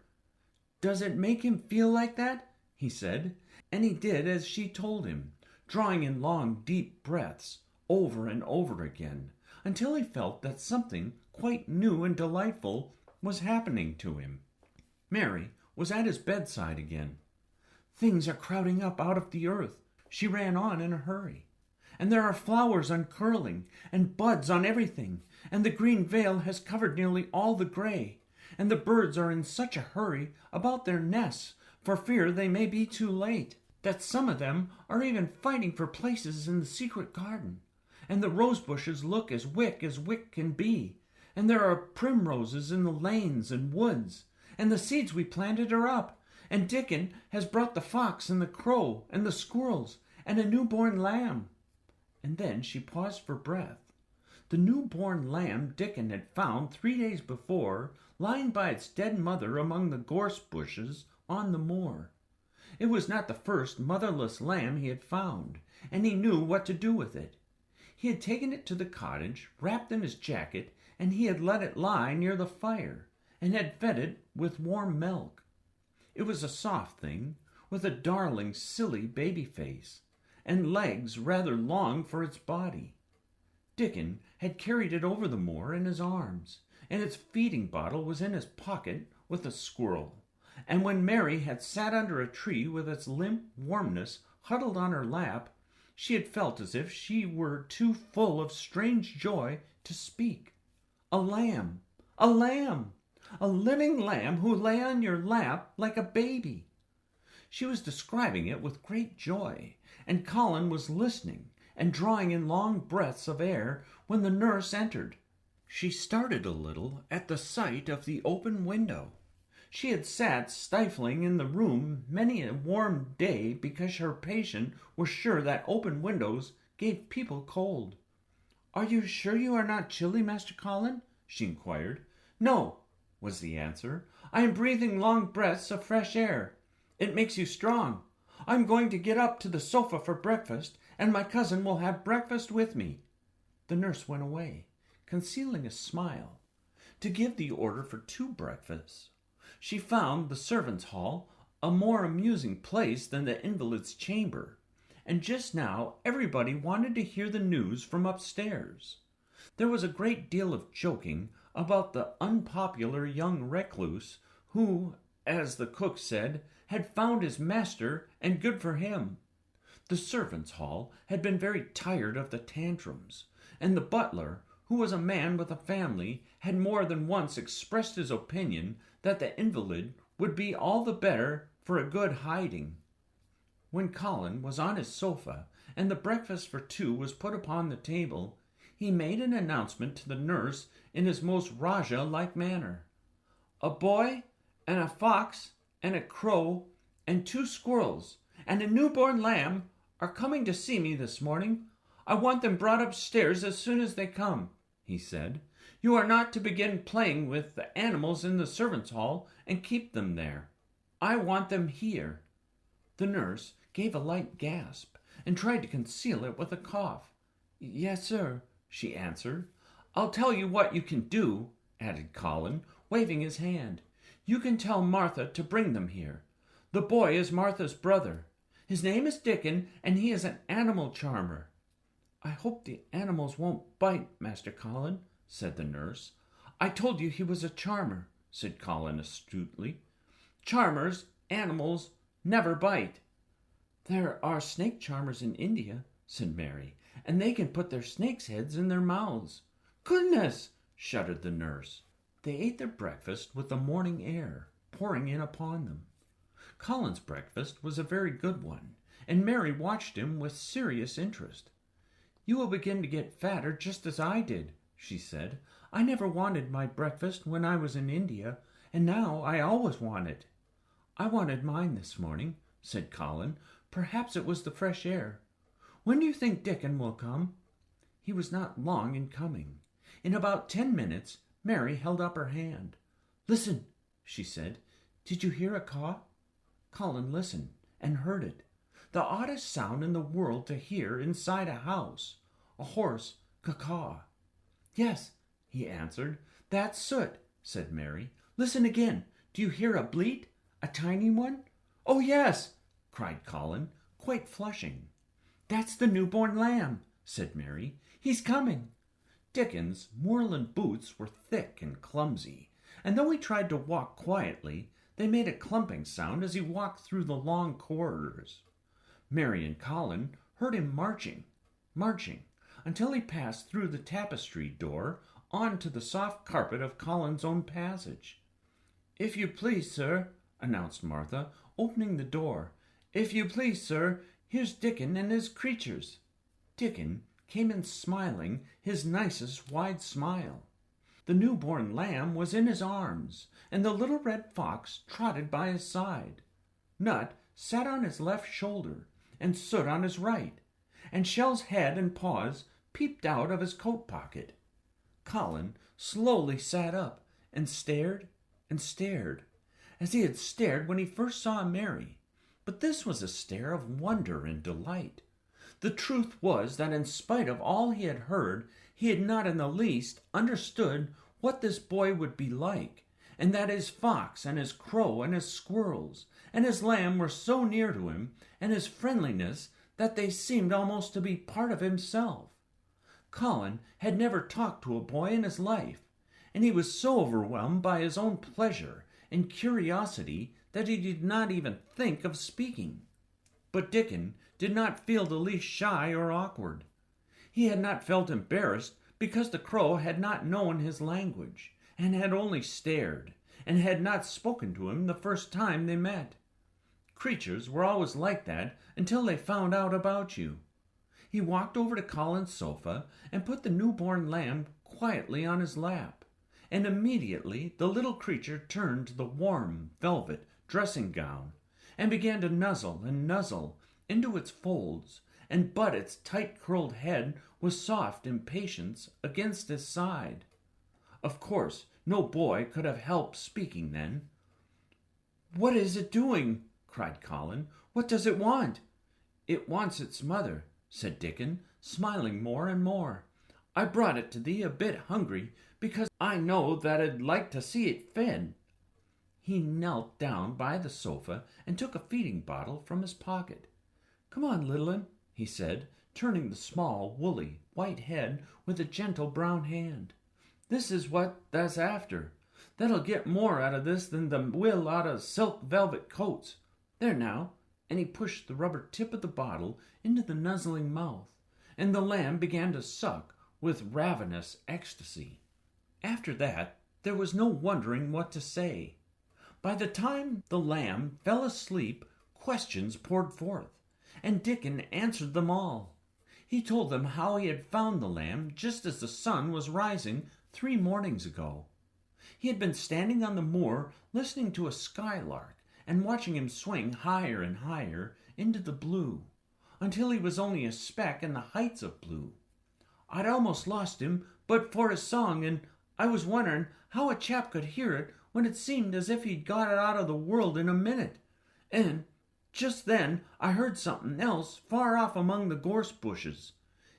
"Does it make him feel like that?" he said, and he did as she told him, drawing in long, deep breaths over and over again, until he felt that something quite new and delightful was happening to him. Mary was at his bedside again. "Things are crowding up out of the earth," she ran on in a hurry, "and there are flowers uncurling, and buds on everything, and the green veil has covered nearly all the grey, and the birds are in such a hurry about their nests for fear they may be too late, that some of them are even fighting for places in the secret garden, and the rose bushes look as wick can be, and there are primroses in the lanes and woods, and the seeds we planted are up, and Dickon has brought the fox and the crow and the squirrels and a newborn lamb." And then she paused for breath. The newborn lamb Dickon had found 3 days before, lying by its dead mother among the gorse bushes on the moor. It was not the first motherless lamb he had found, and he knew what to do with it. He had taken it to the cottage, wrapped in his jacket, and he had let it lie near the fire, and had fed it with warm milk. It was a soft thing, with a darling, silly baby face, and legs rather long for its body. Dickon had carried it over the moor in his arms, and its feeding bottle was in his pocket with a squirrel. And when Mary had sat under a tree with its limp warmness huddled on her lap, she had felt as if she were too full of strange joy to speak. A lamb! A lamb! A living lamb who lay on your lap like a baby. She was describing it with great joy, and Colin was listening and drawing in long breaths of air when the nurse entered. She started a little at the sight of the open window. She had sat stifling in the room many a warm day because her patient was sure that open windows gave people cold. "Are you sure you are not chilly, Master Colin?" she inquired. "No," was the answer. I am breathing long breaths of fresh air. It makes you strong. I'm going to get up to the sofa for breakfast, and my cousin will have breakfast with me." The nurse went away, concealing a smile, to give the order for 2 breakfasts. She found the servants' hall a more amusing place than the invalid's chamber, and just now everybody wanted to hear the news from upstairs. There was a great deal of joking about the unpopular young recluse who, as the cook said, had found his master, and good for him. The servants' hall had been very tired of the tantrums, and the butler, who was a man with a family, had more than once expressed his opinion that the invalid would be all the better for a good hiding. When Colin was on his sofa, and the breakfast for 2 was put upon the table, he made an announcement to the nurse in his most Rajah-like manner. "A boy, and a fox, and a crow, and 2 squirrels, and a newborn lamb are coming to see me this morning. I want them brought upstairs as soon as they come," he said. "You are not to begin playing with the animals in the servants' hall and keep them there. I want them here." The nurse gave a light gasp and tried to conceal it with a cough. "Yes, sir," she answered. "I'll tell you what you can do," added Colin, waving his hand. "You can tell Martha to bring them here. The boy is Martha's brother. His name is Dickon, and he is an animal charmer." "I hope the animals won't bite, Master Colin," said the nurse. "I told you he was a charmer," said Colin astutely. "Charmers, animals, never bite." "There are snake charmers in India," said Mary, "and they can put their snakes' heads in their mouths." "Goodness!" shuddered the nurse. They ate their breakfast with the morning air pouring in upon them. Colin's breakfast was a very good one, and Mary watched him with serious interest. "You will begin to get fatter just as I did," she said. "I never wanted my breakfast when I was in India, and now I always want it." "I wanted mine this morning," said Colin. "Perhaps it was the fresh air. When do you think Dickon will come?" He was not long in coming. In about 10 minutes, Mary held up her hand. "Listen," she said. "Did you hear a caw?" Colin listened and heard it. The oddest sound in the world to hear inside a house. A hoarse caw-caw. "Yes," he answered. "That's Soot," said Mary. "Listen again. Do you hear a bleat? A tiny one?" "Oh, yes," cried Colin, quite flushing. "That's the newborn lamb," said Mary. "He's coming." Dickon's moorland boots were thick and clumsy, and though he tried to walk quietly, they made a clumping sound as he walked through the long corridors. Mary and Colin heard him marching, until he passed through the tapestried door on to the soft carpet of Colin's own passage. "If you please, sir," announced Martha, opening the door. "If you please, sir, here's Dickon and his creatures." Dickon came in smiling his nicest wide smile. The newborn lamb was in his arms, and the little red fox trotted by his side. Nut sat on his left shoulder, and Soot on his right, and Shell's head and paws peeped out of his coat pocket. Colin slowly sat up and stared, as he had stared when he first saw Mary, but this was a stare of wonder and delight. The truth was that in spite of all he had heard, he had not in the least understood what this boy would be like, and that his fox and his crow and his squirrels and his lamb were so near to him, and his friendliness, that they seemed almost to be part of himself. Colin had never talked to a boy in his life, and he was so overwhelmed by his own pleasure and curiosity that he did not even think of speaking. But Dickon did not feel the least shy or awkward. He had not felt embarrassed because the crow had not known his language, and had only stared, and had not spoken to him the first time they met. Creatures were always like that until they found out about you. He walked over to Colin's sofa and put the newborn lamb quietly on his lap, and immediately the little creature turned to the warm velvet dressing gown, and began to nuzzle into its folds, and butt its tight-curled head with soft impatience against his side. Of course, no boy could have helped speaking then. "What is it doing?" cried Colin. "What does it want?" "It wants its mother," said Dickon, smiling more and more. "I brought it to thee a bit hungry, because I know that I'd like to see it fed." He knelt down by the sofa and took a feeding bottle from his pocket. "Come on, little 'un," he said, turning the small, woolly, white head with a gentle brown hand. "This is what tha's after. That'll get more out of this than the will out of silk velvet coats. There now," and he pushed the rubber tip of the bottle into the nuzzling mouth, and the lamb began to suck with ravenous ecstasy. After that, there was no wondering what to say. By the time the lamb fell asleep, questions poured forth, and Dickon answered them all. He told them how he had found the lamb just as the sun was rising 3 mornings ago. He had been standing on the moor listening to a skylark and watching him swing higher and higher into the blue, until he was only a speck in the heights of blue. "I'd almost lost him but for his song, and I was wondering how a chap could hear it when it seemed as if he'd got it out of the world in a minute. And just then I heard something else far off among the gorse bushes.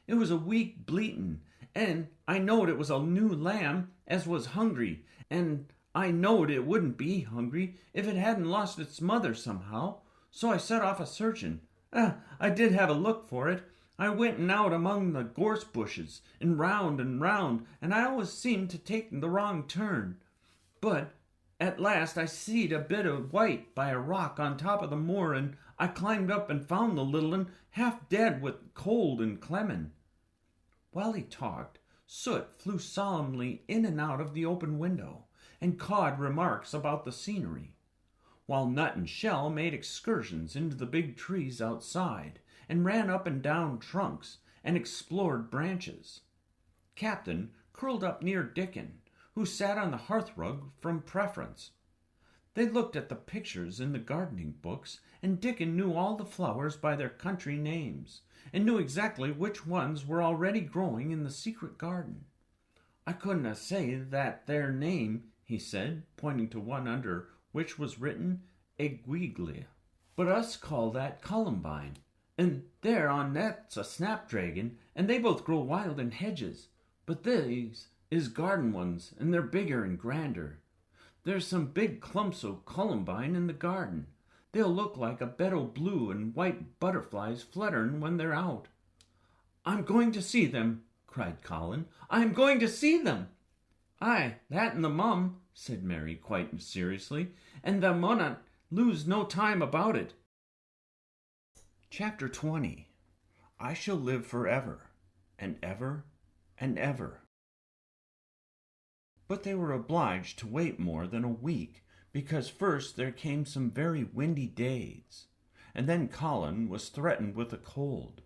It was a weak bleatin', and I knowed it was a new lamb as was hungry, and I knowed it wouldn't be hungry if it hadn't lost its mother somehow, so I set off a-searchin'. I did have a look for it. I went and out among the gorse bushes, and round, and I always seemed to take the wrong turn. But at last I seed a bit of white by a rock on top of the moor, and I climbed up and found the little 'un half dead with cold and clemmin'." While he talked, Soot flew solemnly in and out of the open window, and cawed remarks about the scenery, while Nut and Shell made excursions into the big trees outside, and ran up and down trunks, and explored branches. Captain curled up near Dickon, who sat on the hearthrug from preference. They looked at the pictures in the gardening books, and Dickon knew all the flowers by their country names, and knew exactly which ones were already growing in the secret garden. "I couldn't say that their name," he said, pointing to one under which was written 𝘓𝘰𝘮𝘦, "but us call that columbine, and there on that's a snapdragon, and they both grow wild in hedges. But these is garden ones, and they're bigger and grander. There's some big clumps of columbine in the garden. They'll look like a bed o' blue and white butterflies flutterin' when they're out." "I'm going to see them," cried Colin. "I'm going to see them." "Aye, that and the mum," said Mary quite seriously, "and thou munnot lose no time about it." Chapter 20. I Shall Live Forever, and Ever, and Ever. But they were obliged to wait more than a week, because first there came some very windy days, and then Colin was threatened with a cold,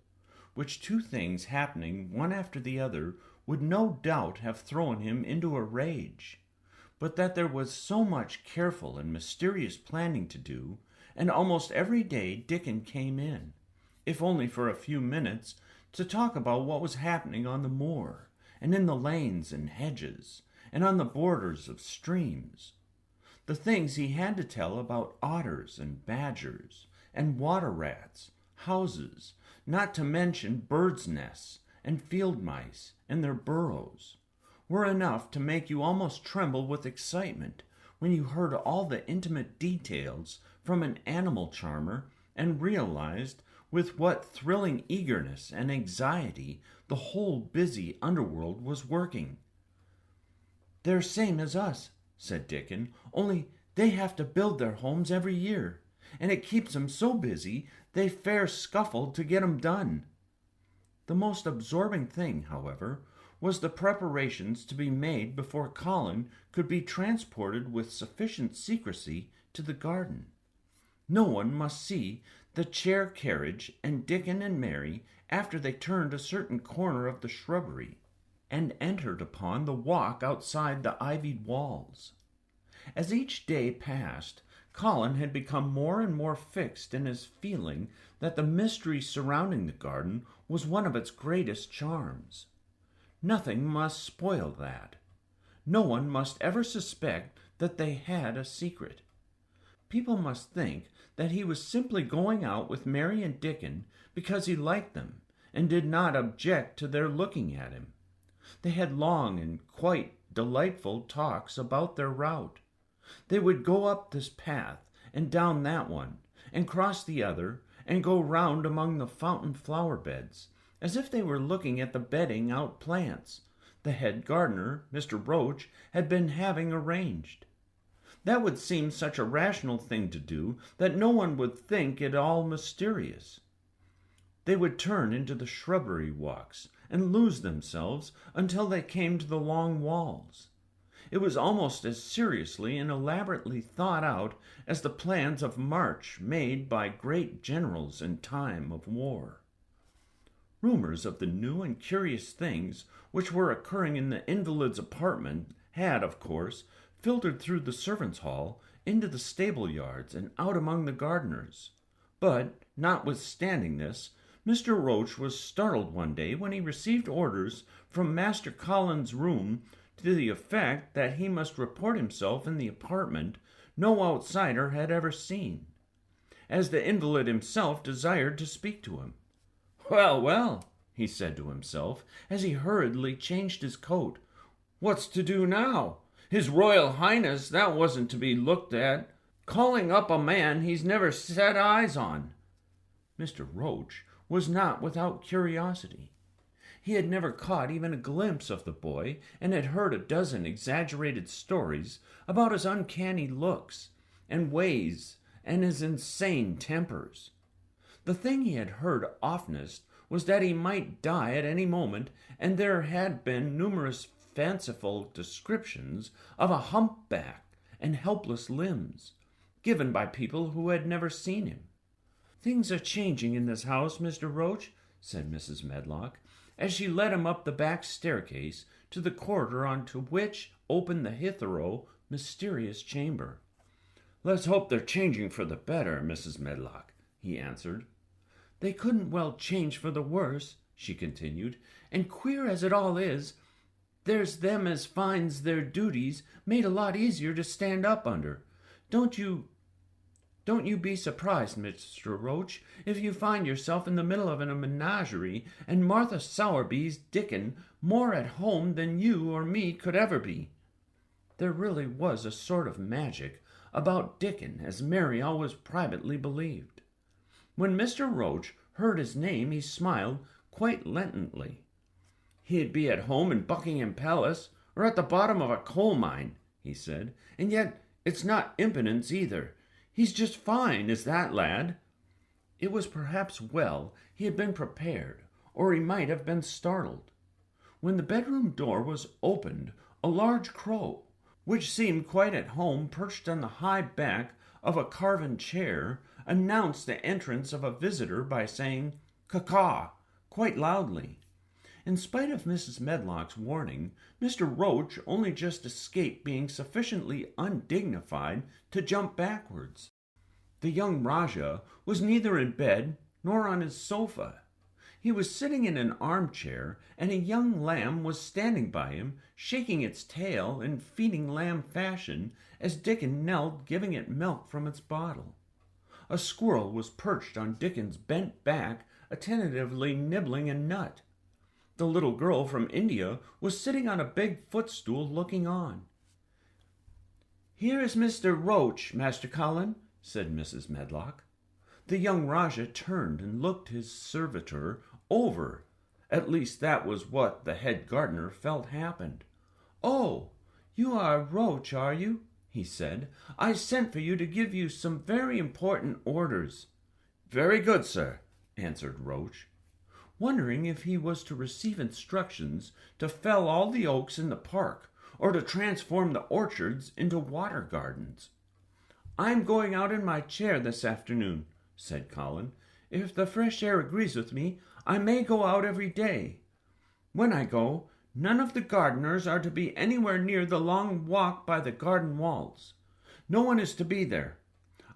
which 2 things happening one after the other would no doubt have thrown him into a rage, but that there was so much careful and mysterious planning to do, and almost every day Dickon came in, if only for a few minutes, to talk about what was happening on the moor, and in the lanes and hedges, and on the borders of streams. The things he had to tell about otters and badgers, and water rats, houses, not to mention birds' nests, and field mice, and their burrows, were enough to make you almost tremble with excitement when you heard all the intimate details from an animal charmer, and realized with what thrilling eagerness and anxiety the whole busy underworld was working. "They're same as us," said Dickon, "only they have to build their homes every year, and it keeps 'em so busy they fair scuffle to get 'em done." The most absorbing thing, however, was the preparations to be made before Colin could be transported with sufficient secrecy to the garden. No one must see the chair carriage and Dickon and Mary after they turned a certain corner of the shrubbery and entered upon the walk outside the ivied walls. As each day passed, Colin had become more and more fixed in his feeling that the mystery surrounding the garden was one of its greatest charms. Nothing must spoil that. No one must ever suspect that they had a secret. people must think that he was simply going out with Mary and Dickon because he liked them and did not object to their looking at him. They had long and quite delightful talks about their route. They would go up this path and down that one, and cross the other, and go round among the fountain flower beds, as if they were looking at the bedding out plants the head gardener, Mr. Roach, had been having arranged. That would seem such a rational thing to do that no one would think it all mysterious. They would turn into the shrubbery walks and lose themselves until they came to the long walls. It was almost as seriously and elaborately thought out as the plans of march made by great generals in time of war. Rumors of the new and curious things which were occurring in the invalid's apartment had, of course, filtered through the servants' hall into the stable yards and out among the gardeners. But, notwithstanding this, Mr. Roach was startled one day when he received orders from Master Colin's room to the effect that he must report himself in the apartment no outsider had ever seen, as the invalid himself desired to speak to him. "Well, well," he said to himself, as he hurriedly changed his coat, "what's to do now? His Royal Highness, that wasn't to be looked at, calling up a man he's never set eyes on." Mr. Roach was not without curiosity. He had never caught even a glimpse of the boy, and had heard a dozen exaggerated stories about his uncanny looks and ways and his insane tempers. The thing he had heard oftenest was that he might die at any moment, and there had been numerous fanciful descriptions of a humpback and helpless limbs, given by people who had never seen him. "Things are changing in this house, Mr. Roach," said Mrs. Medlock, as she led him up the back staircase to the corridor onto which opened the 𝘓𝘪𝘬𝘦 mysterious chamber. "Let's hope they're changing for the better, Mrs. Medlock," he answered. "They couldn't well change for the worse," she continued, "and queer as it all is, there's them as finds their duties made a lot easier to stand up under. Don't you be surprised, Mr. Roach, if you find yourself in the middle of a menagerie and Martha Sowerby's Dickon more at home than you or me could ever be." There really was a sort of magic about Dickon, as Mary always privately believed. When Mr. Roach heard his name, he smiled quite leniently. "He'd be at home in Buckingham Palace or at the bottom of a coal mine," he said, "and yet it's not impudence either. He's just fine, is that lad." It was perhaps well he had been prepared, or he might have been startled. When the bedroom door was opened, a large crow, which seemed quite at home perched on the high back of a carven chair, announced the entrance of a visitor by saying "caw-caw" quite loudly. In spite of Mrs. Medlock's warning, Mr. Roach only just escaped being sufficiently undignified to jump backwards. The young Rajah was neither in bed nor on his sofa. He was sitting in an armchair, and a young lamb was standing by him, shaking its tail in feeding lamb fashion as Dickon knelt giving it milk from its bottle. A squirrel was perched on Dickon's bent back, attentively nibbling a nut. The little girl from India was sitting on a big footstool looking on. "Here is Mr. Roach, Master Colin," said Mrs. Medlock. The young Rajah turned and looked his servitor over. At least that was what the head gardener felt happened. "Oh, you are Roach, are you?" he said. "I sent for you to give you some very important orders." "Very good, sir," answered Roach, wondering if he was to receive instructions to fell all the oaks in the park, or to transform the orchards into water gardens. "I'm going out in my chair this afternoon," said Colin. "If the fresh air agrees with me, I may go out every day. When I go, none of the gardeners are to be anywhere near the long walk by the garden walls. No one is to be there.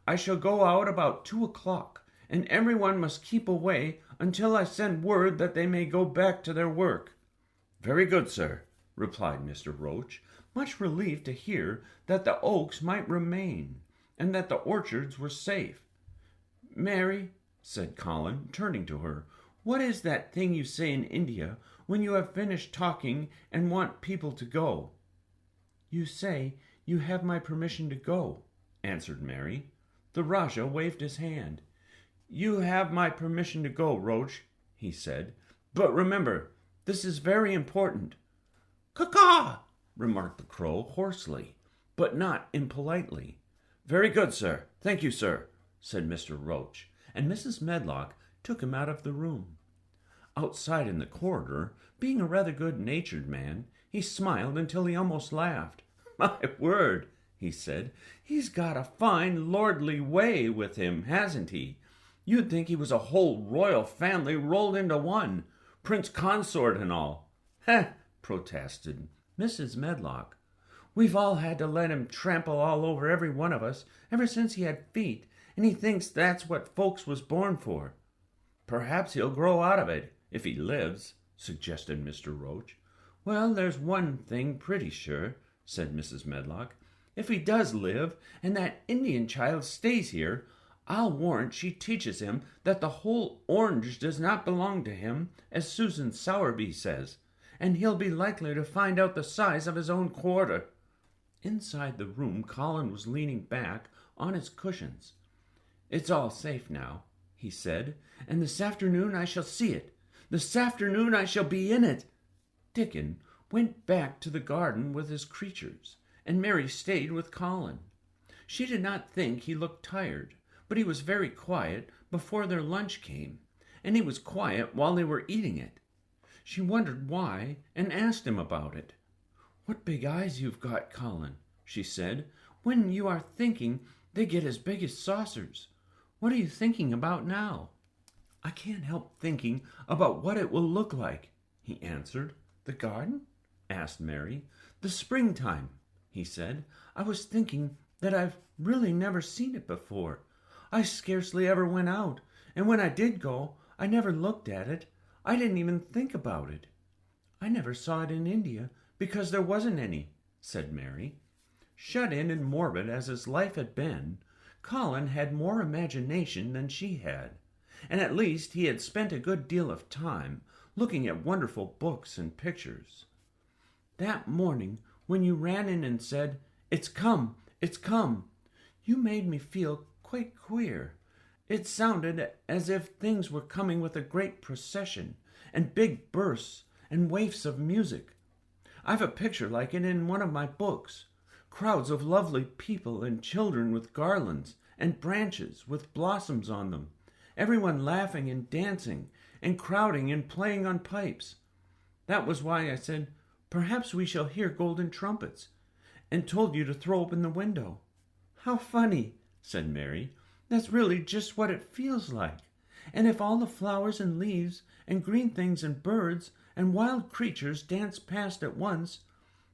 I shall go out about 2 o'clock, and everyone must keep away until I send word that they may go back to their work." "Very good, sir," replied Mr. Roach, much relieved to hear that the oaks might remain, and that the orchards were safe. Mary, said Colin, turning to her, what is that thing you say in India when you have finished talking and want people to go? You say you have my permission to go, answered Mary. The Rajah waved his hand. You have my permission to go, Roach, he said. But remember, this is very important. Caw-caw, remarked the crow hoarsely, but not impolitely. Very good, sir. Thank you, sir, said Mr. Roach, and Mrs. Medlock took him out of the room. Outside in the corridor, being a rather good-natured man, he smiled until he almost laughed. My word, he said, he's got a fine lordly way with him, hasn't he? You'd think he was a whole royal family rolled into one, prince consort and all. Heh, protested Mrs. Medlock. We've all had to let him trample all over every one of us ever since he had feet, and he thinks that's what folks was born for. Perhaps he'll grow out of it, if he lives, suggested Mr. Roach. Well, there's one thing pretty sure, said Mrs. Medlock. If he does live, and that Indian child stays here, I'll warrant she teaches him that the whole orange does not belong to him, as Susan Sowerby says, and he'll be likely to find out the size of his own quarter. Inside the room, Colin was leaning back on his cushions. It's all safe now, he said, and this afternoon I shall see it. This afternoon I shall be in it. Dickon went back to the garden with his creatures, and Mary stayed with Colin. She did not think he looked tired, but he was very quiet before their lunch came, and he was quiet while they were eating it. She wondered why, and asked him about it. What big eyes you've got, Colin, she said. When you are thinking, they get as big as saucers. What are you thinking about now? I can't help thinking about what it will look like, he answered. The garden? Asked Mary. The springtime, he said. I was thinking that I've really never seen it before. I scarcely ever went out, and when I did go, I never looked at it. I didn't even think about it. I never saw it in India, because there wasn't any, said Mary. Shut in and morbid as his life had been, Colin had more imagination than she had, and at least he had spent a good deal of time looking at wonderful books and pictures. That morning, when you ran in and said, it's come, you made me feel quite queer. It sounded as if things were coming with a great procession, and big bursts and wafts of music. I've a picture like it in one of my books. Crowds of lovely people and children with garlands and branches with blossoms on them, everyone laughing and dancing and crowding and playing on pipes. That was why I said, perhaps we shall hear golden trumpets, and told you to throw open the window. How funny, said Mary. That's really just what it feels like. And if all the flowers and leaves and green things and birds and wild creatures danced past at once,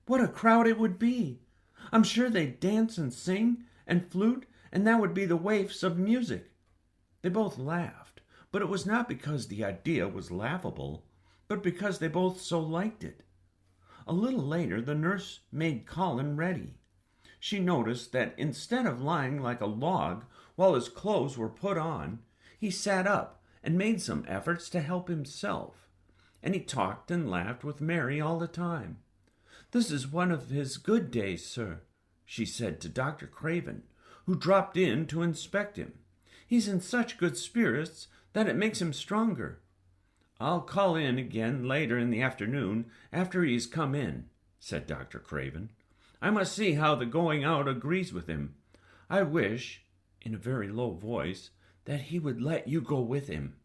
what a crowd it would be! I'm sure they'd dance and sing and flute, and that would be the wafts of music. They both laughed, but it was not because the idea was laughable, but because they both so liked it. A little later, the nurse made Colin ready. She noticed that instead of lying like a log while his clothes were put on, he sat up and made some efforts to help himself, and he talked and laughed with Mary all the time. This is one of his good days, sir, she said to Dr. Craven, who dropped in to inspect him. He's in such good spirits that it makes him stronger. I'll call in again later in the afternoon after he's come in, said Dr. Craven. I must see how the going out agrees with him. I wish, in a very low voice, that he would let you go with him.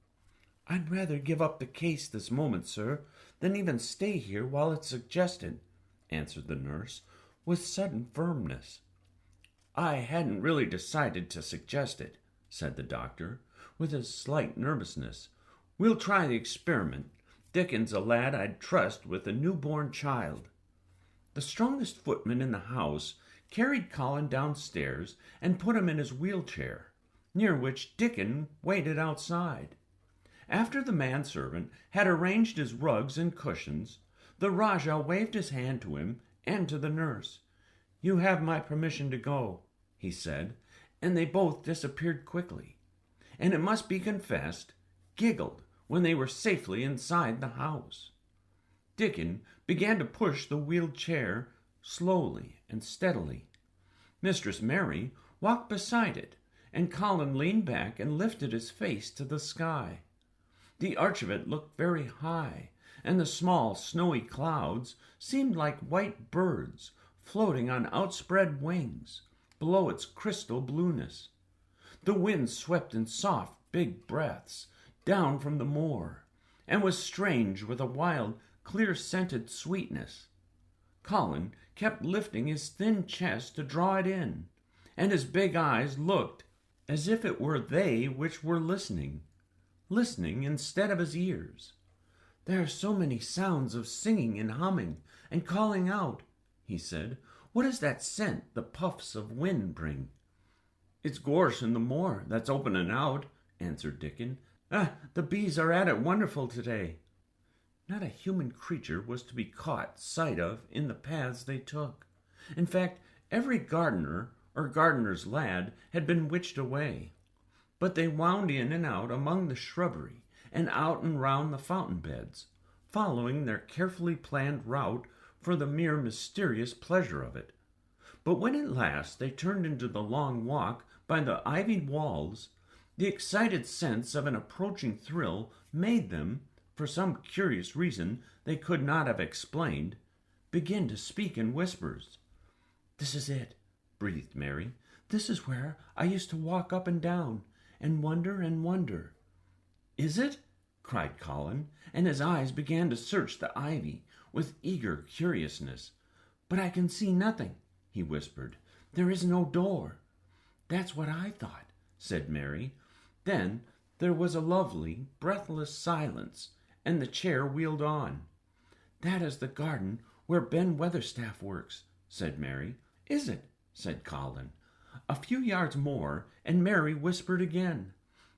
I'd rather give up the case this moment, sir, than even stay here while it's suggested, answered the nurse, with sudden firmness. I hadn't really decided to suggest it, said the doctor, with a slight nervousness. We'll try the experiment. Dickon's a lad I'd trust with a newborn child. The strongest footman in the house carried Colin downstairs and put him in his wheelchair, near which Dickon waited outside. After the manservant had arranged his rugs and cushions, the Rajah waved his hand to him and to the nurse. You have my permission to go, he said, and they both disappeared quickly, and it must be confessed, giggled when they were safely inside the house. Dickon began to push the wheeled chair slowly and steadily. Mistress Mary walked beside it, and Colin leaned back and lifted his face to the sky. The arch of it looked very high, and the small snowy clouds seemed like white birds floating on outspread wings below its crystal blueness. The wind swept in soft, big breaths down from the moor, and was strange with a wild, clear-scented sweetness. Colin kept lifting his thin chest to draw it in, and his big eyes looked as if it were they which were listening instead of his ears. "There are so many sounds of singing and humming and calling out," he said. "What is that scent the puffs of wind bring?" "It's gorse in the moor that's opening out," answered Dickon. "The bees are at it wonderful today." Not a human creature was to be caught sight of in the paths they took. In fact, every gardener or gardener's lad had been witched away. But they wound in and out among the shrubbery and out and round the fountain beds, following their carefully planned route for the mere mysterious pleasure of it. But when at last they turned into the long walk by the ivied walls, the excited sense of an approaching thrill made them, for some curious reason they could not have explained, begin to speak in whispers. "This is it," breathed Mary. "This is where I used to walk up and down and wonder and wonder." "Is it?" cried Colin, and his eyes began to search the ivy with eager curiousness. "But I can see nothing," he whispered. "There is no door." "That's what I thought," said Mary. Then there was a lovely, breathless silence, and the chair wheeled on. "That is the garden where Ben Weatherstaff works," said Mary. "Is it?" said Colin. A few yards more, and Mary whispered again.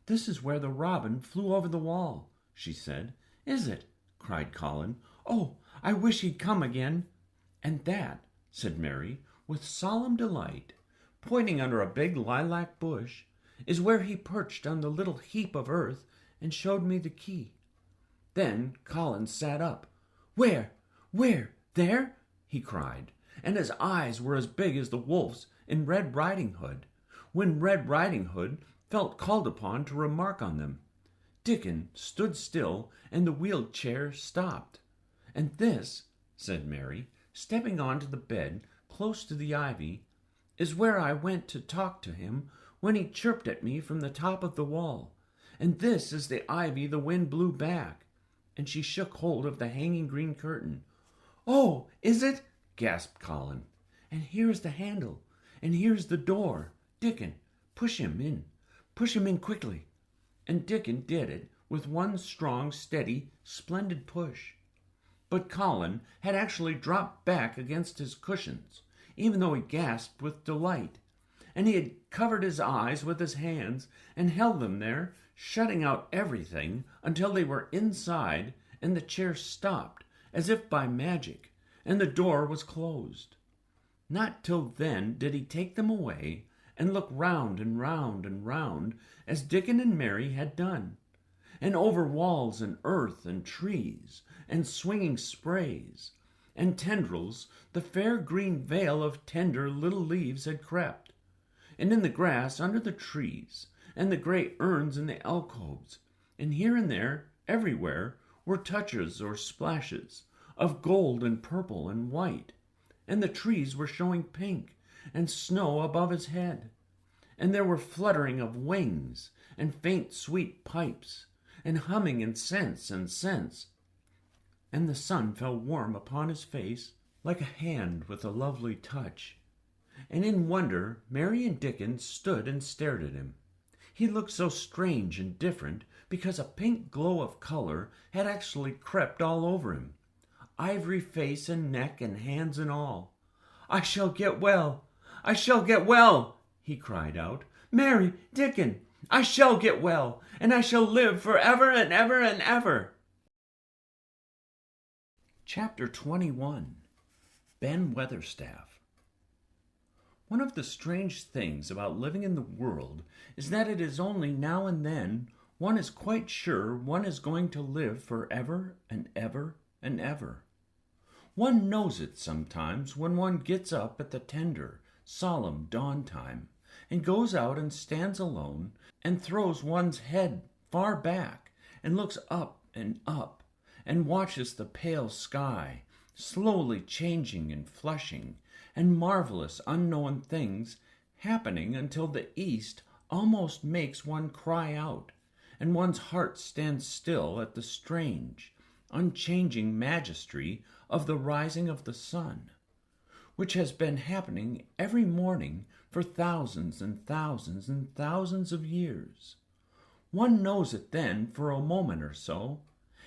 "This is where the robin flew over the wall," she said. "Is it?" cried Colin. "Oh, I wish he'd come again." "And that," said Mary, with solemn delight, pointing under a big lilac bush, "is where he perched on the little heap of earth and showed me the key." Then Colin sat up. Where? There?" he cried, and his eyes were as big as the wolf's in Red Riding Hood, when Red Riding Hood felt called upon to remark on them. Dickon stood still, and the wheeled chair stopped. "And this," said Mary, stepping on to the bed close to the ivy, "is where I went to talk to him when he chirped at me from the top of the wall. And this is the ivy the wind blew back." And she shook hold of the hanging green curtain. "Oh, is it?" gasped Colin. "And here's the handle, and here's the door. Dickon, push him in quickly." And Dickon did it with one strong, steady, splendid push. But Colin had actually dropped back against his cushions, even though he gasped with delight, and he had covered his eyes with his hands and held them there, shutting out everything until they were inside, and the chair stopped, as if by magic, and the door was closed. Not till then did he take them away and look round and round and round, as Dickon and Mary had done, and over walls and earth and trees and swinging sprays and tendrils the fair green veil of tender little leaves had crept, and in the grass under the trees and the grey urns in the alcoves, and here and there, everywhere, were touches or splashes of gold and purple and white, and the trees were showing pink and snow above his head, and there were fluttering of wings and faint sweet pipes and humming and scents, and the sun fell warm upon his face like a hand with a lovely touch, and in wonder Mary and Dickon stood and stared at him. He looked so strange and different because a pink glow of color had actually crept all over him, ivory face and neck and hands and all. "I shall get well! I shall get well!" he cried out. "Mary, Dickon, I shall get well, and I shall live for ever and ever and ever." Chapter 21. Ben Weatherstaff. One of the strange things about living in the world is that it is only now and then one is quite sure one is going to live for ever and ever and ever. One knows it sometimes when one gets up at the tender, solemn dawn time and goes out and stands alone and throws one's head far back and looks up and watches the pale sky slowly changing and flushing and marvelous unknown things happening until the east almost makes one cry out and one's heart stands still at the strange, unchanging majesty of the rising of the sun, which has been happening every morning for thousands and thousands and thousands of years. One knows it then for a moment or so,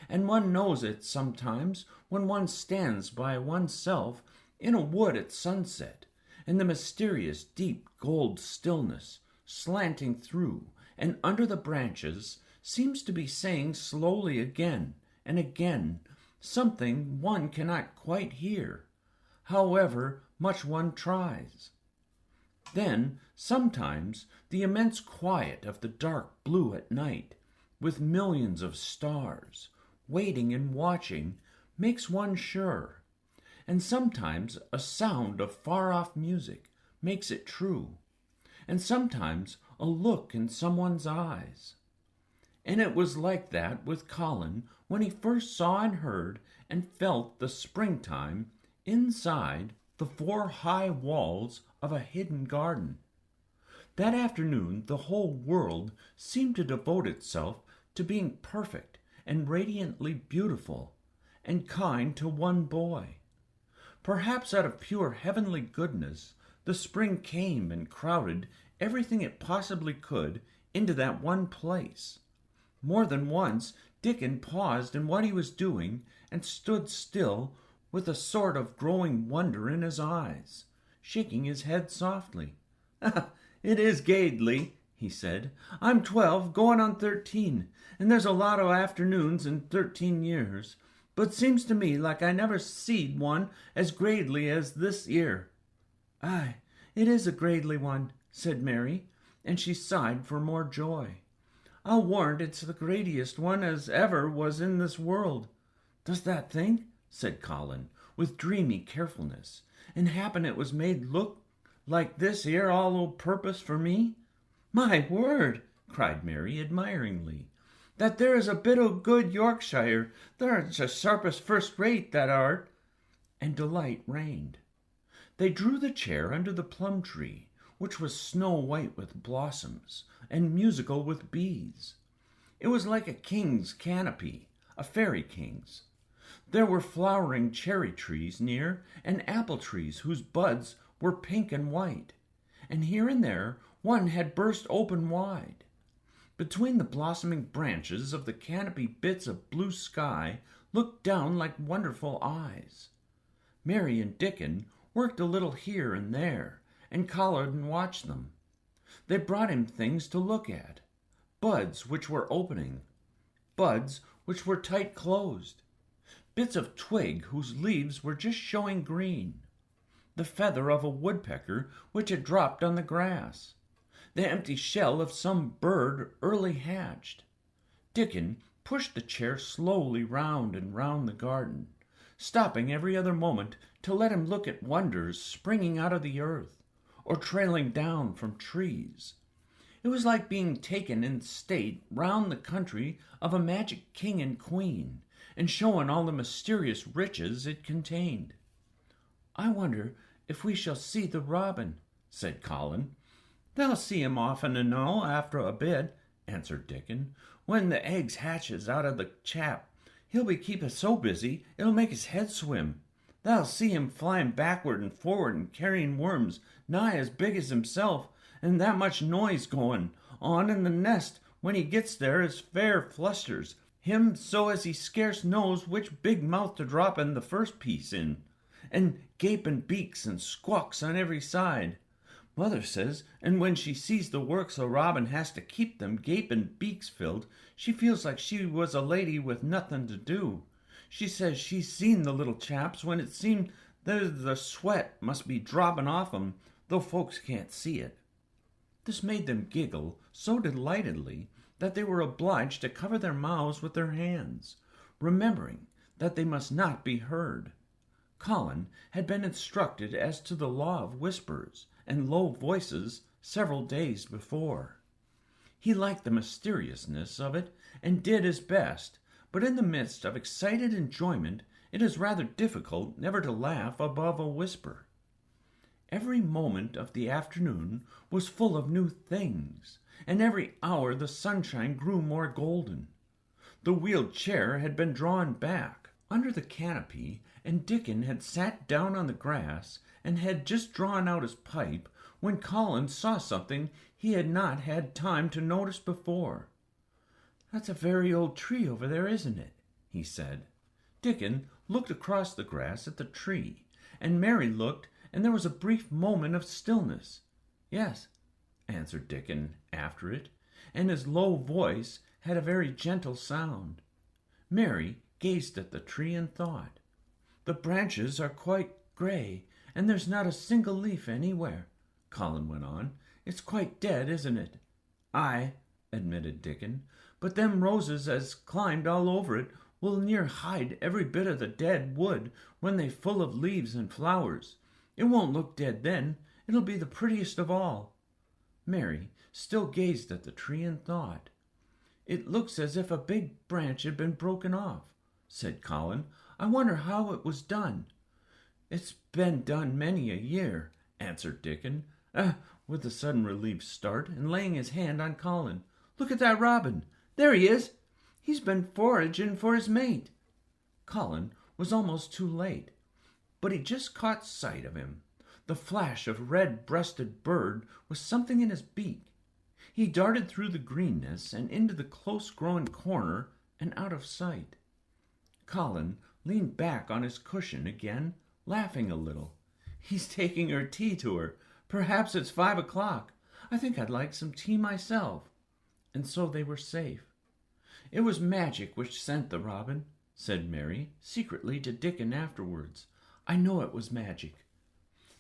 and one knows it sometimes when one stands by oneself in a wood at sunset, and the mysterious deep gold stillness slanting through and under the branches seems to be saying slowly again and again something one cannot quite hear, however much one tries. Then, sometimes, the immense quiet of the dark blue at night, with millions of stars, waiting and watching, makes one sure. And sometimes a sound of far-off music makes it true. And sometimes a look in someone's eyes. And it was like that with Colin when he first saw and heard and felt the springtime inside the 4 high walls of a hidden garden. That afternoon the whole world seemed to devote itself to being perfect and radiantly beautiful and kind to one boy. Perhaps out of pure heavenly goodness, the spring came and crowded everything it possibly could into that one place. More than once Dickon paused in what he was doing and stood still with a sort of growing wonder in his eyes, shaking his head softly. "It is �々𝘮𝘰," he said. "I'm 12, going on 13, and there's a lot of afternoons in 13 years. But seems to me like I never seed one as gradely as this 'ere." "Aye, it is a gradely one," said Mary, and she sighed for more joy. "I'll warrant it's the gradiest one as ever was in this world." "Does that think?" said Colin, with dreamy carefulness. "And happen it was made look like this here all o' purpose for me?" "My word!" cried Mary admiringly. "That there is a bit o' good Yorkshire. There's a sharpest first rate, that art." And delight reigned. They drew the chair under the plum tree, which was snow white with blossoms and musical with bees. It was like a king's canopy, a fairy king's. There were flowering cherry trees near, and apple trees whose buds were pink and white, and here and there one had burst open wide. Between the blossoming branches of the canopy bits of blue sky looked down like wonderful eyes. Mary and Dickon worked a little here and there, and Colin watched them. They brought him things to look at, buds which were opening, buds which were tight closed, bits of twig whose leaves were just showing green, the feather of a woodpecker which had dropped on the grass, the empty shell of some bird early hatched. Dickon pushed the chair slowly round and round the garden, stopping every other moment to let him look at wonders springing out of the earth or trailing down from trees. It was like being taken in state round the country of a magic king and queen and showing all the mysterious riches it contained. "I wonder if we shall see the robin," said Colin. "They'll see him often enow after a bit," answered Dickon. "When the eggs hatches out of the chap, he'll be keeping so busy it'll make his head swim. They'll see him flying backward and forward and carrying worms nigh as big as himself, and that much noise going on in the nest when he gets there is fair flusters him so as he scarce knows which big mouth to drop in the first piece in, and gaping beaks and squawks on every side. Mother says, and when she sees the work so Robin has to keep them gaping beaks filled, she feels like she was a lady with nothing to do. She says she's seen the little chaps when it seemed the sweat must be dropping off 'em though folks can't see it." This made them giggle so delightedly that they were obliged to cover their mouths with their hands, remembering that they must not be heard. Colin had been instructed as to the law of whispers and low voices several days before. He liked the mysteriousness of it and did his best, but in the midst of excited enjoyment it is rather difficult never to laugh above a whisper. Every moment of the afternoon was full of new things, and every hour the sunshine grew more golden. The wheeled chair had been drawn back under the canopy, and Dickon had sat down on the grass and had just drawn out his pipe when Colin saw something he had not had time to notice before. "That's a very old tree over there, isn't it?" he said. Dickon looked across the grass at the tree, and Mary looked, and there was a brief moment of stillness. "Yes," answered Dickon after it, and his low voice had a very gentle sound. Mary gazed at the tree and thought. "The branches are quite grey, and there's not a single leaf anywhere," Colin went on. "It's quite dead, isn't it?" "Aye," admitted Dickon, "but them roses as climbed all over it will near hide every bit of the dead wood when they're full of leaves and flowers. It won't look dead then. It'll be the prettiest of all." Mary still gazed at the tree and thought. "It looks as if a big branch had been broken off," said Colin. "I wonder how it was done." "It's been done many a year," answered Dickon, with a sudden relieved start, and laying his hand on Colin. "Look at that robin. There he is. He's been foraging for his mate." Colin was almost too late, but he just caught sight of him. The flash of red-breasted bird was something in his beak. He darted through the greenness and into the close-grown corner and out of sight. Colin leaned back on his cushion again, laughing a little. "He's taking her tea to her. Perhaps it's 5 o'clock. I think I'd like some tea myself." And so they were safe. "It was magic which sent the robin," said Mary secretly to Dickon afterwards. "I know it was magic."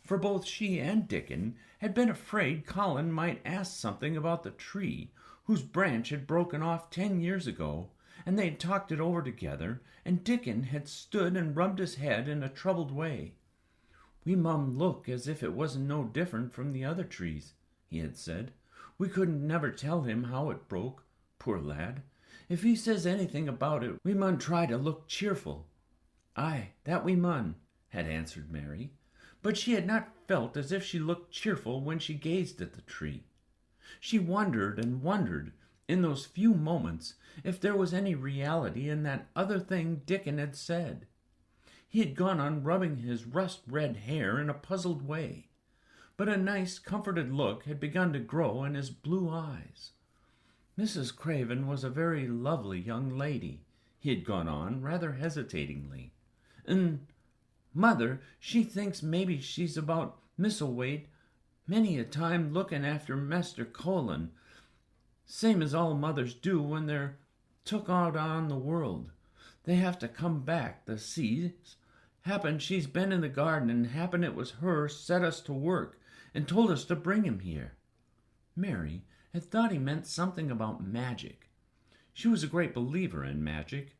For both she and Dickon had been afraid Colin might ask something about the tree whose branch had broken off 10 years ago, and they had talked it over together, and Dickon had stood and rubbed his head in a troubled way. "We mum look as if it wasn't no different from the other trees," he had said. "We couldn't never tell him how it broke, poor lad. If he says anything about it, we mun try to look cheerful." "Aye, that we mun," had answered Mary, but she had not felt as if she looked cheerful when she gazed at the tree. She wondered and wondered in those few moments if there was any reality in that other thing Dickon had said. He had gone on rubbing his rust-red hair in a puzzled way, but a nice, comforted look had begun to grow in his blue eyes. "Mrs. Craven was a very lovely young lady," he had gone on rather hesitatingly. "And Mother, she thinks maybe she's about Misselthwaite many a time looking after Master Colin, same as all mothers do when they're took out on the world. They have to come back, the seas. Happen she's been in the garden, and happen it was her set us to work and told us to bring him here." Mary had thought he meant something about magic. She was a great believer in magic.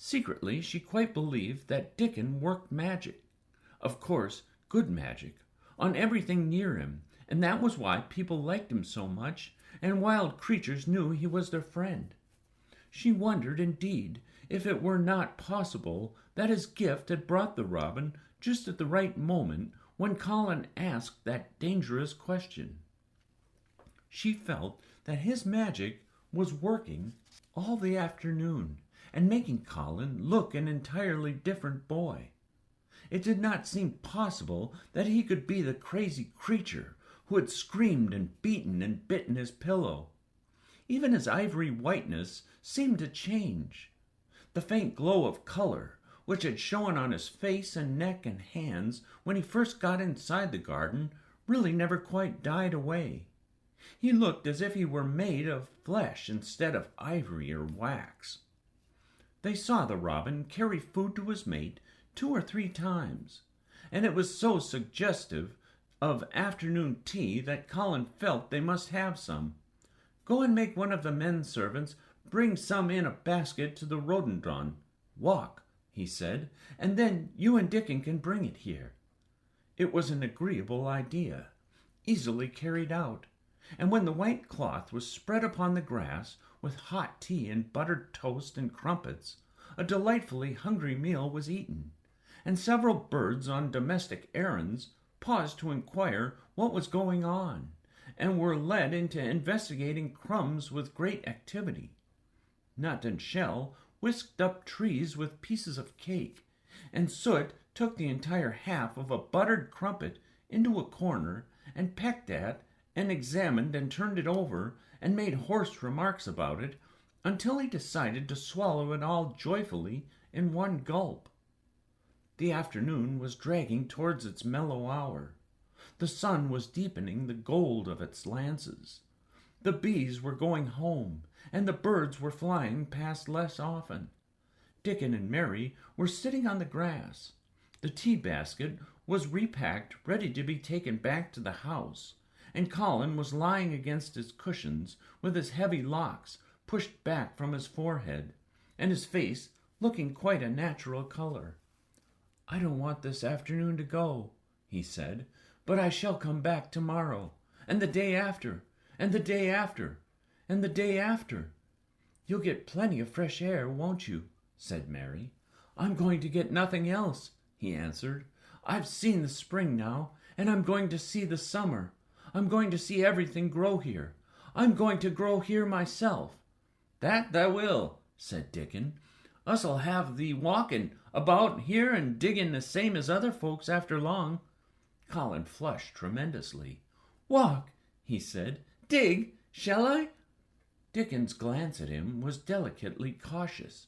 Secretly, she quite believed that Dickon worked magic. Of course, good magic, on everything near him, and that was why people liked him so much, and wild creatures knew he was their friend. She wondered, indeed, if it were not possible that his gift had brought the robin just at the right moment when Colin asked that dangerous question. She felt that his magic was working all the afternoon and making Colin look an entirely different boy. It did not seem possible that he could be the crazy creature who had screamed and beaten and bitten his pillow. Even his ivory whiteness seemed to change. The faint glow of color, which had shown on his face and neck and hands when he first got inside the garden, really never quite died away. He looked as if he were made of flesh instead of ivory or wax. They saw the robin carry food to his mate 2 or 3 times, and it was so suggestive of afternoon tea that Colin felt they must have some. Go and make one of the men servants bring some in a basket to the 𝘠𝘪𝘵𝘮𝘦. Walk, he said, and then you and Dickon can bring it here. It was an agreeable idea, easily carried out, and when the white cloth was spread upon the grass with hot tea and buttered toast and crumpets, a delightfully hungry meal was eaten, and several birds on domestic errands paused to inquire what was going on, and were led into investigating crumbs with great activity. Nut and Shell whisked up trees with pieces of cake, and Soot took the entire half of a buttered crumpet into a corner and pecked at and examined and turned it over and made hoarse remarks about it until he decided to swallow it all joyfully in one gulp. The afternoon was dragging towards its mellow hour. The sun was deepening the gold of its lances. The bees were going home, and the birds were flying past less often. Dickon and Mary were sitting on the grass. The tea basket was repacked, ready to be taken back to the house, and Colin was lying against his cushions with his heavy locks pushed back from his forehead, and his face looking quite a natural color. "I don't want this afternoon to go," he said, "but I shall come back tomorrow, and the day after, and the day after, and the day after." "You'll get plenty of fresh air, won't you?" said Mary. "I'm going to get nothing else," he answered. "I've seen the spring now, and I'm going to see the summer. I'm going to see everything grow here. I'm going to grow here myself." "That thou will," said Dickon. "Us'll have thee walking about here and digging the same as other folks after long." Colin flushed tremendously. "Walk," he said. "Dig, shall I?" Dickon's glance at him was delicately cautious.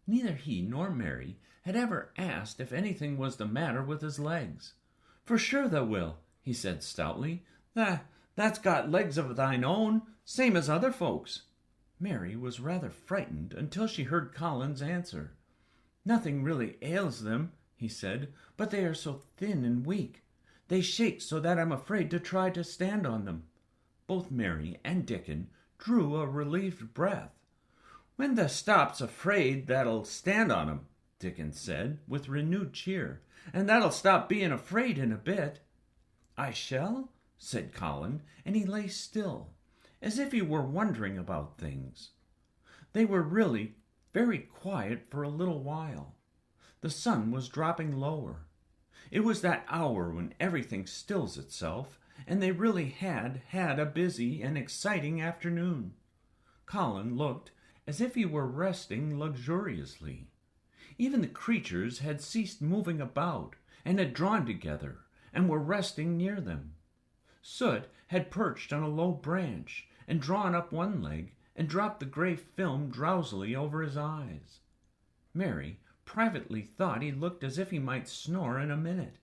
Neither he nor Mary had ever asked if anything was the matter with his legs. "For sure thou will," he said stoutly. That's got legs of thine own, same as other folks." Mary was rather frightened until she heard Colin's answer. "Nothing really ails them," he said, "but they are so thin and weak. They shake so that I'm afraid to try to stand on them." Both Mary and Dickon drew a relieved breath. "When thou stop's afraid that'll stand on 'em," Dickon said with renewed cheer, "and that'll stop being afraid in a bit." "I shall?" said Colin, and he lay still, as if he were wondering about things. They were really very quiet for a little while. The sun was dropping lower. It was that hour when everything stills itself, and they really had a busy and exciting afternoon. Colin looked as if he were resting luxuriously. Even the creatures had ceased moving about and had drawn together and were resting near them. Soot had perched on a low branch and drawn up one leg and dropped the gray film drowsily over his eyes. Mary privately thought he looked as if he might snore in a minute.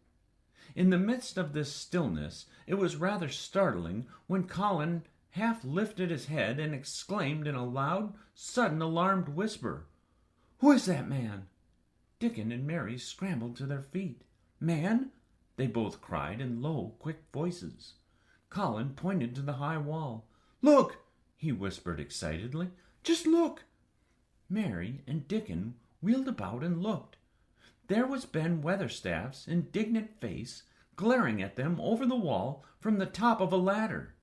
In the midst of this stillness, it was rather startling when Colin half lifted his head and exclaimed in a loud, sudden, alarmed whisper, "Who is that man?" Dickon and Mary scrambled to their feet. "Man?" they both cried in low, quick voices. Colin pointed to the high wall. "Look!" he whispered excitedly. "Just look!" Mary and Dickon wheeled about and looked. There was Ben Weatherstaff's indignant face glaring at them over the wall from the top of a ladder.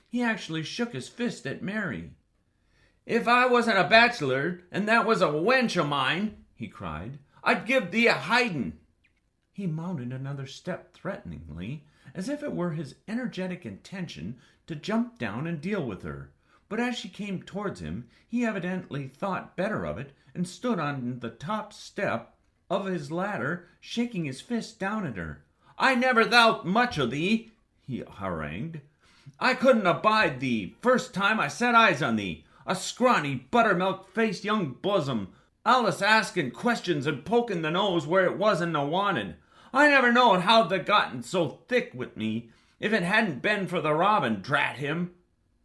He actually shook his fist at Mary. "If I wasn't a bachelor, and that was a wench o' mine," he cried, "I'd give thee a hiding." He mounted another step threateningly, as if it were his energetic intention to jump down and deal with her, but as she came towards him, he evidently thought better of it and stood on the top step of his ladder, shaking his fist down at her. "I never thought much o' thee," he harangued. "I couldn't abide thee first time I set eyes on thee, a scrawny, buttermilk-faced young bosom, allus asking questions and poking the nose where it wasn't wanted. I never knowed how they'd gotten so thick with me, if it hadn't been for the robin, drat him."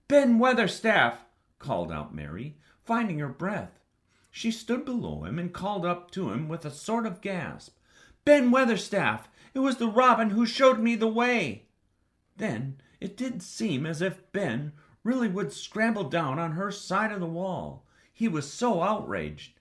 "Ben Weatherstaff!" called out Mary, finding her breath. She stood below him and called up to him with a sort of gasp. "Ben Weatherstaff! It was the robin who showed me the way." Then it did seem as if Ben really would scramble down on her side of the wall. He was so outraged.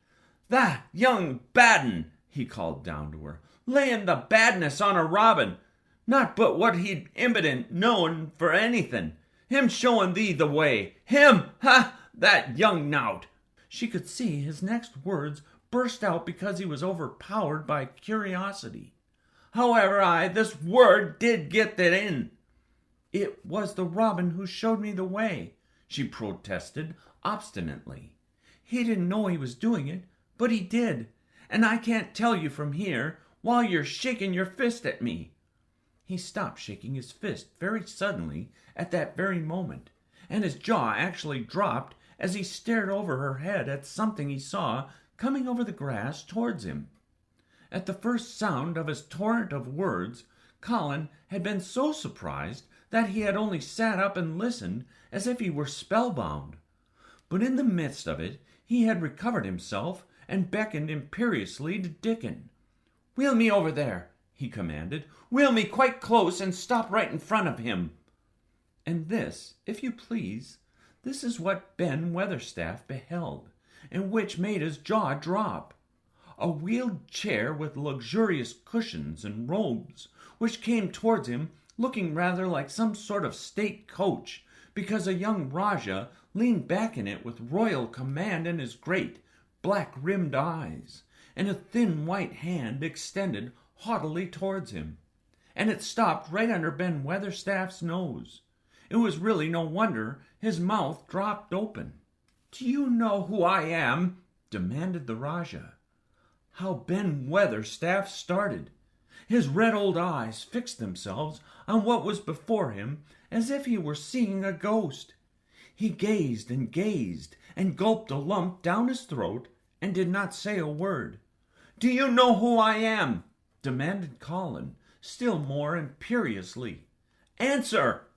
"That young bad 'un," he called down to her, "laying the badness on a robin. Not but what he'd impident known for anything. Him showing thee the way. Him! Ha! That young nowt!" She could see his next words burst out because he was overpowered by curiosity. "However, this word did get that in." "It was the robin who showed me the way," she protested obstinately. "He didn't know he was doing it, but he did, and I can't tell you from here while you're shaking your fist at me." He stopped shaking his fist very suddenly at that very moment, and his jaw actually dropped as he stared over her head at something he saw coming over the grass towards him. At the first sound of his torrent of words, Colin had been so surprised that he had only sat up and listened as if he were spellbound. But in the midst of it he had recovered himself and beckoned imperiously to Dickon. "Wheel me over there," he commanded. "Wheel me quite close and stop right in front of him." And this, if you please, this is what Ben Weatherstaff beheld, and which made his jaw drop. A wheeled chair with luxurious cushions and robes, which came towards him looking rather like some sort of state coach, because a young Rajah leaned back in it with royal command in his great, black-rimmed eyes, and a thin white hand extended haughtily towards him. And it stopped right under Ben Weatherstaff's nose. It was really no wonder his mouth dropped open. "Do you know who I am?" demanded the Rajah. How Ben Weatherstaff started! His red old eyes fixed themselves on what was before him as if he were seeing a ghost. He gazed and gulped a lump down his throat and did not say a word. "Do you know who I am?" demanded Colin, still more imperiously. "Answer!"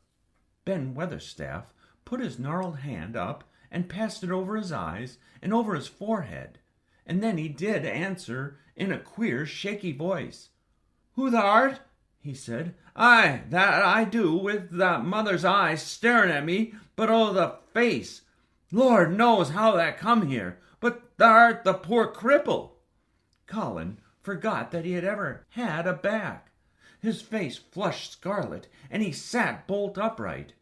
Ben Weatherstaff put his gnarled hand up and passed it over his eyes and over his forehead, and then he did answer in a queer, shaky voice. "Who thou art?" he said. "Aye, that I do, with the mother's eyes staring at me, but oh, the face! Lord knows how that come here, but thou art the poor cripple." Colin forgot that he had ever had a back. His face flushed scarlet, and he sat bolt upright.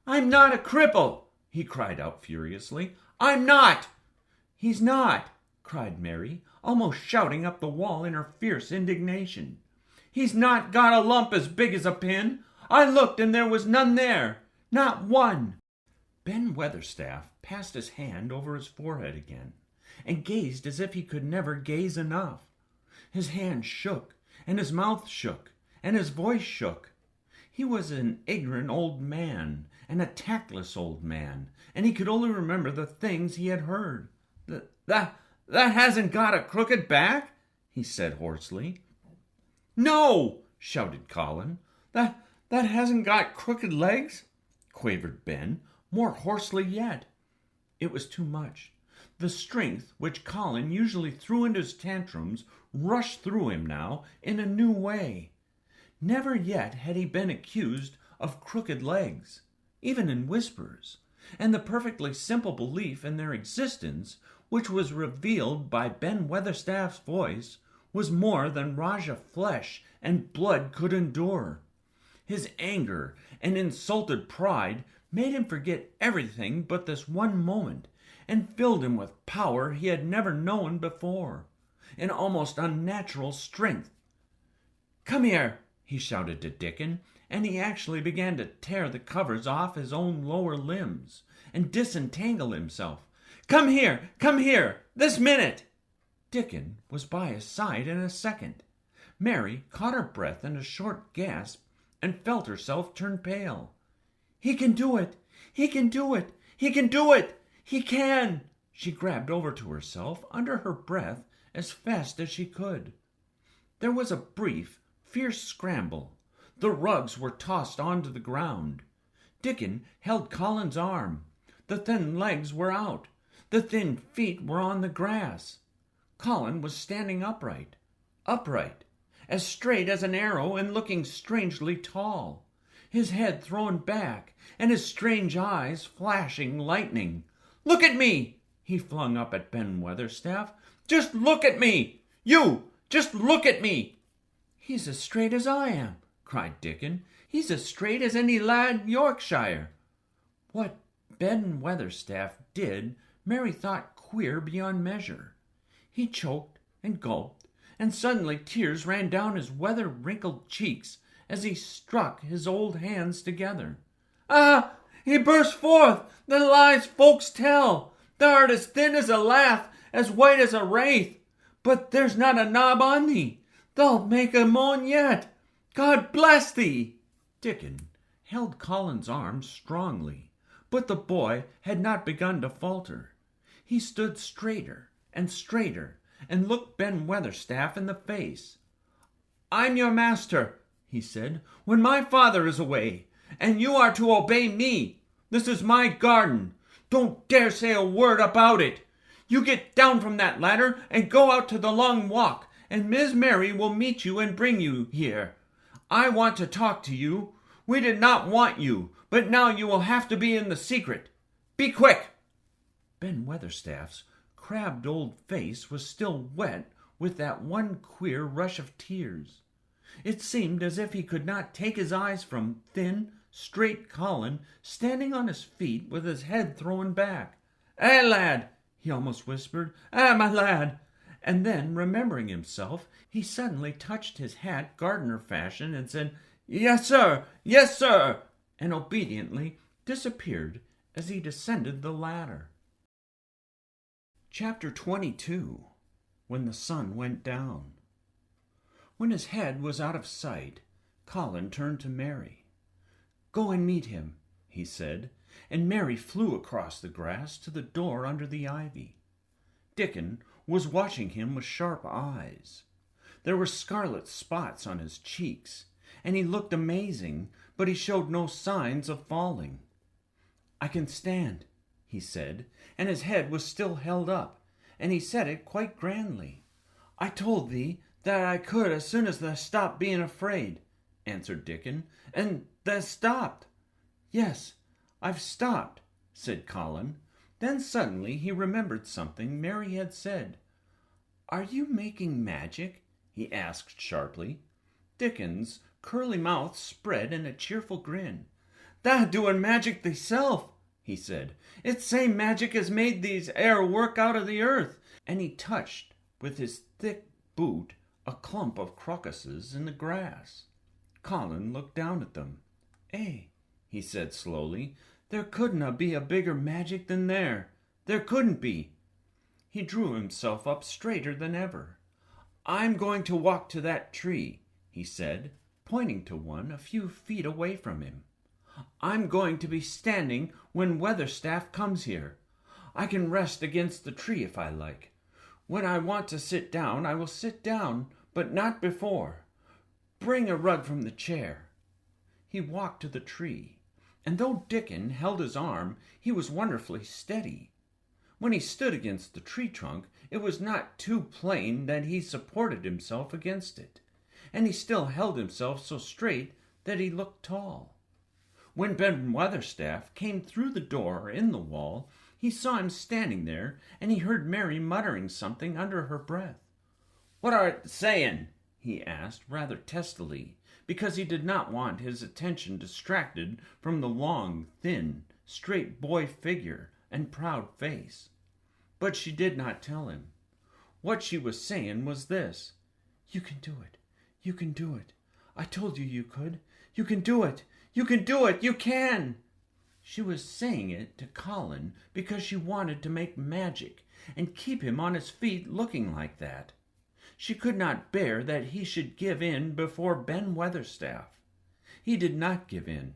"I'm not a cripple!" he cried out furiously. "I'm not!" "He's not!" cried Mary, almost shouting up the wall in her fierce indignation. "He's not got a lump as big as a pin. I looked and there was none there. Not one." Ben Weatherstaff passed his hand over his forehead again, and gazed as if he could never gaze enough. His hand shook, and his mouth shook, and his voice shook. He was an ignorant old man, and a tactless old man, and he could only remember the things he had heard. That hasn't got a crooked back?" he said hoarsely. "No!" shouted Colin. That hasn't got crooked legs?" quavered Ben, more hoarsely yet. It was too much. The strength which Colin usually threw into his tantrums rushed through him now in a new way. Never yet had he been accused of crooked legs, even in whispers, and the perfectly simple belief in their existence, which was revealed by Ben Weatherstaff's voice, was more than Rajah flesh and blood could endure. His anger and insulted pride made him forget everything but this one moment, and filled him with power he had never known before, an almost unnatural strength. "Come here!" he shouted to Dickon, and he actually began to tear the covers off his own lower limbs and disentangle himself. Come here, this minute!" Dickon was by his side in a second. Mary caught her breath in a short gasp and felt herself turn pale. "He can do it! He can do it! He can do it! He can!" She grabbed over to herself under her breath as fast as she could. There was a brief, fierce scramble. The rugs were tossed onto the ground. Dickon held Colin's arm. The thin legs were out. The thin feet were on the grass. Colin was standing upright, as straight as an arrow and looking strangely tall. his head thrown back, and his strange eyes flashing lightning. "Look at me!" he flung up at Ben Weatherstaff. "Just look at me! You! Just look at me!" "He's as straight as I am," cried Dickon. "He's as straight as any lad in Yorkshire." What Ben Weatherstaff did, Mary thought queer beyond measure. He choked and gulped, and suddenly tears ran down his weather-wrinkled cheeks as he struck his old hands together. "Ah!" he burst forth. "The lies folks tell! Thou'rt as thin as a lath, as white as a wraith. But there's not a knob on thee. Thou'lt make a moan yet. God bless thee!" Dickon held Colin's arm strongly, but the boy had not begun to falter. He stood straighter and looked Ben Weatherstaff in the face. "I'm your master," he said, "when my father is away, and you are to obey me. This is my garden. Don't dare say a word about it. You get down from that ladder and go out to the long walk, and Miss Mary will meet you and bring you here. I want to talk to you. We did not want you, but now you will have to be in the secret. Be quick!" Ben Weatherstaff's crabbed old face was still wet with that one queer rush of tears. It seemed as if he could not take his eyes from thin, straight Colin standing on his feet with his head thrown back. "Eh, lad!" he almost whispered. "Ah, my lad!" And then, remembering himself, he suddenly touched his hat gardener fashion and said, "Yes, sir! Yes, sir!" and obediently disappeared as he descended the ladder. Chapter 22. When the sun went down. When his head was out of sight, Colin turned to Mary. "Go and meet him," he said, and Mary flew across the grass to the door under the ivy. Dickon was watching him with sharp eyes. There were scarlet spots on his cheeks, and he looked amazing, but he showed no signs of falling. "I can stand," he said, and his head was still held up, and he said it quite grandly. "I told thee that I could as soon as thou stopped being afraid," answered Dickon, "and thou stopped." "Yes, I've stopped," said Colin. Then suddenly he remembered something Mary had said. "Are you making magic?" he asked sharply. Dickon's curly mouth spread in a cheerful grin. "Thou doing magic thyself," he said. "It's same magic as made these air work out of the earth." And he touched with his thick boot a clump of crocuses in the grass. Colin looked down at them. "Eh," he said slowly, "there couldna be a bigger magic than there. There couldn't be." He drew himself up straighter than ever. "I'm going to walk to that tree," he said, pointing to one a few feet away from him. "I'm going to be standing when Weatherstaff comes here. I can rest against the tree if I like. When I want to sit down, I will sit down, but not before. Bring a rug from the chair." He walked to the tree, and though Dickon held his arm, he was wonderfully steady. When he stood against the tree trunk, it was not too plain that he supported himself against it, and he still held himself so straight that he looked tall. When Ben Weatherstaff came through the door in the wall, he saw him standing there, and he heard Mary muttering something under her breath. "What art saying?" he asked, rather testily, because he did not want his attention distracted from the long, thin, straight boy figure and proud face. But she did not tell him. What she was saying was this: "You can do it. You can do it. I told you you could. You can do it. You can do it. You can." She was saying it to Colin because she wanted to make magic and keep him on his feet looking like that. She could not bear that he should give in before Ben Weatherstaff. He did not give in.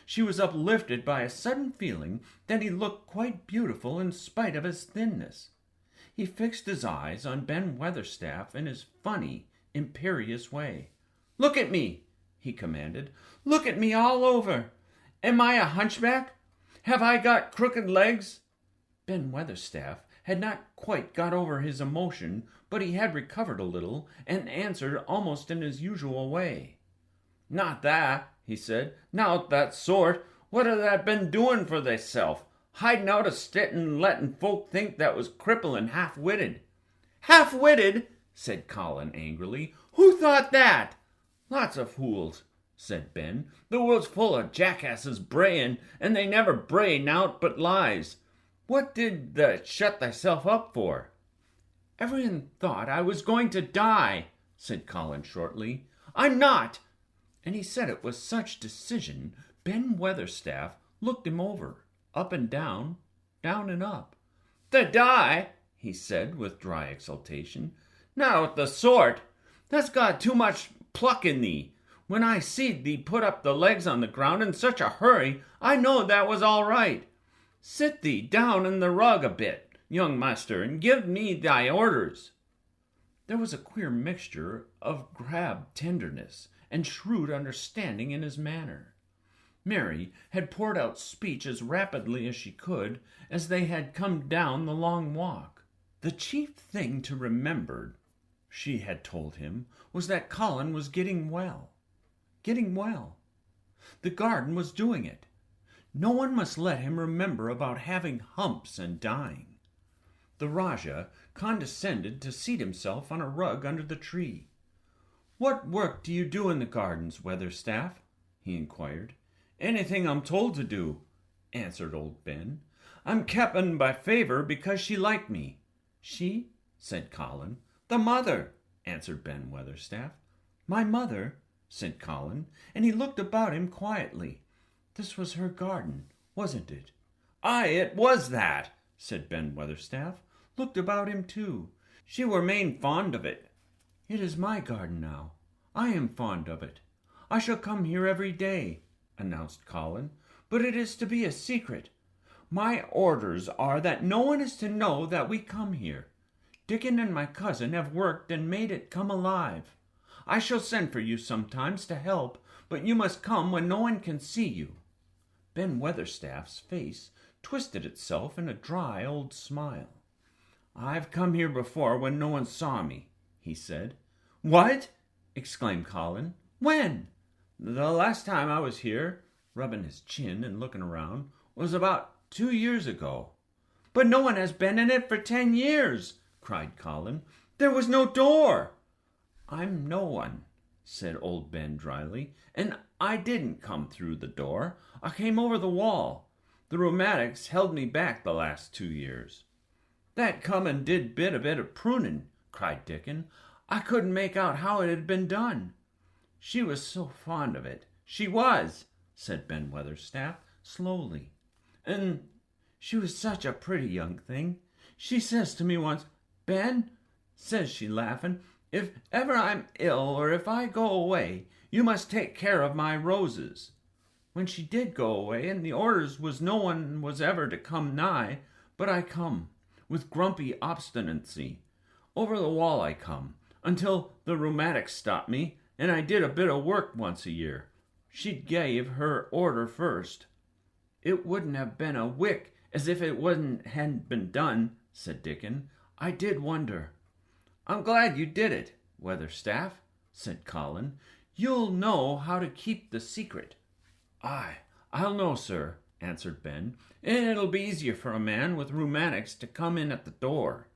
She was uplifted by a sudden feeling that he looked quite beautiful in spite of his thinness. He fixed his eyes on Ben Weatherstaff in his funny, imperious way. "Look at me," he commanded. "Look at me all over. Am I a hunchback? Have I got crooked legs?" Ben Weatherstaff had not quite got over his emotion, but he had recovered a little and answered almost in his usual way. "Not that," he said. "Now that sort, what have that been doing for thyself? Hiding out a stit and letting folk think that was cripple and half-witted." "Half-witted?" said Colin angrily. "Who thought that?" "Lots of fools," said Ben. "The world's full of jackasses braying, and they never bray nowt but lies. What did thou shut thyself up for?" "Everyone thought I was going to die," said Colin shortly. "I'm not." And he said it with such decision, Ben Weatherstaff looked him over, up and down and up. "To die?" he said with dry exultation. "Now the sort! That's got too much pluck in thee. When I seed thee put up the legs on the ground in such a hurry, I knowed that was all right. Sit thee down in the rug a bit, young master, and give me thy orders." There was a queer mixture of crabbed tenderness and shrewd understanding in his manner. Mary had poured out speech as rapidly as she could as they had come down the long walk. The chief thing to remember, she had told him, was that Colin was getting well. Getting well. The garden was doing it. No one must let him remember about having humps and dying. The Rajah condescended to seat himself on a rug under the tree. "What work do you do in the gardens, Weatherstaff?" he inquired. "Anything I'm told to do," answered old Ben. "I'm kept by favor because she liked me." "She?" said Colin. "The mother," answered Ben Weatherstaff. "My mother?" said Colin, and he looked about him quietly. This was her garden, wasn't it? "Aye, it was that," said Ben Weatherstaff. Looked about him too. "She were main fond of it." "It is my garden now. I am fond of it. I shall come here every day," announced Colin, "but it is to be a secret. My orders are that no one is to know that we come here. Dickon and my cousin have worked and made it come alive. I shall send for you sometimes to help, but you must come when no one can see you." Ben Weatherstaff's face twisted itself in a dry old smile. "I've come here before when no one saw me," he said. "What?" exclaimed Colin. "When?" "The last time I was here," rubbing his chin and looking around, "was about 2 years ago." "But no one has been in it for 10 years," cried Colin. "There was no door." "I'm no one," said old Ben dryly, "and I didn't come through the door. I came over the wall. The rheumatics held me back the last 2 years." "That come and did a bit of pruning," cried Dickon. "I couldn't make out how it had been done." "She was so fond of it. She was," said Ben Weatherstaff slowly. "And she was such a pretty young thing. She says to me once, 'Ben,' says she laughing, 'if ever I'm ill or if I go away, you must take care of my roses.' When she did go away, and the orders was no one was ever to come nigh, but I come, with grumpy obstinacy. Over the wall I come, until the rheumatics stopped me, and I did a bit of work once a year. She gave her order first." "It wouldn't have been a wick as if it hadn't been done," said Dickon. "I did wonder." "I'm glad you did it, Weatherstaff," said Colin. "You'll know how to keep the secret." "Aye, I'll know, sir," answered Ben, "and it'll be easier for a man with rheumatics to come in at the door."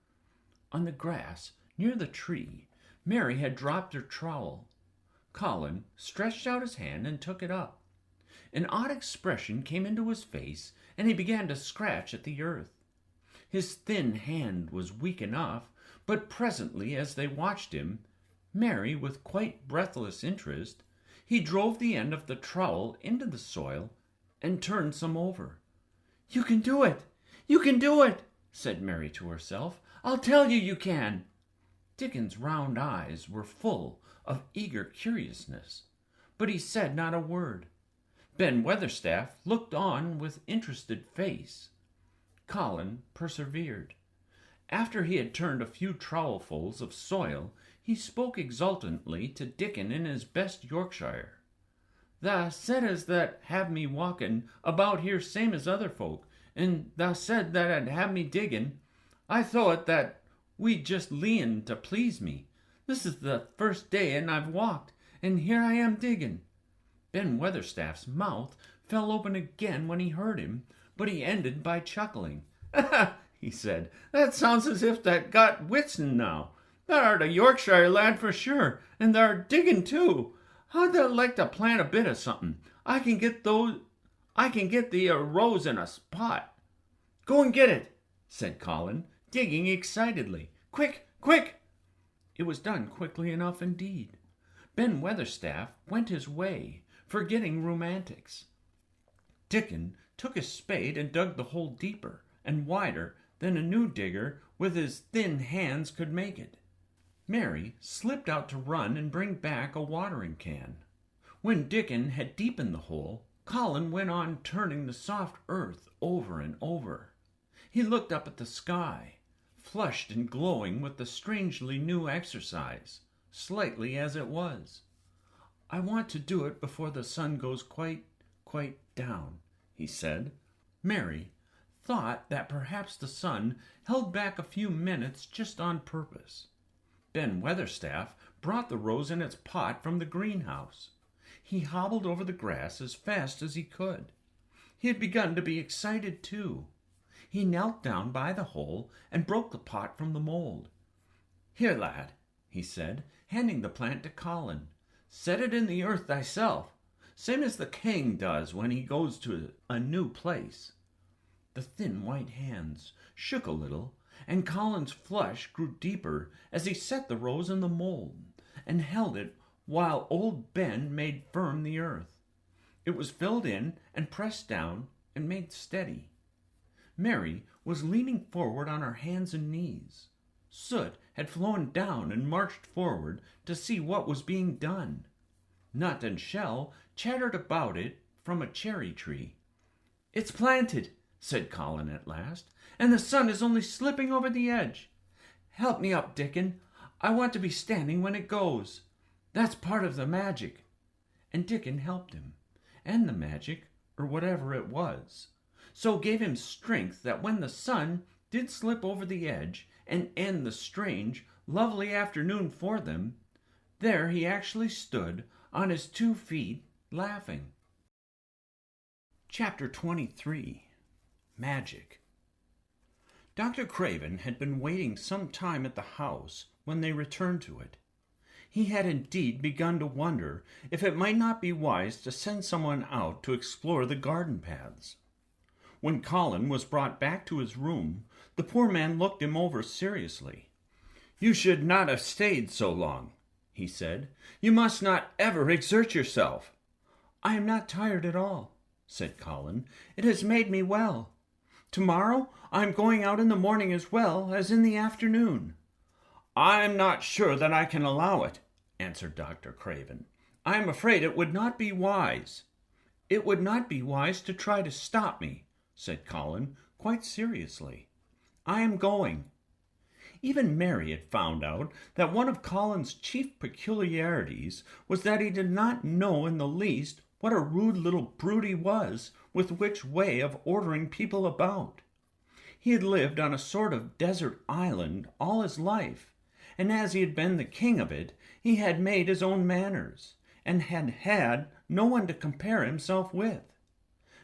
On the grass, near the tree, Mary had dropped her trowel. Colin stretched out his hand and took it up. An odd expression came into his face, and he began to scratch at the earth. His thin hand was weak enough, but presently, as they watched him, Mary with quite breathless interest, he drove the end of the trowel into the soil and turned some over. "You can do it! You can do it!" said Mary to herself. "I'll tell you you can." Dickon's round eyes were full of eager curiousness, but he said not a word. Ben Weatherstaff looked on with interested face. Colin persevered. After he had turned a few trowelfuls of soil, he spoke exultantly to Dickon in his best Yorkshire. "Thou said as that have me walking about here same as other folk, and thou said that 'ud have me digging. I thought that we'd just lean to please me. This is the first day and I've walked, and here I am digging." Ben Weatherstaff's mouth fell open again when he heard him, but he ended by chuckling. He said, "That sounds as if that got Whitson now. That art a Yorkshire lad for sure, and thou'rt Dickon too. How'd thou like to plant a bit of something? I can get thee a rose in a pot." "Go and get it," said Colin, digging excitedly. "Quick, quick!" It was done quickly enough indeed. Ben Weatherstaff went his way, forgetting rheumatics. Dickon took his spade and dug the hole deeper and wider than a new digger with his thin hands could make it. Mary slipped out to run and bring back a watering can. When Dickon had deepened the hole, Colin went on turning the soft earth over and over. He looked up at the sky, flushed and glowing with the strangely new exercise, slightly as it was. "I want to do it before the sun goes quite down," he said. Mary thought that perhaps the sun held back a few minutes just on purpose. Ben Weatherstaff brought the rose in its pot from the greenhouse. He hobbled over the grass as fast as he could. He had begun to be excited too. He knelt down by the hole and broke the pot from the mold. "Here, lad," he said, handing the plant to Colin. "Set it in the earth thyself, same as the king does when he goes to a new place." The thin white hands shook a little, and Colin's flush grew deeper as he set the rose in the mold and held it while old Ben made firm the earth. It was filled in and pressed down and made steady. Mary was leaning forward on her hands and knees. Soot had flown down and marched forward to see what was being done. Nut and Shell chattered about it from a cherry tree. "It's planted," said Colin at last, "and the sun is only slipping over the edge. Help me up, Dickon. I want to be standing when it goes. That's part of the magic." And Dickon helped him, and the magic, or whatever it was, so gave him strength that when the sun did slip over the edge and end the strange, lovely afternoon for them, there he actually stood on his 2 feet, laughing. Chapter 23. Magic. Dr. Craven had been waiting some time at the house when they returned to it. He had indeed begun to wonder if it might not be wise to send someone out to explore the garden paths. When Colin was brought back to his room, the poor man looked him over seriously. "You should not have stayed so long," he said. "You must not ever exert yourself." "I am not tired at all," said Colin. "It has made me well. Tomorrow I am going out in the morning as well as in the afternoon." "I am not sure that I can allow it," answered Dr. Craven. "I am afraid it would not be wise." "It would not be wise to try to stop me," said Colin, quite seriously. "I am going." Even Mary had found out that one of Colin's chief peculiarities was that he did not know in the least what a rude little brute he was with which way of ordering people about. He had lived on a sort of desert island all his life, and as he had been the king of it, he had made his own manners, and had had no one to compare himself with.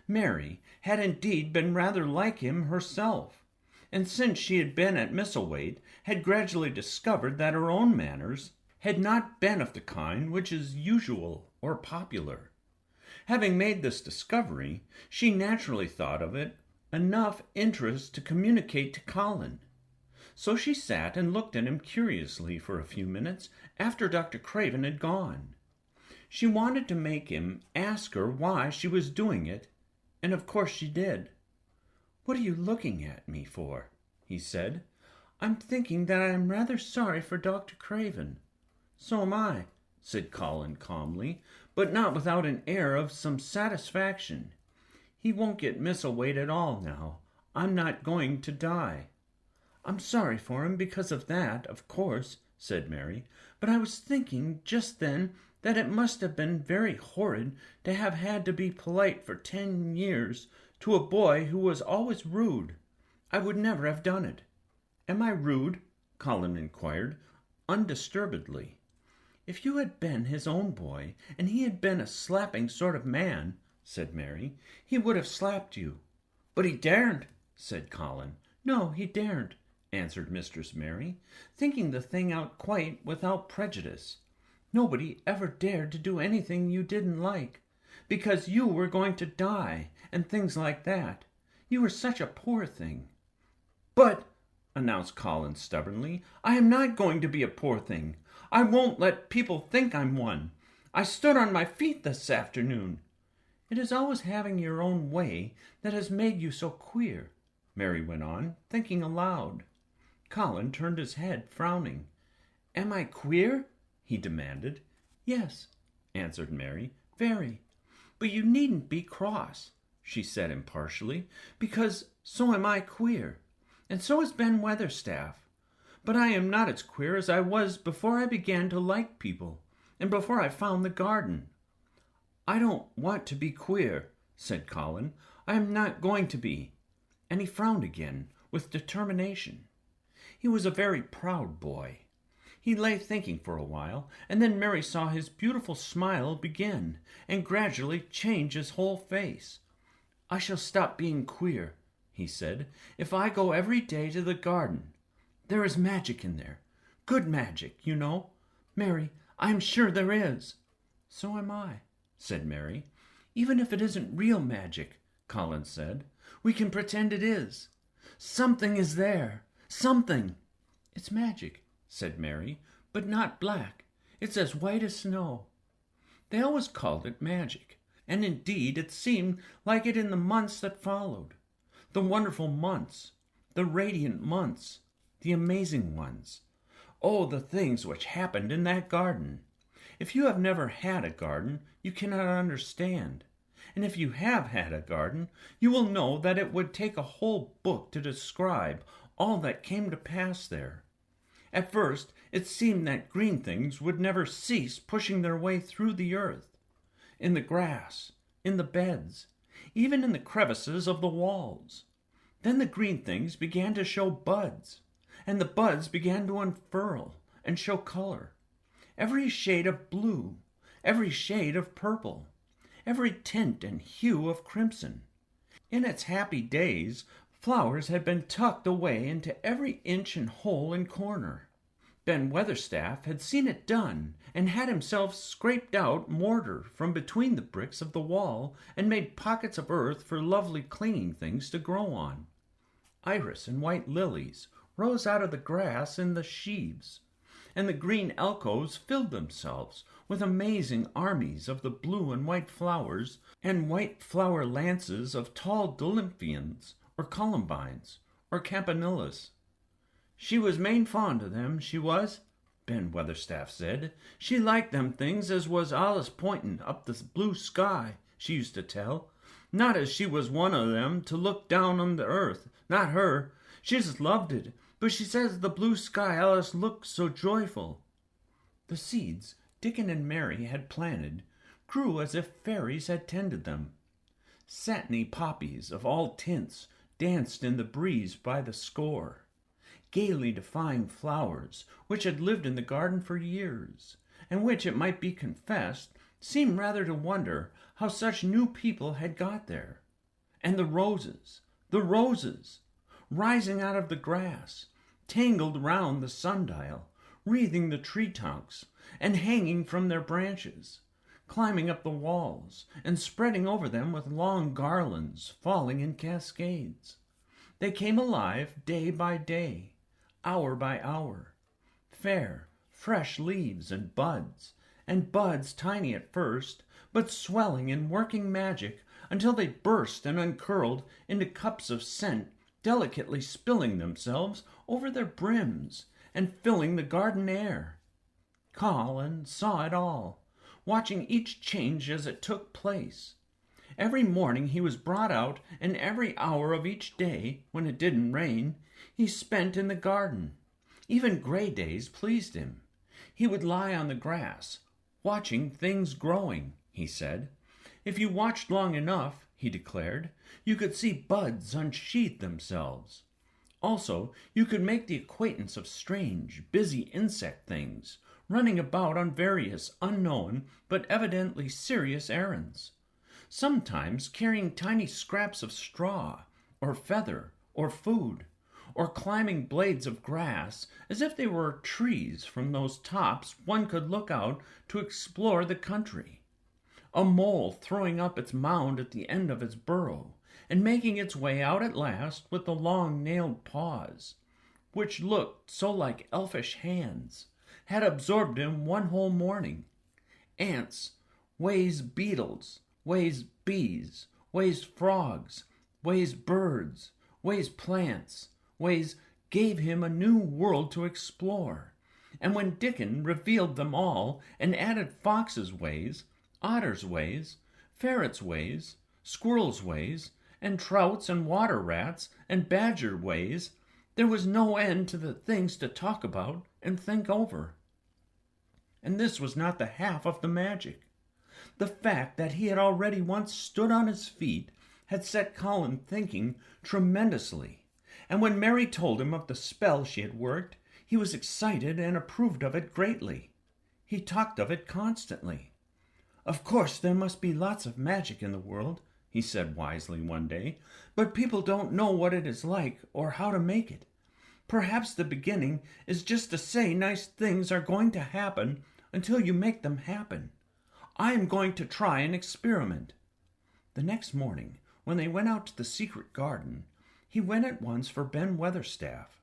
Mary had indeed been rather like him herself, and since she had been at Misselwait, had gradually discovered that her own manners had not been of the kind which is usual or popular. Having made this discovery, she naturally thought of it enough interest to communicate to Colin. So she sat and looked at him curiously for a few minutes after Dr. Craven had gone. She wanted to make him ask her why she was doing it, and of course she did. "What are you looking at me for?" he said. "I'm thinking that I am rather sorry for Dr. Craven." "So am I," said Colin calmly, but not without an air of some satisfaction. "He won't get Misselwait at all now. I'm not going to die." "I'm sorry for him because of that, of course," said Mary, "but I was thinking just then that it must have been very horrid to have had to be polite for 10 years to a boy who was always rude. I would never have done it." "Am I rude?" Colin inquired, undisturbedly. "If you had been his own boy, and he had been a slapping sort of man," said Mary, "he would have slapped you." "But he daren't," said Colin. "No, he daren't," answered Mistress Mary, thinking the thing out quite without prejudice. "Nobody ever dared to do anything you didn't like, because you were going to die, and things like that. You were such a poor thing." "But," announced Colin stubbornly, "I am not going to be a poor thing. I won't let people think I'm one. I stood on my feet this afternoon." "It is always having your own way that has made you so queer," Mary went on, thinking aloud. Colin turned his head, frowning. "Am I queer?" he demanded. "Yes," answered Mary, "very. But you needn't be cross," she said impartially, "because so am I queer, and so is Ben Weatherstaff. But I am not as queer as I was before I began to like people, and before I found the garden." "I don't want to be queer," said Colin. "I am not going to be." And he frowned again, with determination. He was a very proud boy. He lay thinking for a while, and then Mary saw his beautiful smile begin, and gradually change his whole face. "I shall stop being queer," he said, "if I go every day to the garden. There is magic in there. Good magic, you know. Mary, I am sure there is." "So am I," said Mary. "Even if it isn't real magic," Colin said, "we can pretend it is. Something is there. Something." "It's magic," said Mary, "but not black. It's as white as snow." They always called it magic, and indeed it seemed like it in the months that followed. The wonderful months, the radiant months, the amazing ones. Oh, the things which happened in that garden! If you have never had a garden, you cannot understand. And if you have had a garden, you will know that it would take a whole book to describe all that came to pass there. At first, it seemed that green things would never cease pushing their way through the earth, in the grass, in the beds, even in the crevices of the walls. Then the green things began to show buds, and the buds began to unfurl and show color. Every shade of blue, every shade of purple, every tint and hue of crimson. In its happy days, flowers had been tucked away into every inch and hole and corner. Ben Weatherstaff had seen it done, and had himself scraped out mortar from between the bricks of the wall and made pockets of earth for lovely clinging things to grow on. Iris and white lilies rose out of the grass in the sheaves, and the green alcoves filled themselves with amazing armies of the blue and white flowers and white flower lances of tall 𝘚𝘪𝘵𝘠𝑦𝑛s or columbines or campanillas. "She was main fond of them, she was," Ben Weatherstaff said. "She liked them things as was allus pointing up the blue sky, she used to tell. Not as she was one of them to look down on the earth, not her. She just loved it, but she says the blue sky allus looked so joyful." The seeds Dickon and Mary had planted grew as if fairies had tended them. Satiny poppies of all tints danced in the breeze by the score. Gaily defying flowers, which had lived in the garden for years, and which, it might be confessed, seemed rather to wonder how such new people had got there. And the roses, rising out of the grass, tangled round the sundial, wreathing the tree trunks, and hanging from their branches, climbing up the walls, and spreading over them with long garlands falling in cascades. They came alive day by day, hour by hour. Fair, fresh leaves and buds tiny at first, but swelling and working magic until they burst and uncurled into cups of scent, delicately spilling themselves over their brims and filling the garden air. Colin saw it all, watching each change as it took place. Every morning he was brought out, and every hour of each day, when it didn't rain, he spent in the garden. Even gray days pleased him. He would lie on the grass, watching things growing, he said. If you watched long enough, he declared, you could see buds unsheathe themselves. Also, you could make the acquaintance of strange, busy insect things, running about on various unknown but evidently serious errands, sometimes carrying tiny scraps of straw, or feather, or food, or climbing blades of grass as if they were trees from whose tops one could look out to explore the country. A mole throwing up its mound at the end of its burrow, and making its way out at last with the long nailed paws, which looked so like elfish hands, had absorbed him one whole morning. Ants, ways beetles, ways bees, ways frogs, ways birds, ways plants, ways gave him a new world to explore. And when Dickon revealed them all and added foxes' ways, otters' ways, ferrets' ways, squirrels' ways, and trouts and water rats and badger ways, there was no end to the things to talk about and think over. And this was not the half of the magic. The fact that he had already once stood on his feet had set Colin thinking tremendously, and when Mary told him of the spell she had worked, he was excited and approved of it greatly. He talked of it constantly. "Of course there must be lots of magic in the world," he said wisely one day, "but people don't know what it is like or how to make it. Perhaps the beginning is just to say nice things are going to happen until you make them happen. I am going to try an experiment." The next morning, when they went out to the secret garden, he went at once for Ben Weatherstaff.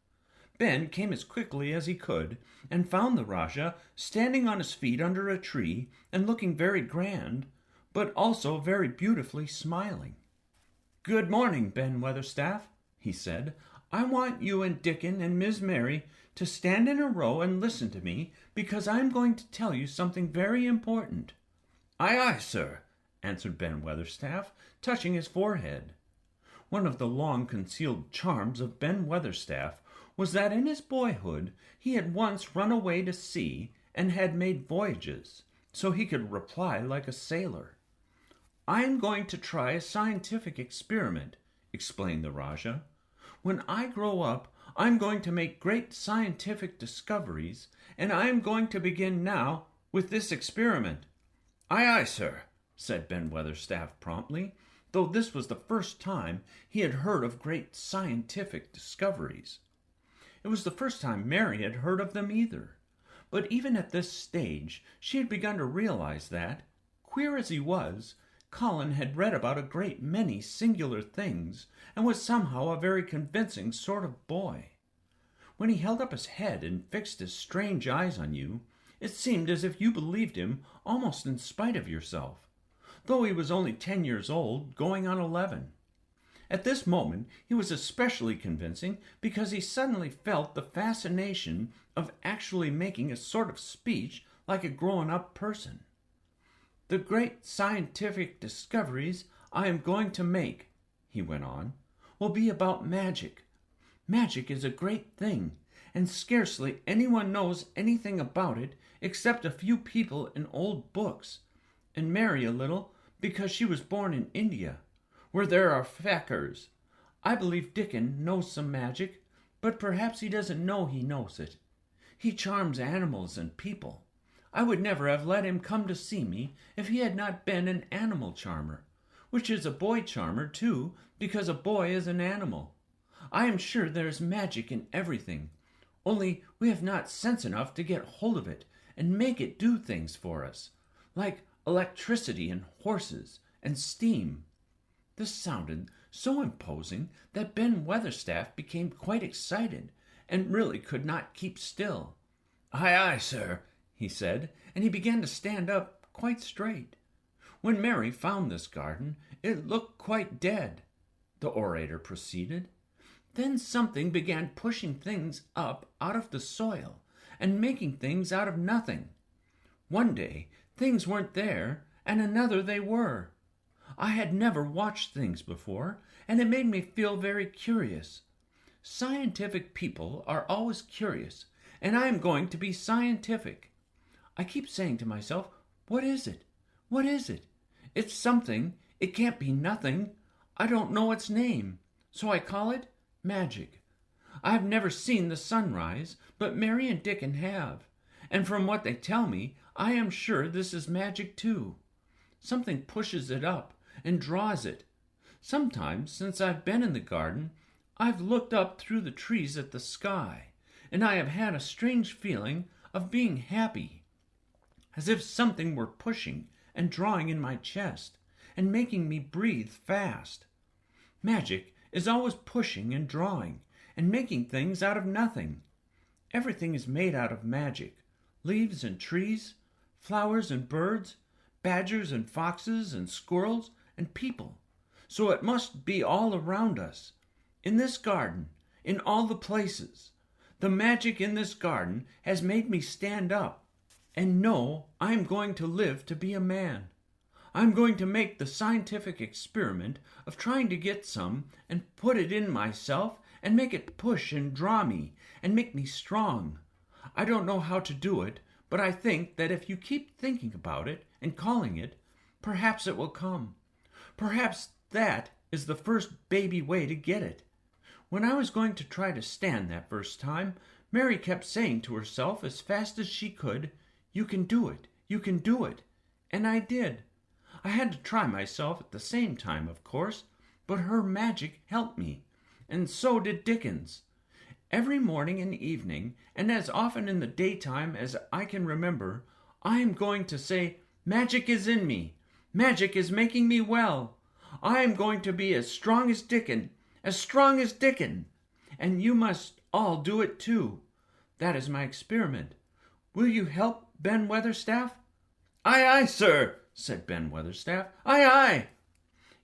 Ben came as quickly as he could, and found the Rajah standing on his feet under a tree and looking very grand, but also very beautifully smiling. "Good morning, Ben Weatherstaff," he said. "I want you and Dickon and Miss Mary to stand in a row and listen to me, because I am going to tell you something very important." "Aye, aye, sir," answered Ben Weatherstaff, touching his forehead. One of the long-concealed charms of Ben Weatherstaff was that in his boyhood he had once run away to sea and had made voyages, so he could reply like a sailor. "I am going to try a scientific experiment," explained the Rajah. "When I grow up, I am going to make great scientific discoveries, and I am going to begin now with this experiment." "Aye, aye, sir," said Ben Weatherstaff promptly, though this was the first time he had heard of great scientific discoveries. It was the first time Mary had heard of them either, but even at this stage she had begun to realize that, queer as he was, Colin had read about a great many singular things and was somehow a very convincing sort of boy. When he held up his head and fixed his strange eyes on you, it seemed as if you believed him almost in spite of yourself, though he was only 10 years old, going on 11. At this moment he was especially convincing because he suddenly felt the fascination of actually making a sort of speech like a grown-up person. "The great scientific discoveries I am going to make," he went on, "will be about magic. Magic is a great thing, and scarcely anyone knows anything about it except a few people in old books, and Mary a little, because she was born in India, where there are fakirs. I believe Dickon knows some magic, but perhaps he doesn't know he knows it. He charms animals and people. I would never have let him come to see me if he had not been an animal charmer, which is a boy charmer too, because a boy is an animal. I am sure there is magic in everything, only we have not sense enough to get hold of it and make it do things for us, like electricity and horses and steam." This sounded so imposing that Ben Weatherstaff became quite excited and really could not keep still. "Aye, aye, sir," he said, and he began to stand up quite straight. "When Mary found this garden, it looked quite dead," the orator proceeded. "Then something began pushing things up out of the soil and making things out of nothing. One day things weren't there, and another they were. I had never watched things before, and it made me feel very curious. Scientific people are always curious, and I am going to be scientific. I keep saying to myself, what is it? What is it? It's something. It can't be nothing. I don't know its name, so I call it magic. I have never seen the sunrise, but Mary and Dickon have, and from what they tell me, I am sure this is magic too. Something pushes it up and draws it. Sometimes, since I've been in the garden, I've looked up through the trees at the sky, and I have had a strange feeling of being happy, as if something were pushing and drawing in my chest and making me breathe fast. Magic is always pushing and drawing and making things out of nothing. Everything is made out of magic. Leaves and trees, flowers and birds, badgers and foxes and squirrels and people. So it must be all around us. In this garden, in all the places. The magic in this garden has made me stand up and know I'm going to live to be a man. I'm going to make the scientific experiment of trying to get some and put it in myself and make it push and draw me and make me strong. I don't know how to do it, but I think that if you keep thinking about it and calling it, perhaps it will come. Perhaps that is the first baby way to get it. When I was going to try to stand that first time, Mary kept saying to herself as fast as she could, "You can do it, you can do it." And I did. I had to try myself at the same time, of course, but her magic helped me, and so did Dickens. Every morning and evening, and as often in the daytime as I can remember, I am going to say, "Magic is in me. Magic is making me well. I am going to be as strong as Dickon, as strong as Dickon. And you must all do it too. That is my experiment. Will you help, Ben Weatherstaff?" "Aye, aye, sir," said Ben Weatherstaff. "Aye, aye."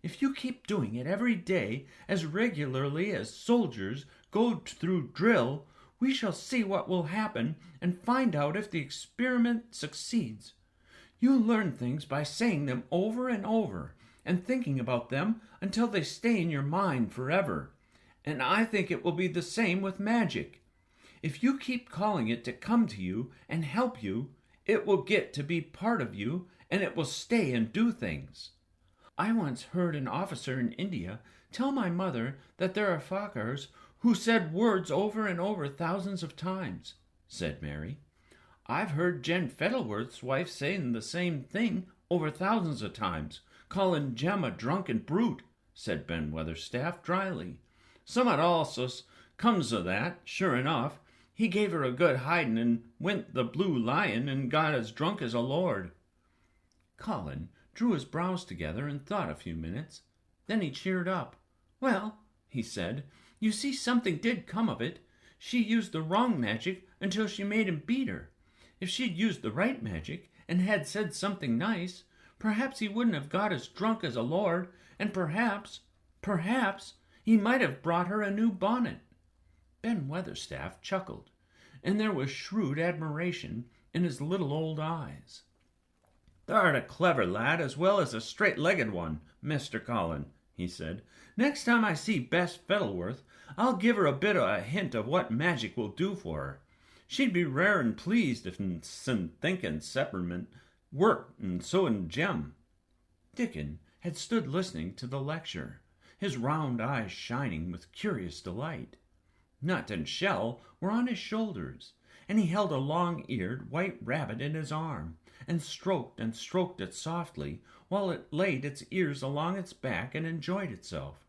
"If you keep doing it every day as regularly as soldiers go through drill, we shall see what will happen and find out if the experiment succeeds. You learn things by saying them over and over and thinking about them until they stay in your mind forever. And I think it will be the same with magic. If you keep calling it to come to you and help you, it will get to be part of you and it will stay and do things. I once heard an officer in India tell my mother that there are Fakirs who said words over and over thousands of times," said Mary. "I've heard Jen Fettleworth's wife saying the same thing over thousands of times, calling Jem a drunken brute," said Ben Weatherstaff dryly. "Summat also comes of that, sure enough. He gave her a good hiding and went the Blue Lion and got as drunk as a lord." Colin drew his brows together and thought a few minutes. Then he cheered up. "Well," he said, "you see something did come of it. She used the wrong magic until she made him beat her. If she'd used the right magic and had said something nice, perhaps he wouldn't have got as drunk as a lord, and perhaps, he might have brought her a new bonnet." Ben Weatherstaff chuckled, and there was shrewd admiration in his little old eyes. "Thou'rt a clever lad as well as a straight-legged one, Mr. Colin," he said. "Next time I see Bess Fettleworth, I'll give her a bit of a hint of what magic will do for her. She'd be rare and pleased if sin thinking separament worked and so in Jem." Dickon had stood listening to the lecture, his round eyes shining with curious delight. Nut and Shell were on his shoulders, and he held a long-eared white rabbit in his arm, and stroked it softly, while it laid its ears along its back and enjoyed itself.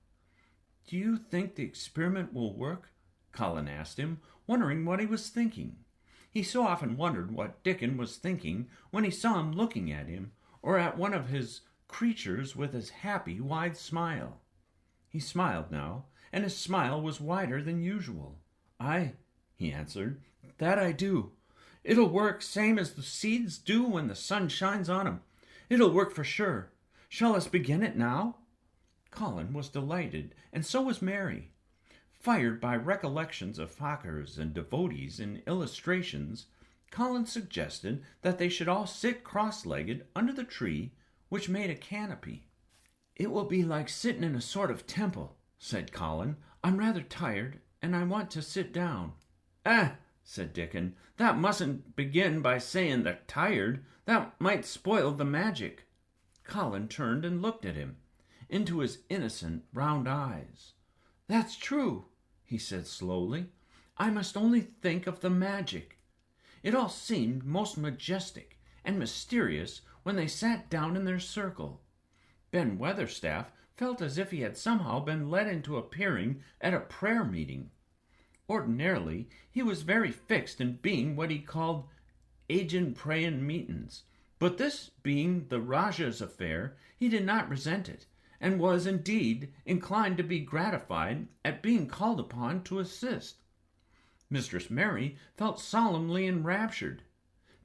"Do you think the experiment will work?" Colin asked him, wondering what he was thinking. He so often wondered what Dickon was thinking when he saw him looking at him, or at one of his creatures with his happy, wide smile. He smiled now, and his smile was wider than usual. "Aye," he answered, "that I do. It'll work same as the seeds do when the sun shines on 'em. It'll work for sure. Shall us begin it now?" Colin was delighted, and so was Mary. Fired by recollections of fakirs and devotees in illustrations, Colin suggested that they should all sit cross-legged under the tree, which made a canopy. "It will be like sitting in a sort of temple," said Colin. "I'm rather tired, and I want to sit down." "Ah," said Dickon, "that mustn't begin by saying they're tired. That might spoil the magic." Colin turned and looked at him, into his innocent round eyes. "That's true," he said slowly. "I must only think of the magic. It all seemed most majestic and mysterious when they sat down in their circle. Ben Weatherstaff felt as if he had somehow been led into appearing at a prayer meeting. Ordinarily, he was very fixed in being what he called aged praying meetings, but this being the Rajah's affair, he did not resent it, and was indeed inclined to be gratified at being called upon to assist. Mistress Mary felt solemnly enraptured.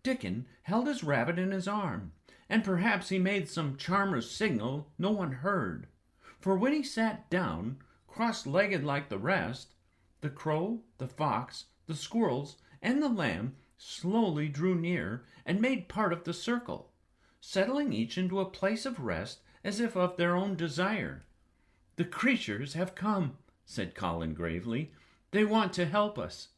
Dickon held his rabbit in his arm, and perhaps he made some charmer's signal no one heard, for when he sat down, cross-legged like the rest, the crow, the fox, the squirrels, and the lamb slowly drew near and made part of the circle, settling each into a place of rest as if of their own desire. "The creatures have come," said Colin gravely. "They want to help us."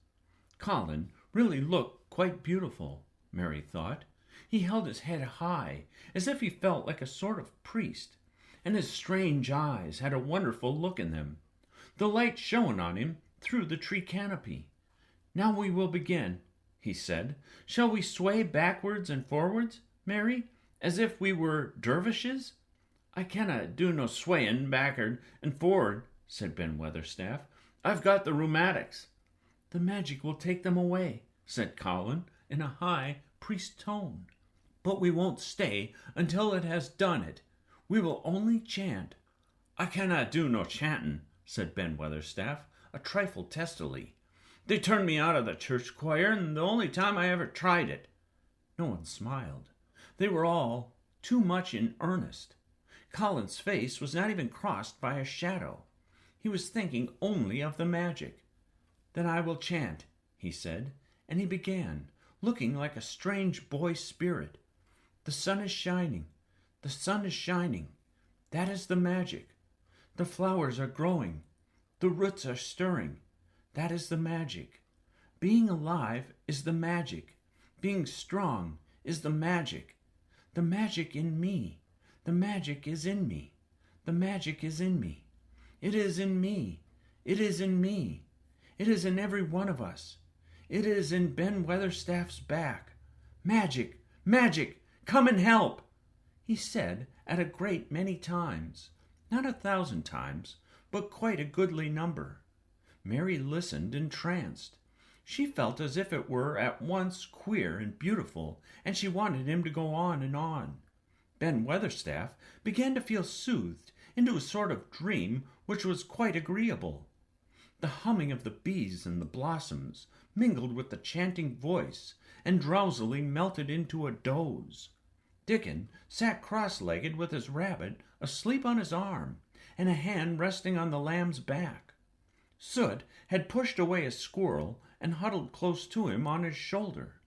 Colin really looked quite beautiful, Mary thought. He held his head high, as if he felt like a sort of priest, and his strange eyes had a wonderful look in them. The light shone on him through the tree canopy. "Now we will begin," he said. "Shall we sway backwards and forwards, Mary, as if we were dervishes?" "I cannot do no swaying backward and forward," said Ben Weatherstaff. "I've got the rheumatics." "The magic will take them away," said Colin in a high priest tone. "But we won't stay until it has done it. We will only chant." "I cannot do no chanting," said Ben Weatherstaff, a trifle testily. "They turned me out of the church choir, and the only time I ever tried it." No one smiled. They were all too much in earnest. Colin's face was not even crossed by a shadow. He was thinking only of the magic. "Then I will chant," he said, and he began, looking like a strange boy spirit. "The sun is shining. The sun is shining. That is the magic. The flowers are growing. The roots are stirring. That is the magic. Being alive is the magic. Being strong is the magic. The magic in me. The magic is in me. The magic is in me. It is in me. It is in me. It is in every one of us. It is in Ben Weatherstaff's back. Magic! Magic! Come and help!" he said at a great many times. Not 1,000 times, but quite a goodly number. Mary listened entranced. She felt as if it were at once queer and beautiful, and she wanted him to go on and on. Ben Weatherstaff began to feel soothed into a sort of dream which was quite agreeable. The humming of the bees and the blossoms mingled with the chanting voice, and drowsily melted into a doze. Dickon sat cross-legged with his rabbit asleep on his arm, and a hand resting on the lamb's back. Soot had pushed away a squirrel and huddled close to him on his shoulder.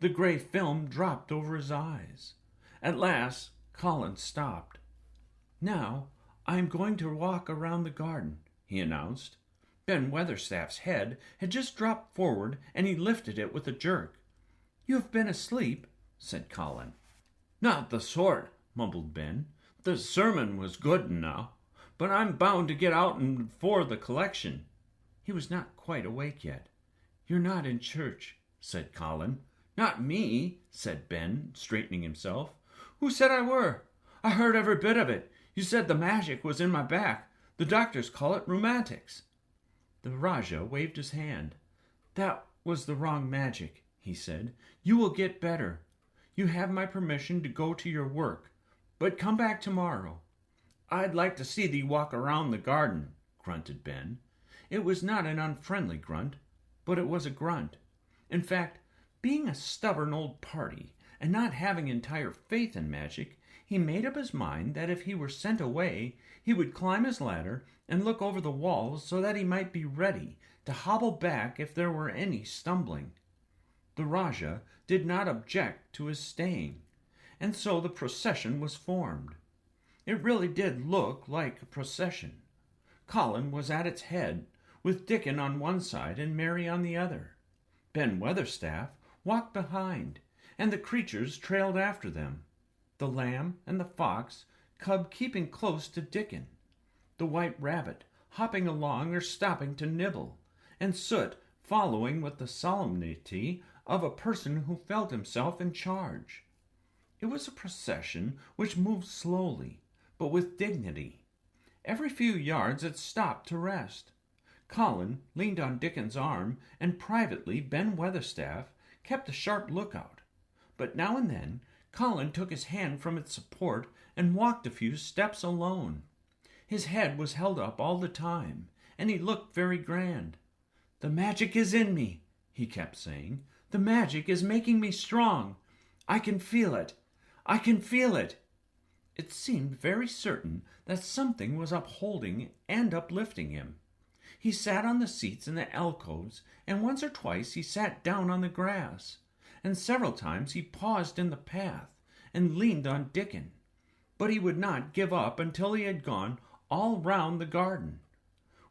The gray film dropped over his eyes. At last Colin stopped. "Now I am going to walk around the garden," he announced. Ben Weatherstaff's head had just dropped forward, and he lifted it with a jerk. "You have been asleep," said Colin. "Not the sort," mumbled Ben. "The sermon was good enough, but I'm bound to get out and for the collection." He was not quite awake yet. "You're not in church," said Colin. "Not me," said Ben, straightening himself. "Who said I were? I heard every bit of it. You said the magic was in my back. The doctors call it rheumatics." The Rajah waved his hand. "That was the wrong magic," he said. "You will get better. You have my permission to go to your work, but come back tomorrow." "I'd like to see thee walk around the garden," grunted Ben. It was not an unfriendly grunt, but it was a grunt. In fact, being a stubborn old party, and not having entire faith in magic, he made up his mind that if he were sent away, he would climb his ladder and look over the walls so that he might be ready to hobble back if there were any stumbling. The Rajah did not object to his staying, and so the procession was formed. It really did look like a procession. Colin was at its head, with Dickon on one side and Mary on the other. Ben Weatherstaff walked behind, and the creatures trailed after them. The lamb and the fox cub keeping close to Dickon, the white rabbit hopping along or stopping to nibble, and Soot following with the solemnity of a person who felt himself in charge. It was a procession which moved slowly, but with dignity. Every few yards it stopped to rest. Colin leaned on Dickon's arm, and privately Ben Weatherstaff kept a sharp lookout. But now and then Colin took his hand from its support and walked a few steps alone. His head was held up all the time, and he looked very grand. "The magic is in me," he kept saying. "The magic is making me strong. I can feel it. I can feel it." It seemed very certain that something was upholding and uplifting him. He sat on the seats in the alcoves, and once or twice he sat down on the grass, and several times he paused in the path and leaned on Dickon. But he would not give up until he had gone all round the garden.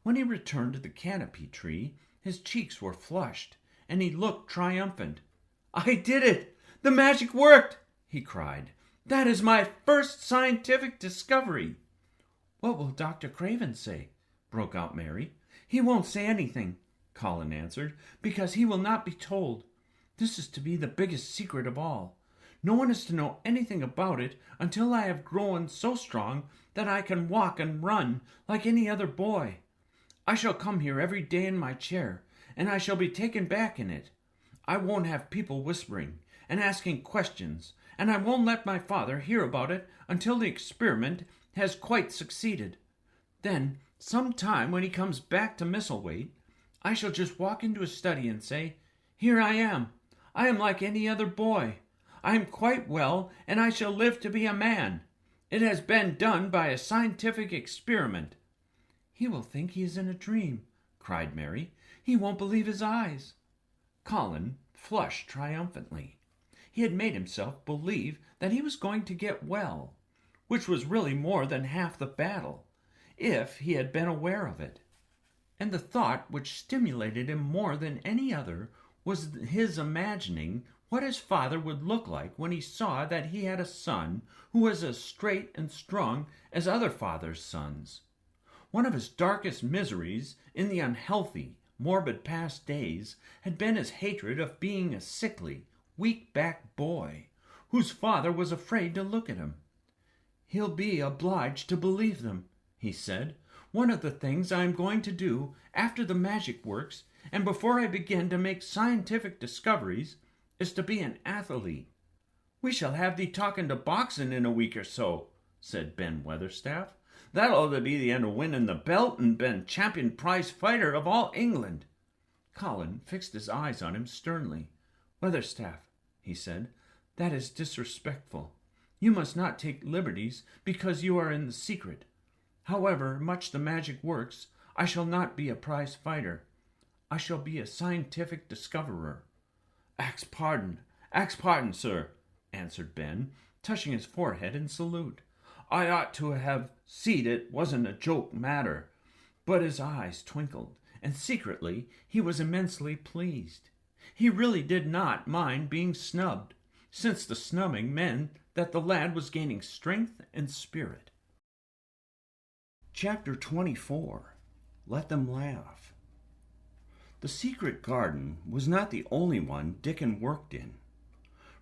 When he returned to the canopy tree, his cheeks were flushed, and he looked triumphant. "I did it! The magic worked!" he cried. "That is my first scientific discovery." "What will Dr. Craven say?" broke out Mary. "He won't say anything," Colin answered, "because he will not be told. This is to be the biggest secret of all. No one is to know anything about it until I have grown so strong that I can walk and run like any other boy. I shall come here every day in my chair, and I shall be taken back in it. I won't have people whispering and asking questions, and I won't let my father hear about it until the experiment has quite succeeded. Then, some time when he comes back to Misselthwaite, I shall just walk into his study and say, 'Here I am. I am like any other boy. I am quite well, and I shall live to be a man. It has been done by a scientific experiment.'" "He will think he is in a dream," cried Mary. "He won't believe his eyes." Colin flushed triumphantly. He had made himself believe that he was going to get well, which was really more than half the battle, if he had been aware of it. And the thought which stimulated him more than any other was his imagining what his father would look like when he saw that he had a son who was as straight and strong as other fathers' sons. One of his darkest miseries in the unhealthy, morbid past days had been his hatred of being a sickly, weak-backed boy, whose father was afraid to look at him. "He'll be obliged to believe them," he said. "One of the things I am going to do after the magic works, and before I begin to make scientific discoveries, is to be an athlete." "We shall have thee talking to boxing in a week or so," said Ben Weatherstaff. "That'll be the end of winning the belt and being champion prize fighter of all England." Colin fixed his eyes on him sternly. "Weatherstaff," he said, "that is disrespectful. You must not take liberties because you are in the secret. However much the magic works, I shall not be a prize fighter. I shall be a scientific discoverer." Ax pardon, sir," answered Ben, touching his forehead in salute. "I ought to have seed it wasn't a joke matter." But his eyes twinkled, and secretly he was immensely pleased. He really did not mind being snubbed, since the snubbing meant that the lad was gaining strength and spirit. Chapter 24. Let Them Laugh. The secret garden was not the only one Dickon worked in.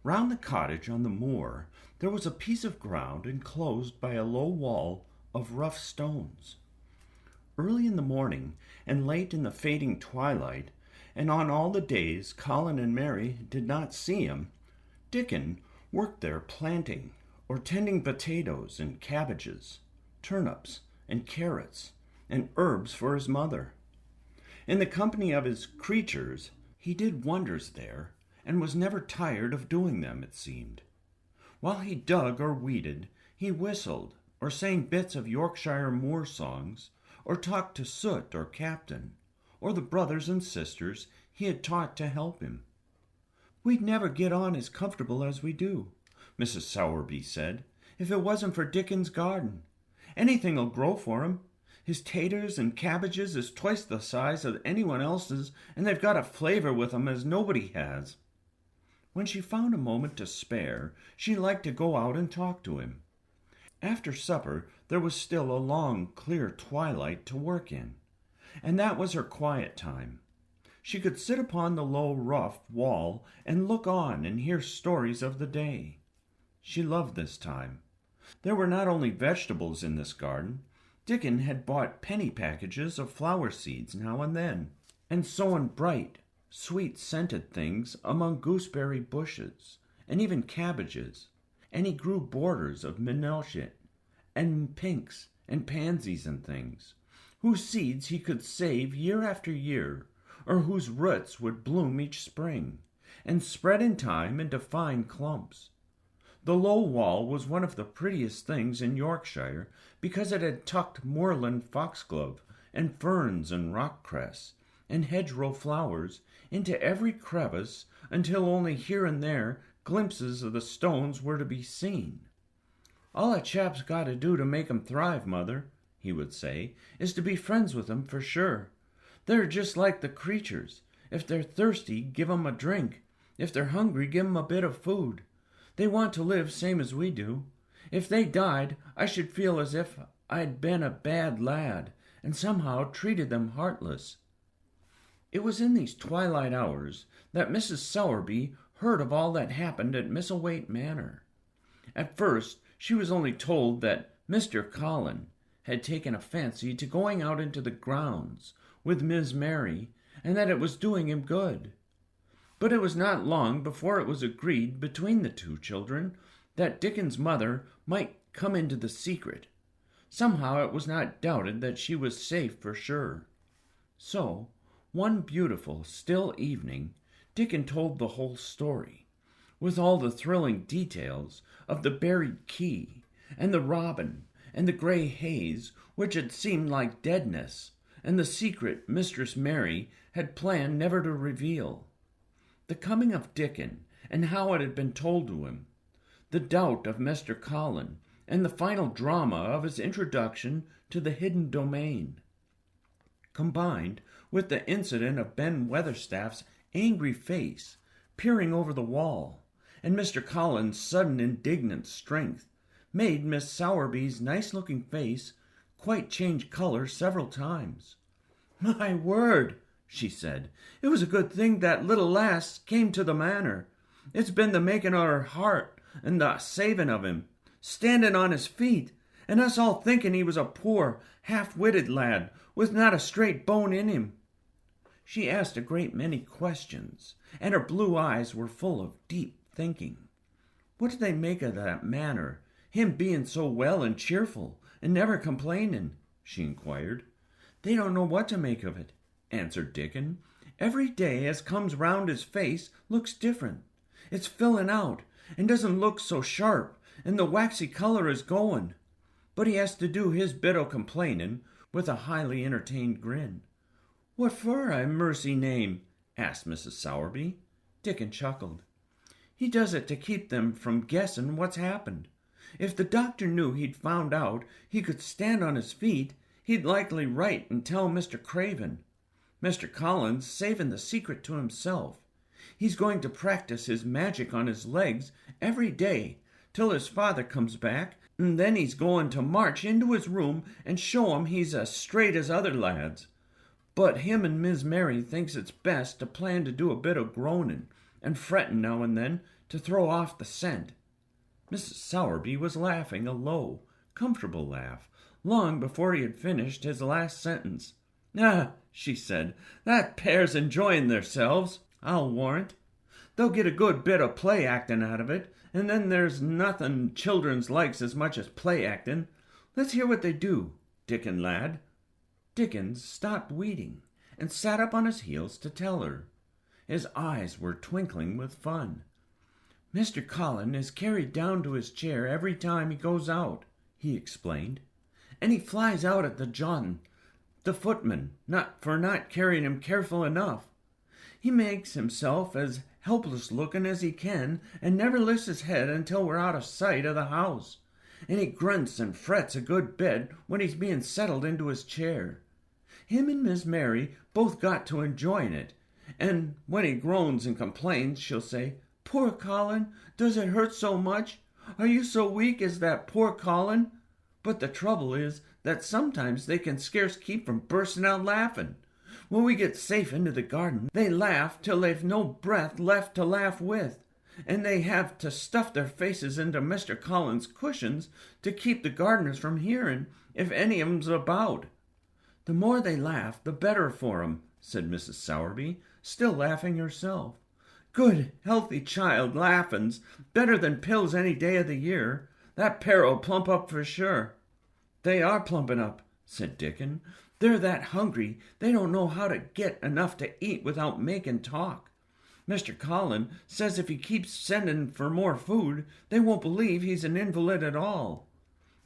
Round the cottage on the moor there was a piece of ground enclosed by a low wall of rough stones. Early in the morning and late in the fading twilight, and on all the days Colin and Mary did not see him, Dickon worked there planting or tending potatoes and cabbages, turnips and carrots, and herbs for his mother. In the company of his creatures, he did wonders there, and was never tired of doing them, it seemed. While he dug or weeded, he whistled, or sang bits of Yorkshire moor songs, or talked to Soot or Captain, or the brothers and sisters he had taught to help him. "We'd never get on as comfortable as we do," Mrs. Sowerby said, "if it wasn't for Dickon's garden. Anything'll grow for him. His taters and cabbages is twice the size of anyone else's, and they've got a flavor with 'em as nobody has." When she found a moment to spare, she liked to go out and talk to him. After supper, there was still a long, clear twilight to work in, and that was her quiet time. she could sit upon the low, rough wall and look on and hear stories of the day. She loved this time. There were not only vegetables in this garden. Dickon had bought penny packages of flower seeds now and then, and sown bright, sweet-scented things among gooseberry bushes, and even cabbages, and he grew borders of manilshit, and pinks, and pansies and things, whose seeds he could save year after year, or whose roots would bloom each spring, and spread in time into fine clumps. The low wall was one of the prettiest things in Yorkshire, because it had tucked moorland foxglove, and ferns and rockcress, and hedgerow flowers into every crevice, until only here and there glimpses of the stones were to be seen. "All a chap's got to do to make 'em thrive, Mother," he would say, "is to be friends with 'em for sure. They're just like the creatures. If they're thirsty, give 'em a drink. If they're hungry, give 'em a bit of food. They want to live same as we do. If they died, I should feel as if I'd been a bad lad, and somehow treated them heartless." It was in these twilight hours that Mrs. Sowerby heard of all that happened at Misselthwaite Manor. At first she was only told that Mr. Colin had taken a fancy to going out into the grounds with Miss Mary, and that it was doing him good. But it was not long before it was agreed between the two children that Dickon's mother might come into the secret. Somehow it was not doubted that she was safe for sure. So, one beautiful, still evening, Dickon told the whole story, with all the thrilling details of the buried key, and the robin, and the grey haze, which had seemed like deadness, and the secret Mistress Mary had planned never to reveal. The coming of Dickon, and how it had been told to him, the doubt of Mr. Colin, and the final drama of his introduction to the hidden domain, combined with the incident of Ben Weatherstaff's angry face peering over the wall, and Mr. Colin's sudden indignant strength, made Miss Sowerby's nice-looking face quite change color several times. "My word," she said, "it was a good thing that little lass came to the manor. It's been the making of her heart, and the saving of him, standing on his feet, and us all thinking he was a poor, half-witted lad, with not a straight bone in him." She asked a great many questions, and her blue eyes were full of deep thinking. What did they make of that manor, him being so well and cheerful, and never complaining? She inquired. "They don't know what to make of it," answered Dickon. "Every day as comes round his face looks different. It's filling out, and doesn't look so sharp, and the waxy color is going. But he has to do his bit o' complaining," with a highly entertained grin. "What for, I mercy name?" asked Mrs. Sowerby. Dickon chuckled. "He does it to keep them from guessing what's happened. If the doctor knew he'd found out he could stand on his feet, he'd likely write and tell Mr. Craven. Mr. Colin's saving the secret to himself. He's going to practice his magic on his legs every day till his father comes back, and then he's going to march into his room and show him he's as straight as other lads. But him and Miss Mary thinks it's best to plan to do a bit of groaning and fretting now and then to throw off the scent." Mrs. Sowerby was laughing a low, comfortable laugh, long before he had finished his last sentence. "Ah," she said, "that pair's enjoying theirselves, I'll warrant. They'll get a good bit of play-acting out of it, and then there's nothing children's likes as much as play-acting. Let's hear what they do, Dickon lad." Dickon stopped weeding and sat up on his heels to tell her. His eyes were twinkling with fun. "Mr. Colin is carried down to his chair every time he goes out," he explained, "and he flies out at the John, the footman, not carrying him careful enough. He makes himself as helpless-looking as he can, and never lifts his head until we're out of sight of the house, and he grunts and frets a good bit when he's being settled into his chair. Him and Miss Mary both got to enjoying it, and when he groans and complains, she'll say, 'Poor Colin, does it hurt so much? Are you so weak as that poor Colin?' But the trouble is that sometimes they can scarce keep from bursting out laughing. When we get safe into the garden, they laugh till they've no breath left to laugh with, and they have to stuff their faces into Mr. Colin's cushions to keep the gardeners from hearing if any of 'em's about. The more they laugh, the better for 'em, said Mrs. Sowerby, still laughing herself. Good, healthy child, laughin's better than pills any day of the year. That pair'll plump up for sure. They are plumping up, said Dickon. They're that hungry, they don't know how to get enough to eat without making talk. Mr. Colin says if he keeps sending for more food, they won't believe he's an invalid at all.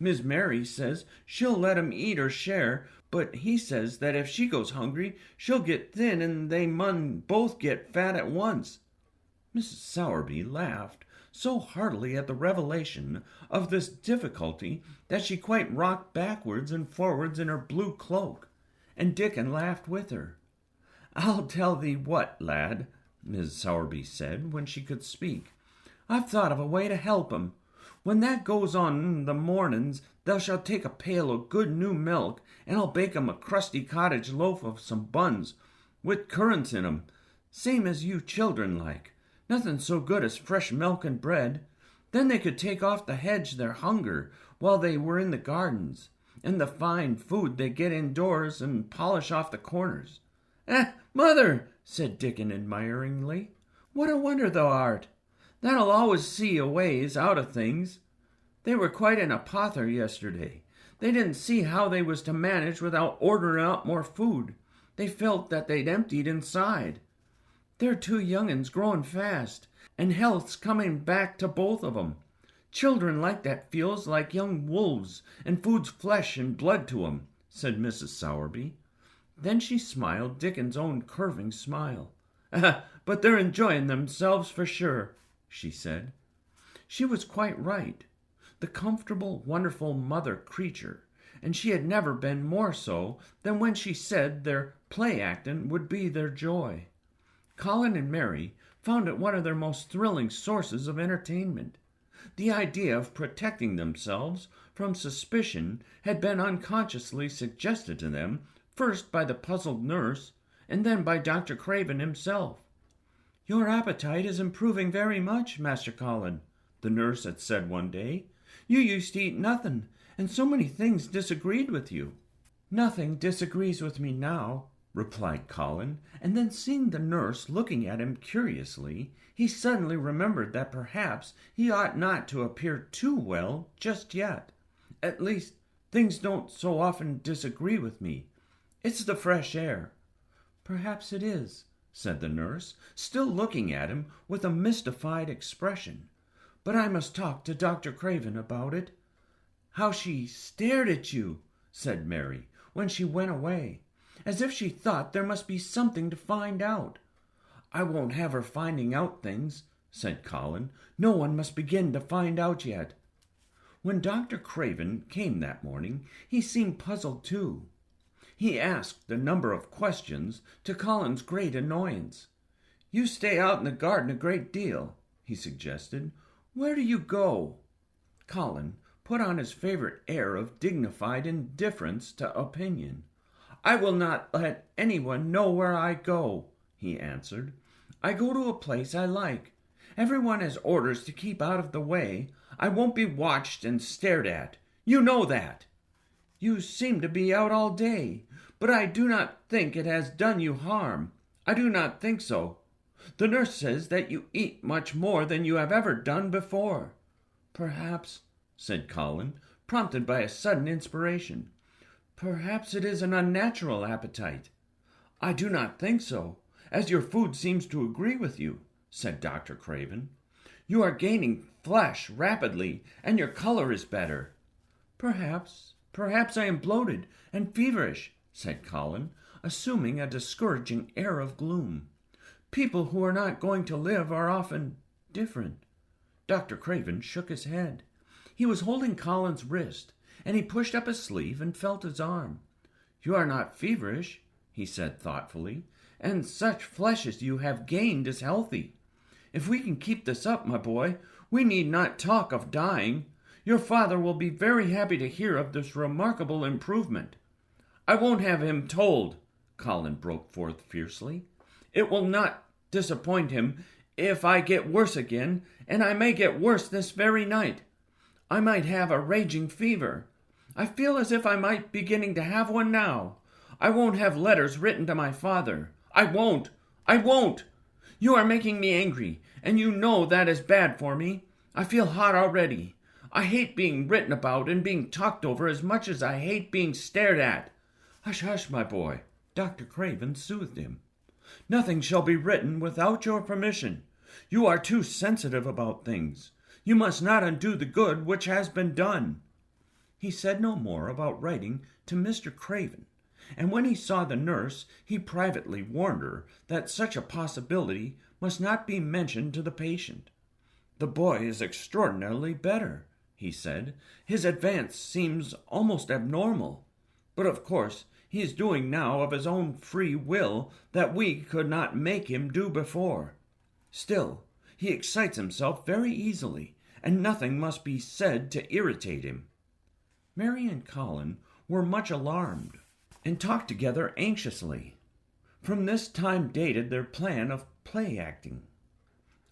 Miss Mary says she'll let him eat her share, but he says that if she goes hungry, she'll get thin and they mun both get fat at once. Mrs. Sowerby laughed so heartily at the revelation of this difficulty that she quite rocked backwards and forwards in her blue cloak, and Dickon laughed with her. I'll tell thee what, lad, Mrs. Sowerby said when she could speak. I've thought of a way to help 'em. When that goes on in the mornings, thou shalt take a pail of good new milk, and I'll bake 'em a crusty cottage loaf of some buns, with currants in 'em, same as you children like. Nothing so good as fresh milk and bread. Then they could take off the hedge their hunger while they were in the gardens, and the fine food they get indoors, and polish off the corners. Mother, said Dickon admiringly, what a wonder thou art. That'll always see a ways out of things. They were quite in a pother yesterday. They didn't see how they was to manage without ordering out more food. They felt that they'd emptied inside. They're two young'uns growing fast, and health's coming back to both of 'em. Children like that feels like young wolves, and food's flesh and blood to 'em, said Mrs. Sowerby. Then she smiled Dickon's own curving smile. But they're enjoying themselves for sure, she said. She was quite right. The comfortable, wonderful mother creature, and she had never been more so than when she said their play-acting would be their joy. Colin and Mary found it one of their most thrilling sources of entertainment. The idea of protecting themselves from suspicion had been unconsciously suggested to them, first by the puzzled nurse, and then by Dr. Craven himself. Your appetite is improving very much, Master Colin, the nurse had said one day. You used to eat nothing, and so many things disagreed with you. Nothing disagrees with me now, replied Colin, and then seeing the nurse looking at him curiously, he suddenly remembered that perhaps he ought not to appear too well just yet. At least, things don't so often disagree with me. It's the fresh air. Perhaps it is, said the nurse, still looking at him with a mystified expression. But I must talk to Dr. Craven about it. How she stared at you, said Mary, when she went away, as if she thought there must be something to find out. I won't have her finding out things, said Colin. No one must begin to find out yet. When Dr. Craven came that morning, he seemed puzzled too. He asked a number of questions, to Colin's great annoyance. You stay out in the garden a great deal, he suggested. Where do you go? Colin put on his favorite air of dignified indifference to opinion. I will not let anyone know where I go, he answered. I go to a place I like. Everyone has orders to keep out of the way. I won't be watched and stared at. You know that. You seem to be out all day, but I do not think it has done you harm. I do not think so. The nurse says that you eat much more than you have ever done before. Perhaps, said Colin, prompted by a sudden inspiration. Perhaps it is an unnatural appetite. I do not think so, as your food seems to agree with you, said Dr. Craven. You are gaining flesh rapidly, and your color is better. Perhaps I am bloated and feverish, said Colin, assuming a discouraging air of gloom. People who are not going to live are often different. Dr. Craven shook his head. He was holding Colin's wrist, and he pushed up his sleeve and felt his arm. You are not feverish, he said thoughtfully, and such flesh as you have gained is healthy. If we can keep this up, my boy, we need not talk of dying. Your father will be very happy to hear of this remarkable improvement. I won't have him told, Colin broke forth fiercely. "It will not disappoint him if I get worse again, and I may get worse this very night. I might have a raging fever. I feel as if I might be beginning to have one now. I won't have letters written to my father. I won't! I won't! You are making me angry, and you know that is bad for me. I feel hot already. I hate being written about and being talked over as much as I hate being stared at." "Hush, hush, my boy," Dr. Craven soothed him. "Nothing shall be written without your permission. You are too sensitive about things. You must not undo the good which has been done." He said no more about writing to Mr. Craven, and when he saw the nurse, he privately warned her that such a possibility must not be mentioned to the patient. "The boy is extraordinarily better," he said. "His advance seems almost abnormal. But of course he is doing now of his own free will that we could not make him do before. Still, he excites himself very easily, and nothing must be said to irritate him." Mary and Colin were much alarmed, and talked together anxiously. From this time dated their plan of play-acting.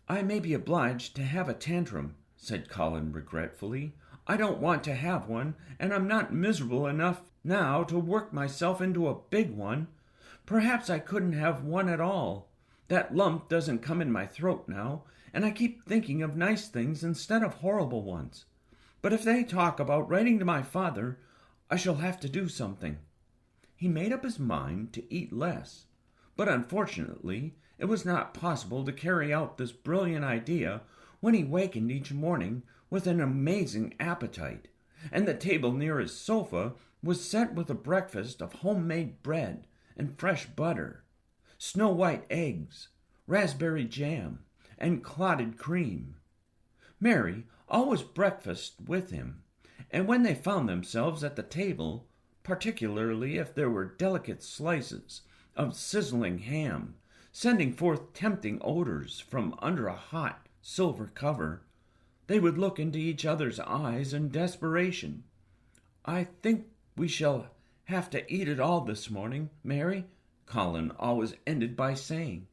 "I may be obliged to have a tantrum," said Colin regretfully. "I don't want to have one, and I'm not miserable enough now to work myself into a big one. Perhaps I couldn't have one at all. That lump doesn't come in my throat now, and I keep thinking of nice things instead of horrible ones. But if they talk about writing to my father, I shall have to do something." He made up his mind to eat less, but unfortunately it was not possible to carry out this brilliant idea when he wakened each morning with an amazing appetite, and the table near his sofa was set with a breakfast of homemade bread and fresh butter, snow-white eggs, raspberry jam, and clotted cream. Mary always breakfasted with him, and when they found themselves at the table, particularly if there were delicate slices of sizzling ham, sending forth tempting odors from under a hot silver cover, they would look into each other's eyes in desperation. "I think we shall have to eat it all this morning, Mary," Colin always ended by saying.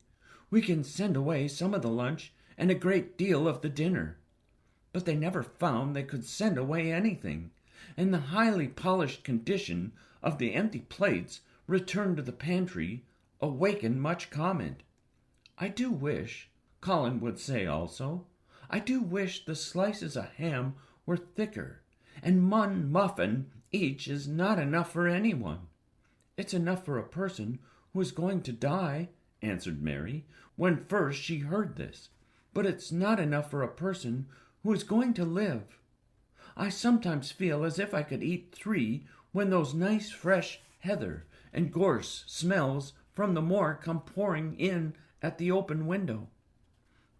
"We can send away some of the lunch and a great deal of the dinner." But they never found they could send away anything, and the highly polished condition of the empty plates returned to the pantry awakened much comment. "I do wish," Colin would say also, "I do wish the slices of ham were thicker, and muffin each is not enough for anyone." "It's enough for a person who is going to die," answered Mary, when first she heard this, "but it's not enough for a person who is going to live. I sometimes feel as if I could eat 3 when those nice fresh heather and gorse smells from the moor come pouring in at the open window."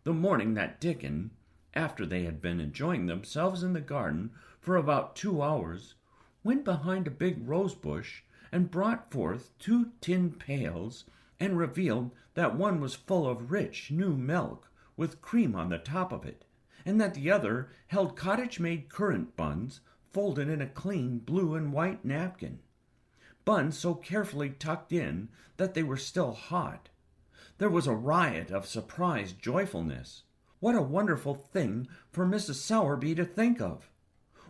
The morning that Dickon, after they had been enjoying themselves in the garden for about 2 hours, went behind a big rose bush and brought forth 2 tin pails, and revealed that one was full of rich new milk with cream on the top of it, and that the other held cottage-made currant buns folded in a clean blue and white napkin, buns so carefully tucked in that they were still hot. There was a riot of surprised joyfulness. What a wonderful thing for Mrs. Sowerby to think of!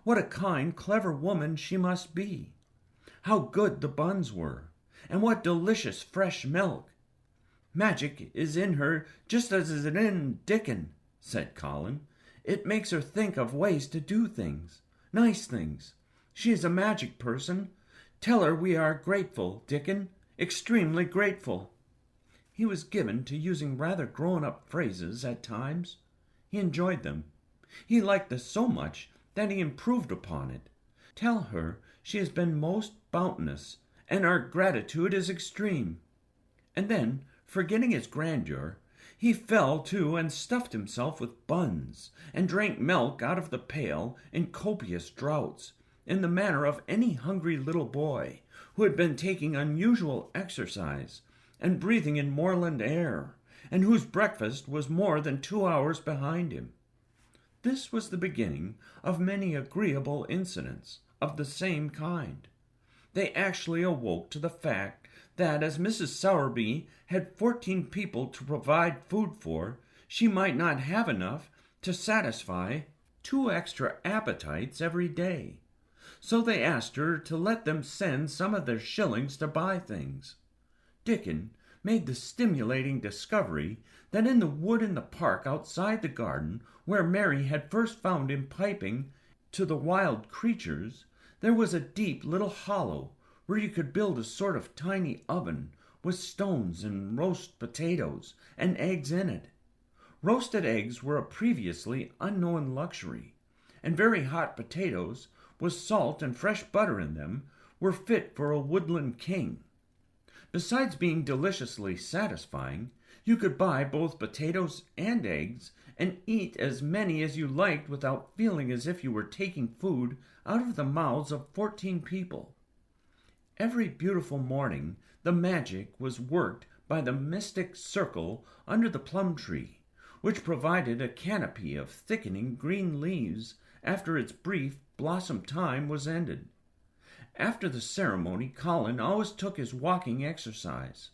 What a kind, clever woman she must be! How good the buns were, and what delicious fresh milk! "Magic is in her just as is in Dickon," said Colin. "It makes her think of ways to do things, nice things. She is a magic person. Tell her we are grateful, Dickon, extremely grateful." He was given to using rather grown-up phrases at times. He enjoyed them. He liked this so much that he improved upon it. "Tell her she has been most bounteous, and our gratitude is extreme." And then, forgetting his grandeur, he fell to and stuffed himself with buns, and drank milk out of the pail in copious draughts, in the manner of any hungry little boy who had been taking unusual exercise and breathing in moorland air, and whose breakfast was more than 2 hours behind him. This was the beginning of many agreeable incidents of the same kind. They actually awoke to the fact that as Mrs. Sowerby had 14 people to provide food for, she might not have enough to satisfy 2 extra appetites every day. So they asked her to let them send some of their shillings to buy things. Dickon made the stimulating discovery that in the wood in the park outside the garden, where Mary had first found him piping to the wild creatures, there was a deep little hollow where you could build a sort of tiny oven with stones and roast potatoes and eggs in it. Roasted eggs were a previously unknown luxury, and very hot potatoes, with salt and fresh butter in them, were fit for a woodland king. Besides being deliciously satisfying, you could buy both potatoes and eggs and eat as many as you liked without feeling as if you were taking food out of the mouths of 14 people. Every beautiful morning the magic was worked by the mystic circle under the plum tree, which provided a canopy of thickening green leaves after its brief blossom time was ended. After the ceremony, Colin always took his walking exercise,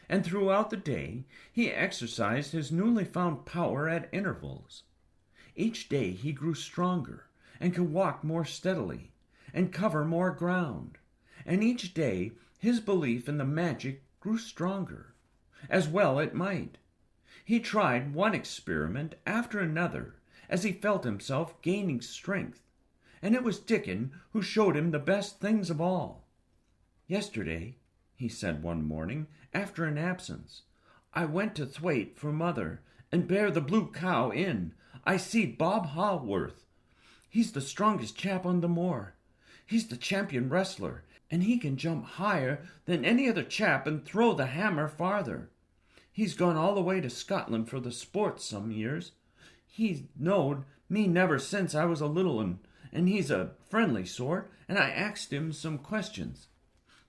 and throughout the day he exercised his newly found power at intervals. Each day he grew stronger and could walk more steadily and cover more ground, and each day his belief in the magic grew stronger. As well it might. He tried one experiment after another as he felt himself gaining strength, and it was Dickon who showed him the best things of all. "Yesterday," he said one morning, after an absence, "I went to Thwaite for mother, and bear the Blue Cow in. I see Bob Haworth. He's the strongest chap on the moor. He's the champion wrestler, and he can jump higher than any other chap and throw the hammer farther. He's gone all the way to Scotland for the sports some years. He's knowed me never since I was a little un, and he's a friendly sort, and I asked him some questions.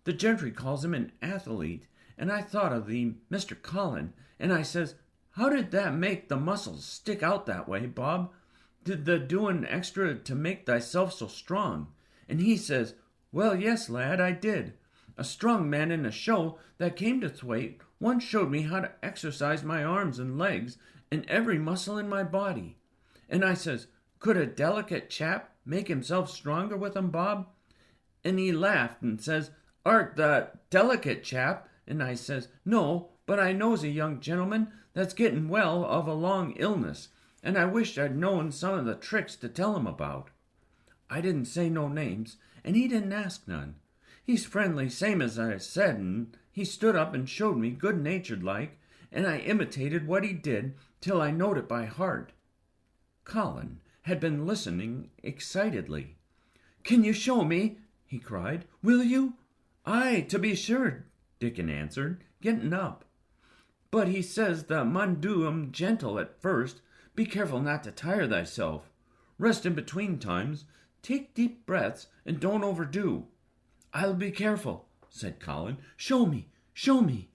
The gentry calls him an athlete, and I thought of the Mr. Colin, and I says, 'How did that make the muscles stick out that way, Bob? Did the doin' extra to make thyself so strong?' And he says, 'Well, yes, lad, I did. A strong man in a show that came to Thwaite once showed me how to exercise my arms and legs and every muscle in my body.' And I says, 'Could a delicate chap make himself stronger with 'em, Bob?' And he laughed and says, 'Art the delicate chap?' And I says, 'No, but I knows a young gentleman that's getting well of a long illness, and I wished I'd known some of the tricks to tell him about.' I didn't say no names, and he didn't ask none. He's friendly, same as I said, and he stood up and showed me good-natured like, and I imitated what he did till I knowed it by heart." Colin had been listening excitedly. "Can you show me?" he cried. "Will you?" "Aye, to be sure," Dickon answered, getting up. "But he says the mun do 'em gentle at first. Be careful not to tire thyself. Rest in between times. Take deep breaths, and don't overdo." "I'll be careful," said Colin. "Show me, show me.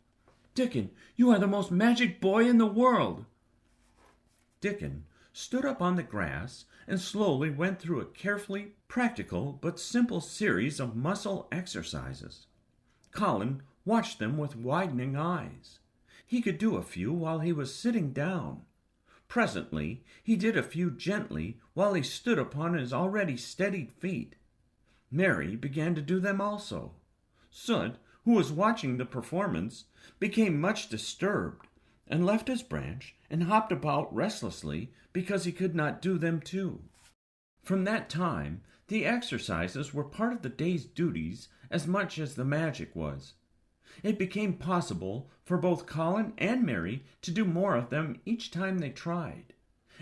Dickon, you are the most magic boy in the world." Dickon stood up on the grass and slowly went through a carefully practical but simple series of muscle exercises. Colin watched them with widening eyes. He could do a few while he was sitting down. Presently he did a few gently while he stood upon his already steadied feet. Mary began to do them also. Soot, who was watching the performance, became much disturbed, and left his branch and hopped about restlessly because he could not do them too. From that time the exercises were part of the day's duties as much as the magic was. It became possible for both Colin and Mary to do more of them each time they tried,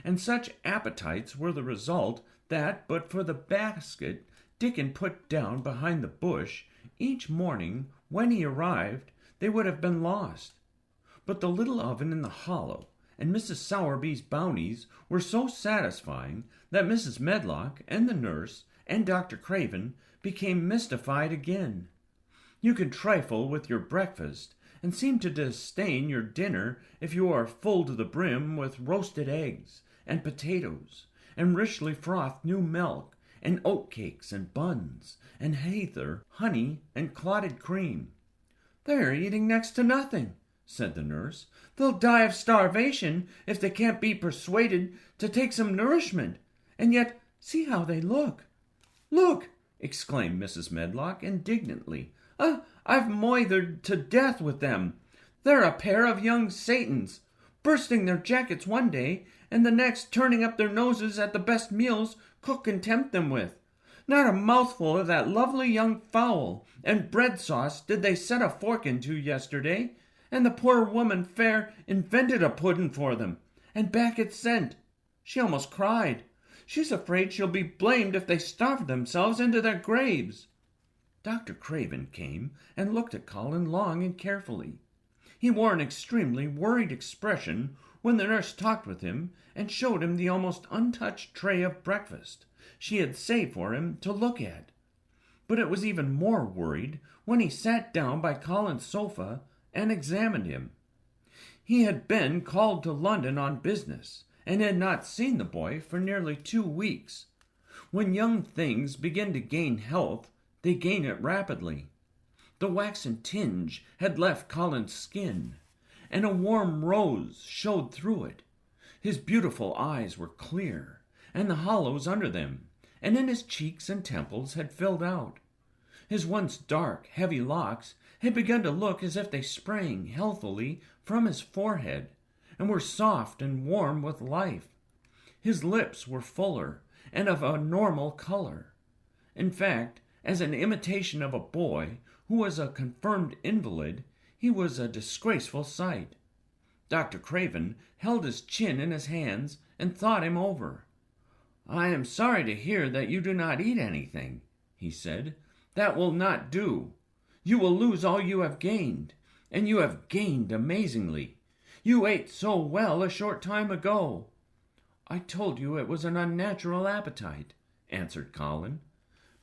and such appetites were the result that, but for the basket Dickon put down behind the bush each morning when he arrived, they would have been lost. But the little oven in the hollow and Mrs. Sowerby's bounties were so satisfying that Mrs. Medlock and the nurse and Dr. Craven became mystified again. You can trifle with your breakfast and seem to disdain your dinner if you are full to the brim with roasted eggs and potatoes and richly frothed new milk and oat cakes and buns and heather, honey, and clotted cream. "They're eating next to nothing," said the nurse. "They'll die of starvation if they can't be persuaded to take some nourishment. And yet, see how they look." "Look!" exclaimed Mrs. Medlock indignantly. "I've moithered to death with them. They're a pair of young Satans, bursting their jackets one day, and the next turning up their noses at the best meals cook can tempt them with. Not a mouthful of that lovely young fowl and bread sauce did they set a fork into yesterday, and the poor woman fair invented a puddin' for them, and back it sent. She almost cried. She's afraid she'll be blamed if they starve themselves into their graves." Dr. Craven came and looked at Colin long and carefully. He wore an extremely worried expression when the nurse talked with him and showed him the almost untouched tray of breakfast she had saved for him to look at. But it was even more worried when he sat down by Colin's sofa and examined him. He had been called to London on business and had not seen the boy for nearly 2 weeks. When young things begin to gain health, they gain it rapidly. The waxen tinge had left Colin's skin, and a warm rose showed through it. His beautiful eyes were clear, and the hollows under them, and in his cheeks and temples had filled out. His once dark, heavy locks had begun to look as if they sprang healthily from his forehead, and were soft and warm with life. His lips were fuller, and of a normal color. In fact, as an imitation of a boy who was a confirmed invalid, he was a disgraceful sight. Dr. Craven held his chin in his hands and thought him over. "I am sorry to hear that you do not eat anything," he said. "That will not do. You will lose all you have gained, and you have gained amazingly. You ate so well a short time ago." "I told you it was an unnatural appetite," answered Colin.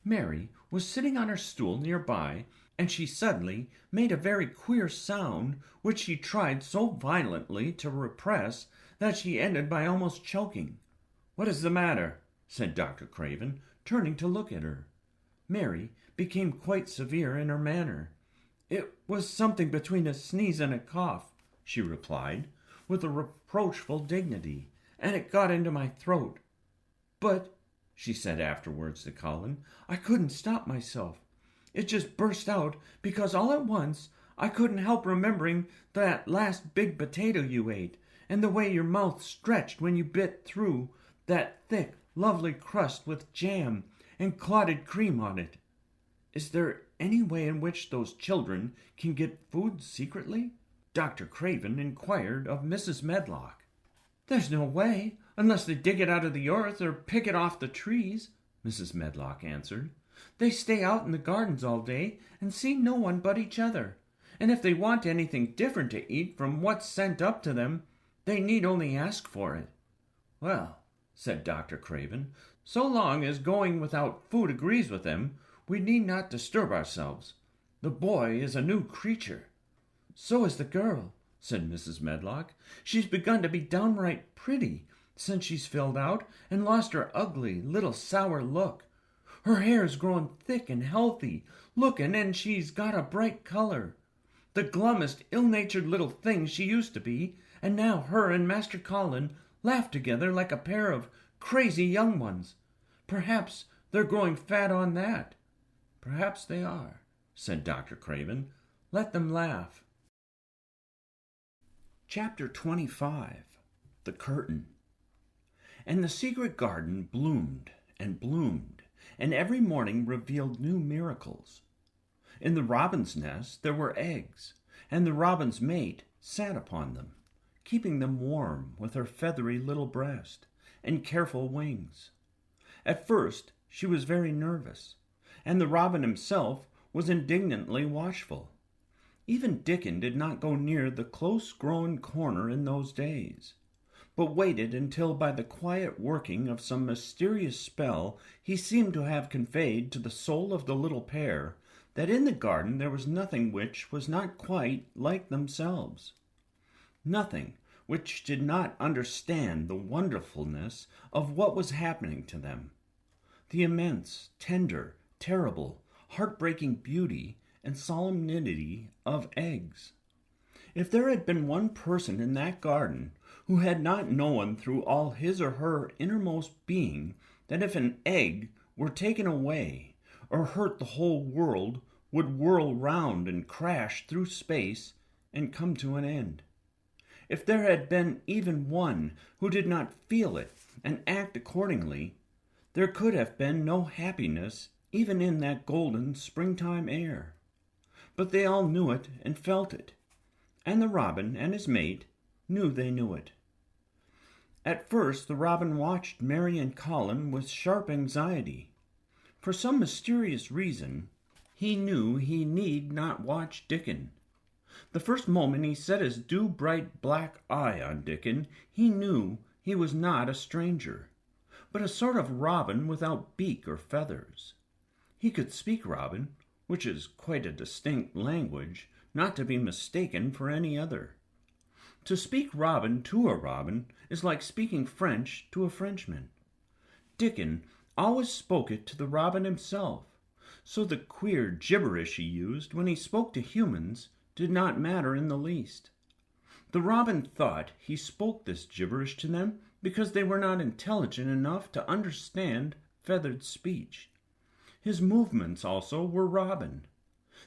Mary was sitting on her stool near by, and she suddenly made a very queer sound, which she tried so violently to repress that she ended by almost choking. "What is the matter?" said Dr. Craven, turning to look at her. Mary became quite severe in her manner. "It was something between a sneeze and a cough," she replied, with a reproachful dignity, "and it got into my throat. But," she said afterwards to Colin, "I couldn't stop myself. It just burst out because all at once I couldn't help remembering that last big potato you ate, and the way your mouth stretched when you bit through that thick, lovely crust with jam and clotted cream on it. Is there any way in which those children can get food secretly?" Dr. Craven inquired of Mrs. Medlock. "There's no way, unless they dig it out of the earth or pick it off the trees," Mrs. Medlock answered. "They stay out in the gardens all day and see no one but each other, and if they want anything different to eat from what's sent up to them, they need only ask for it." "Well," said Dr. Craven, "so long as going without food agrees with them, we need not disturb ourselves. The boy is a new creature." "So is the girl," said Mrs. Medlock. "She's begun to be downright pretty since she's filled out and lost her ugly, little sour look. Her hair's grown thick and healthy looking, and she's got a bright color. The glummest, ill-natured little thing she used to be, and now her and Master Colin laugh together like a pair of crazy young ones. Perhaps they're growing fat on that." "Perhaps they are," said Dr. Craven. "Let them laugh." Chapter 25. The Curtain. And the secret garden bloomed and bloomed, and every morning revealed new miracles. In the robin's nest there were eggs, and the robin's mate sat upon them, keeping them warm with her feathery little breast and careful wings. At first she was very nervous, and the robin himself was indignantly watchful. Even Dickon did not go near the close-grown corner in those days, but waited until by the quiet working of some mysterious spell he seemed to have conveyed to the soul of the little pair that in the garden there was nothing which was not quite like themselves, nothing which did not understand the wonderfulness of what was happening to them, the immense, tender, terrible, heartbreaking beauty and solemnity of eggs. If there had been one person in that garden who had not known through all his or her innermost being that if an egg were taken away or hurt, the whole world would whirl round and crash through space and come to an end. If there had been even one who did not feel it and act accordingly, there could have been no happiness even in that golden springtime air. But they all knew it and felt it, and the robin and his mate knew they knew it. At first the robin watched Mary and Colin with sharp anxiety. For some mysterious reason, he knew he need not watch Dickon. The first moment he set his dew-bright black eye on Dickon, he knew he was not a stranger, but a sort of robin without beak or feathers. He could speak robin, which is quite a distinct language, not to be mistaken for any other. To speak robin to a robin is like speaking French to a Frenchman. Dickon always spoke it to the robin himself, so the queer gibberish he used when he spoke to humans did not matter in the least. The robin thought he spoke this gibberish to them because they were not intelligent enough to understand feathered speech. His movements also were robin.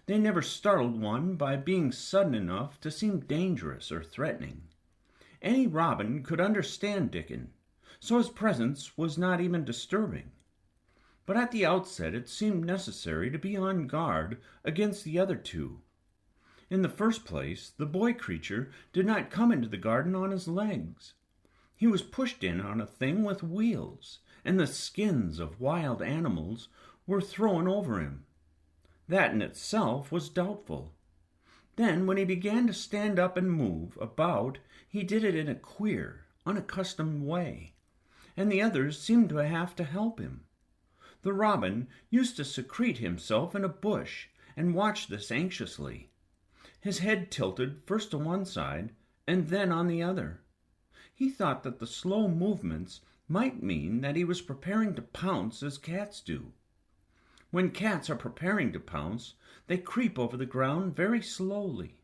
They never startled one by being sudden enough to seem dangerous or threatening. Any robin could understand Dickon, so his presence was not even disturbing. But at the outset it seemed necessary to be on guard against the other two. In the first place, the boy creature did not come into the garden on his legs. He was pushed in on a thing with wheels, and the skins of wild animals were thrown over him. That in itself was doubtful. Then, when he began to stand up and move about, he did it in a queer, unaccustomed way, and the others seemed to have to help him. The robin used to secrete himself in a bush and watch this anxiously. His head tilted first to one side and then on the other. He thought that the slow movements might mean that he was preparing to pounce as cats do. When cats are preparing to pounce, they creep over the ground very slowly.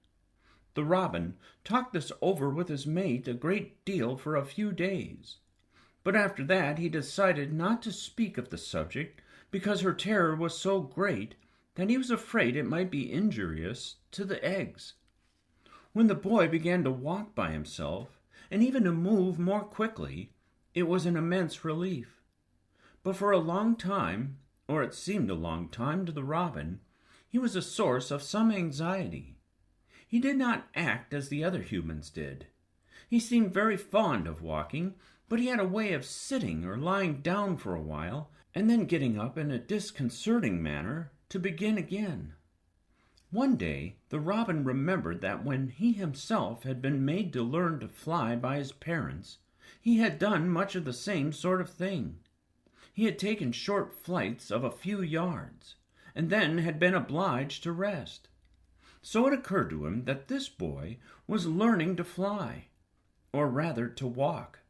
The robin talked this over with his mate a great deal for a few days, but after that he decided not to speak of the subject because her terror was so great that he was afraid it might be injurious to the eggs. When the boy began to walk by himself, and even to move more quickly, it was an immense relief. But for a long time, or it seemed a long time to the robin, he was a source of some anxiety. He did not act as the other humans did. He seemed very fond of walking, but he had a way of sitting or lying down for a while, and then getting up in a disconcerting manner to begin again. One day the robin remembered that when he himself had been made to learn to fly by his parents, he had done much of the same sort of thing. He had taken short flights of a few yards, and then had been obliged to rest. So it occurred to him that this boy was learning to fly, or rather to walk.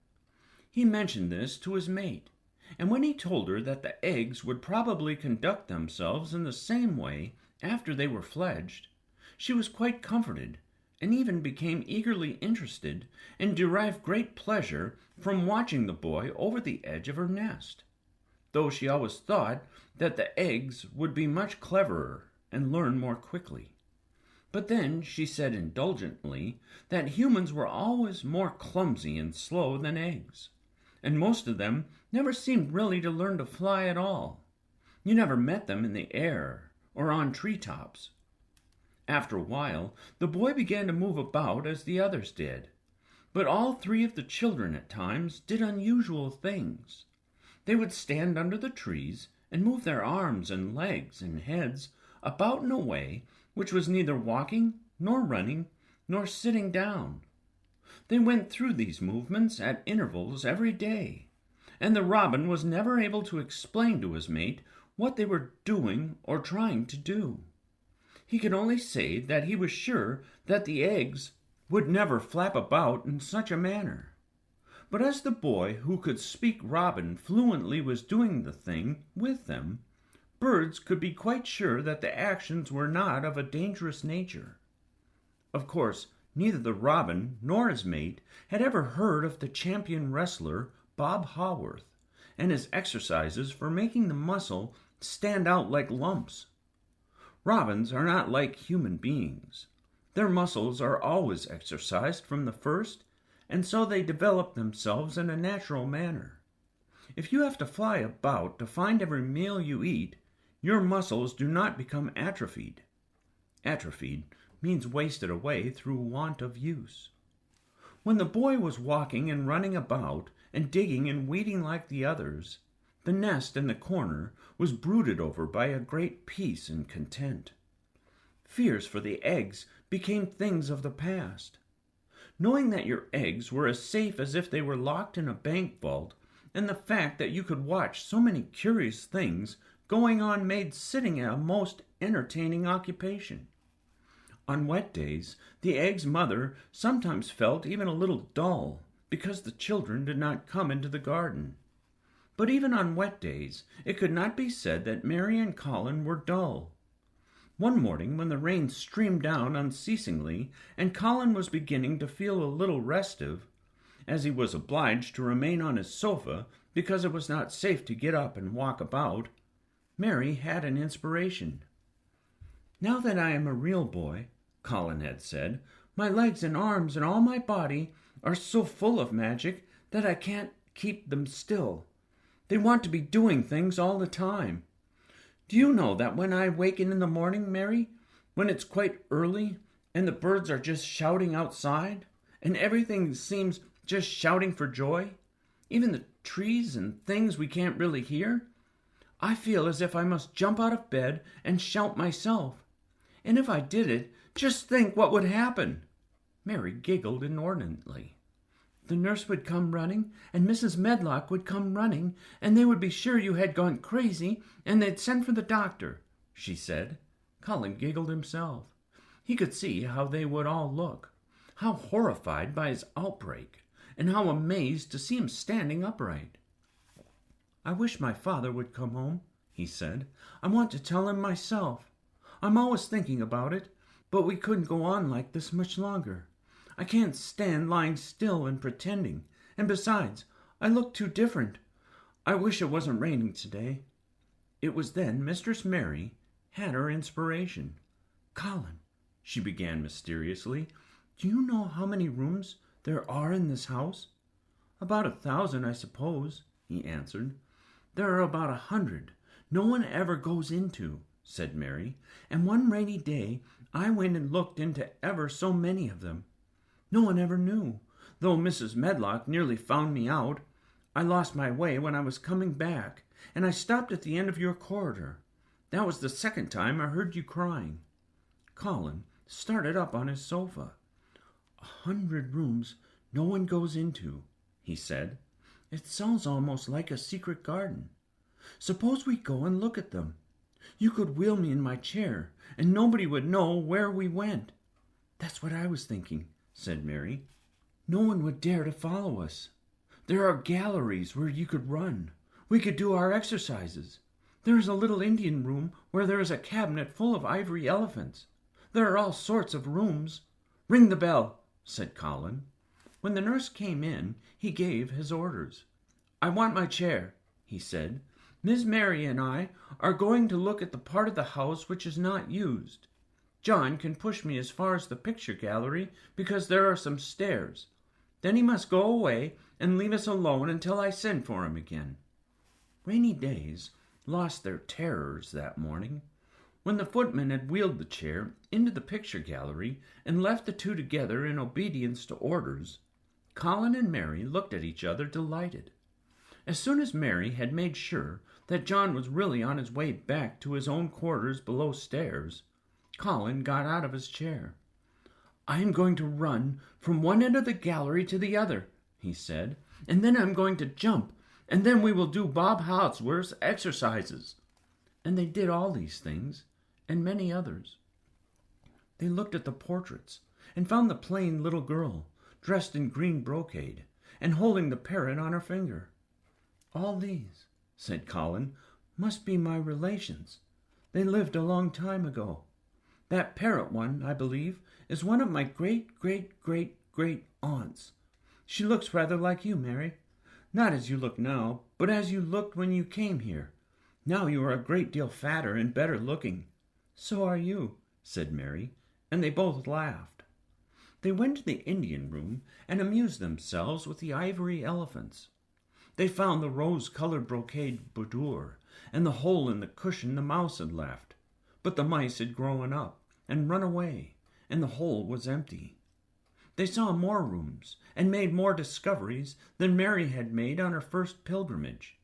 He mentioned this to his mate, and when he told her that the eggs would probably conduct themselves in the same way after they were fledged, she was quite comforted, and even became eagerly interested, and derived great pleasure from watching the boy over the edge of her nest, though she always thought that the eggs would be much cleverer and learn more quickly. But then she said indulgently that humans were always more clumsy and slow than eggs, and most of them never seemed really to learn to fly at all. You never met them in the air or on treetops. After a while, the boy began to move about as the others did, but all three of the children at times did unusual things. They would stand under the trees and move their arms and legs and heads about in a way which was neither walking nor running nor sitting down. They went through these movements at intervals every day, and the robin was never able to explain to his mate what they were doing or trying to do. He could only say that he was sure that the eggs would never flap about in such a manner. But as the boy who could speak robin fluently was doing the thing with them, birds could be quite sure that the actions were not of a dangerous nature. Of course, neither the robin nor his mate had ever heard of the champion wrestler Bob Haworth and his exercises for making the muscle stand out like lumps. Robins are not like human beings. Their muscles are always exercised from the first, and so they develop themselves in a natural manner. If you have to fly about to find every meal you eat, your muscles do not become atrophied. Atrophied means wasted away through want of use. When the boy was walking and running about and digging and weeding like the others, the nest in the corner was brooded over by a great peace and content. Fears for the eggs became things of the past. Knowing that your eggs were as safe as if they were locked in a bank vault, and the fact that you could watch so many curious things going on made sitting a most entertaining occupation. On wet days, the egg's mother sometimes felt even a little dull because the children did not come into the garden. But even on wet days, it could not be said that Mary and Colin were dull. One morning, when the rain streamed down unceasingly and Colin was beginning to feel a little restive, as he was obliged to remain on his sofa because it was not safe to get up and walk about, Mary had an inspiration. "Now that I am a real boy," Colin had said, "my legs and arms and all my body are so full of magic that I can't keep them still. They want to be doing things all the time. Do you know that when I waken in the morning, Mary, when it's quite early and the birds are just shouting outside and everything seems just shouting for joy, even the trees and things we can't really hear, I feel as if I must jump out of bed and shout myself. And if I did it, just think what would happen." Mary giggled inordinately. "The nurse would come running, and Mrs. Medlock would come running, and they would be sure you had gone crazy, and they'd send for the doctor," she said. Colin giggled himself. He could see how they would all look, how horrified by his outbreak, and how amazed to see him standing upright. "I wish my father would come home," he said. "I want to tell him myself. I'm always thinking about it, but we couldn't go on like this much longer. I can't stand lying still and pretending, and besides, I look too different. I wish it wasn't raining today." It was then Mistress Mary had her inspiration. "Colin," she began mysteriously, "do you know how many rooms there are in this house?" "About 1,000, I suppose," he answered. "There are about 100 no one ever goes into," said Mary, "and one rainy day I went and looked into ever so many of them. No one ever knew, though Mrs. Medlock nearly found me out. I lost my way when I was coming back, and I stopped at the end of your corridor. That was the second time I heard you crying." Colin started up on his sofa. 100 rooms no one goes into," he said. "It sounds almost like a secret garden. Suppose we go and look at them. You could wheel me in my chair, and nobody would know where we went." "That's what I was thinking," said Mary. "No one would dare to follow us. There are galleries where you could run. We could do our exercises. There is a little Indian room where there is a cabinet full of ivory elephants. There are all sorts of rooms." "Ring the bell," said Colin. When the nurse came in, he gave his orders. "I want my chair," he said. "Miss Mary and I are going to look at the part of the house which is not used. John can push me as far as the picture gallery because there are some stairs. Then he must go away and leave us alone until I send for him again." Rainy days lost their terrors that morning. When the footman had wheeled the chair into the picture gallery and left the two together in obedience to orders, Colin and Mary looked at each other delighted. As soon as Mary had made sure that John was really on his way back to his own quarters below stairs, Colin got out of his chair. "I am going to run from one end of the gallery to the other," he said, "and then I'm going to jump, and then we will do Bob Haworth's exercises." And they did all these things, and many others. They looked at the portraits, and found the plain little girl, dressed in green brocade, and holding the parrot on her finger. "All these," said Colin, Must be my relations. They lived a long time ago. That parrot one, I believe, is one of my great-great-great-great-aunts. She looks rather like you, Mary. Not as you look now, but as you looked when you came here. Now you are a great deal fatter and better looking." "So are you," said Mary, and they both laughed. They went to the Indian room and amused themselves with the ivory elephants. They found the rose-colored brocade boudoir and the hole in the cushion the mouse had left, but the mice had grown up and run away, and the hole was empty. They saw more rooms and made more discoveries than Mary had made on her first pilgrimage.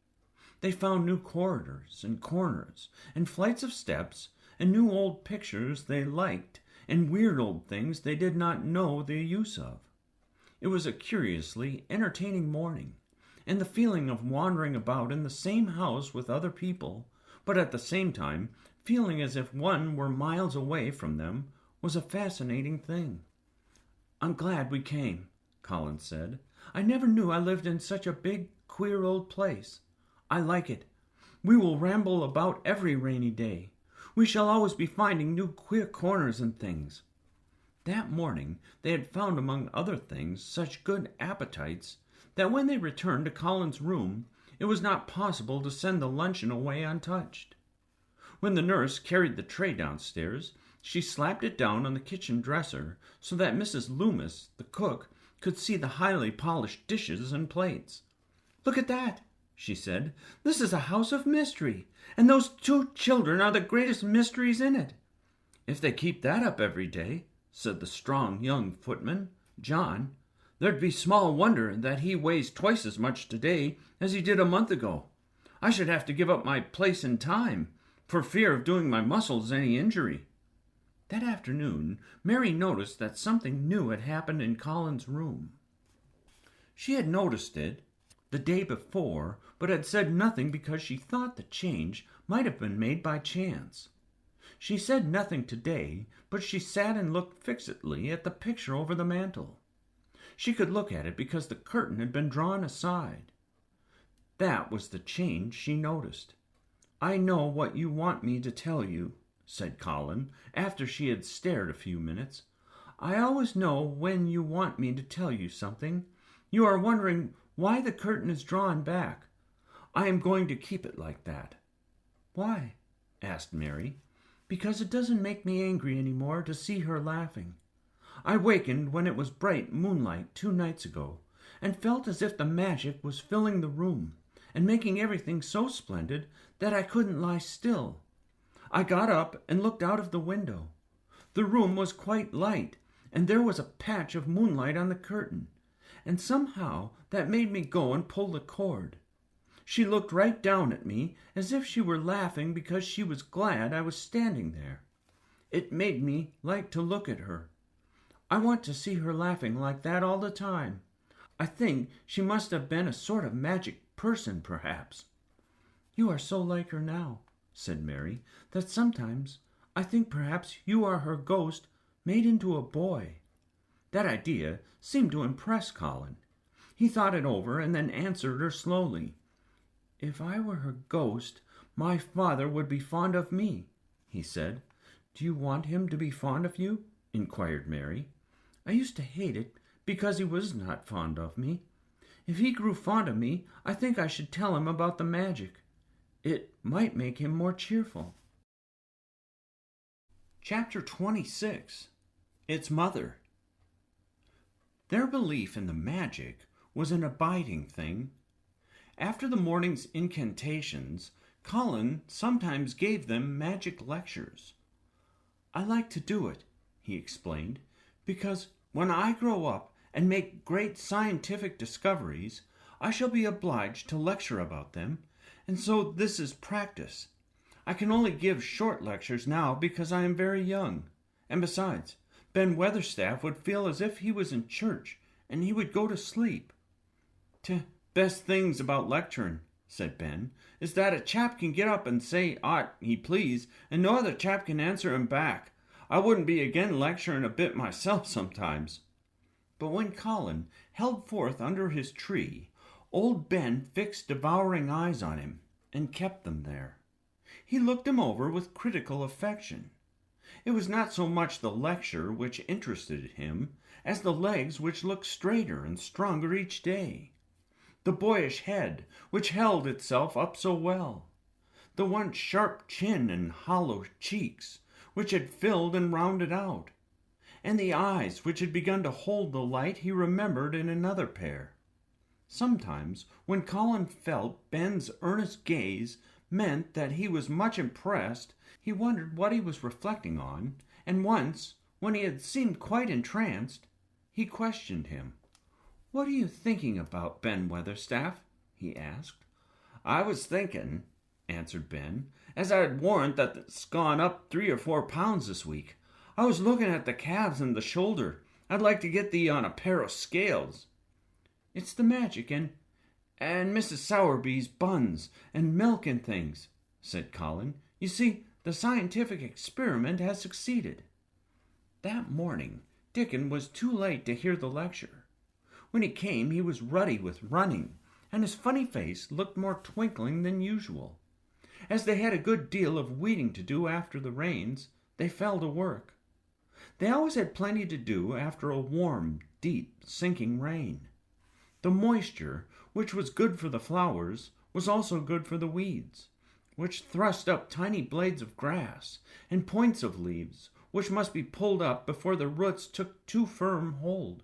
They found new corridors and corners and flights of steps and new old pictures they liked and weird old things they did not know the use of. It was a curiously entertaining morning, and the feeling of wandering about in the same house with other people, but at the same time feeling as if one were miles away from them, was a fascinating thing. "I'm glad we came," Colin said. "I never knew I lived in such a big, queer old place. I like it. We will ramble about every rainy day. We shall always be finding new queer corners and things." That morning they had found among other things such good appetites that when they returned to Colin's room it was not possible to send the luncheon away untouched. When the nurse carried the tray downstairs, she slapped it down on the kitchen dresser so that Mrs. Loomis, the cook, could see the highly polished dishes and plates. "Look at that," she said. "This is a house of mystery, and those two children are the greatest mysteries in it." "If they keep that up every day," said the strong young footman, John, "there'd be small wonder that he weighs twice as much today as he did a month ago. I should have to give up my place in time, for fear of doing my muscles any injury." That afternoon, Mary noticed that something new had happened in Colin's room. She had noticed it the day before, but had said nothing because she thought the change might have been made by chance. She said nothing today, but she sat and looked fixedly at the picture over the mantel. She could look at it because the curtain had been drawn aside. That was the change she noticed. "I know what you want me to tell you," said Colin, after she had stared a few minutes. "I always know when you want me to tell you something. You are wondering why the curtain is drawn back. I am going to keep it like that." "Why?" asked Mary. "Because it doesn't make me angry any more to see her laughing. I wakened when it was bright moonlight 2 nights ago, and felt as if the magic was filling the room and making everything so splendid that I couldn't lie still. I got up and looked out of the window. The room was quite light, and there was a patch of moonlight on the curtain, and somehow that made me go and pull the cord. She looked right down at me as if she were laughing because she was glad I was standing there. It made me like to look at her. I want to see her laughing like that all the time. I think she must have been a sort of magic person, perhaps." "You are so like her now," said Mary, "that sometimes I think perhaps you are her ghost made into a boy." That idea seemed to impress Colin. He thought it over and then answered her slowly. "If I were her ghost, my father would be fond of me," he said. "Do you want him to be fond of you?" inquired Mary. "I used to hate it because he was not fond of me. If he grew fond of me, I think I should tell him about the magic. It might make him more cheerful." Chapter 26. Its Mother. Their belief in the magic was an abiding thing. After the morning's incantations, Colin sometimes gave them magic lectures. "I like to do it," he explained, "because when I grow up and make great scientific discoveries, I shall be obliged to lecture about them, and so this is practice. I can only give short lectures now because I am very young, and besides, Ben Weatherstaff would feel as if he was in church, and he would go to sleep." "Best things about lecturing," said Ben, "is that a chap can get up and say aught he please, and no other chap can answer him back. I wouldn't be again lecturing a bit myself sometimes." But when Colin held forth under his tree, old Ben fixed devouring eyes on him, and kept them there. He looked him over with critical affection. It was not so much the lecture which interested him as the legs which looked straighter and stronger each day, the boyish head which held itself up so well, the once sharp chin and hollow cheeks which had filled and rounded out, and the eyes which had begun to hold the light he remembered in another pair. Sometimes, when Colin felt Ben's earnest gaze meant that he was much impressed, he wondered what he was reflecting on, and once, when he had seemed quite entranced, he questioned him. "What are you thinking about, Ben Weatherstaff?" he asked. "I was thinking," answered Ben, "as I had warrant that it's gone up 3 or 4 pounds this week. I was looking at the calves and the shoulder. I'd like to get thee on a pair of scales." "It's the magic and Mrs. Sowerby's buns and milk and things," said Colin. "You see, the scientific experiment has succeeded." That morning Dickon was too late to hear the lecture. When he came he was ruddy with running, and his funny face looked more twinkling than usual. As they had a good deal of weeding to do after the rains, they fell to work. They always had plenty to do after a warm, deep, sinking rain. The moisture, which was good for the flowers, was also good for the weeds, which thrust up tiny blades of grass and points of leaves, which must be pulled up before the roots took too firm hold.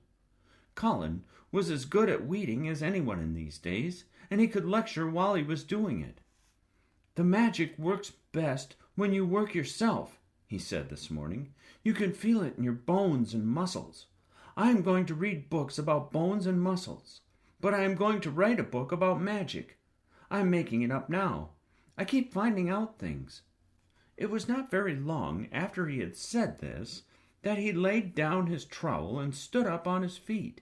Colin was as good at weeding as anyone in these days, and he could lecture while he was doing it. "The magic works best when you work yourself," he said this morning. "You can feel it in your bones and muscles. I am going to read books about bones and muscles, but I am going to write a book about magic. I am making it up now. I keep finding out things." It was not very long after he had said this that he laid down his trowel and stood up on his feet.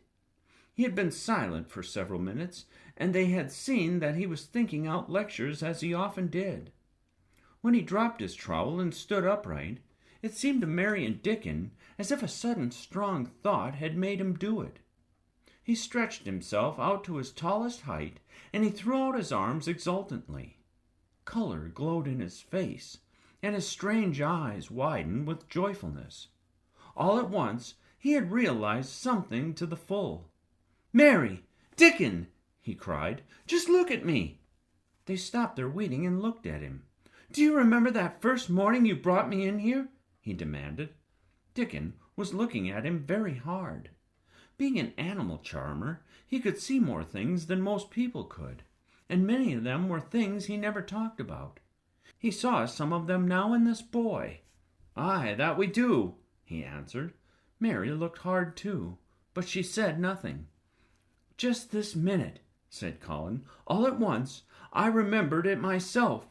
He had been silent for several minutes, and they had seen that he was thinking out lectures as he often did. When he dropped his trowel and stood upright, it seemed to Mary and Dickon as if a sudden strong thought had made him do it. He stretched himself out to his tallest height, and he threw out his arms exultantly. Color glowed in his face, and his strange eyes widened with joyfulness. All at once he had realized something to the full. "Mary! Dickon!" he cried. "Just look at me!" They stopped their weeding and looked at him. "Do you remember that first morning you brought me in here?" he demanded. Dickon was looking at him very hard. Being an animal charmer, he could see more things than most people could, and many of them were things he never talked about. He saw some of them now in this boy. "Aye, that we do," he answered. Mary looked hard too, but she said nothing. "Just this minute," said Colin, "all at once I remembered it myself,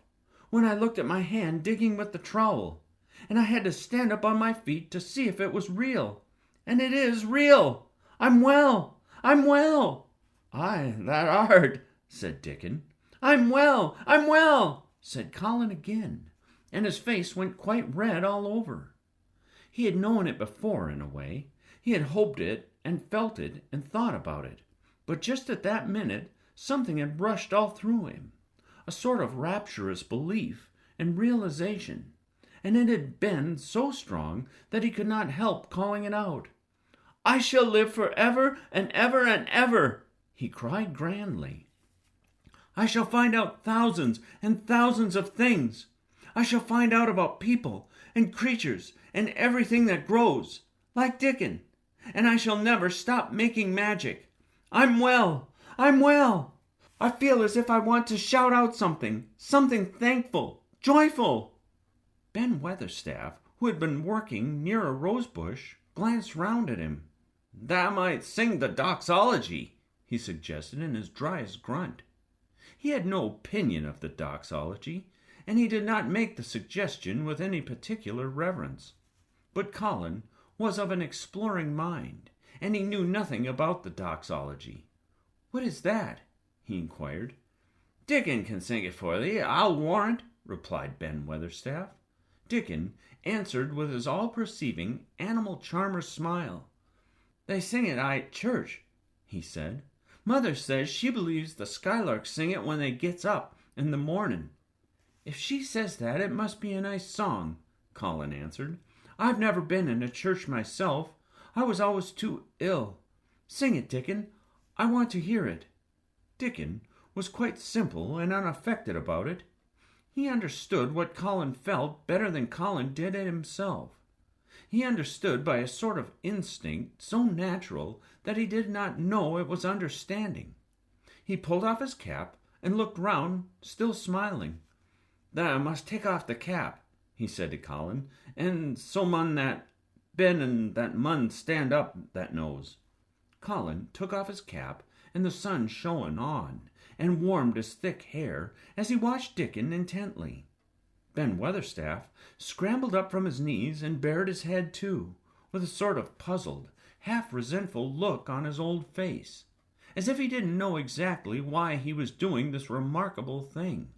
when I looked at my hand digging with the trowel, and I had to stand up on my feet to see if it was real. And it is real! I'm well! I'm well!" "Aye, that art," said Dickon. "I'm well! I'm well!" said Colin again, and his face went quite red all over. He had known it before in a way. He had hoped it and felt it and thought about it. But just at that minute something had rushed all through him, a sort of rapturous belief and realization, and it had been so strong that he could not help calling it out. "I shall live forever and ever and ever," he cried grandly. "I shall find out thousands and thousands of things. I shall find out about people and creatures and everything that grows, like Dickon, and I shall never stop making magic. I'm well! I'm well! I feel as if I want to shout out something thankful, joyful." Ben Weatherstaff, who had been working near a rose bush, glanced round at him. "Thou might sing the doxology," he suggested in his driest grunt. He had no opinion of the doxology, and he did not make the suggestion with any particular reverence. But Colin was of an exploring mind, and he knew nothing about the doxology. "What is that?" he inquired. "Dickon can sing it for thee, I'll warrant," replied Ben Weatherstaff. Dickon answered with his all-perceiving, animal-charmer smile. "They sing it at church," he said. "Mother says she believes the skylarks sing it when they gets up in the morning." "If she says that, it must be a nice song," Colin answered. "I've never been in a church myself. I was always too ill. Sing it, Dickon. I want to hear it." Dickon was quite simple and unaffected about it. He understood what Colin felt better than Colin did it himself. He understood by a sort of instinct so natural that he did not know it was understanding. He pulled off his cap and looked round, still smiling. "Then I must take off the cap," he said to Colin, "and so mun that Ben and that mun stand up that knows." Colin took off his cap, and the sun shone on and warmed his thick hair as he watched Dickon intently. Ben Weatherstaff scrambled up from his knees and bared his head too, with a sort of puzzled, half-resentful look on his old face, as if he didn't know exactly why he was doing this remarkable thing.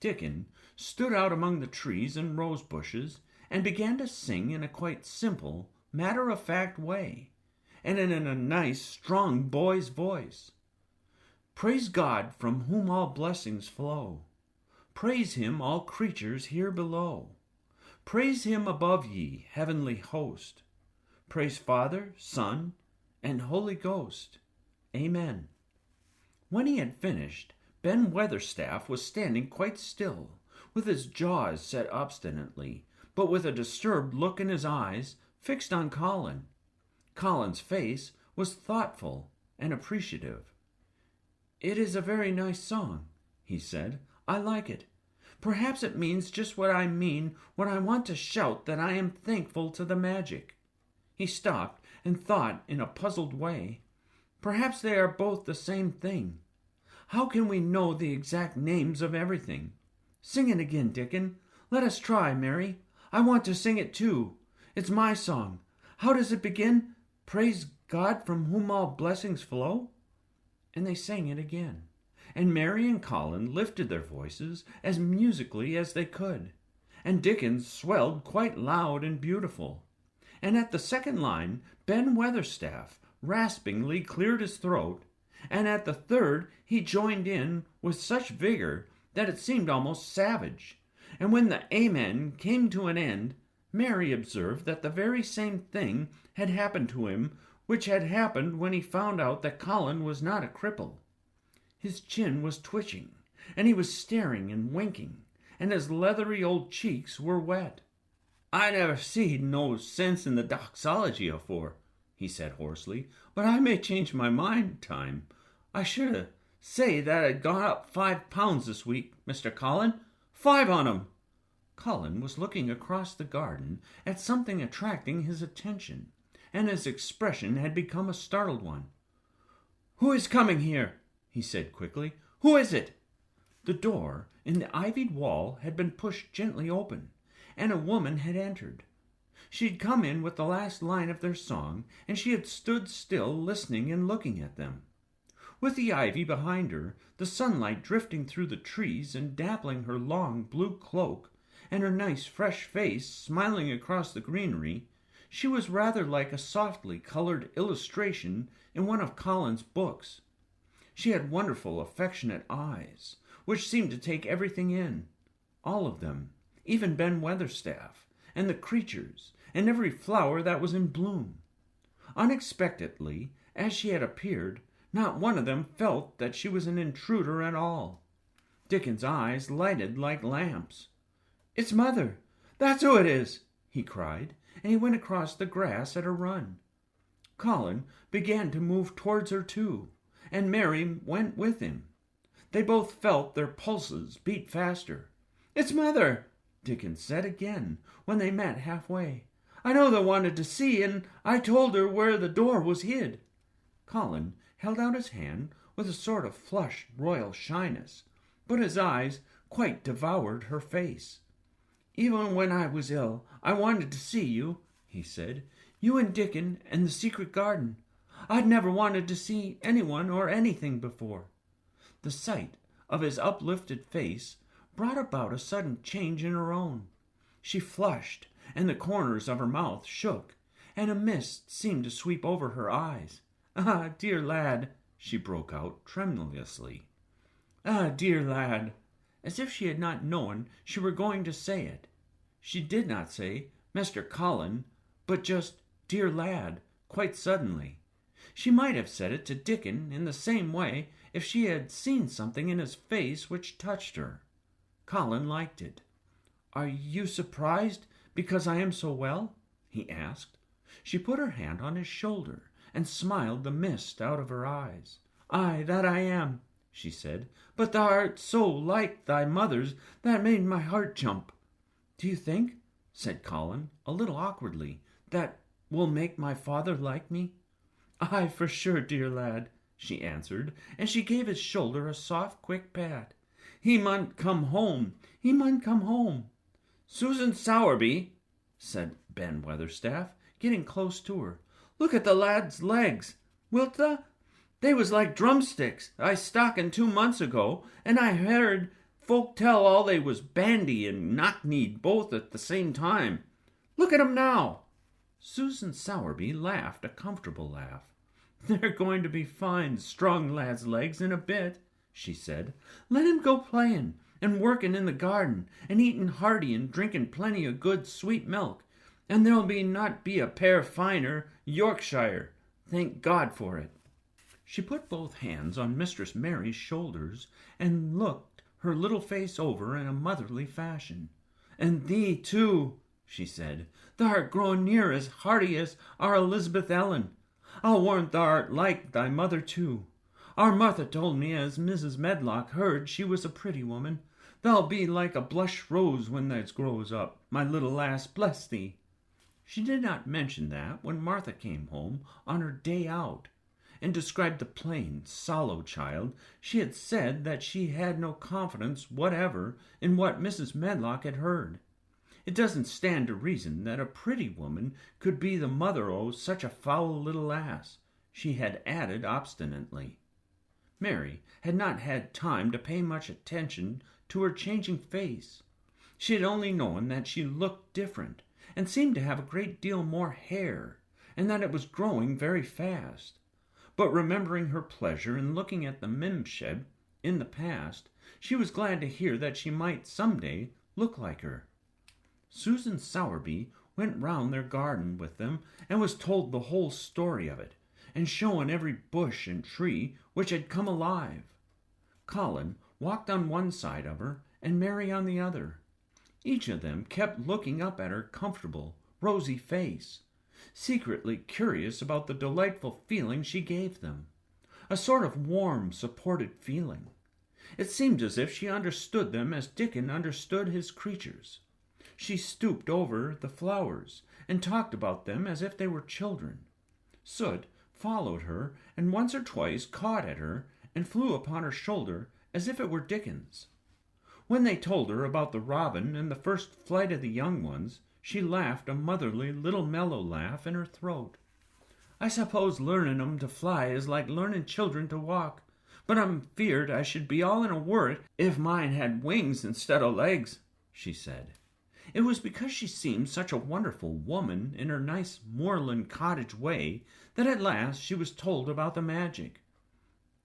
Dickon stood out among the trees and rose bushes and began to sing in a quite simple, matter-of-fact way, and in a nice, strong boy's voice. "Praise God from whom all blessings flow. Praise him, all creatures here below. Praise him above ye, heavenly host. Praise Father, Son, and Holy Ghost. Amen." When he had finished, Ben Weatherstaff was standing quite still, with his jaws set obstinately, but with a disturbed look in his eyes fixed on Colin. Colin's face was thoughtful and appreciative. "It is a very nice song," he said. "I like it. Perhaps it means just what I mean when I want to shout that I am thankful to the magic." He stopped and thought in a puzzled way. Perhaps they are both the same thing. How can we know the exact names of everything? Sing it again, Dickon. Let us try, Mary. I want to sing it too. It's my song. How does it begin? Praise God from whom all blessings flow? And they sang it again, and Mary and Colin lifted their voices as musically as they could, and Dickon swelled quite loud and beautiful. And at the second line, Ben Weatherstaff raspingly cleared his throat, and at the third he joined in with such vigor that it seemed almost savage. And when the Amen came to an end, Mary observed that the very same thing had happened to him which had happened when he found out that Colin was not a cripple. His chin was twitching, and he was staring and winking, and his leathery old cheeks were wet. "I never seed no sense in the doxology afore," he said hoarsely, "but I may change my mind time. I should say that I'd gone up 5 pounds this week, Mr. Colin. 5 on 'em." Colin was looking across the garden at something attracting his attention, and his expression had become a startled one. "Who is coming here?" he said quickly. "Who is it?" The door in the ivied wall had been pushed gently open, and a woman had entered. She had come in with the last line of their song, and she had stood still, listening and looking at them. With the ivy behind her, the sunlight drifting through the trees and dappling her long blue cloak, and her nice fresh face smiling across the greenery, she was rather like a softly colored illustration in one of Colin's books. She had wonderful, affectionate eyes, which seemed to take everything in, all of them, even Ben Weatherstaff, and the creatures, and every flower that was in bloom. Unexpectedly, as she had appeared, not one of them felt that she was an intruder at all. Dickon's eyes lighted like lamps. "It's Mother! That's who it is!" he cried, and he went across the grass at a run. Colin began to move towards her too, and Mary went with him. They both felt their pulses beat faster. "It's Mother!" Dickon said again, when they met halfway. "I know they wanted to see, and I told her where the door was hid." Colin held out his hand with a sort of flushed royal shyness, but his eyes quite devoured her face. "Even when I was ill, I wanted to see you," he said. "You and Dickon and the secret garden. I'd never wanted to see anyone or anything before." The sight of his uplifted face brought about a sudden change in her own. She flushed, and the corners of her mouth shook, and a mist seemed to sweep over her eyes. "Ah, dear lad," she broke out tremulously. "Ah, dear lad." as if she had not known she were going to say it. She did not say, "Mr. Colin," but just, "Dear lad," quite suddenly. She might have said it to Dickon in the same way if she had seen something in his face which touched her. Colin liked it. "Are you surprised because I am so well?" he asked. She put her hand on his shoulder and smiled the mist out of her eyes. "Aye, that I am," she said, "but thou art so like thy mother's that made my heart jump." "Do you think," said Colin, a little awkwardly, "that will make my father like me?" "Aye, for sure, dear lad," she answered, and she gave his shoulder a soft, quick pat. "He mun come home. He mun come home." "Susan Sowerby," said Ben Weatherstaff, getting close to her, "look at the lad's legs. Wilt thou? They was like drumsticks I stockin' 2 months ago, and I heard folk tell all they was bandy and knock-kneed both at the same time. Look at 'em now." Susan Sowerby laughed a comfortable laugh. "They're going to be fine, strong lad's legs in a bit," she said. "Let him go playin' and workin' in the garden and eatin' hearty and drinkin' plenty of good sweet milk, and there'll not be a pair finer Yorkshire. Thank God for it." She put both hands on Mistress Mary's shoulders and looked her little face over in a motherly fashion. "And thee, too," she said. "Thou art growing near as hearty as our Elizabeth Ellen. I'll warrant thou art like thy mother, too. Our Martha told me as Mrs. Medlock heard she was a pretty woman. Thou'll be like a blush rose when thou grows up, my little lass, bless thee." She did not mention that when Martha came home on her day out and described the plain, sallow child, she had said that she had no confidence whatever in what Mrs. Medlock had heard. It doesn't stand to reason that a pretty woman could be the mother o' such a foul little lass, she had added obstinately. Mary had not had time to pay much attention to her changing face. She had only known that she looked different and seemed to have a great deal more hair, and that it was growing very fast. But remembering her pleasure in looking at the Mimshed in the past, she was glad to hear that she might some day look like her. Susan Sowerby went round their garden with them and was told the whole story of it, and shown every bush and tree which had come alive. Colin walked on one side of her and Mary on the other. Each of them kept looking up at her comfortable, rosy face, secretly curious about the delightful feeling she gave them, a sort of warm, supported feeling. It seemed as if she understood them as Dickon understood his creatures. She stooped over the flowers and talked about them as if they were children. Soot followed her and once or twice caught at her and flew upon her shoulder as if it were Dickon's. When they told her about the robin and the first flight of the young ones, she laughed a motherly little mellow laugh in her throat. "I suppose learning 'em to fly is like learning children to walk, but I'm feared I should be all in a worrit if mine had wings instead o' legs," she said. It was because she seemed such a wonderful woman in her nice moorland cottage way that at last she was told about the magic.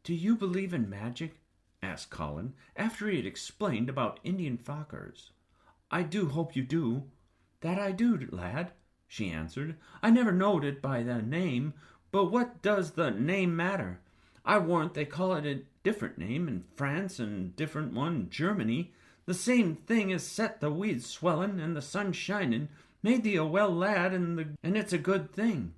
"Do you believe in magic?" asked Colin, after he had explained about Indian fakers. "I do hope you do." "That I do, lad," she answered. "I never knowed it by the name, but what does the name matter? I warrant they call it a different name in France and different one in Germany. The same thing as set the weeds swelling and the sun shining, made thee a well lad, and it's a good thing.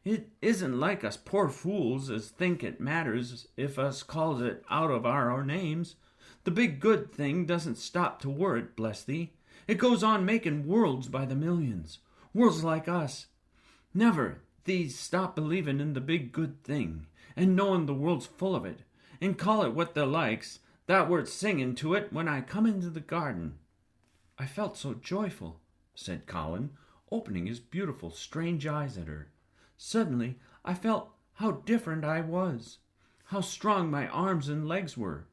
It isn't like us poor fools as think it matters if us calls it out of our names. The big good thing doesn't stop to worrit, bless thee. It goes on making worlds by the millions, worlds like us. Never these stop believing in the big good thing, and knowing the world's full of it, and call it what they likes. That wert singing to it when I come into the garden." "I felt so joyful," said Colin, opening his beautiful, strange eyes at her. "Suddenly I felt how different I was, how strong my arms and legs were,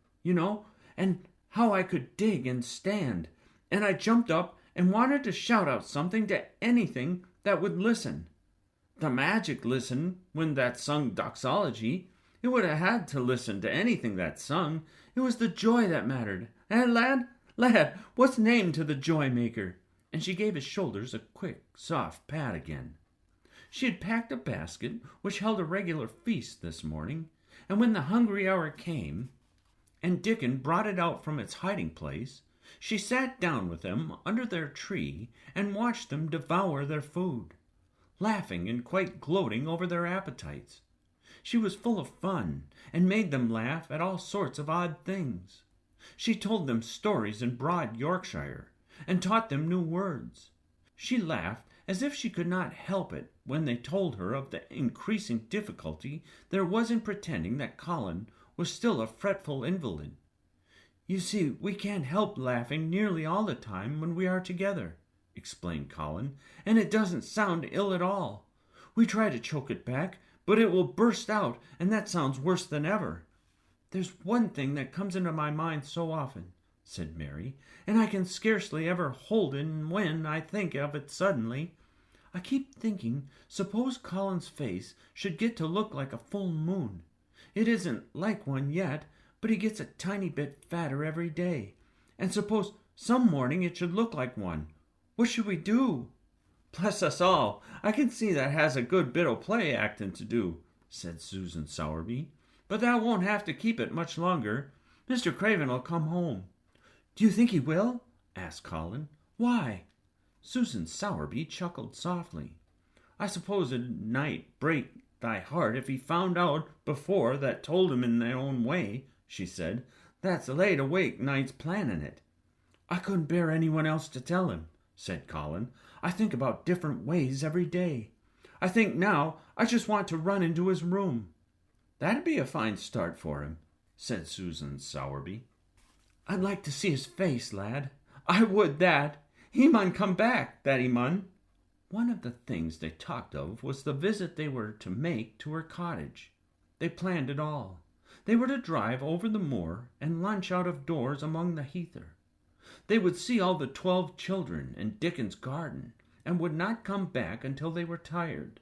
and how I could dig and stand, and I jumped up and wanted to shout out something to anything that would listen. The magic listened when that sung doxology. It would have had to listen to anything that sung. It was the joy that mattered. And lad, what's name to the joy maker?" And she gave his shoulders a quick, soft pat again. She had packed a basket which held a regular feast this morning, and when the hungry hour came, and Dickon brought it out from its hiding place, she sat down with them under their tree and watched them devour their food, laughing and quite gloating over their appetites. She was full of fun, and made them laugh at all sorts of odd things. She told them stories in broad Yorkshire, and taught them new words. She laughed as if she could not help it when they told her of the increasing difficulty there was in pretending that Colin was still a fretful invalid. "You see, we can't help laughing nearly all the time when we are together," explained Colin, "and it doesn't sound ill at all. We try to choke it back, but it will burst out, and that sounds worse than ever." "There's one thing that comes into my mind so often," said Mary, "and I can scarcely ever hold it when I think of it suddenly. I keep thinking, suppose Colin's face should get to look like a full moon. It isn't like one yet, but he gets a tiny bit fatter every day. And suppose some morning it should look like one. What should we do?" "Bless us all, I can see that has a good bit o' play acting to do," said Susan Sowerby. "But that won't have to keep it much longer. Mr. Craven'll come home." "Do you think he will?" asked Colin. "Why?" Susan Sowerby chuckled softly. "I suppose it might break thy heart if he found out before that told him in their own way," she said. "That's laid awake nights planning it." "I couldn't bear anyone else to tell him," said Colin. "I think about different ways every day. I think now I just want to run into his room." "That'd be a fine start for him," said Susan Sowerby. "I'd like to see his face, lad. I would that. He mun come back, that he mun." One of the things they talked of was the visit they were to make to her cottage. They planned it all. They were to drive over the moor and lunch out of doors among the heather. They would see all the 12 children and Dickon's garden, and would not come back until they were tired.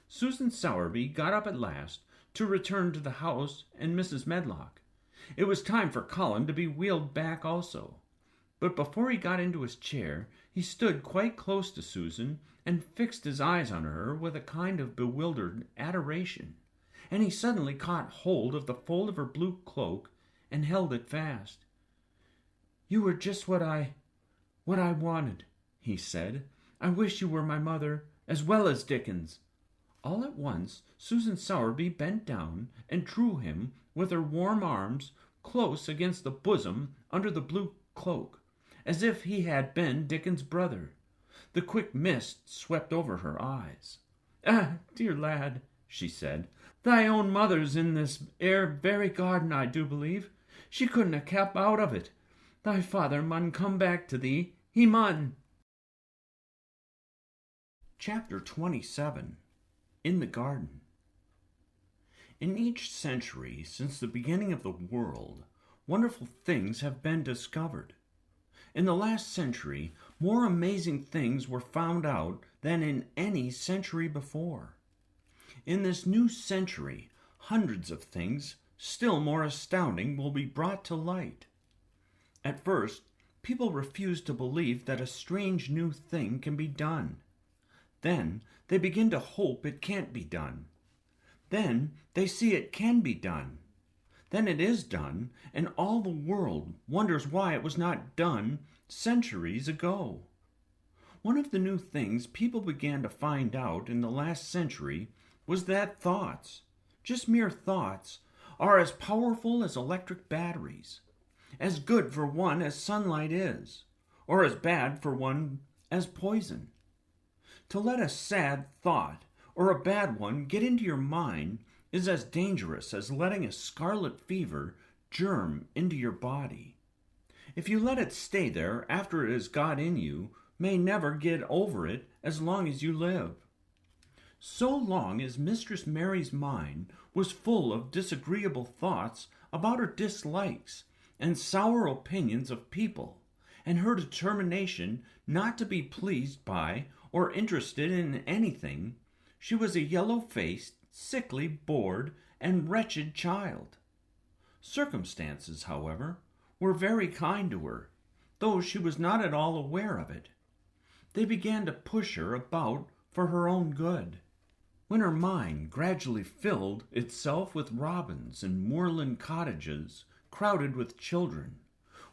Susan Sowerby got up at last to return to the house and Mrs. Medlock. It was time for Colin to be wheeled back also. But before he got into his chair, he stood quite close to Susan and fixed his eyes on her with a kind of bewildered adoration, and he suddenly caught hold of the fold of her blue cloak and held it fast. "You were just what I wanted," he said. "I wish you were my mother, as well as Dickon's." All at once Susan Sowerby bent down and drew him with her warm arms close against the bosom under the blue cloak, as if he had been Dickon's brother. The quick mist swept over her eyes. "Ah, dear lad," she said, "thy own mother's in this very garden, I do believe. She couldn't have kept out of it. Thy father mun come back to thee, he mun." Chapter 27. In the Garden. In each century since the beginning of the world, wonderful things have been discovered. In the last century, more amazing things were found out than in any century before. In this new century, hundreds of things still more astounding will be brought to light. At first, people refuse to believe that a strange new thing can be done. Then they begin to hope it can't be done. Then they see it can be done. Then it is done, and all the world wonders why it was not done centuries ago. One of the new things people began to find out in the last century was that thoughts, just mere thoughts, are as powerful as electric batteries, as good for one as sunlight is, or as bad for one as poison. To let a sad thought or a bad one get into your mind is as dangerous as letting a scarlet fever germ into your body. If you let it stay there after it has got in you, may never get over it as long as you live. So long as Mistress Mary's mind was full of disagreeable thoughts about her dislikes and sour opinions of people, and her determination not to be pleased by or interested in anything, she was a yellow-faced, sickly, bored, and wretched child. Circumstances, however, were very kind to her, though she was not at all aware of it. They began to push her about for her own good. When her mind gradually filled itself with robins and moorland cottages crowded with children,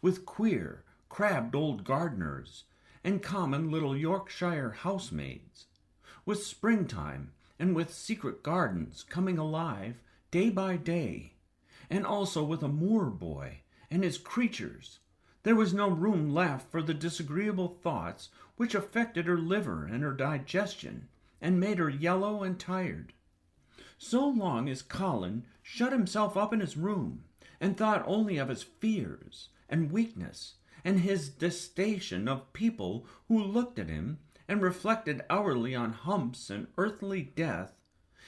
with queer, crabbed old gardeners, and common little Yorkshire housemaids, with springtime and with secret gardens coming alive day by day, and also with a Moor boy and his creatures, there was no room left for the disagreeable thoughts which affected her liver and her digestion, and made her yellow and tired. So long as Colin shut himself up in his room, and thought only of his fears and weakness, and his detestation of people who looked at him and reflected hourly on humps and earthly death,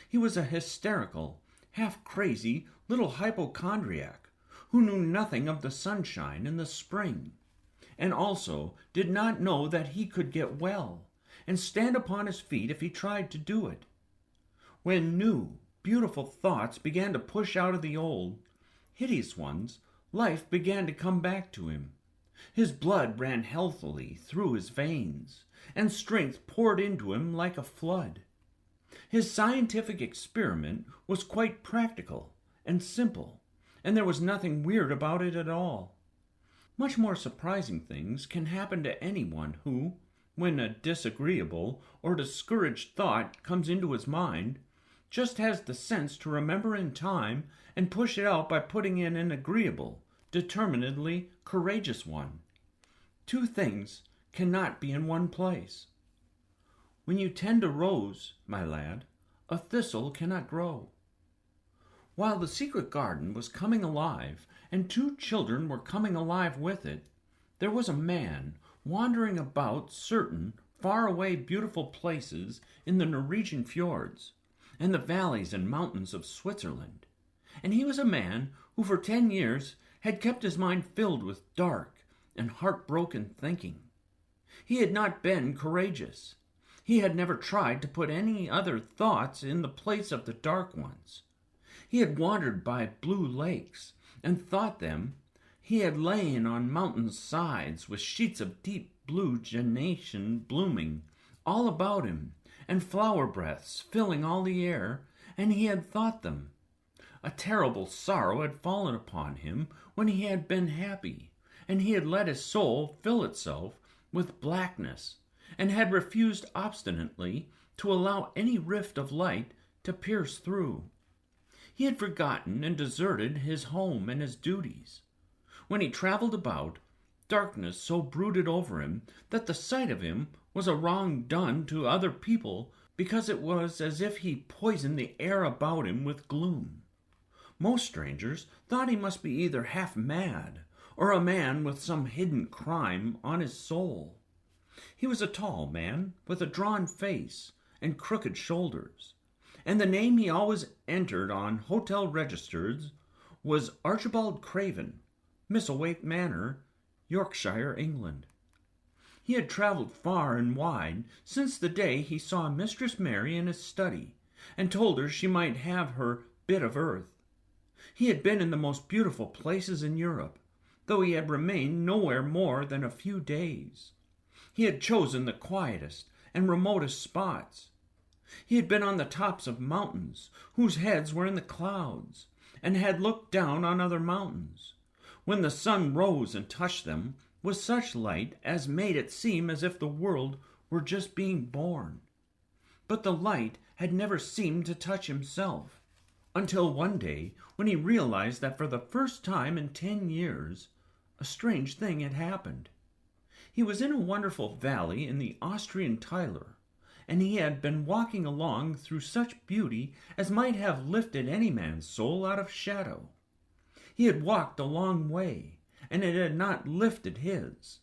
he was a hysterical, half-crazy little hypochondriac, who knew nothing of the sunshine and the spring, and also did not know that he could get well and stand upon his feet if he tried to do it. When new, beautiful thoughts began to push out of the old, hideous ones, life began to come back to him. His blood ran healthily through his veins, and strength poured into him like a flood. His scientific experiment was quite practical and simple, and there was nothing weird about it at all. Much more surprising things can happen to anyone who, when a disagreeable or discouraged thought comes into his mind, just has the sense to remember in time and push it out by putting in an agreeable, determinedly courageous one. Two things cannot be in one place. When you tend a rose, my lad, a thistle cannot grow. While the secret garden was coming alive, and two children were coming alive with it, there was a man wandering about certain far-away beautiful places in the Norwegian fjords, and the valleys and mountains of Switzerland, and he was a man who for 10 years had kept his mind filled with dark and heartbroken thinking. He had not been courageous. He had never tried to put any other thoughts in the place of the dark ones. He had wandered by blue lakes, and thought them. He had lain on mountain sides with sheets of deep blue gentian blooming all about him, and flower breaths filling all the air, and he had thought them. A terrible sorrow had fallen upon him when he had been happy, and he had let his soul fill itself with blackness, and had refused obstinately to allow any rift of light to pierce through. He had forgotten and deserted his home and his duties. When he traveled about, darkness so brooded over him that the sight of him was a wrong done to other people, because it was as if he poisoned the air about him with gloom. Most strangers thought he must be either half mad or a man with some hidden crime on his soul. He was a tall man with a drawn face and crooked shoulders, and the name he always entered on hotel registers was Archibald Craven, Misselthwaite Manor, Yorkshire, England. He had travelled far and wide since the day he saw Mistress Mary in his study, and told her she might have her bit of earth. He had been in the most beautiful places in Europe, though he had remained nowhere more than a few days. He had chosen the quietest and remotest spots. He had been on the tops of mountains whose heads were in the clouds, and had looked down on other mountains, when the sun rose and touched them with such light as made it seem as if the world were just being born. But the light had never seemed to touch himself, until one day when he realized that for the first time in 10 years, a strange thing had happened. He was in a wonderful valley in the Austrian Tyrol, and he had been walking along through such beauty as might have lifted any man's soul out of shadow. He had walked a long way, and it had not lifted his.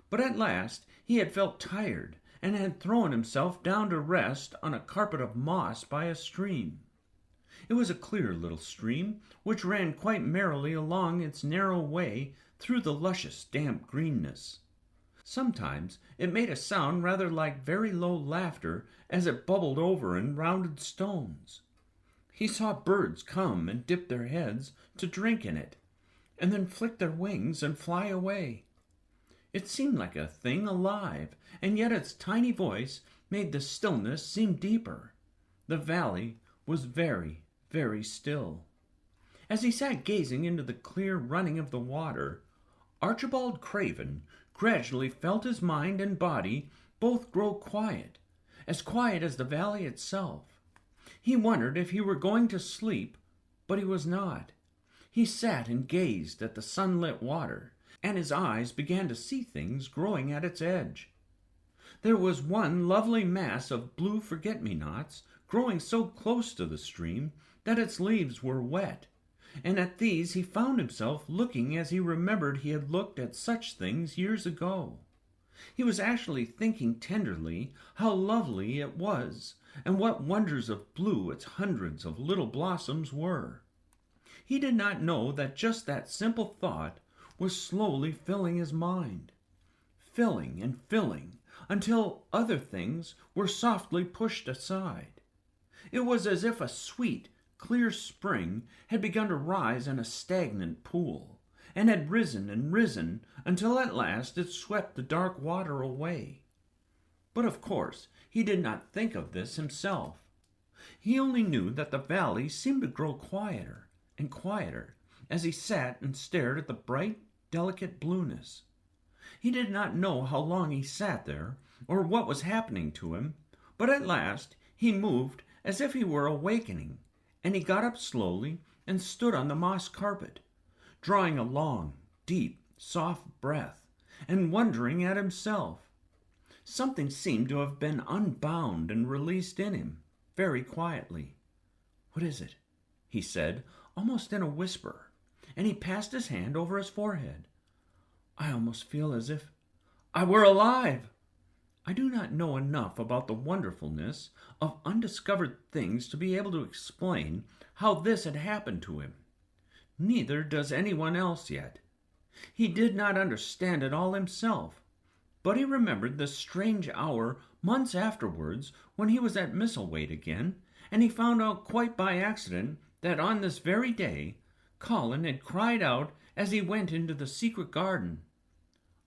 But at last he had felt tired, and had thrown himself down to rest on a carpet of moss by a stream. It was a clear little stream, which ran quite merrily along its narrow way through the luscious, damp greenness. Sometimes it made a sound rather like very low laughter as it bubbled over in rounded stones. He saw birds come and dip their heads to drink in it, and then flick their wings and fly away. It seemed like a thing alive, and yet its tiny voice made the stillness seem deeper. The valley was very, very still. As he sat gazing into the clear running of the water, Archibald Craven gradually felt his mind and body both grow quiet as the valley itself. He wondered if he were going to sleep, but he was not. He sat and gazed at the sunlit water, and his eyes began to see things growing at its edge. There was one lovely mass of blue forget-me-nots growing so close to the stream that its leaves were wet, and at these he found himself looking as he remembered he had looked at such things years ago. He was actually thinking tenderly how lovely it was, and what wonders of blue its hundreds of little blossoms were. He did not know that just that simple thought was slowly filling his mind, filling and filling, until other things were softly pushed aside. It was as if a sweet, clear spring had begun to rise in a stagnant pool, and had risen and risen until at last it swept the dark water away. But of course he did not think of this himself. He only knew that the valley seemed to grow quieter and quieter as he sat and stared at the bright, delicate blueness. He did not know how long he sat there, or what was happening to him, but at last he moved as if he were awakening, and he got up slowly and stood on the moss carpet, drawing a long, deep, soft breath, and wondering at himself. Something seemed to have been unbound and released in him, very quietly. "What is it?" he said, almost in a whisper, and he passed his hand over his forehead. "I almost feel as if I were alive." I do not know enough about the wonderfulness of undiscovered things to be able to explain how this had happened to him. Neither does anyone else yet. He did not understand it all himself, but he remembered the strange hour months afterwards when he was at Misselthwaite again, and he found out quite by accident that on this very day Colin had cried out as he went into the secret garden,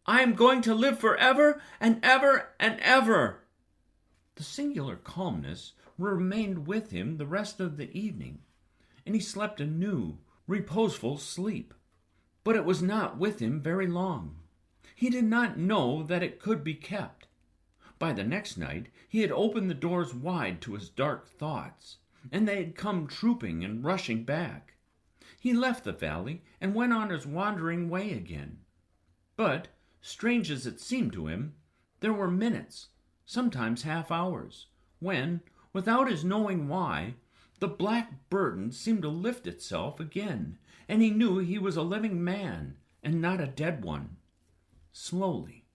"I am going to live forever and ever and ever." The singular calmness remained with him the rest of the evening, and he slept a new, reposeful sleep. But it was not with him very long. He did not know that it could be kept. By the next night he had opened the doors wide to his dark thoughts, and they had come trooping and rushing back. He left the valley and went on his wandering way again. But, strange as it seemed to him, there were minutes, sometimes half-hours, when, without his knowing why, the black burden seemed to lift itself again, and he knew he was a living man and not a dead one. Slowly,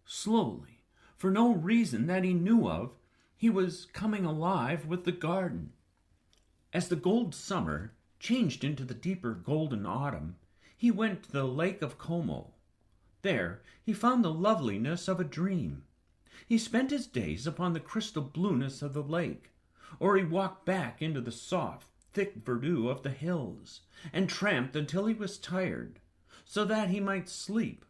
slowly, for no reason that he knew of, he was coming alive with the garden. As the gold summer changed into the deeper golden autumn, he went to the lake of Como. There he found the loveliness of a dream. He spent his days upon the crystal blueness of the lake, or he walked back into the soft, thick verdure of the hills, and tramped until he was tired, so that he might sleep.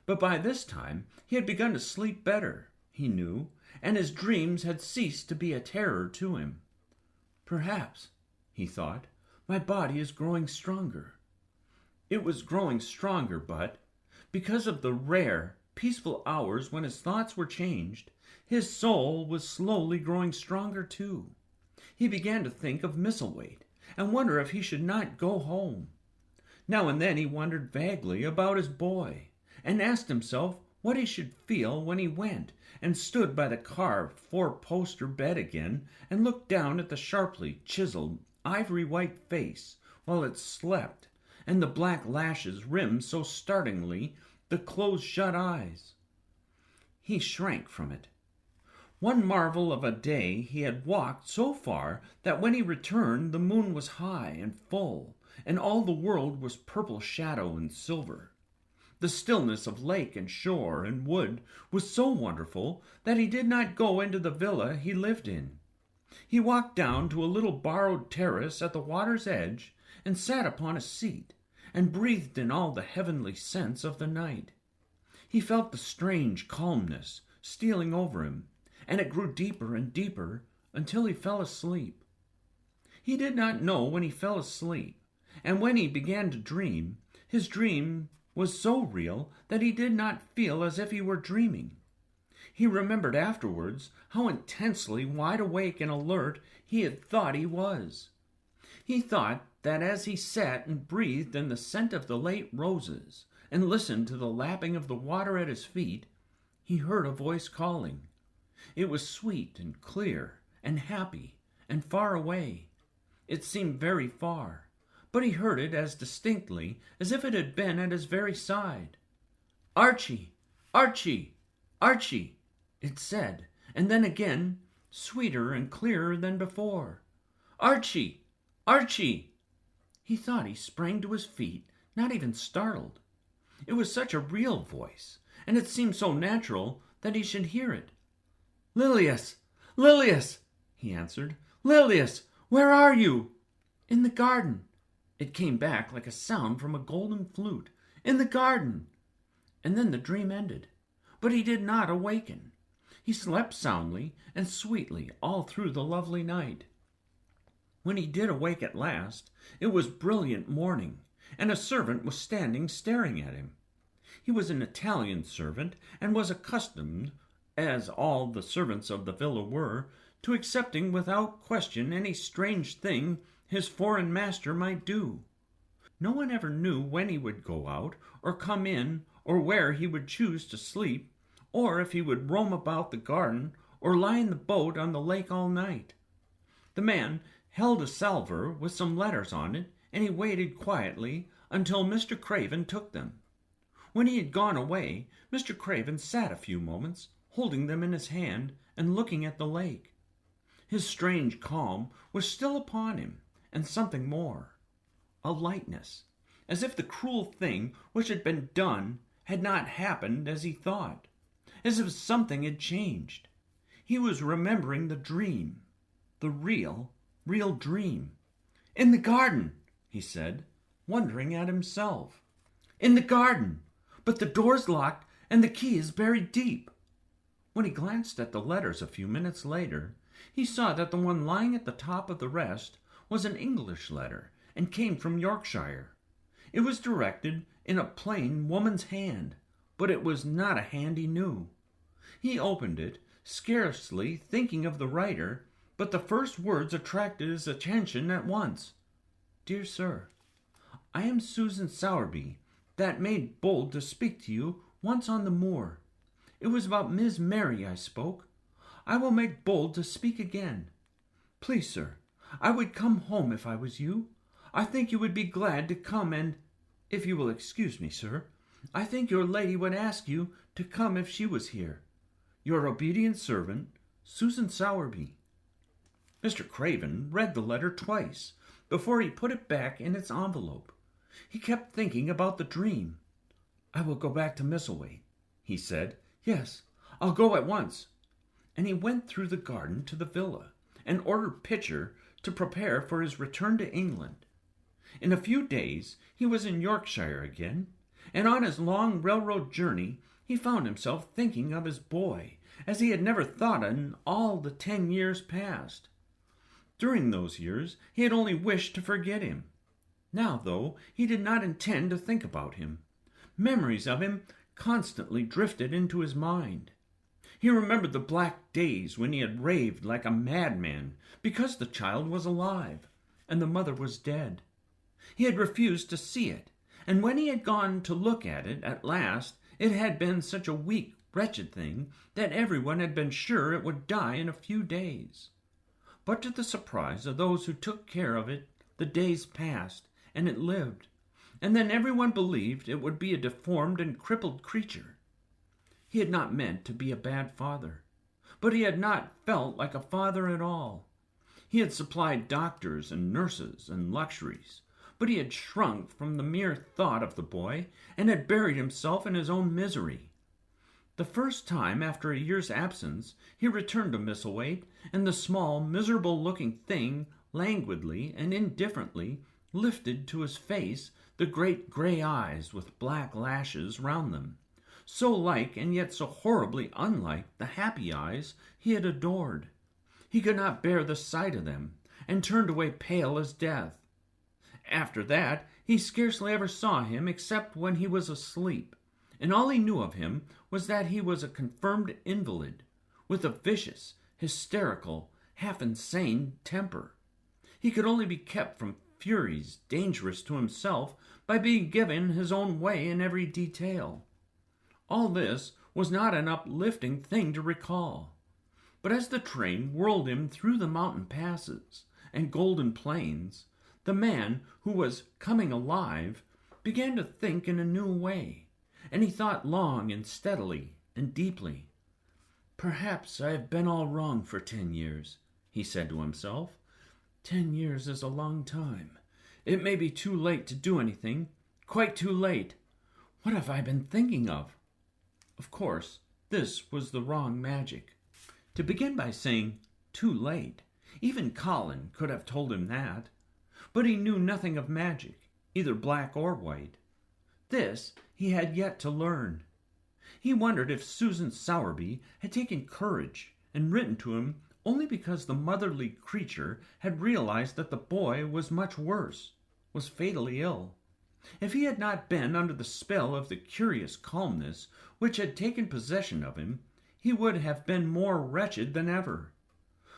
But by this time he had begun to sleep better, he knew, and his dreams had ceased to be a terror to him. "Perhaps," he thought, "my body is growing stronger." It was growing stronger, but, because of the rare, peaceful hours when his thoughts were changed, his soul was slowly growing stronger too. He began to think of Misselthwaite, and wonder if he should not go home. Now and then he wondered vaguely about his boy, and asked himself what he should feel when he went and stood by the carved four-poster bed again and looked down at the sharply chiseled, ivory-white face while it slept, and the black lashes rimmed so startlingly the close-shut eyes. He shrank from it. One marvel of a day he had walked so far that when he returned the moon was high and full, and all the world was purple shadow and silver. The stillness of lake and shore and wood was so wonderful that he did not go into the villa he lived in. He walked down to a little borrowed terrace at the water's edge and sat upon a seat, and breathed in all the heavenly scents of the night. He felt the strange calmness stealing over him, and it grew deeper and deeper until he fell asleep. He did not know when he fell asleep, and when he began to dream, his dream was so real that he did not feel as if he were dreaming. He remembered afterwards how intensely wide awake and alert he had thought he was. He thought that as he sat and breathed in the scent of the late roses and listened to the lapping of the water at his feet, he heard a voice calling. It was sweet and clear and happy and far away. It seemed very far, but he heard it as distinctly as if it had been at his very side. "Archie! Archie! Archie!" it said, and then again, sweeter and clearer than before. "Archie! Archie!" He thought he sprang to his feet, not even startled. It was such a real voice, and it seemed so natural that he should hear it. "Lilias! Lilias!" he answered. "Lilias, where are you?" "In the garden." It came back like a sound from a golden flute. "In the garden." And then the dream ended, but he did not awaken. He slept soundly and sweetly all through the lovely night. When he did awake at last, it was brilliant morning, and a servant was standing staring at him. He was an Italian servant, and was accustomed, as all the servants of the villa were, to accepting without question any strange thing his foreign master might do. No one ever knew when he would go out, or come in, or where he would choose to sleep, or if he would roam about the garden, or lie in the boat on the lake all night. The man held a salver with some letters on it, and he waited quietly until Mr. Craven took them. When he had gone away, Mr. Craven sat a few moments, holding them in his hand and looking at the lake. His strange calm was still upon him, and something more, a lightness, as if the cruel thing which had been done had not happened as he thought, as if something had changed. He was remembering the dream, the real dream. "In the garden," he said, wondering at himself. "In the garden, but the door's locked and the key is buried deep." When he glanced at the letters a few minutes later, he saw that the one lying at the top of the rest was an English letter and came from Yorkshire. It was directed in a plain woman's hand, but it was not a hand he knew. He opened it, scarcely thinking of the writer, but the first words attracted his attention at once. "Dear Sir, I am Susan Sowerby, that made bold to speak to you once on the moor. It was about Miss Mary I spoke. I will make bold to speak again. Please, sir, I would come home if I was you. I think you would be glad to come, and, if you will excuse me, sir, I think your lady would ask you to come if she was here. Your obedient servant, Susan Sowerby." Mr. Craven read the letter twice before he put it back in its envelope. He kept thinking about the dream. "I will go back to Misselthwaite," he said. "Yes, I'll go at once." And he went through the garden to the villa and ordered Pitcher to prepare for his return to England. In a few days he was in Yorkshire again, and on his long railroad journey he found himself thinking of his boy as he had never thought in all the 10 years past. During those years he had only wished to forget him. Now, though, he did not intend to think about him. Memories of him constantly drifted into his mind. He remembered the black days when he had raved like a madman because the child was alive and the mother was dead. He had refused to see it, and when he had gone to look at it at last, it had been such a weak, wretched thing that everyone had been sure it would die in a few days. But to the surprise of those who took care of it, the days passed, and it lived, and then everyone believed it would be a deformed and crippled creature. He had not meant to be a bad father, but he had not felt like a father at all. He had supplied doctors and nurses and luxuries, but he had shrunk from the mere thought of the boy and had buried himself in his own misery. The first time after a year's absence he returned to Misselthwaite, and the small, miserable-looking thing languidly and indifferently lifted to his face the great grey eyes with black lashes round them, so like and yet so horribly unlike the happy eyes he had adored. He could not bear the sight of them, and turned away pale as death. After that, he scarcely ever saw him except when he was asleep, and all he knew of him was that he was a confirmed invalid, with a vicious, hysterical, half-insane temper. He could only be kept from furies dangerous to himself by being given his own way in every detail. All this was not an uplifting thing to recall. But as the train whirled him through the mountain passes and golden plains, the man who was coming alive began to think in a new way, and he thought long and steadily and deeply. "Perhaps I have been all wrong for 10 years, he said to himself. 10 years is a long time. It may be too late to do anything, quite too late. What have I been thinking of? Of course, this was the wrong magic. To begin by saying, too late, even Colin could have told him that. But he knew nothing of magic, either black or white. This he had yet to learn. He wondered if Susan Sowerby had taken courage and written to him only because the motherly creature had realized that the boy was much worse, was fatally ill. If he had not been under the spell of the curious calmness which had taken possession of him, he would have been more wretched than ever.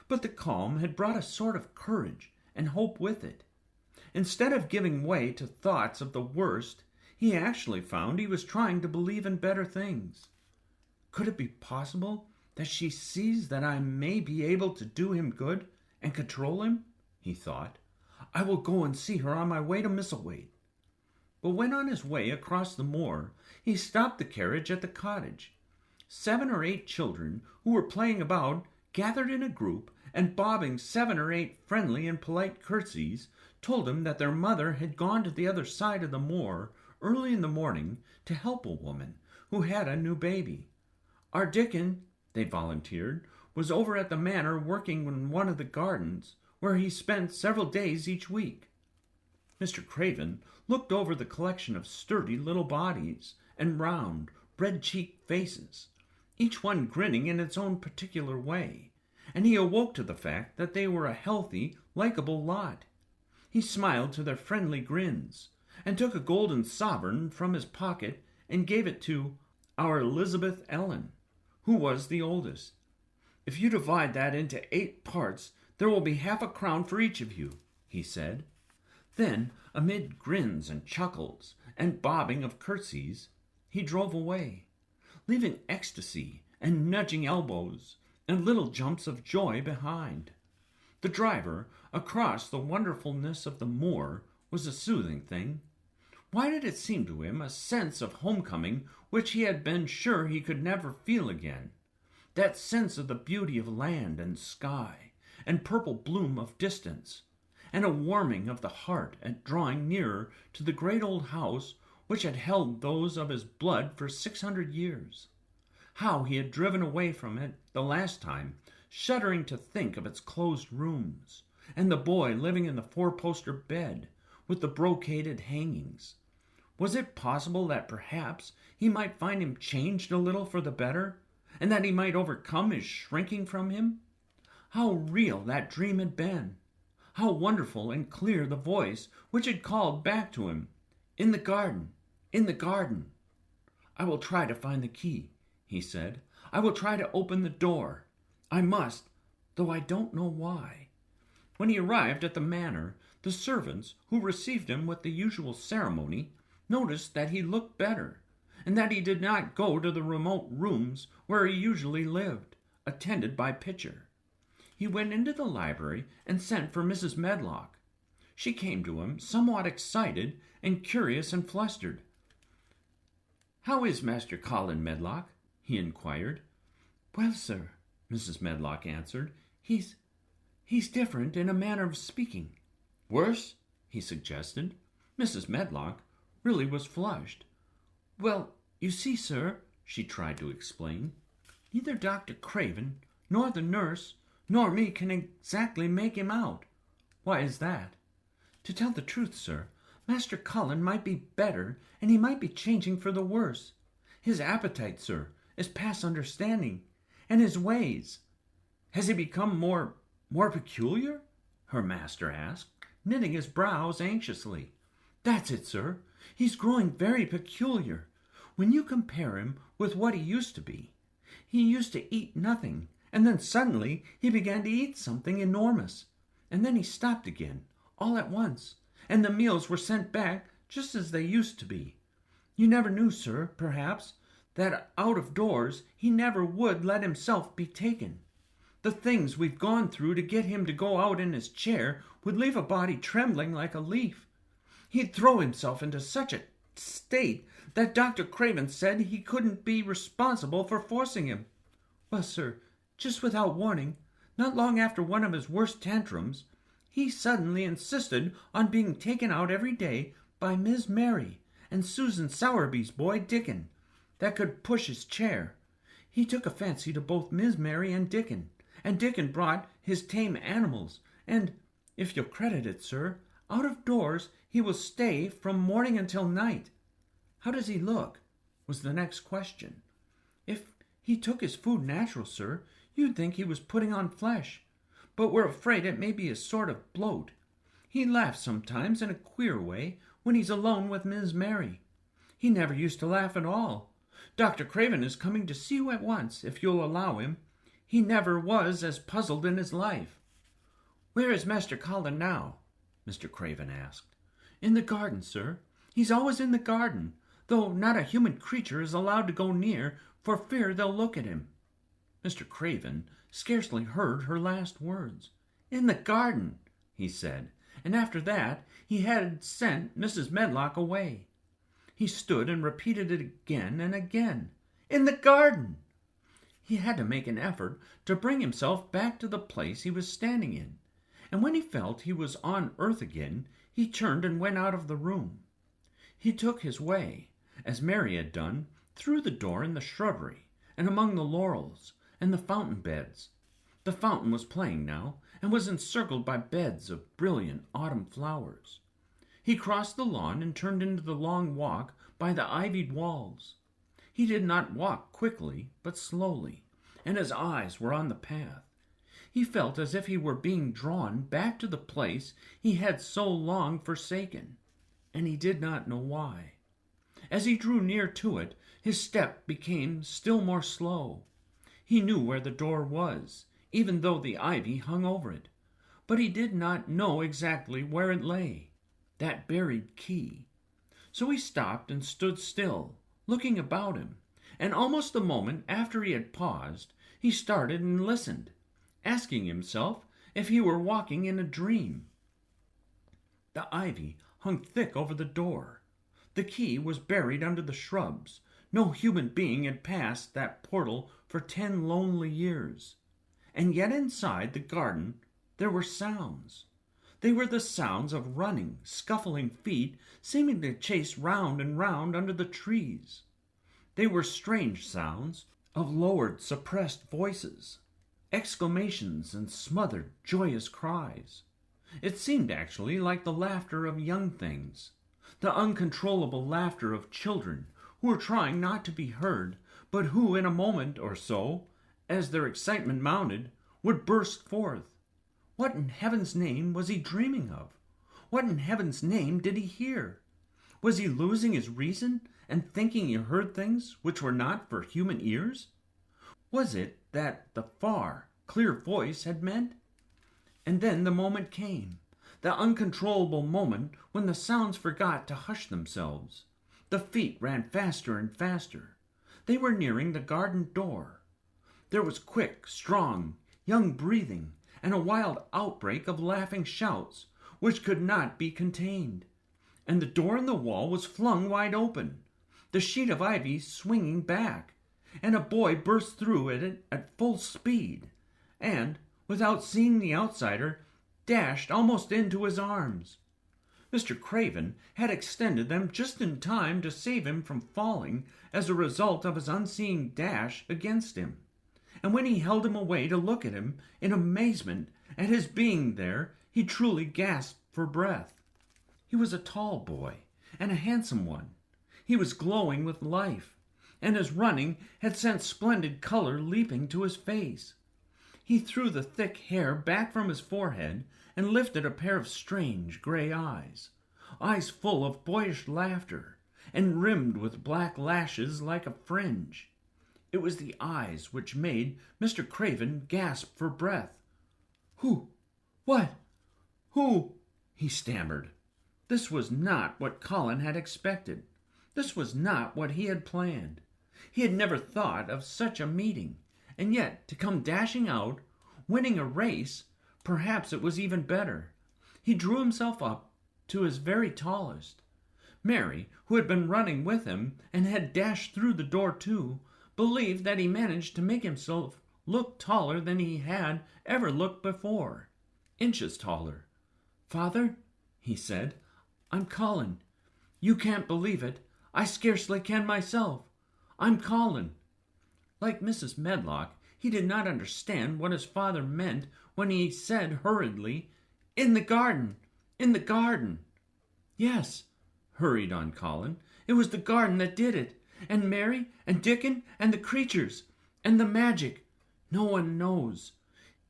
But the calm had brought a sort of courage and hope with it. Instead of giving way to thoughts of the worst, he actually found he was trying to believe in better things. Could it be possible that she sees that I may be able to do him good and control him? He thought. I will go and see her on my way to Misselthwaite. But when on his way across the moor, he stopped the carriage at the cottage. 7 or 8 children who were playing about gathered in a group, and bobbing 7 or 8 friendly and polite curtsies, told him that their mother had gone to the other side of the moor early in the morning to help a woman who had a new baby. Our Dickon, they volunteered, was over at the manor working in one of the gardens, where he spent several days each week. Mr. Craven looked over the collection of sturdy little bodies and round, red-cheeked faces, each one grinning in its own particular way, and he awoke to the fact that they were a healthy, likable lot. He smiled to their friendly grins, and took a golden sovereign from his pocket and gave it to our Elizabeth Ellen, who was the oldest. "If you divide that into 8 parts, there will be half a crown for each of you," he said. Then, amid grins and chuckles and bobbing of curtsies, he drove away, leaving ecstasy and nudging elbows and little jumps of joy behind. The driver, across the wonderfulness of the moor, was a soothing thing. Why did it seem to him a sense of homecoming which he had been sure he could never feel again? That sense of the beauty of land and sky, and purple bloom of distance, and a warming of the heart at drawing nearer to the great old house which had held those of his blood for 600 years. How he had driven away from it the last time, shuddering to think of its closed rooms, and the boy living in the 4-poster bed with the brocaded hangings. Was it possible that perhaps he might find him changed a little for the better, and that he might overcome his shrinking from him? How real that dream had been! How wonderful and clear the voice which had called back to him, "In the garden, in the garden." "I will try to find the key," he said. "I will try to open the door. I must, though I don't know why." When he arrived at the manor, the servants, who received him with the usual ceremony, noticed that he looked better, and that he did not go to the remote rooms where he usually lived, attended by Pitcher. He went into the library and sent for Mrs. Medlock. She came to him, somewhat excited and curious and flustered. "How is Master Colin, Medlock?" he inquired. "Well, sir," Mrs. Medlock answered, he's different in a manner of speaking." "Worse?" he suggested. Mrs. Medlock really was flushed. "Well, you see, sir," she tried to explain, "neither Dr. Craven, nor the nurse, nor me can exactly make him out." "Why is that?" "To tell the truth, sir, Master Colin might be better, and he might be changing for the worse. His appetite, sir, is past understanding, and his ways. Has he become more peculiar? Her master asked, knitting his brows anxiously. That's it, sir. He's growing very peculiar. When you compare him with what he used to be. He used to eat nothing, and then suddenly he began to eat something enormous. And then he stopped again, all at once, and the meals were sent back just as they used to be. You never knew, sir, perhaps, that out of doors he never would let himself be taken. The things we've gone through to get him to go out in his chair would leave a body trembling like a leaf. He'd throw himself into such a state that Dr. Craven said he couldn't be responsible for forcing him. Well, sir, just without warning, not long after one of his worst tantrums, he suddenly insisted on being taken out every day by Miss Mary and Susan Sowerby's boy Dickon, that could push his chair. He took a fancy to both Miss Mary and Dickon brought his tame animals, and, if you'll credit it, sir, out of doors he will stay from morning until night. How does he look? Was the next question. If he took his food natural, sir, you'd think he was putting on flesh, but we're afraid it may be a sort of bloat. He laughs sometimes in a queer way when he's alone with Miss Mary. He never used to laugh at all. Dr. Craven is coming to see you at once, if you'll allow him. He never was as puzzled in his life. Where is Master Colin now? Mr. Craven asked. In the garden, sir. He's always in the garden, though not a human creature is allowed to go near for fear they'll look at him. Mr. Craven scarcely heard her last words. In the garden, he said, and after that he had sent Mrs. Medlock away. He stood and repeated it again and again. In the garden! He had to make an effort to bring himself back to the place he was standing in, and when he felt he was on earth again, he turned and went out of the room. He took his way, as Mary had done, through the door in the shrubbery, and among the laurels, and the fountain beds. The fountain was playing now, and was encircled by beds of brilliant autumn flowers. He crossed the lawn and turned into the long walk by the ivied walls. He did not walk quickly, but slowly, and his eyes were on the path. He felt as if he were being drawn back to the place he had so long forsaken, and he did not know why. As he drew near to it, his step became still more slow. He knew where the door was, even though the ivy hung over it, but he did not know exactly where it lay, that buried key. So he stopped and stood still, looking about him, and almost a moment after he had paused, he started and listened, asking himself if he were walking in a dream. The ivy hung thick over the door. The key was buried under the shrubs. No human being had passed that portal for 10 lonely years. And yet inside the garden there were sounds. They were the sounds of running, scuffling feet seeming to chase round and round under the trees. They were strange sounds of lowered, suppressed voices, exclamations and smothered, joyous cries. It seemed actually like the laughter of young things, the uncontrollable laughter of children who were trying not to be heard, but who in a moment or so, as their excitement mounted, would burst forth. What in heaven's name was he dreaming of? What in heaven's name did he hear? Was he losing his reason and thinking he heard things which were not for human ears? Was it that the far, clear voice had meant? And then the moment came, the uncontrollable moment when the sounds forgot to hush themselves. The feet ran faster and faster. They were nearing the garden door. There was quick, strong, young breathing, and a wild outbreak of laughing shouts, which could not be contained. And the door in the wall was flung wide open, the sheet of ivy swinging back, and a boy burst through it at full speed, and, without seeing the outsider, dashed almost into his arms. Mr. Craven had extended them just in time to save him from falling as a result of his unseeing dash against him. And when he held him away to look at him in amazement at his being there, he truly gasped for breath. He was a tall boy, and a handsome one. He was glowing with life, and his running had sent splendid color leaping to his face. He threw the thick hair back from his forehead and lifted a pair of strange gray eyes full of boyish laughter, and rimmed with black lashes like a fringe. It was the eyes which made Mr. Craven gasp for breath. "Who? What? Who?" he stammered. This was not what Colin had expected. This was not what he had planned. He had never thought of such a meeting, and yet to come dashing out, winning a race, perhaps it was even better. He drew himself up to his very tallest. Mary, who had been running with him and had dashed through the door too, believed that he managed to make himself look taller than he had ever looked before, inches taller. "Father," he said, "I'm Colin. You can't believe it. I scarcely can myself. I'm Colin." Like Mrs. Medlock, he did not understand what his father meant when he said hurriedly, "In the garden! In the garden!" "Yes," hurried on Colin, "it was the garden that did it, and Mary, and Dickon, and the creatures, and the magic. No one knows.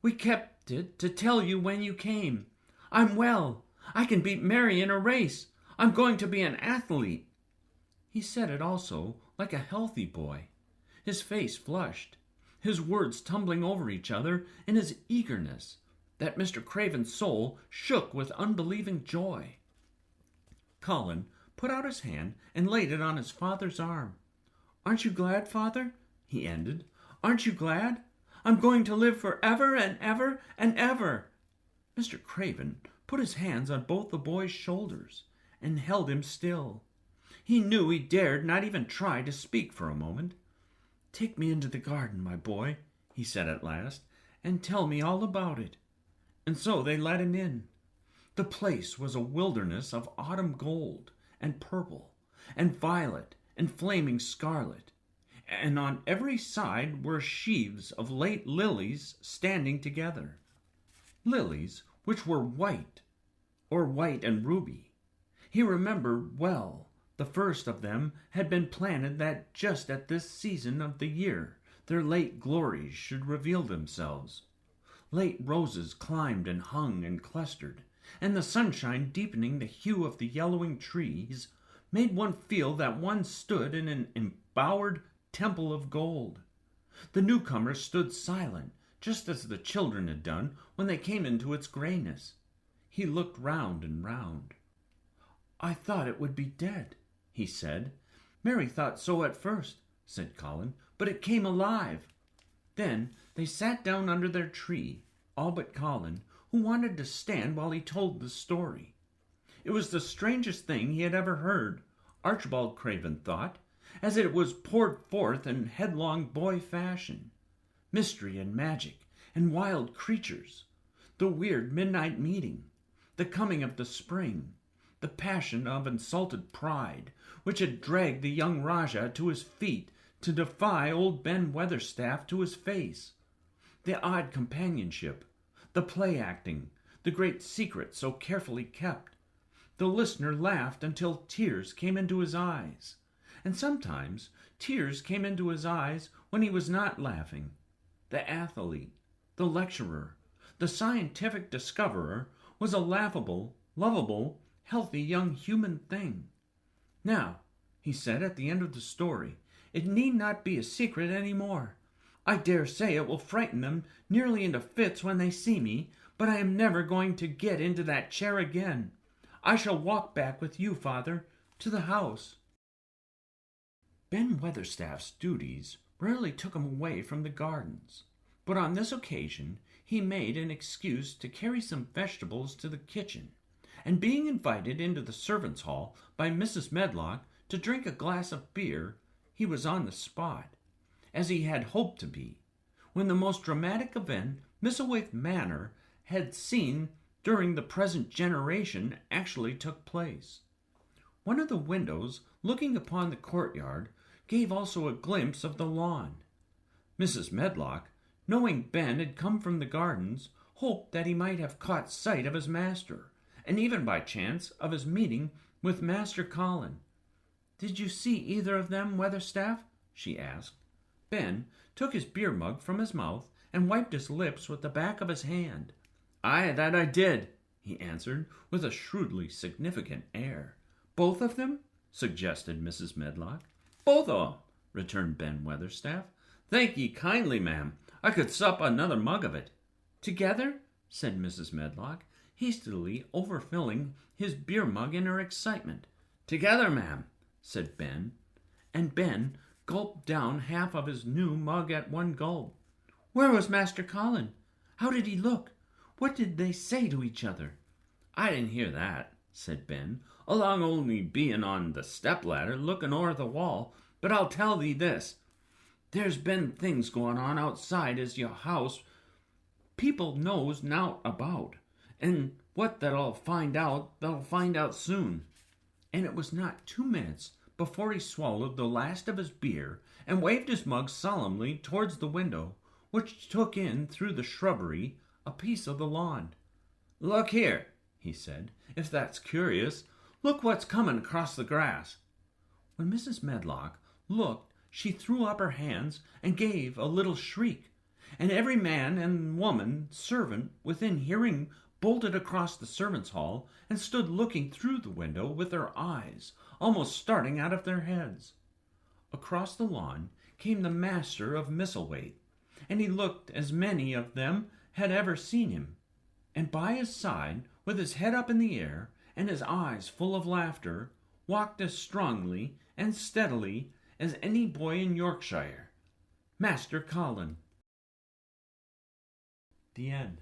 We kept it to tell you when you came. I'm well. I can beat Mary in a race. I'm going to be an athlete." He said it also like a healthy boy. His face flushed, his words tumbling over each other in his eagerness, that Mr. Craven's soul shook with unbelieving joy. Colin put out his hand and laid it on his father's arm. "Aren't you glad, Father?" he ended. "Aren't you glad? I'm going to live forever and ever and ever." Mr. Craven put his hands on both the boy's shoulders and held him still. He knew he dared not even try to speak for a moment. "Take me into the garden, my boy," he said at last, "and tell me all about it." And so they let him in. The place was a wilderness of autumn gold and purple and violet and flaming scarlet, and on every side were sheaves of late lilies standing together. Lilies which were white, or white and ruby. He remembered well the first of them had been planted that just at this season of the year their late glories should reveal themselves. Late roses climbed and hung and clustered, and the sunshine deepening the hue of the yellowing trees made one feel that one stood in an embowered temple of gold. The newcomer stood silent, just as the children had done when they came into its grayness. He looked round and round. "I thought it would be dead," he said. "Mary thought so at first," said Colin, "but it came alive." Then they sat down under their tree, all but Colin, who wanted to stand while he told the story. It was the strangest thing he had ever heard, Archibald Craven thought, as it was poured forth in headlong boy fashion. Mystery and magic and wild creatures, the weird midnight meeting, the coming of the spring, the passion of insulted pride which had dragged the young Rajah to his feet to defy old Ben Weatherstaff to his face, the odd companionship, the play-acting, the great secret so carefully kept. The listener laughed until tears came into his eyes, and sometimes tears came into his eyes when he was not laughing. The athlete, the lecturer, the scientific discoverer was a laughable, lovable, healthy young human thing. "Now," he said at the end of the story, "it need not be a secret any more. I dare say it will frighten them nearly into fits when they see me, but I am never going to get into that chair again. I shall walk back with you, Father, to the house." Ben Weatherstaff's duties rarely took him away from the gardens, but on this occasion he made an excuse to carry some vegetables to the kitchen, and being invited into the servants' hall by Mrs. Medlock to drink a glass of beer, he was on the spot, as he had hoped to be, when the most dramatic event Misselthwaite Manor had seen during the present generation actually took place. One of the windows looking upon the courtyard gave also a glimpse of the lawn. Mrs. Medlock, knowing Ben had come from the gardens, hoped that he might have caught sight of his master, and even by chance of his meeting with Master Colin. "Did you see either of them, Weatherstaff?" she asked. Ben took his beer mug from his mouth and wiped his lips with the back of his hand. "Aye, that I did," he answered, with a shrewdly significant air. "Both of them?" suggested Mrs. Medlock. "Both of 'em," returned Ben Weatherstaff. "Thank ye kindly, ma'am. I could sup another mug of it." "Together?" said Mrs. Medlock, hastily overfilling his beer mug in her excitement. "Together, ma'am," said Ben, and Ben gulped down half of his new mug at one gulp. "Where was Master Colin? How did he look? What did they say to each other?" "I didn't hear that," said Ben, "along only being on the step-ladder looking o'er the wall, but I'll tell thee this. There's been things going on outside as your house people knows nowt about, and what they'll find out soon." And it was not 2 minutes before he swallowed the last of his beer and waved his mug solemnly towards the window, which took in through the shrubbery a piece of the lawn. "Look here," he said, "if that's curious. Look what's coming across the grass." When Mrs. Medlock looked, she threw up her hands and gave a little shriek, and every man and woman servant within hearing bolted across the servants' hall and stood looking through the window with their eyes almost starting out of their heads. Across the lawn came the master of Misselthwaite, and he looked as many of them had ever seen him, and by his side, with his head up in the air and his eyes full of laughter, walked as strongly and steadily as any boy in Yorkshire, Master Colin. The end.